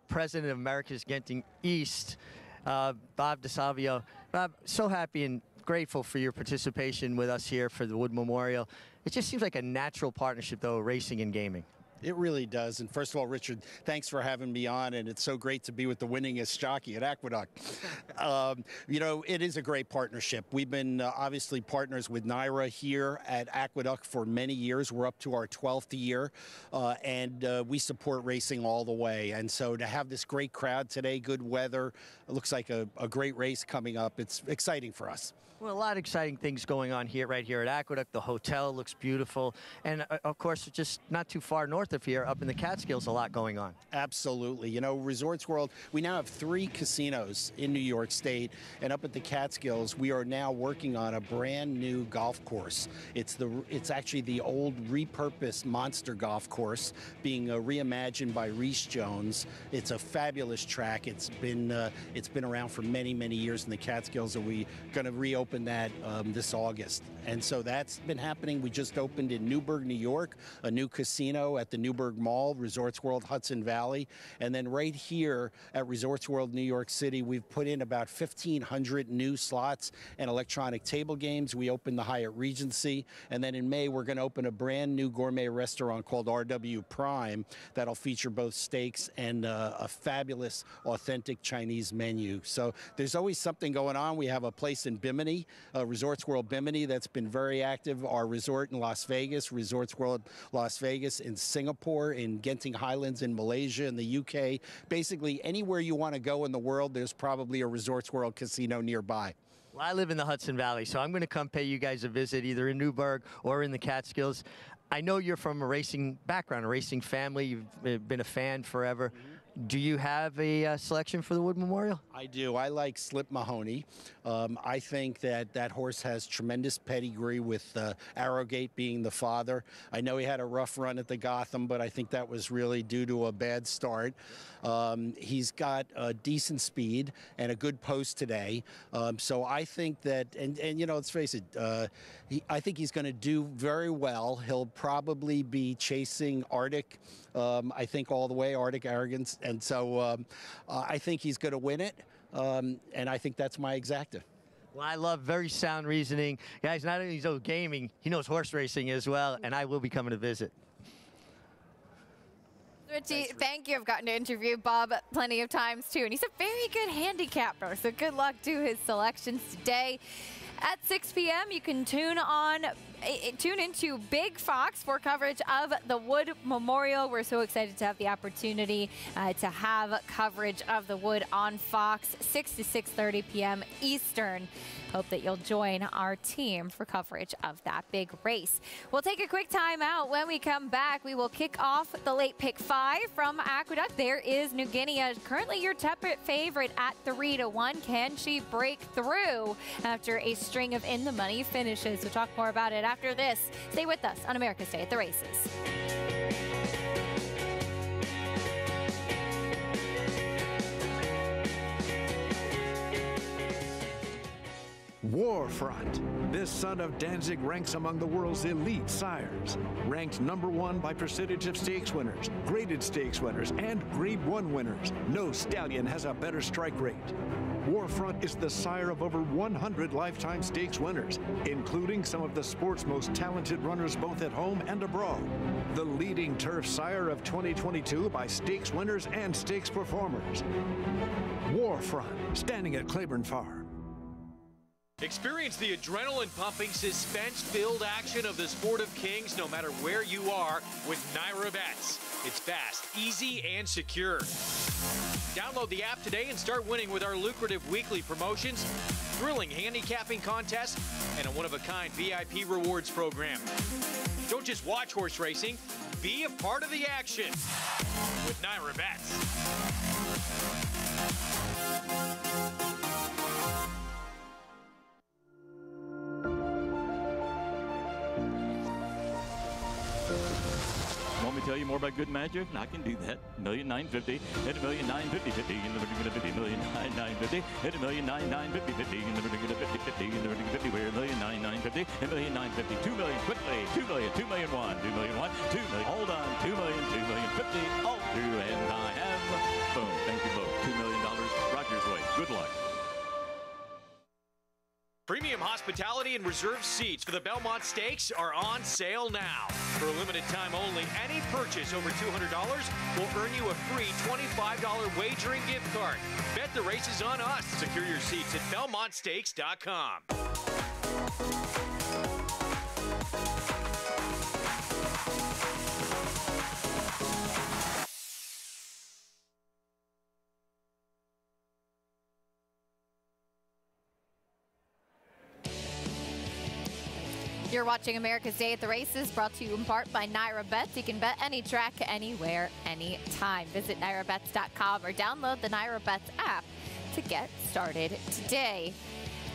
Speaker 20: President of America's Genting East, Bob DeSalvio. Bob, so happy and grateful for your participation with us here for the Wood Memorial. It just seems like a natural partnership, though, racing and gaming.
Speaker 11: It really does. And first of all, Richard, thanks for having me on. And it's so great to be with the winningest jockey at Aqueduct. You know, it is a great partnership. We've been obviously partners with NYRA here at Aqueduct for many years. We're up to our 12th year. And we support racing all the way. And so to have this great crowd today, good weather, it looks like a great race coming up. It's exciting for us.
Speaker 20: Well, a lot of exciting things going on here, right here at Aqueduct. The hotel looks beautiful. And, of course, just not too far north of here, up in the Catskills, a lot going on.
Speaker 11: Absolutely. You know, Resorts World, we now have 3 casinos in New York State. And up at the Catskills, we are now working on a brand new golf course. It's actually the old repurposed Monster golf course being reimagined by Reese Jones. It's a fabulous track. It's been around for many, many years in the Catskills, and we're going to reopen that this August. And so that's been happening. We just opened in Newburgh, New York, a new casino at the Newburgh Mall, Resorts World Hudson Valley. And then right here at Resorts World New York City, we've put in about 1,500 new slots and electronic table games. We opened the Hyatt Regency. And then in May, we're going to open a brand new gourmet restaurant called RW Prime that'll feature both steaks and a fabulous, authentic Chinese menu. So there's always something going on. We have a place in Bimini, Resorts World Bimini, that's been very active. Our resort in Las Vegas, Resorts World Las Vegas, in Singapore, in Genting Highlands in Malaysia, in the UK. Basically, anywhere you want to go in the world, there's probably a Resorts World casino nearby.
Speaker 20: Well, I live in the Hudson Valley, so I'm going to come pay you guys a visit either in Newburgh or in the Catskills. I know you're from a racing background, a racing family. You've been a fan forever. Do you have a selection for the Wood Memorial?
Speaker 11: I do. I like Slip Mahoney. I think that horse has tremendous pedigree with Arrogate being the father. I know he had a rough run at the Gotham, but I think that was really due to a bad start. He's got decent speed and a good post today. So I think that, and you know, let's face it, I think he's going to do very well. He'll probably be chasing Arctic, I think, all the way, Arctic Arrogance. And so I think he's going to win it. And I think that's my exacta.
Speaker 20: Well, I love very sound reasoning. Guys, not only knows gaming, he knows horse racing as well, and I will be coming to visit.
Speaker 18: Richie, thank you. I've gotten to interview Bob plenty of times, too, and he's a very good handicapper, so good luck to his selections today. At 6 p.m., you can tune into Big Fox for coverage of the Wood Memorial. We're so excited to have the opportunity to have coverage of the Wood on Fox, 6 to 6:30 p.m. Eastern. Hope that you'll join our team for coverage of that big race. We'll take a quick time out. When we come back, we will kick off the late pick 5 from Aqueduct. There is New Guinea, currently your tepid favorite at 3-1. Can she break through after a string of in-the-money finishes? We'll talk more about it after this. Stay with us on America's Day at the Races.
Speaker 1: Warfront. This son of Danzig ranks among the world's elite sires. Ranked #1 by percentage of stakes winners, graded stakes winners, and Grade 1 winners. No stallion has a better strike rate. Warfront is the sire of over 100 lifetime stakes winners, including some of the sport's most talented runners both at home and abroad. The leading turf sire of 2022 by stakes winners and stakes performers. Warfront, standing at Claiborne Farm.
Speaker 12: Experience the adrenaline-pumping, suspense-filled action of the Sport of Kings no matter where you are with NYRA Bets. It's fast, easy, and secure. Download the app today and start winning with our lucrative weekly promotions, thrilling handicapping contests, and a one-of-a-kind VIP rewards program. Don't just watch horse racing, be a part of the action with NYRA Bets.
Speaker 14: Want me to tell you more about good magic? I can do that. $1,950,000, hit $1,950,000, and the particular 50, $1,950,000, hit $1,950,000, and the particular 50, and the particular 50, we're $1,950,000, and $1,950,000, $2 million quickly, $2 million, $2 million, $1, $2 million, $1, $2 million, hold on, $2 million, $2,050,000, all through, and I have, boom, thank you both, $2 million, Rogers way, good luck.
Speaker 12: Premium hospitality and reserved seats for the Belmont Stakes are on sale now. For a limited time only, any purchase over $200 will earn you a free $25 wagering gift card. Bet the races on us. Secure your seats at BelmontStakes.com.
Speaker 18: You're watching America's Day at the Races, brought to you in part by NYRA Bets. You can bet any track, anywhere, anytime. Visit NYRABets.com or download the NYRA Bets app to get started today.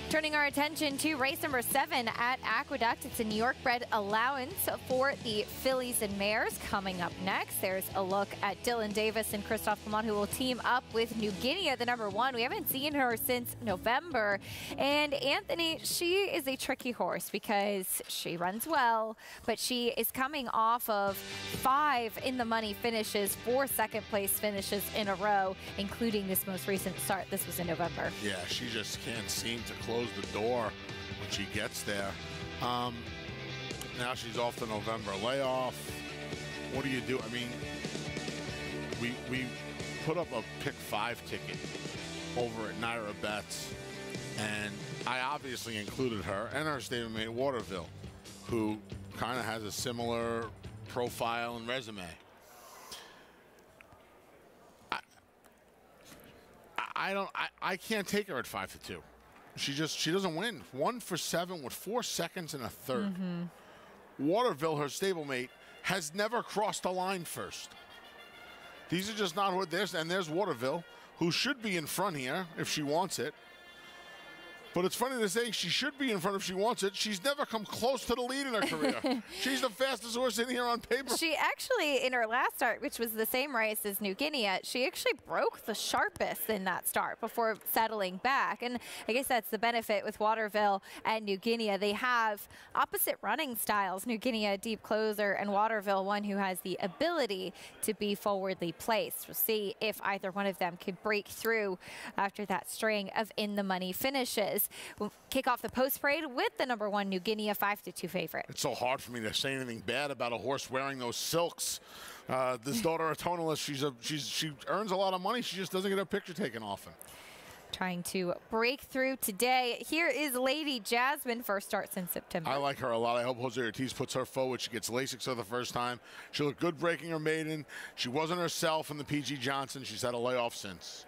Speaker 18: Turning our attention to race number 7 at Aqueduct. It's a New York bred allowance for the fillies and mares. Coming up next, there's a look at Dylan Davis and Christophe Lamont, who will team up with New Guinea, the #1. We haven't seen her since November. And Anthony, she is a tricky horse because she runs well, but she is coming off of 5 in-the-money finishes, 4 second-place finishes in a row, including this most recent start. This was in November.
Speaker 19: Yeah, she just can't seem to close the door when she gets there. Now she's off the November layoff. What do you do? I mean, we put up a pick 5 ticket over at NYRA Bets, and I obviously included her and her stablemate Waterville, who kind of has a similar profile and resume. I can't take her at 5-2. She doesn't win. 1 for 7 with 4 seconds and a third. Waterville, her stablemate, has never crossed a line first. These are just not what there's. And there's Waterville, who should be in front here if she wants it. But it's funny to say she should be in front if she wants it. She's never come close to the lead in her career. She's the fastest horse in here on paper.
Speaker 18: She actually, in her last start, which was the same race as New Guinea, she actually broke the sharpest in that start before settling back. And I guess that's the benefit with Waterville and New Guinea. They have opposite running styles. New Guinea, a deep closer, and Waterville, one who has the ability to be forwardly placed. We'll see if either one of them could break through after that string of in-the-money finishes. We'll kick off the post parade with the #1 New Guinea, a 5-2 favorite.
Speaker 19: It's so hard for me to say anything bad about a horse wearing those silks. This daughter of Tonalist, she earns a lot of money. She just doesn't get her picture taken often.
Speaker 18: Trying to break through today. Here is Lady Jasmine, first start since September.
Speaker 19: I like her a lot. I hope Jose Ortiz puts her forward. She gets Lasix for the first time. She looked good breaking her maiden. She wasn't herself in the PG Johnson. She's had a layoff since.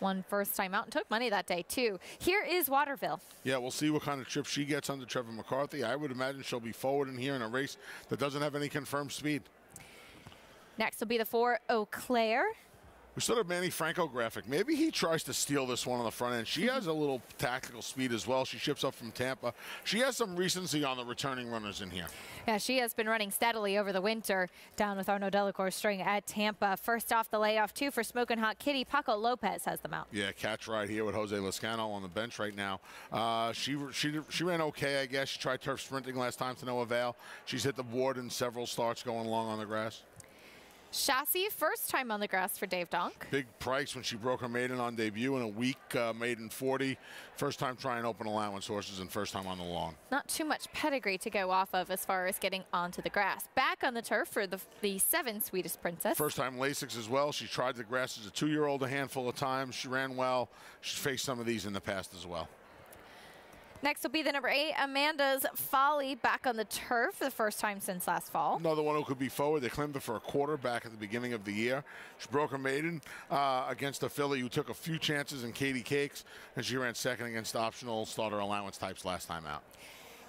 Speaker 18: Won first time out and took money that day, too. Here is Waterville.
Speaker 19: Yeah, we'll see what kind of trip she gets under Trevor McCarthy. I would imagine she'll be forward in here in a race that doesn't have any confirmed speed.
Speaker 18: Next will be the 4 Eau Claire.
Speaker 19: We still have Manny Franco graphic. Maybe he tries to steal this one on the front end. She has a little tactical speed as well. She ships up from Tampa. She has some recency on the returning runners in here.
Speaker 18: Yeah, she has been running steadily over the winter down with Arnaud Delacour's string at Tampa. First off the layoff, 2 for Smokin' Hot Kitty. Paco Lopez has them out.
Speaker 19: Yeah, catch right here with Jose Lezcano on the bench right now. She ran okay, I guess. She tried turf sprinting last time to no avail. She's hit the board in several starts going along on the grass.
Speaker 18: Chassis, first time on the grass for Dave Donk.
Speaker 19: Big price when she broke her maiden on debut in a week, maiden 40. First time trying open allowance horses and first time on the lawn.
Speaker 18: Not too much pedigree to go off of as far as getting onto the grass. Back on the turf for the 7 Sweetest Princess.
Speaker 19: First time Lasix as well. She tried the grass as a 2-year-old a handful of times. She ran well. She's faced some of these in the past as well.
Speaker 18: Next will be the #8, Amanda's Folly, back on the turf for the first time since last fall.
Speaker 19: Another one who could be forward. They claimed her for a quarter back at the beginning of the year. She broke her maiden against a filly who took a few chances in Katie Cakes, and she ran second against optional starter allowance types last time out.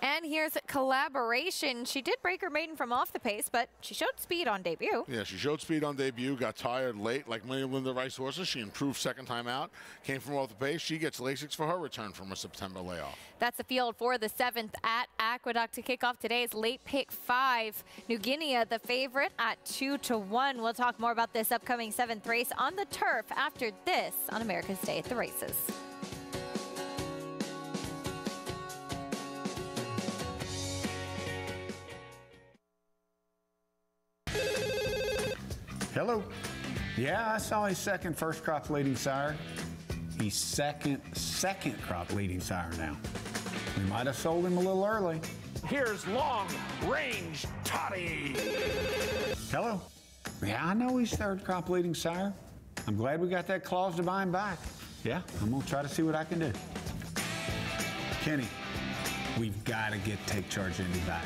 Speaker 18: And here's Collaboration. She did break her maiden from off the pace, but she showed speed on debut.
Speaker 19: Yeah, she showed speed on debut, got tired late like many of Linda Rice horses. She improved second time out, came from off the pace. She gets Lasix for her return from a September layoff.
Speaker 18: That's the field for the 7th at Aqueduct to kick off today's late pick 5. New Guinea, the favorite at 2-1. We'll talk more about this upcoming 7th race on the turf after this on America's Day at the Races.
Speaker 3: Hello. Yeah, I saw his second first crop leading sire. He's second crop leading sire now. We might have sold him a little early.
Speaker 16: Here's Long Range Toddy.
Speaker 3: Hello. Yeah, I know he's third crop leading sire. I'm glad we got that clause to buy him back. Yeah, I'm gonna try to see what I can do. Kenny, we've got to get Take Charge Indy back.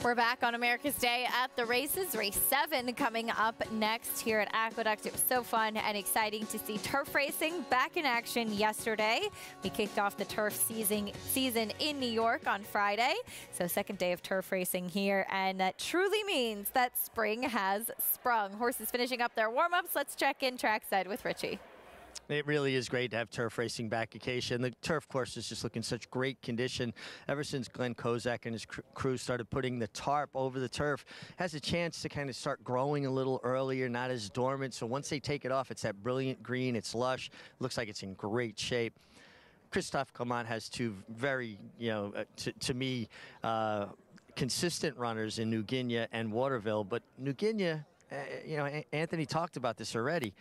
Speaker 18: We're back on America's Day at the races. Race 7 coming up next here at Aqueduct. It was so fun and exciting to see turf racing back in action yesterday. We kicked off the turf season in New York on Friday. So second day of turf racing here, and that truly means that spring has sprung. Horses finishing up their warm-ups. Let's check in trackside with Richie.
Speaker 20: It really is great to have turf racing back, Acacia. And the turf course is just looking such great condition. Ever since Glenn Kozak and his crew started putting the tarp over the turf, has a chance to kind of start growing a little earlier, not as dormant. So once they take it off, it's that brilliant green. It's lush. Looks like it's in great shape. Christophe Clement has two very, to me, consistent runners in New Guinea and Waterville. But New Guinea, Anthony talked about this already.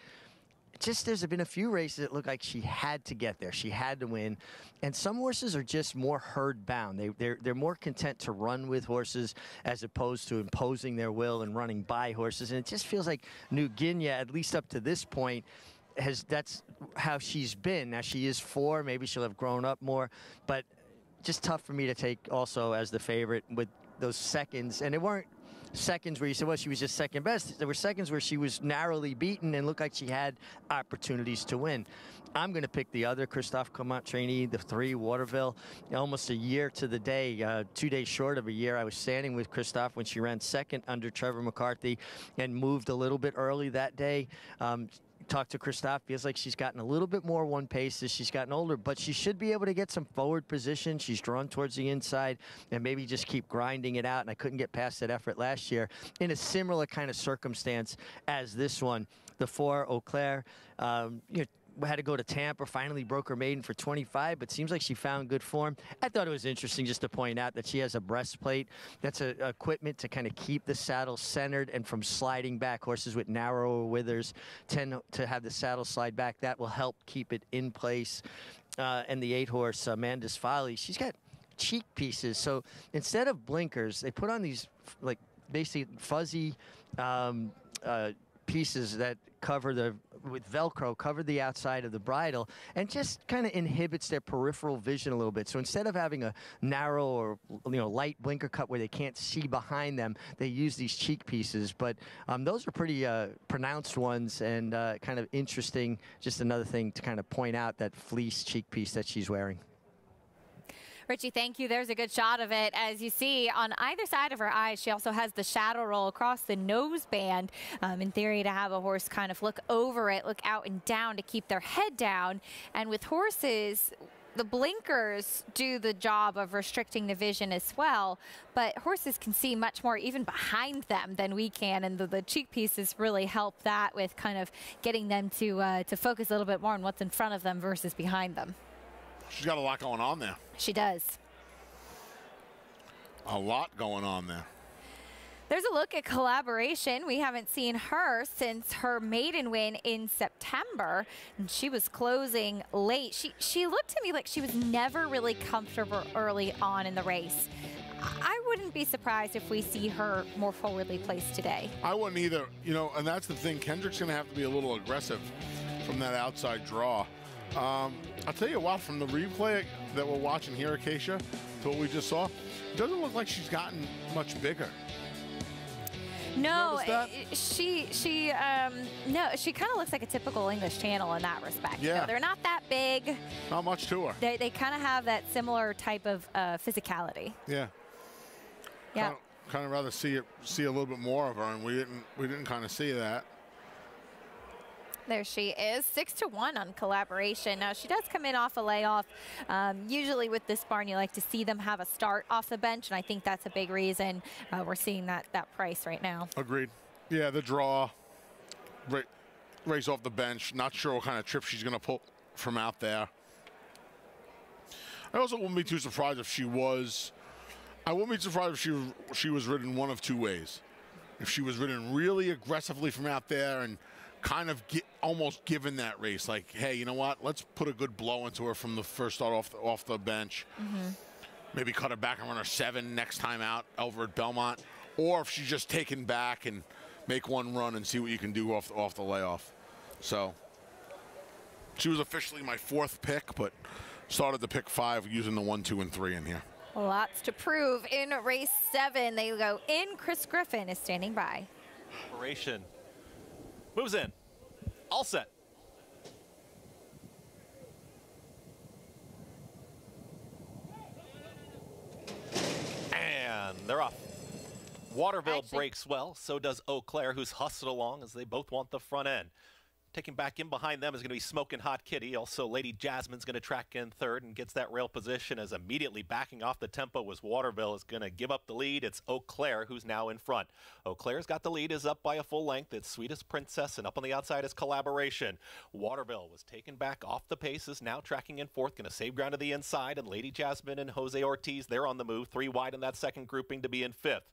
Speaker 20: Just there's been a few races that look like she had to get there. She had to win. And some horses are just more herd bound. They're more content to run with horses as opposed to imposing their will and running by horses. And it just feels like New Guinea, at least up to this point, that's how she's been. Now she is 4. Maybe she'll have grown up more. But just tough for me to take also as the favorite with those seconds. And it weren't seconds where you said, well, she was just second best. There were seconds where she was narrowly beaten and looked like she had opportunities to win. I'm going to pick the other Christophe Clement trainee, the 3, Waterville. Almost a year to the day, 2 days short of a year. I was standing with Christophe when she ran second under Trevor McCarthy and moved a little bit early that day. Talked to Christophe, feels like she's gotten a little bit more one pace as she's gotten older, but she should be able to get some forward position. She's drawn towards the inside and maybe just keep grinding it out, and I couldn't get past that effort last year in a similar kind of circumstance as this one. The 4, Eau Claire, had to go to Tampa, finally broke her maiden for 25, but seems like she found good form. I thought it was interesting just to point out that she has a breastplate. That's a equipment to kind of keep the saddle centered and from sliding back. Horses with narrower withers tend to have the saddle slide back. That will help keep it in place. And the 8-horse, Amanda's Folly, she's got cheek pieces. So instead of blinkers, they put on these like basically fuzzy pieces that cover with Velcro, cover the outside of the bridle, and just kind of inhibits their peripheral vision a little bit. So instead of having a narrow or light blinker cut where they can't see behind them, they use these cheek pieces. But those are pretty pronounced ones and kind of interesting. Just another thing to kind of point out, that fleece cheek piece that she's wearing.
Speaker 18: Richie, thank you. There's a good shot of it. As you see, on either side of her eyes, she also has the shadow roll across the nose band. In theory, to have a horse kind of look over it, look out and down to keep their head down. And with horses, the blinkers do the job of restricting the vision as well, but horses can see much more even behind them than we can, and the cheek pieces really help that with kind of getting them to focus a little bit more on what's in front of them versus behind them.
Speaker 19: She's got a lot going on there.
Speaker 18: She does.
Speaker 19: A lot going on there.
Speaker 18: There's a look at Collaboration. We haven't seen her since her maiden win in September, and she was closing late. She looked to me like she was never really comfortable early on in the race. I wouldn't be surprised if we see her more forwardly placed today.
Speaker 19: I wouldn't either. And that's the thing. Kendrick's going to have to be a little aggressive from that outside draw. I'll tell you what, from the replay that we're watching here, Acacia, to what we just saw, it doesn't look like she's gotten much bigger.
Speaker 18: No, she kind of looks like a typical English Channel in that respect.
Speaker 19: Yeah.
Speaker 18: They're not that big.
Speaker 19: Not much to her.
Speaker 18: They kind of have that similar type of physicality.
Speaker 19: Yeah.
Speaker 18: Yeah.
Speaker 19: Kind of rather see a little bit more of her, and we didn't kind of see that.
Speaker 18: There she is, 6-1 on Collaboration. Now, she does come in off a layoff. Usually with this barn, you like to see them have a start off the bench, and I think that's a big reason we're seeing that price right now.
Speaker 19: Agreed. Yeah, the draw, race off the bench. Not sure what kind of trip she's going to pull from out there. I also wouldn't be too surprised if she was. I wouldn't be surprised if she was ridden one of two ways. If she was ridden really aggressively from out there and kind of almost given that race, like, hey, you know what? Let's put a good blow into her from the first start off the bench.
Speaker 18: Mm-hmm.
Speaker 19: Maybe cut her back and run her 7 next time out over at Belmont. Or if she's just taken back and make one run and see what you can do off the layoff. So she was officially my 4th pick, but started to pick 5 using the 1, 2, and 3 in here.
Speaker 18: Lots to prove in race 7. They go in. Chris Griffin is standing by.
Speaker 7: Operation moves in. All set. And they're off. Waterville breaks well. So does Eau Claire, who's hustled along as they both want the front end. Taking back in behind them is going to be Smoking Hot Kitty. Also, Lady Jasmine's going to track in third and gets that rail position as immediately backing off the tempo was Waterville is going to give up the lead. It's Eau Claire who's now in front. Eau Claire's got the lead, is up by a full length. It's Sweetest Princess, and up on the outside is Collaboration. Waterville was taken back off the pace, is now tracking in fourth, going to save ground to the inside, and Lady Jasmine and Jose Ortiz, they're on the move. 3 wide in that second grouping to be in fifth.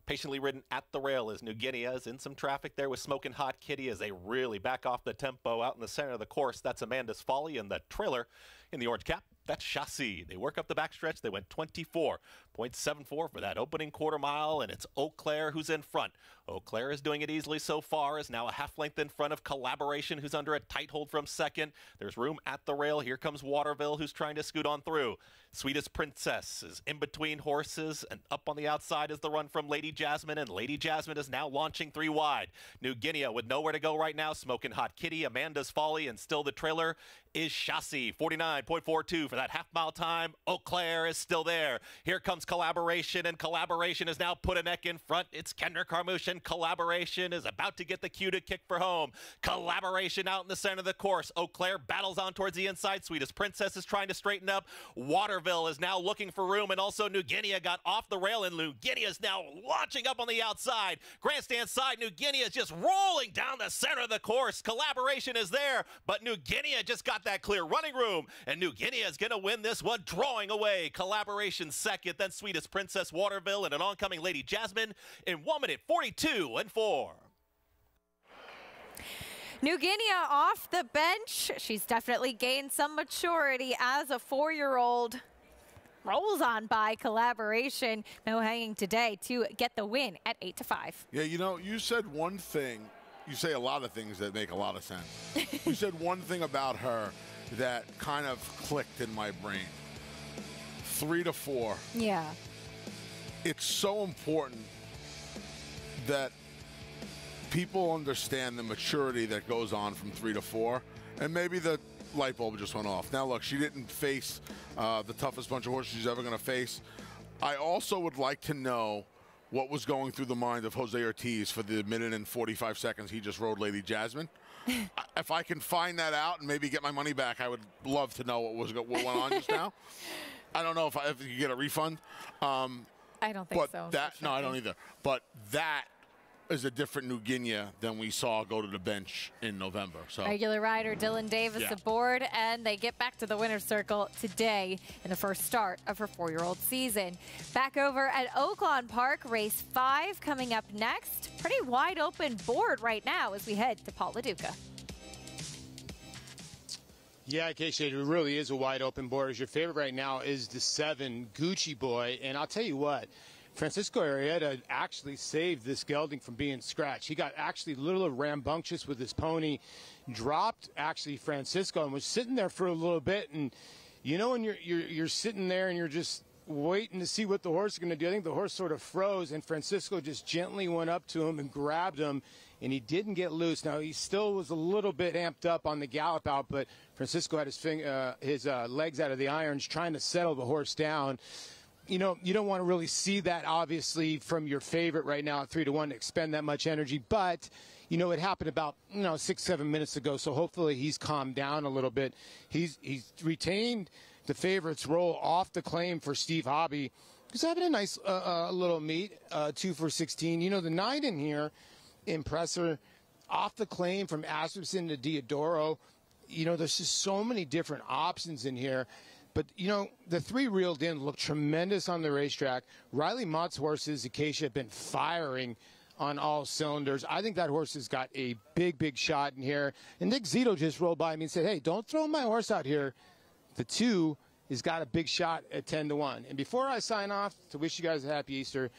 Speaker 7: Patiently ridden at the rail is New Guinea, is in some traffic there with Smoking Hot Kitty as they really back off the tempo out in the center of the course. That's Amanda's Folly, and the trailer in the orange cap, that's Chassis. They work up the backstretch. They went 24.74 for that opening quarter mile, and it's Eau Claire who's in front. Eau Claire is doing it easily so far, is now a half length in front of Collaboration, who's under a tight hold from second. There's room at the rail. Here comes Waterville, who's trying to scoot on through. Sweetest Princess is in between horses, and up on the outside is the run from Lady Jasmine, and Lady Jasmine is now launching 3 wide. New Guinea with nowhere to go right now. Smoking Hot Kitty, Amanda's Folly, and still the trailer is Chassis. 49.42 for that half-mile time. Eau Claire is still there. Here comes Collaboration, and Collaboration is now put a neck in front. It's Kendra Carmouche, and Collaboration is about to get the cue to kick for home. Collaboration out in the center of the course. Eau Claire battles on towards the inside. Sweetest Princess is trying to straighten up. Waterville is now looking for room, and also New Guinea got off the rail, and New Guinea is now launching up on the outside. Grandstand side, New Guinea is just rolling down the center of the course. Collaboration is there, but New Guinea just got that clear running room, and New Guinea is going to win this one, drawing away. Collaboration second, then Sweetest Princess, Waterville, and an oncoming Lady Jasmine in 1 minute 42.4.
Speaker 18: New Guinea off the bench. She's definitely gained some maturity as a 4-year-old. Rolls on by Collaboration. No hanging today to get the win at 8-5.
Speaker 19: Yeah, you know, you said one thing. You say a lot of things that make a lot of sense. You said one thing about her that kind of clicked in my brain. 3-4.
Speaker 18: Yeah.
Speaker 19: It's so important that people understand the maturity that goes on from 3-4, and maybe the light bulb just went off. Now, look, she didn't face the toughest bunch of horses she's ever going to face. I also would like to know what was going through the mind of Jose Ortiz for the 1 minute and 45 seconds he just rode Lady Jasmine. If I can find that out and maybe get my money back, I would love to know what went on just now. I don't know if you could get a refund.
Speaker 18: I don't think so.
Speaker 19: No, I don't either. But that is a different New Guinea than we saw go to the bench in November. So
Speaker 18: regular rider Dylan Davis aboard, and they get back to the winner's circle today in the first start of her 4-year-old season. Back over at Oaklawn Park, race 5 coming up next. Pretty wide open board right now as we head to Paul LaDuca.
Speaker 8: Yeah, Keisha, it really is a wide open board. Your favorite right now is the 7 Gucci Boy, and I'll tell you what, Francisco Arrieta actually saved this gelding from being scratched. He got actually a little rambunctious with his pony, dropped actually Francisco, and was sitting there for a little bit. And you know, when you're sitting there and you're just waiting to see what the horse is going to do, I think the horse sort of froze, and Francisco just gently went up to him and grabbed him, and he didn't get loose. Now, he still was a little bit amped up on the gallop out, but Francisco had his legs out of the irons trying to settle the horse down. You know, you don't want to really see that, obviously, from your favorite right now at 3-1 to expend that much energy. But, you know, it happened about, 6-7 minutes ago, so hopefully he's calmed down a little bit. He's retained the favorite's role off the claim for Steve Hobby. He's having a nice little meet, 2 for 16. You know, the 9 in here, Impressor, off the claim from Asmussen to Diodoro. You know, there's just so many different options in here. But, you know, the 3 reeled in look tremendous on the racetrack. Riley Mott's horses, Acacia, have been firing on all cylinders. I think that horse has got a big, big shot in here. And Nick Zito just rolled by me and said, hey, don't throw my horse out here. The 2 has got a big shot at 10-1. And before I sign off, to wish you guys a happy Easter,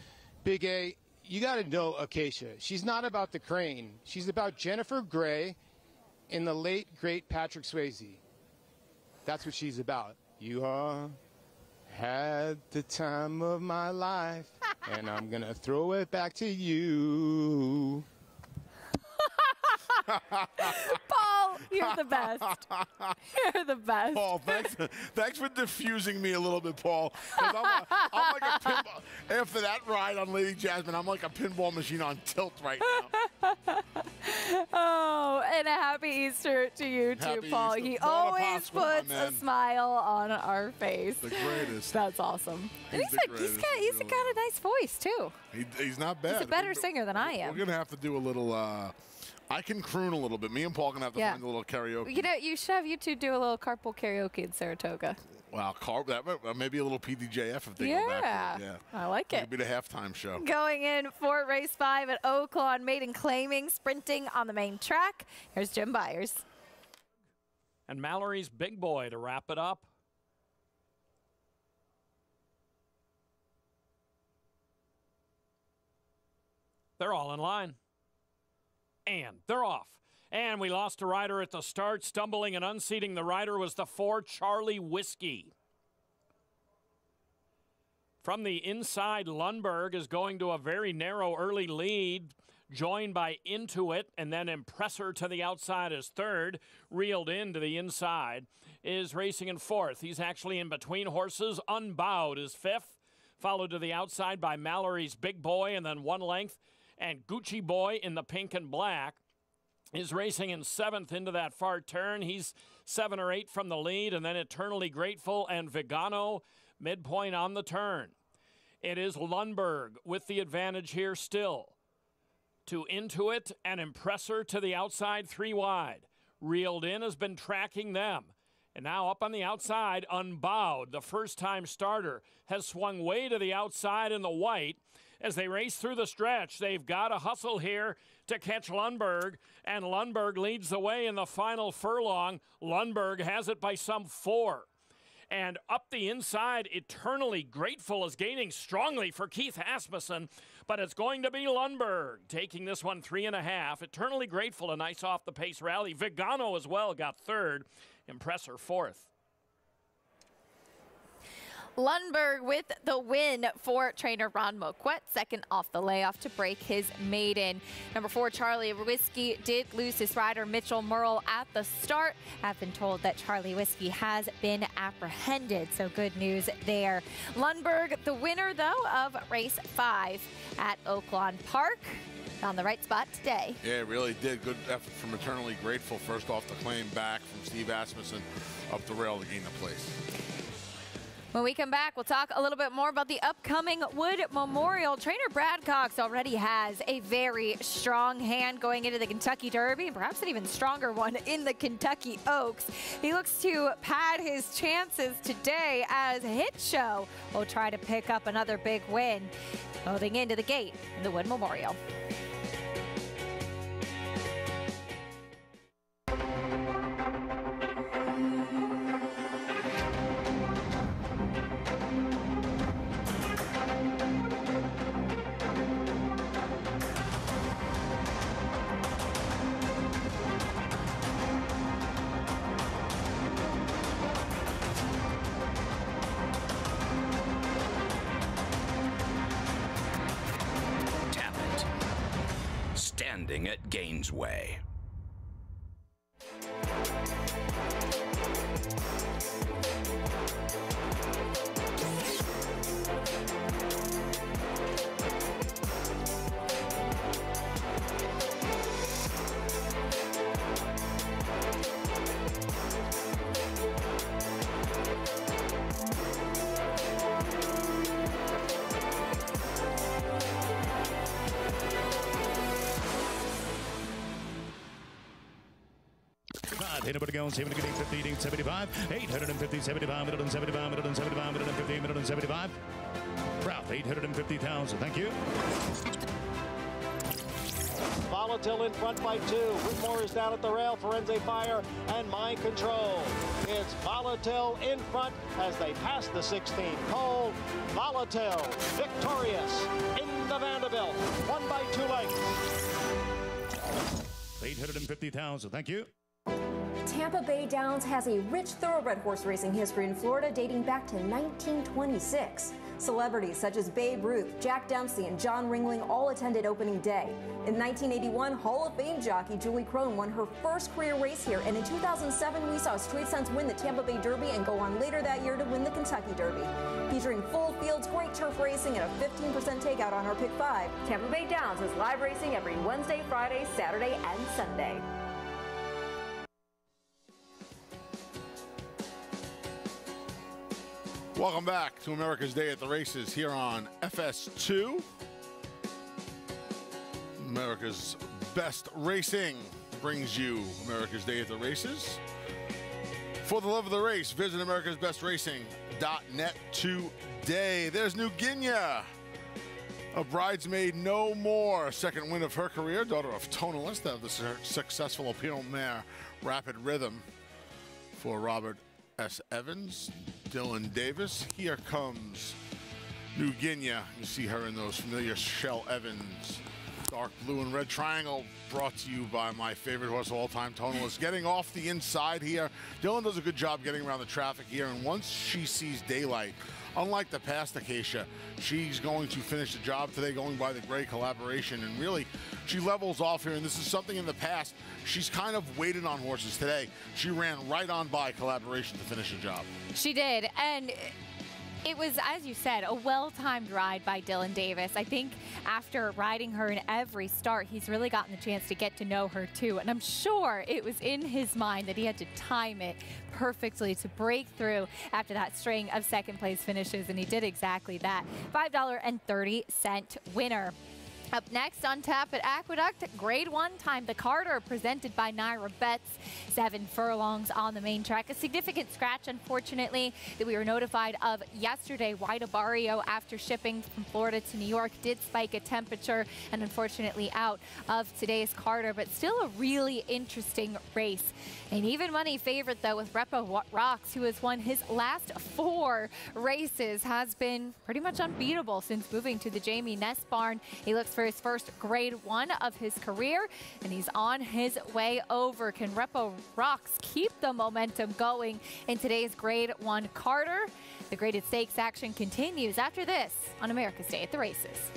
Speaker 8: Big A, you got to know Acacia. She's not about the crane. She's about Jennifer Gray and the late, great Patrick Swayze. That's what she's about. You are Had the time of my life, and I'm going to throw it back to you.
Speaker 18: Paul, you're the best. You're the best.
Speaker 19: Paul, thanks for diffusing me a little bit, Paul. 'Cause I'm like a pinball. After that ride on Lady Jasmine, I'm like a pinball machine on tilt right now.
Speaker 18: Oh, and a happy Easter to you too,
Speaker 19: Happy
Speaker 18: Paul.
Speaker 19: Easter.
Speaker 18: He
Speaker 19: Buona
Speaker 18: always
Speaker 19: Pasqua, my
Speaker 18: puts a
Speaker 19: man.
Speaker 18: smile on our face.
Speaker 19: The greatest.
Speaker 18: That's awesome. And
Speaker 19: He's
Speaker 18: he's
Speaker 19: the
Speaker 18: like, he's
Speaker 19: greatest,
Speaker 18: got a nice voice too.
Speaker 19: He's not bad.
Speaker 18: He's a better singer than I am.
Speaker 19: We're going to have to do a little, I can croon a little bit. Me and Paul can have to find a little karaoke.
Speaker 18: You know, you should have you two do a little carpool karaoke in Saratoga.
Speaker 19: Wow, maybe a little PDJF if they go back to it. Yeah,
Speaker 18: I like it.
Speaker 19: Could be the halftime show.
Speaker 18: Going in for race 5 at Oaklawn, maiden claiming, sprinting on the main track. Here's Jim Byers.
Speaker 5: And Mallory's Big Boy to wrap it up. They're all in line. And they're off. And we lost a rider at the start. Stumbling and unseating the rider was the 4 Charlie Whiskey. From the inside, Lundberg is going to a very narrow early lead, joined by Intuit, and then Impressor to the outside as third. Reeled in to the inside is racing in fourth. He's actually in between horses. Unbowed is fifth, followed to the outside by Mallory's Big Boy, and then 1 length. And Gucci Boy in the pink and black is racing in seventh into that far turn. He's 7 or 8 from the lead, and then Eternally Grateful and Vigano midpoint on the turn. It is Lundberg with the advantage here still. To Intuit and Impressor to the outside, 3 wide. Reeled In has been tracking them. And now up on the outside, Unbowed, the first-time starter, has swung way to the outside in the white. As they race through the stretch, they've got to hustle here to catch Lundberg, and Lundberg leads the way in the final furlong. Lundberg has it by some 4. And up the inside, Eternally Grateful is gaining strongly for Keith Asmussen, but it's going to be Lundberg taking this one 3.5. Eternally Grateful, a nice off-the-pace rally. Vigano as well got third. Impressor fourth.
Speaker 18: Lundberg with the win for trainer Ron Moquett, second off the layoff to break his maiden. Number 4, Charlie Whiskey did lose his rider Mitchell Murrell at the start. I've been told that Charlie Whiskey has been apprehended, so good news there. Lundberg, the winner though of race 5 at Oaklawn Park. On the right spot today.
Speaker 19: Yeah, it really did. Good effort from Eternally Grateful. First off the claim back from Steve Asmussen up the rail to gain the place.
Speaker 18: When we come back, we'll talk a little bit more about the upcoming Wood Memorial. Trainer Brad Cox already has a very strong hand going into the Kentucky Derby, and perhaps an even stronger one in the Kentucky Oaks. He looks to pad his chances today as Hit Show will try to pick up another big win, holding into the gate in the Wood Memorial.
Speaker 15: Standing at Gainesway.
Speaker 21: Anybody going 70, 50, 75, 850, 75, 175, 175, 150, 175. Ralph, 850,000. Thank you.
Speaker 22: Volatil in front by 2. Whitmore is down at the rail. Firenze Fire and Mind Control. It's Volatil in front as they pass the 16th pole. Volatil victorious in the Vanderbilt. 1 by 2 lengths.
Speaker 21: 850,000. Thank you.
Speaker 2: Tampa Bay Downs has a rich thoroughbred horse racing history in Florida dating back to 1926. Celebrities such as Babe Ruth, Jack Dempsey, and John Ringling all attended opening day. In 1981, Hall of Fame jockey Julie Crone won her first career race here, and in 2007, we saw Straight Sense win the Tampa Bay Derby and go on later that year to win the Kentucky Derby. Featuring full fields, great turf racing, and a 15% takeout on our Pick 5. Tampa Bay Downs is live racing every Wednesday, Friday, Saturday, and Sunday.
Speaker 19: Welcome back to America's Day at the Races here on FS2. America's Best Racing brings you America's Day at the Races. For the love of the race, visit americasbestracing.net today. There's New Guinea, a bridesmaid no more. Second win of her career, daughter of Tonalist, the successful Pinot Mare Rapid Rhythm for Robert S. Evans. Dylan Davis. Here comes New Guinea. You see her in those familiar Shell Evans dark blue and red triangle, brought to you by my favorite horse of all time, Tonalist. Getting off the inside here. Dylan does a good job getting around the traffic here, and once she sees daylight, unlike the past Acacia, she's going to finish the job today going by the Gray Collaboration, and really she levels off here, and this is something in the past she's kind of waited on horses. Today she ran right on by Collaboration to finish the job.
Speaker 18: She did, and it was, as you said, a well-timed ride by Dylan Davis. I think after riding her in every start, he's really gotten the chance to get to know her too. And I'm sure it was in his mind that he had to time it perfectly to break through after that string of second-place finishes, and he did exactly that. $5.30 winner. Up next on tap at Aqueduct, Grade 1 Time the Carter, presented by Naira Bets. 7 furlongs on the main track. A significant scratch, unfortunately, that we were notified of yesterday. White Barrio, after shipping from Florida to New York, did spike a temperature and unfortunately out of today's Carter, but still a really interesting race. An even money favorite, though, with Repo Rocks, who has won his last 4 races, has been pretty much unbeatable since moving to the Jamie Ness barn. He looks for his first Grade 1 of his career, and he's on his way over. Can Repo Rocks keep the momentum going in today's Grade 1 Carter? The graded stakes action continues after this on America's Day at the Races.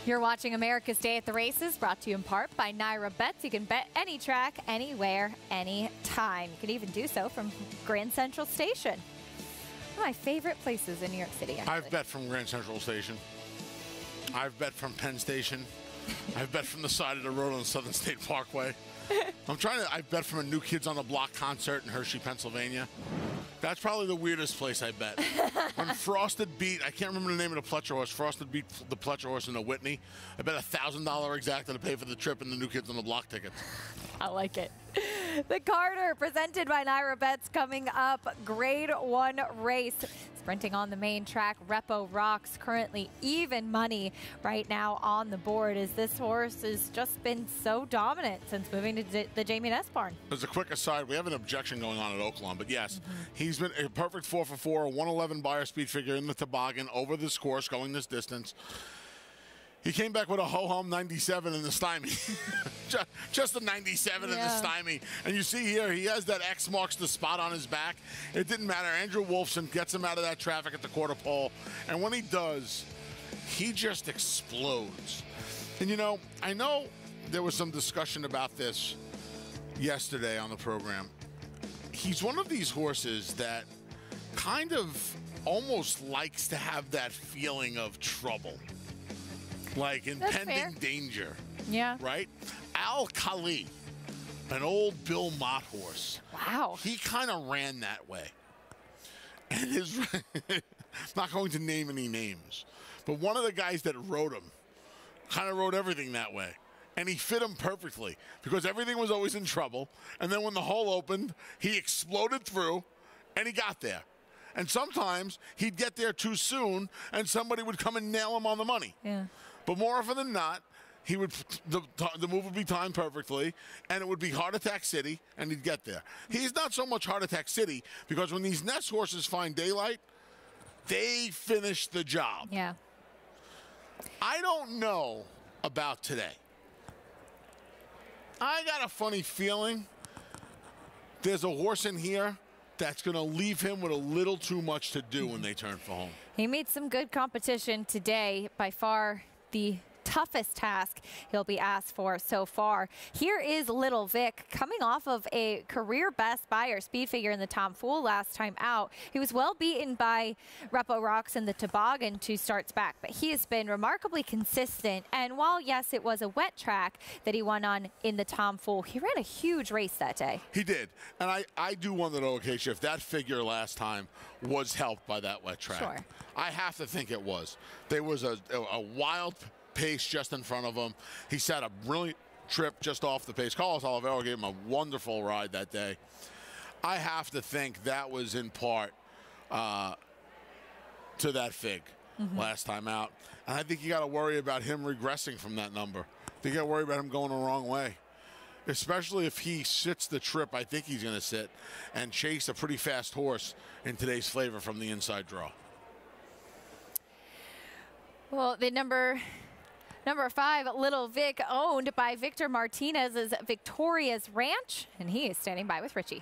Speaker 18: You're watching America's Day at the Races, brought to you in part by Naira Bets. You can bet any track, anywhere, anytime. You can even do so from Grand Central Station. One of my favorite places in New York City, actually.
Speaker 19: I've bet from Grand Central Station. I've bet from Penn Station. I've bet from the side of the road on Southern State Parkway. I bet from a New Kids on the Block concert in Hershey, Pennsylvania. That's probably the weirdest place I bet. When Frosted beat, I can't remember the name of the Pletcher horse, Frosted beat the Pletcher horse in the Whitney. I bet $1,000 exacta to pay for the trip and the New Kids on the Block tickets.
Speaker 18: I like it. The Carter, presented by Naira Bets, coming up. Grade 1 race. Sprinting on the main track, Repo Rocks, currently even money right now on the board, as this horse has just been so dominant since moving to the Jamie Ness barn.
Speaker 19: As a quick aside, we have an objection going on at Oaklawn, but yes, he's been a perfect 4 for 4, a 111 Beyer speed figure in the toboggan over this course, going this distance. He came back with a ho-hum 97 in the stymie. just a 97 in the stymie. And you see here, he has that X marks the spot on his back. It didn't matter. Andrew Wolfson gets him out of that traffic at the quarter pole. And when he does, he just explodes. And, you know, I know there was some discussion about this yesterday on the program. He's one of these horses that kind of almost likes to have that feeling of trouble. Like impending danger.
Speaker 18: Yeah.
Speaker 19: Right? Al Khali, an old Bill Mott horse.
Speaker 18: Wow.
Speaker 19: He kind of ran that way. And his, not going to name any names, but one of the guys that rode him kind of rode everything that way. And he fit him perfectly because everything was always in trouble. And then when the hole opened, he exploded through and he got there. And sometimes he'd get there too soon and somebody would come and nail him on the money.
Speaker 18: Yeah.
Speaker 19: But more often than not, he would the move would be timed perfectly, and it would be Heart Attack City, and he'd get there. He's not so much Heart Attack City because when these Ness horses find daylight, they finish the job.
Speaker 18: Yeah.
Speaker 19: I don't know about today. I got a funny feeling there's a horse in here that's going to leave him with a little too much to do when they turn for home.
Speaker 18: He meets some good competition today. By far the toughest task he'll be asked for so far. Here is Little Vic, coming off of a career best Beyer speed figure in the Tom Fool last time out. He was well beaten by Repo Rocks in the toboggan 2 starts back, but he has been remarkably consistent. And while, yes, it was a wet track that he won on in the Tom Fool, he ran a huge race that day.
Speaker 19: He did. And I do wonder, though, Acacia, if that figure last time was helped by that wet track.
Speaker 18: Sure.
Speaker 19: I have to think it was. There was a wild pace just in front of him. He set a brilliant trip just off the pace. Carlos Oliveira gave him a wonderful ride that day. I have to think that was in part to that fig last time out. And I think you got to worry about him regressing from that number. I think you got to worry about him going the wrong way. Especially if he sits the trip I think he's going to sit and chase a pretty fast horse in today's flavor from the inside draw.
Speaker 18: Well, the number 5, Little Vic, owned by Victor Martinez's Victoria's Ranch, and he is standing by with Richie.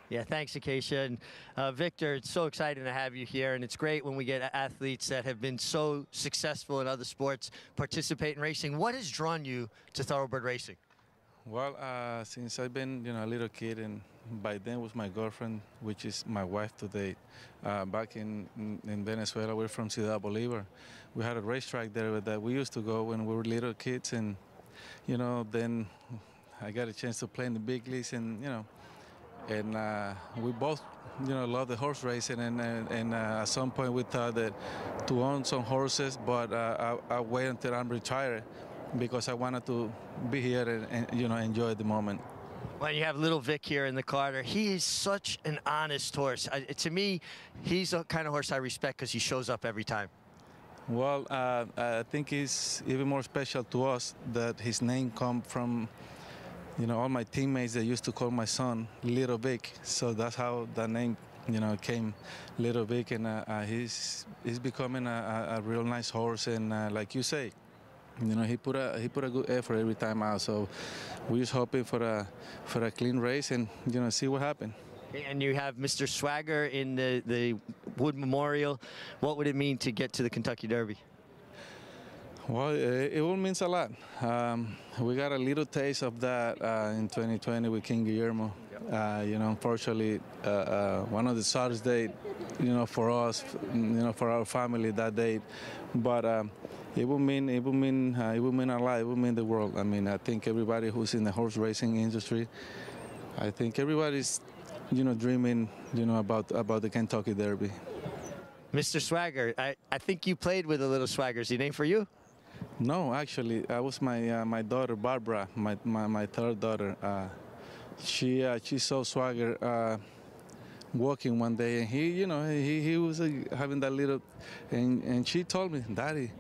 Speaker 20: Yeah, thanks, Acacia. And Victor, it's so exciting to have you here, and it's great when we get athletes that have been so successful in other sports participate in racing. What has drawn you to thoroughbred racing?
Speaker 4: Well, since I've been, a little kid, and by then was my girlfriend, which is my wife today. Back in Venezuela, we're from Ciudad Bolivar. We had a racetrack there that we used to go when we were little kids, and then I got a chance to play in the big leagues, and we both love the horse racing, and at some point we thought that to own some horses, but I wait until I'm retired because I wanted to be here and enjoy the moment.
Speaker 20: Well, you have Little Vic here in the Carter. He is such an honest horse. To me, he's the kind of horse I respect because he shows up every time.
Speaker 4: Well, I think it's even more special to us that his name comes from, all my teammates that used to call my son Little Vic. So that's how that name, came, Little Vic, and he's becoming a real nice horse. And like you say, he put a good effort every time out. So we're just hoping for a clean race and see what happens.
Speaker 20: And you have Mr. Swagger in the Wood Memorial. What would it mean to get to the Kentucky Derby?
Speaker 4: Well, it will mean a lot. We got a little taste of that in 2020 with King Guillermo. Unfortunately, one of the saddest days, for us, for our family that day. But it will mean a lot. It will mean the world. I mean, I think everybody who's in the horse racing industry, I think everybody's, dreaming, about the Kentucky Derby.
Speaker 20: Mr. Swagger, I think you played with a little Swagger. Is he named for you?
Speaker 4: No, actually, that was my daughter Barbara, my third daughter. She saw Swagger walking one day, and he was having that little, and she told me, Daddy,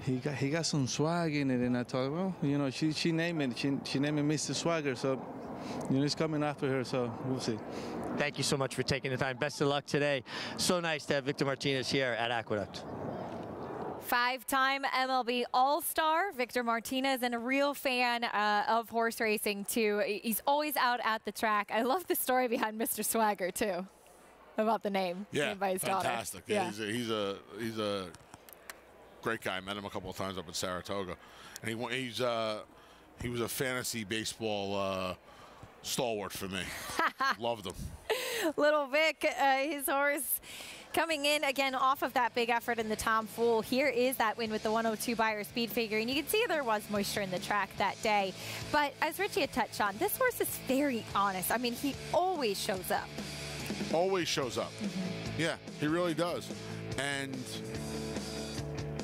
Speaker 4: he got some swag in it, and I told her, well, she named it, she named it Mr. Swagger, so it's coming after her, so we'll see.
Speaker 20: Thank you so much for taking the time. Best of luck today. So nice to have Victor Martinez here at Aqueduct.
Speaker 18: 5-time MLB All-Star Victor Martinez, and a real fan of horse racing too. He's always out at the track. I love the story behind Mr. Swagger too, about the name.
Speaker 19: Yeah,
Speaker 18: named by his
Speaker 19: fantastic.
Speaker 18: Daughter.
Speaker 19: Yeah, he's a great guy. I met him a couple of times up in Saratoga, and he was a fantasy baseball stalwart for me. Loved him.
Speaker 18: Little Vic, his horse, coming in again off of that big effort in the Tom Fool. Here is that win with the 102 Beyer speed figure, and you can see there was moisture in the track that day. But as Richie had touched on, this horse is very honest. I mean, he always shows up.
Speaker 19: Always shows up. Yeah, he really does. And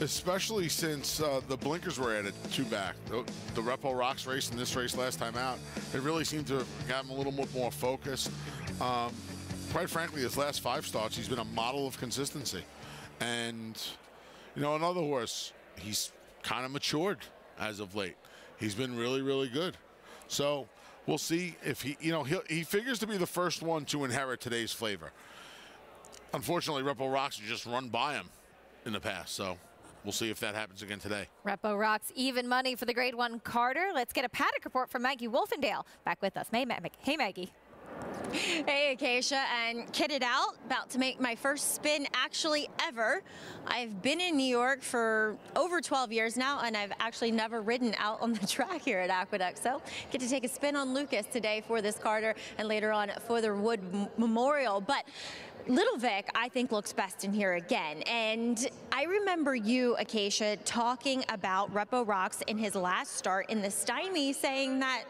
Speaker 19: especially since the blinkers were added 2 back. The Repo Rocks race and this race last time out, it really seemed to have gotten a little bit more focused. Quite frankly, his last 5 starts, he's been a model of consistency. And, another horse, he's kind of matured as of late. He's been really, really good. So we'll see if he figures to be the first one to inherit today's flavor. Unfortunately, Repo Rocks has just run by him in the past, so we'll see if that happens again today.
Speaker 18: Repo Rocks even money for the Grade 1 Carter. Let's get a paddock report from Maggie Wolfendale back with us. Hey, Maggie.
Speaker 13: Hey, Acacia, and kitted out, about to make my first spin actually ever. I've been in New York for over 12 years now, and I've actually never ridden out on the track here at Aqueduct. So get to take a spin on Lucas today for this Carter, and later on for the Wood Memorial. But Little Vic, I think, looks best in here again. And I remember you, Acacia, talking about Repo Rocks in his last start in the Stymie, saying that,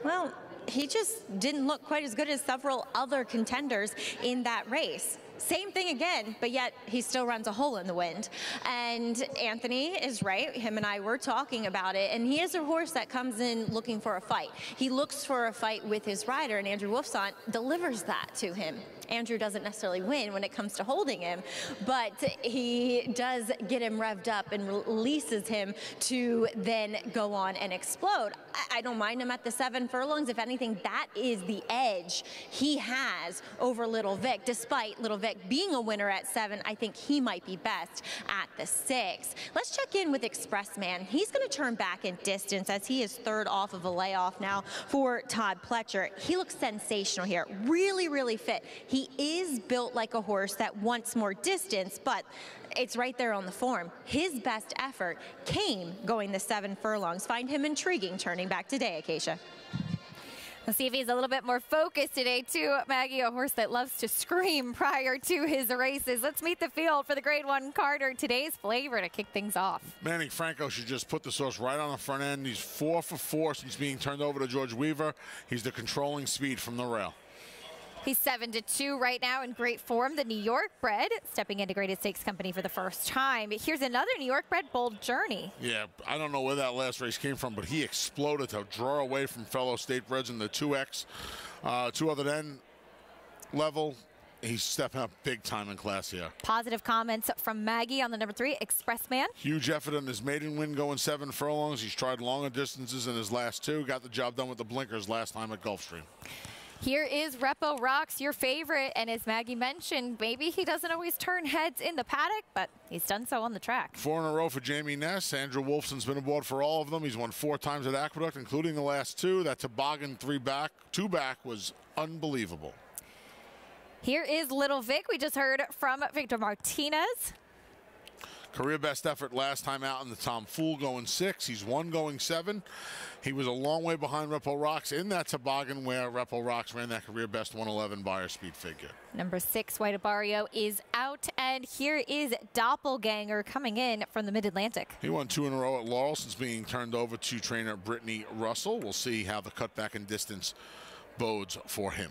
Speaker 13: well, he just didn't look quite as good as several other contenders in that race. Same thing again, but yet he still runs a hole in the wind. And Anthony is right. Him and I were talking about it, and he is a horse that comes in looking for a fight. He looks for a fight with his rider, and Andrew Wolfson delivers that to him. Andrew doesn't necessarily win when it comes to holding him, but he does get him revved up and releases him to then go on and explode. I don't mind him at the 7 furlongs. If anything, that is the edge he has over Little Vic. Despite Little Vic being a winner at 7, I think he might be best at the 6. Let's check in with Expressman. He's going to turn back in distance as he is 3rd off of a layoff now for Todd Pletcher. He looks sensational here. Really, really fit. He is built like a horse that wants more distance, but it's right there on the form. His best effort came going the 7 furlongs. Find him intriguing turning back today, Acacia.
Speaker 18: We'll see if he's a little bit more focused today, too. Maggie, a horse that loves to scream prior to his races. Let's meet the field for the Grade 1 Carter. Today's flavor to kick things off.
Speaker 19: Manny Franco should just put this horse right on the front end. He's 4 for 4 since being turned over to George Weaver. He's the controlling speed from the rail.
Speaker 18: He's 7-2 right now in great form. The New York bred stepping into Graded Stakes Company for the first time. Here's another New York bred, Bold Journey.
Speaker 19: Yeah, I don't know where that last race came from, but he exploded to draw away from fellow state breds in the 2X, 2 other than level. He's stepping up big time in class here.
Speaker 18: Positive comments from Maggie on the number 3, Expressman.
Speaker 19: Huge effort in his maiden win going 7 furlongs. He's tried longer distances in his last 2. Got the job done with the blinkers last time at Gulfstream.
Speaker 18: Here is Repo Rocks, your favorite, and as Maggie mentioned, maybe he doesn't always turn heads in the paddock, but he's done so on the track. 4 in a row for Jamie Ness. Andrew Wolfson's been aboard for all of them. He's won 4 times at Aqueduct, including the last 2. That toboggan 2 back was unbelievable. Here is Little Vic. We just heard from Victor Martinez.
Speaker 19: Career best effort last time out in the Tom Fool going 6. He's 1 going 7. He was a long way behind Repo Rocks in that toboggan where Repo Rocks ran that career best 111 buyer speed figure.
Speaker 18: Number 6, White Abarrio, is out, and here is Doppelganger coming in from the Mid-Atlantic.
Speaker 19: He won 2 in a row at Laurel since being turned over to trainer Brittany Russell. We'll see how the cutback in distance bodes for him.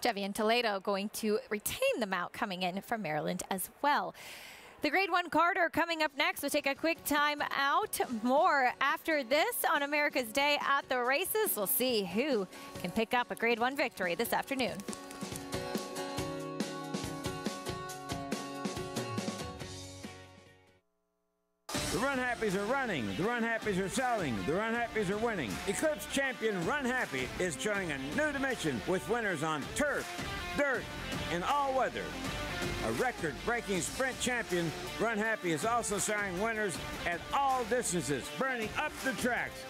Speaker 18: Jevian Toledo going to retain the mount coming in from Maryland as well. The Grade 1 Carter coming up next. We'll take a quick time out. More after this on America's Day at the Races. We'll see who can pick up a Grade 1 victory this afternoon.
Speaker 6: The Run Happies are running, the Run Happies are selling, the Run Happies are winning. Eclipse champion Run Happy is showing a new dimension with winners on turf, dirt, and all weather. A record-breaking sprint champion, Run Happy is also showing winners at all distances, burning up the tracks.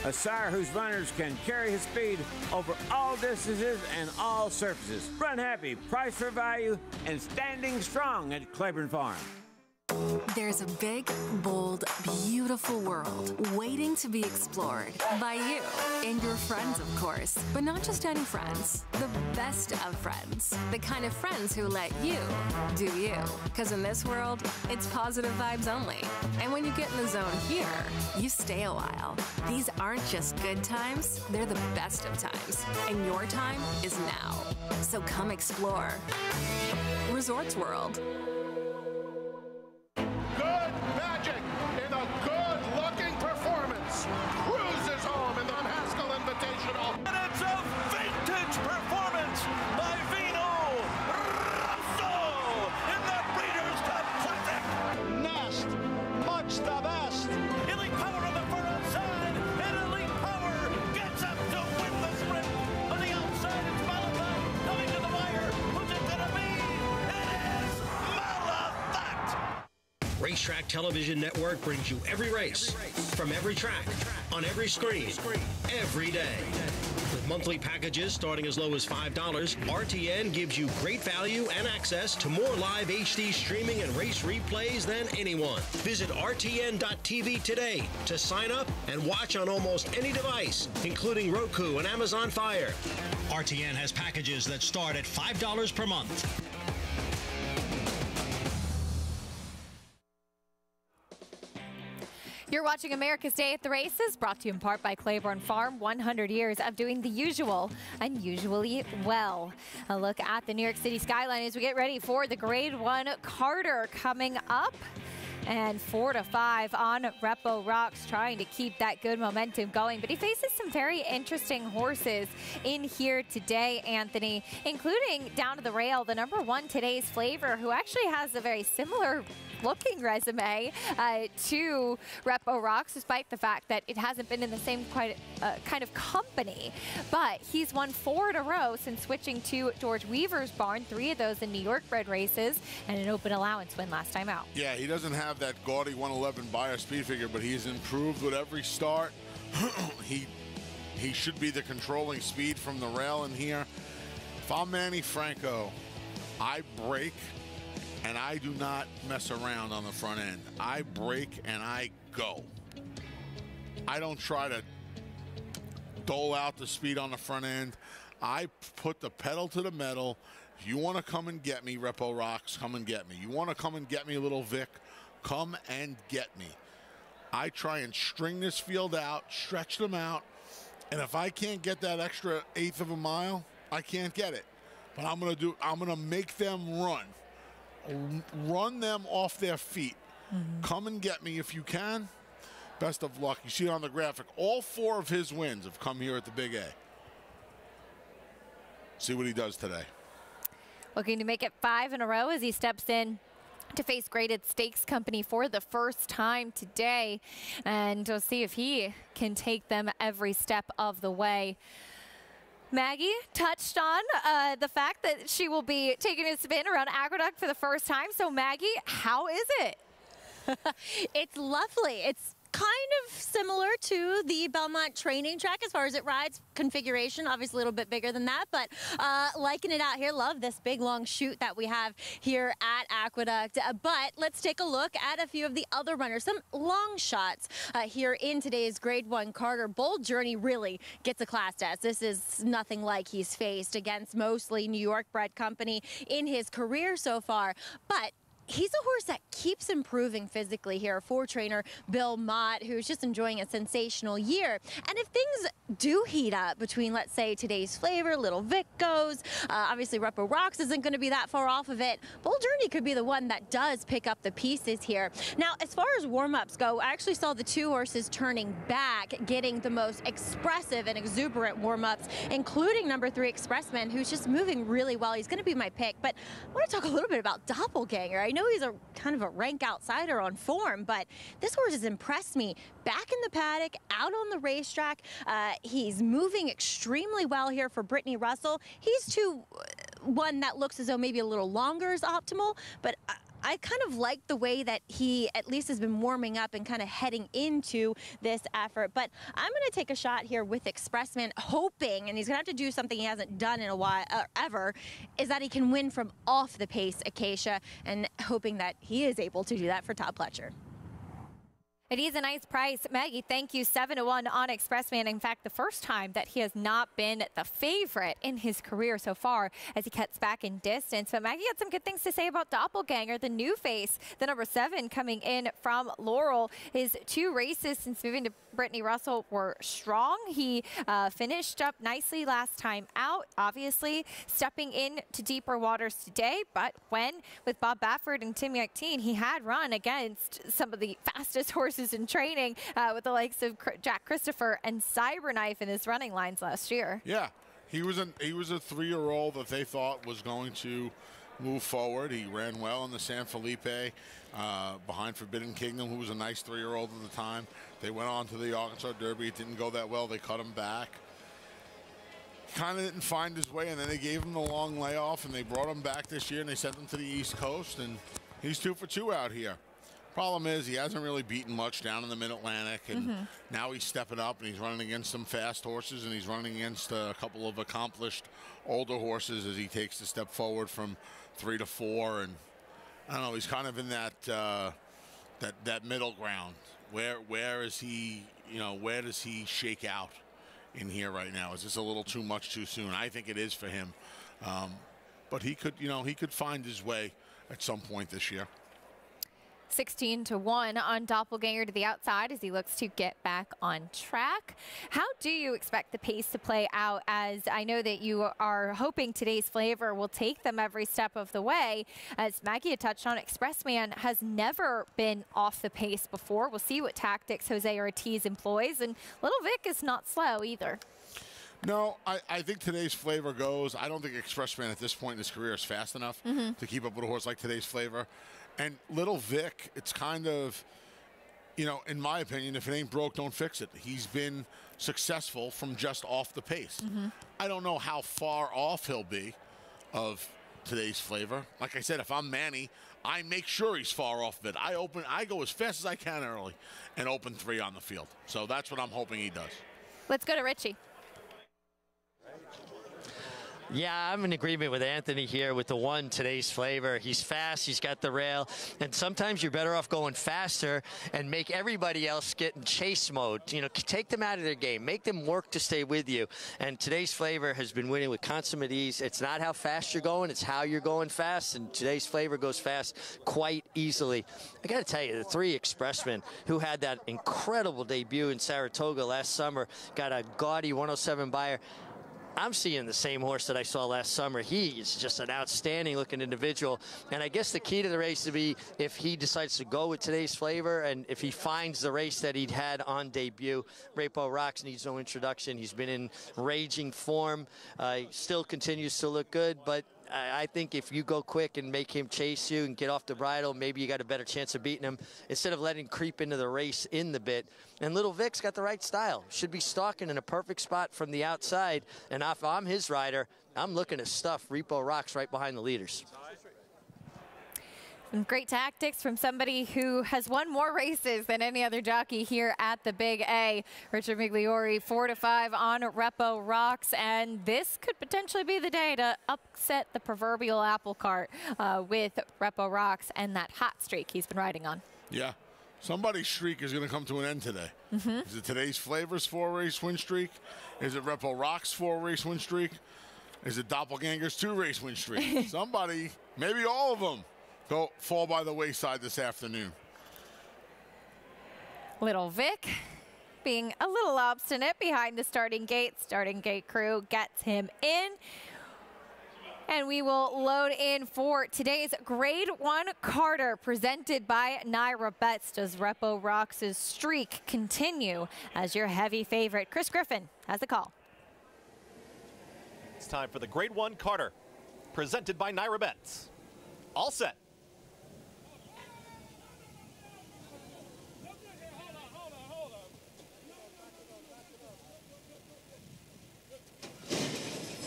Speaker 6: A sire whose runners can carry his speed over all distances and all surfaces. Run Happy, price for value, and standing strong at Claiborne Farm.
Speaker 17: There's a big, bold, beautiful world waiting to be explored by you and your friends, of course. But not just any friends, the best of friends. The kind of friends who let you do you. Because in this world, it's positive vibes only. And when you get in the zone here, you stay a while. These aren't just good times, they're the best of times. And your time is now. So come explore. Resorts World.
Speaker 23: Good magic in a good-looking performance. Cruises home in the Haskell Invitational.
Speaker 9: And it's a vintage performance by Vino Rosso in the Breeders' Cup Classic.
Speaker 22: Nest, much the best.
Speaker 9: Elite Power on the far outside, and Elite Power gets up to win the sprint. On the outside, it's Malafat coming to the wire. Who's it gonna be? It is Malafat.
Speaker 24: Racetrack Television Network brings you every race, from every track, on every screen, every day. With monthly packages starting as low as $5, RTN gives you great value and access to more live HD streaming and race replays than anyone. Visit RTN.tv today to sign up and watch on almost any device, including Roku and Amazon Fire. RTN has packages that start at $5 per month.
Speaker 18: You're watching America's Day at the Races, brought to you in part by Claiborne Farm. 100 years of doing the usual, unusually well. A look at the New York City skyline as we get ready for the Grade 1 Carter coming up. And 4 to 5 on Repo Rocks, trying to keep that good momentum going. But he faces some very interesting horses in here today, Anthony, including down to the rail, the number 1 Today's Flavor, who actually has a very similar looking resume to Repo Rocks, despite the fact that it hasn't been in the same kind of company. But he's won 4 in a row since switching to George Weaver's barn, 3 of those in New York bred races, and an open allowance win last time out.
Speaker 19: Yeah, he doesn't have that gaudy 111 buyer speed figure, but he's improved with every start. He should be the controlling speed from the rail in here. If I'm Manny Franco, I break and I do not mess around on the front end. I break and I go. I don't try to dole out the speed on the front end. I put the pedal to the metal. If you want to come and get me, Repo Rocks, come and get me. You want to come and get me, Little Vic, come and get me. I try and string this field out, stretch them out, and if I can't get that extra 1/8 of a mile, I can't get it. But I'm gonna make them run them off their feet. Come and get me if you can. Best of luck. You see it on the graphic. All 4 of his wins have come here at the Big A. See what he does today.
Speaker 18: Looking to make it 5 in a row as he steps in to face Graded Stakes Company for the first time today. And we'll see if he can take them every step of the way. Maggie touched on the fact that she will be taking a spin around Aqueduct for the first time. So Maggie, how is it?
Speaker 25: It's lovely. It's
Speaker 13: kind of similar to the Belmont training track as far as it rides configuration, obviously a little bit bigger than that, but liking it out here. Love this big long chute that we have here at Aqueduct. But let's take a look at a few of the other runners, some long shots here in today's Grade 1 Carter. Bold Journey really gets a class test. This is nothing like he's faced against mostly New York bred company in his career so far, but he's a horse that keeps improving physically here for trainer Bill Mott, who's just enjoying a sensational year. And if things do heat up between, let's say, Today's Flavor, Little Vic goes, obviously Repo Rocks isn't going to be that far off of it. Bold Journey could be the one that does pick up the pieces here. Now, as far as warm-ups go, I actually saw the two horses turning back, getting the most expressive and exuberant warm-ups, including number 3 Expressman, who's just moving really well. He's going to be my pick. But I want to talk a little bit about Doppelganger. I know he's a kind of a rank outsider on form, but this horse has impressed me. Back in the paddock, out on the racetrack, he's moving extremely well here for Brittany Russell. He's one that looks as though maybe a little longer is optimal, but I kind of like the way that he at least has been warming up and kind of heading into this effort. But I'm going to take a shot here with Expressman, hoping, and he's going to have to do something he hasn't done in a while, ever, is that he can win from off the pace, Acacia, and hoping that he is able to do that for Todd Pletcher.
Speaker 18: It is a nice price. Maggie, thank you. 7-1 on Expressman. In fact, the first time that he has not been the favorite in his career so far as he cuts back in distance. But Maggie had some good things to say about Doppelganger, the new face, the number 7 coming in from Laurel. His 2 races since moving to Brittany Russell were strong. He finished up nicely last time out, obviously stepping into deeper waters today. But when, with Bob Baffert and Tim Yakteen, he had run against some of the fastest horses in training with the likes of Jack Christopher and Cyberknife in his running lines last year.
Speaker 19: Yeah, he was a 3-year-old that they thought was going to move forward. He ran well in the San Felipe behind Forbidden Kingdom, who was a nice 3-year-old at the time. They went on to the Arkansas Derby. It didn't go that well. They cut him back. Kind of didn't find his way, and then they gave him the long layoff, and they brought him back this year, and they sent him to the East Coast, and he's 2 for 2 out here. Problem is, he hasn't really beaten much down in the Mid-Atlantic, and now he's stepping up, and he's running against some fast horses, and he's running against a couple of accomplished older horses as he takes the step forward from 3 to 4, and I don't know, he's kind of in that that middle ground. Where is he? You know, where does he shake out in here right now? Is this a little too much too soon? I think it is for him, but he could, he could find his way at some point this year.
Speaker 18: 16-1 on Doppelganger to the outside as he looks to get back on track. How do you expect the pace to play out, as I know that you are hoping Today's Flavor will take them every step of the way? As Maggie had touched on, Expressman has never been off the pace before. We'll see what tactics Jose Ortiz employs, and Little Vic is not slow either.
Speaker 19: No, I think Today's Flavor goes. I don't think Expressman at this point in his career is fast enough to keep up with a horse like Today's Flavor. And Little Vic, it's kind of, in my opinion, if it ain't broke, don't fix it. He's been successful from just off the pace. I don't know how far off he'll be of Today's Flavor. Like I said, if I'm Manny, I make sure he's far off of it. I go as fast as I can early and open 3 on the field. So that's what I'm hoping he does.
Speaker 18: Let's go to Richie.
Speaker 20: Yeah, I'm in agreement with Anthony here with the 1, Today's Flavor. He's fast, he's got the rail, and sometimes you're better off going faster and make everybody else get in chase mode. Take them out of their game, make them work to stay with you. And Today's Flavor has been winning with consummate ease. It's not how fast you're going, it's how you're going fast, and Today's Flavor goes fast quite easily. I got to tell you, the 3 Expressmen, who had that incredible debut in Saratoga last summer, got a gaudy 107 buyer. I'm seeing the same horse that I saw last summer. He is just an outstanding looking individual. And I guess the key to the race to be if he decides to go with Today's Flavor and if he finds the race that he'd had on debut. Repo Rocks needs no introduction. He's been in raging form. He still continues to look good, but I think if you go quick and make him chase you and get off the bridle, maybe you got a better chance of beating him instead of letting him creep into the race in the bit. And Little Vic's got the right style. Should be stalking in a perfect spot from the outside. And if I'm his rider, I'm looking to stuff Repo Rocks right behind the leaders.
Speaker 18: Some great tactics from somebody who has won more races than any other jockey here at the Big A. Richard Migliore, 4-5 on Repo Rocks, and this could potentially be the day to upset the proverbial apple cart with Repo Rocks and that hot streak he's been riding on.
Speaker 19: Yeah. Somebody's streak is going to come to an end today. Is it Today's Flavors 4-race win streak? Is it Repo Rocks 4-race win streak? Is it Doppelganger's 2-race win streak? Somebody, maybe all of them, go fall by the wayside this afternoon.
Speaker 18: Little Vic being a little obstinate behind the starting gate. Starting gate crew gets him in. And we will load in for today's Grade 1 Carter presented by Naira Bets. Does Repo Rocks' streak continue as your heavy favorite? Chris Griffin has the call.
Speaker 7: It's time for the Grade 1 Carter presented by Naira Bets. All set.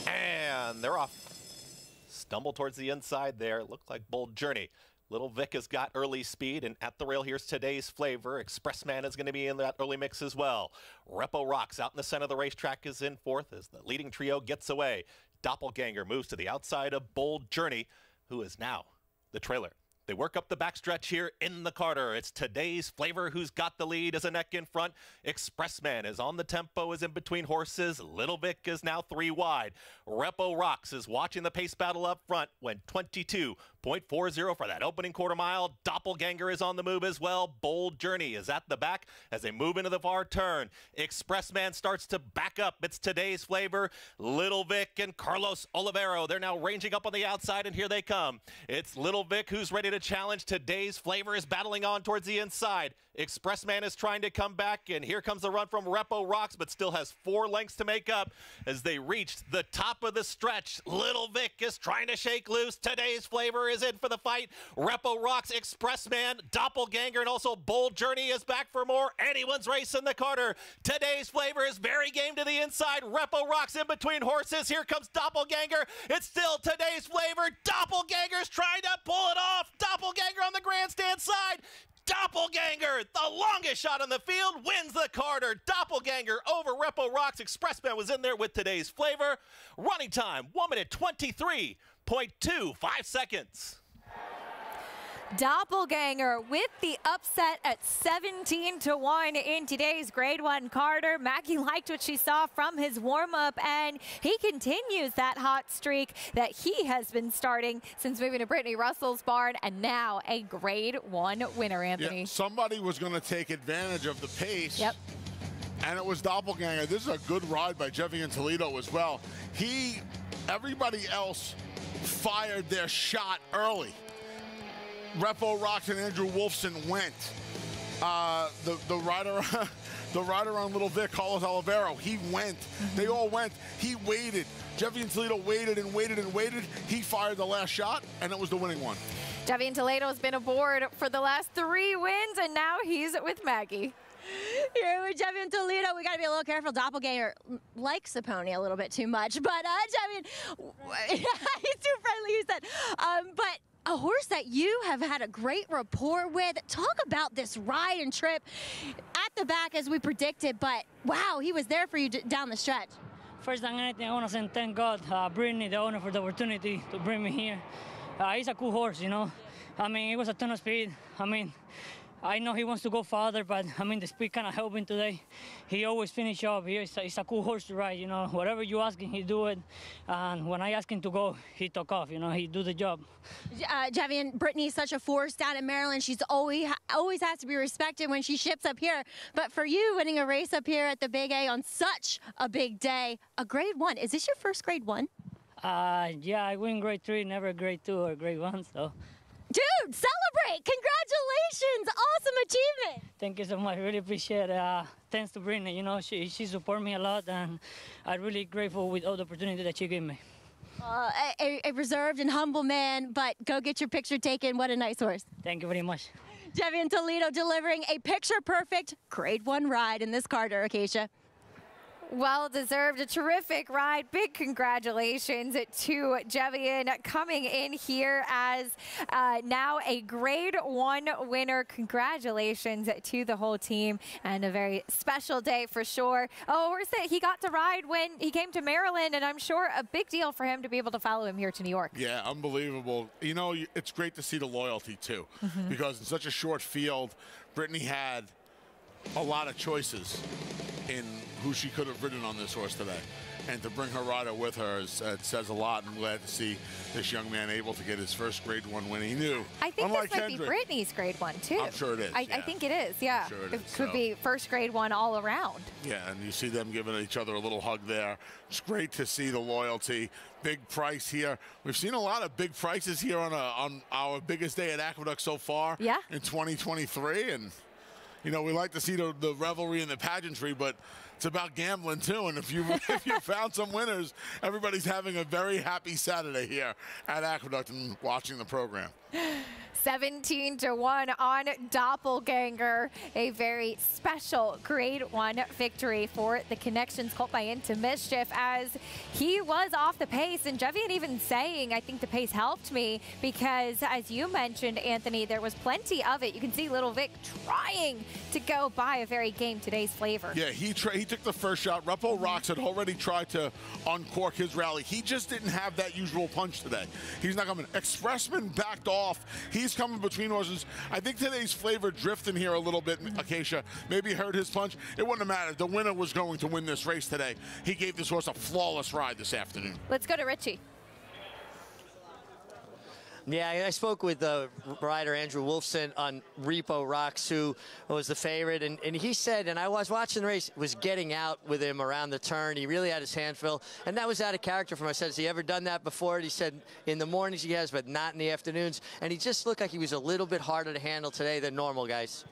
Speaker 7: And they're off. Stumble towards the inside there. Looked like Bold Journey. Little Vic has got early speed, and at the rail here's Today's Flavor. Expressman is going to be in that early mix as well. Repo Rocks out in the center of the racetrack is in fourth as the leading trio gets away. Doppelganger moves to the outside of Bold Journey, who is now the trailer. They work up the backstretch here in the Carter. It's Today's Flavor who's got the lead as a neck in front. Expressman is on the tempo, is in between horses. Little Vic is now 3 wide. Repo Rocks is watching the pace battle up front. Went 22.40 for that opening quarter mile. Doppelganger is on the move as well. Bold Journey is at the back as they move into the far turn. Expressman starts to back up. It's Today's Flavor. Little Vic and Carlos Olivero. They're now ranging up on the outside, and here they come. It's Little Vic who's ready to challenge. Today's Flavor is battling on towards the inside. Expressman is trying to come back, and here comes the run from Repo Rocks, but still has 4 lengths to make up as they reached the top of the stretch. Little Vic is trying to shake loose. Today's Flavor is in for the fight. Repo Rocks, Expressman, Doppelganger, and also Bold Journey is back for more. Anyone's race in the Carter. Today's Flavor is very game to the inside. Repo Rocks in between horses. Here comes Doppelganger. It's still Today's Flavor. Doppelganger's trying to pull it off. Doppelganger on the grandstand side. Doppelganger, the longest shot on the field, wins the Carter. Doppelganger over Repo Rocks. Expressman was in there with Today's Flavor. Running time, 1 minute 23.25 seconds.
Speaker 18: Doppelganger with the upset at 17-1 in today's Grade 1 Carter. Maggie liked what she saw from his warm-up, and he continues that hot streak that he has been starting since moving to Brittany Russell's barn, and now a Grade 1 winner, Anthony.
Speaker 19: Yeah, somebody was going to take advantage of the pace.
Speaker 18: Yep.
Speaker 19: And it was Doppelganger. This is a good ride by Jevian Toledo as well. Everybody else fired their shot early. Repo Rocks and Andrew Wolfson went. The rider on Little Vic, Carlos Olivero, he went. They all went. He waited. Jevian Toledo waited and waited and waited. He fired the last shot, and it was the winning one.
Speaker 18: Jevian Toledo has been aboard for the last 3 wins, and now he's with Maggie.
Speaker 13: Here with Jevian Toledo, we got to be a little careful. Doppelganger likes the pony a little bit too much, but Jevian, he's too friendly, he said. But a horse that you have had a great rapport with. Talk about this ride and trip at the back as we predicted, but wow, he was there for you down the stretch.
Speaker 1: First than anything, I want to say thank God, Brittany, the owner, for the opportunity to bring me here. He's a cool horse, you know. I mean, it was a ton of speed. I mean, I know he wants to go farther, but I mean, the speed kind of helped him today. He always finish up. He's a cool horse to ride, you know. Whatever you ask him, he do it. And when I ask him to go, he took off, you know. He do the job.
Speaker 13: Jevian, Brittany's such a force down in Maryland. She's always has to be respected when she ships up here. But for you, winning a race up here at the Big A on such a big day, a Grade 1. Is this your first Grade 1?
Speaker 1: Yeah, I win Grade 3, never Grade 2 or Grade 1, so.
Speaker 13: Dude, celebrate! Congratulations! Awesome achievement!
Speaker 1: Thank you so much. I really appreciate it. Thanks to Brittany. You know, she support me a lot, and I'm really grateful with all the opportunity that she gave me.
Speaker 13: A reserved and humble man, but go get your picture taken. What a nice horse.
Speaker 1: Thank you very much.
Speaker 13: Jevian Toledo delivering a picture-perfect Grade 1 ride in this Carter, Acacia.
Speaker 18: Well deserved, a terrific ride. Big congratulations to Jevian coming in here as now a Grade 1 winner. Congratulations to the whole team, and a very special day for sure. Oh, he got to ride when he came to Maryland, and I'm sure a big deal for him to be able to follow him here to New York.
Speaker 19: Yeah, unbelievable. You know, it's great to see the loyalty too, because in such a short field, Brittany had a lot of choices in who she could have ridden on this horse today. And to bring her rider with her, it says a lot. I'm glad to see this young man able to get his first Grade 1 win. He knew.
Speaker 18: I think this might be Brittany's Grade 1, too.
Speaker 19: I'm sure it is.
Speaker 18: I think it is, yeah.
Speaker 19: Sure it is,
Speaker 18: could be first Grade 1 all around.
Speaker 19: Yeah, and you see them giving each other a little hug there. It's great to see the loyalty. Big price here. We've seen a lot of big prices here on our biggest day at Aqueduct so far in 2023. And you know, we like to see the revelry and the pageantry, but it's about gambling too. And if you found some winners, everybody's having a very happy Saturday here at Aqueduct and watching the program.
Speaker 18: 17-1 on Doppelganger. A very special Grade 1 victory for the Connections colt by Into Mischief, as he was off the pace. And Jevian even saying, I think the pace helped me, because as you mentioned, Anthony, there was plenty of it. You can see Little Vic trying to go by a very game today's flavor.
Speaker 19: Yeah, he took the first shot. Repo Rocks had already tried to uncork his rally. He just didn't have that usual punch today. He's not coming. Expressman backed off. He's coming between horses. I think today's flavor drifting here a little bit, Acacia. Maybe heard his punch. It wouldn't have mattered. The winner was going to win this race today. He gave this horse a flawless ride this afternoon.
Speaker 18: Let's go to Richie.
Speaker 20: Yeah, I spoke with rider Andrew Wolfson on Repo Rocks, who was the favorite, and he said, and I was watching the race, was getting out with him around the turn. He really had his hand full, and that was out of character for him. I said, has he ever done that before? And he said, in the mornings he has, but not in the afternoons. And he just looked like he was a little bit harder to handle today than normal, guys.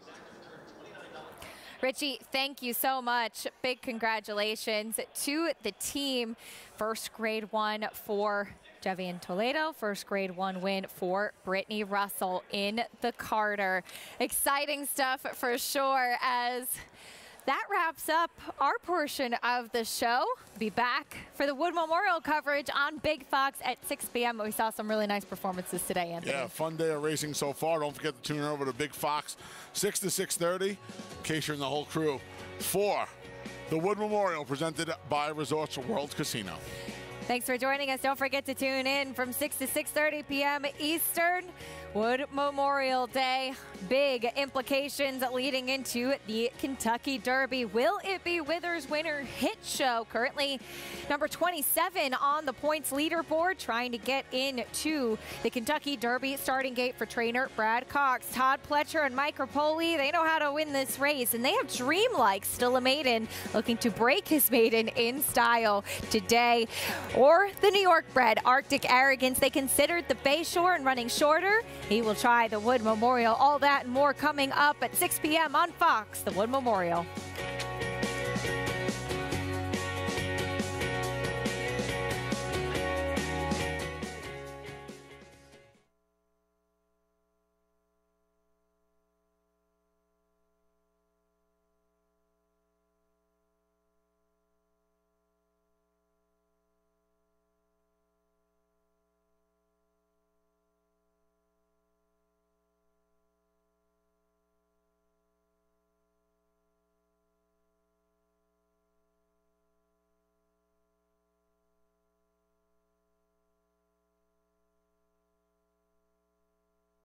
Speaker 18: Richie, thank you so much. Big congratulations to the team. First Grade 1 for Jevian Toledo, first Grade 1 win for Brittany Russell in the Carter. Exciting stuff for sure, as that wraps up our portion of the show. Be back for the Wood Memorial coverage on Big Fox at 6 p.m. We saw some really nice performances today, Anthony.
Speaker 19: Yeah, fun day of racing so far. Don't forget to tune over to Big Fox, 6 to 6:30. Keisha and the whole crew for the Wood Memorial, presented by Resorts World Casino.
Speaker 18: Thanks for joining us. Don't forget to tune in from 6 to 6:30 p.m. Eastern. Wood Memorial Day. Big implications leading into the Kentucky Derby. Will it be Withers winner Hit Show? Currently number 27 on the points leaderboard, trying to get into the Kentucky Derby starting gate for trainer Brad Cox. Todd Pletcher and Mike Rapoli, they know how to win this race, and they have Dreamlike, still a maiden, looking to break his maiden in style today. Or the New York bred Arctic Arrogance. They considered the Bayshore and running shorter. He will try the Wood Memorial. All that and more coming up at 6 p.m. on Fox, the Wood Memorial.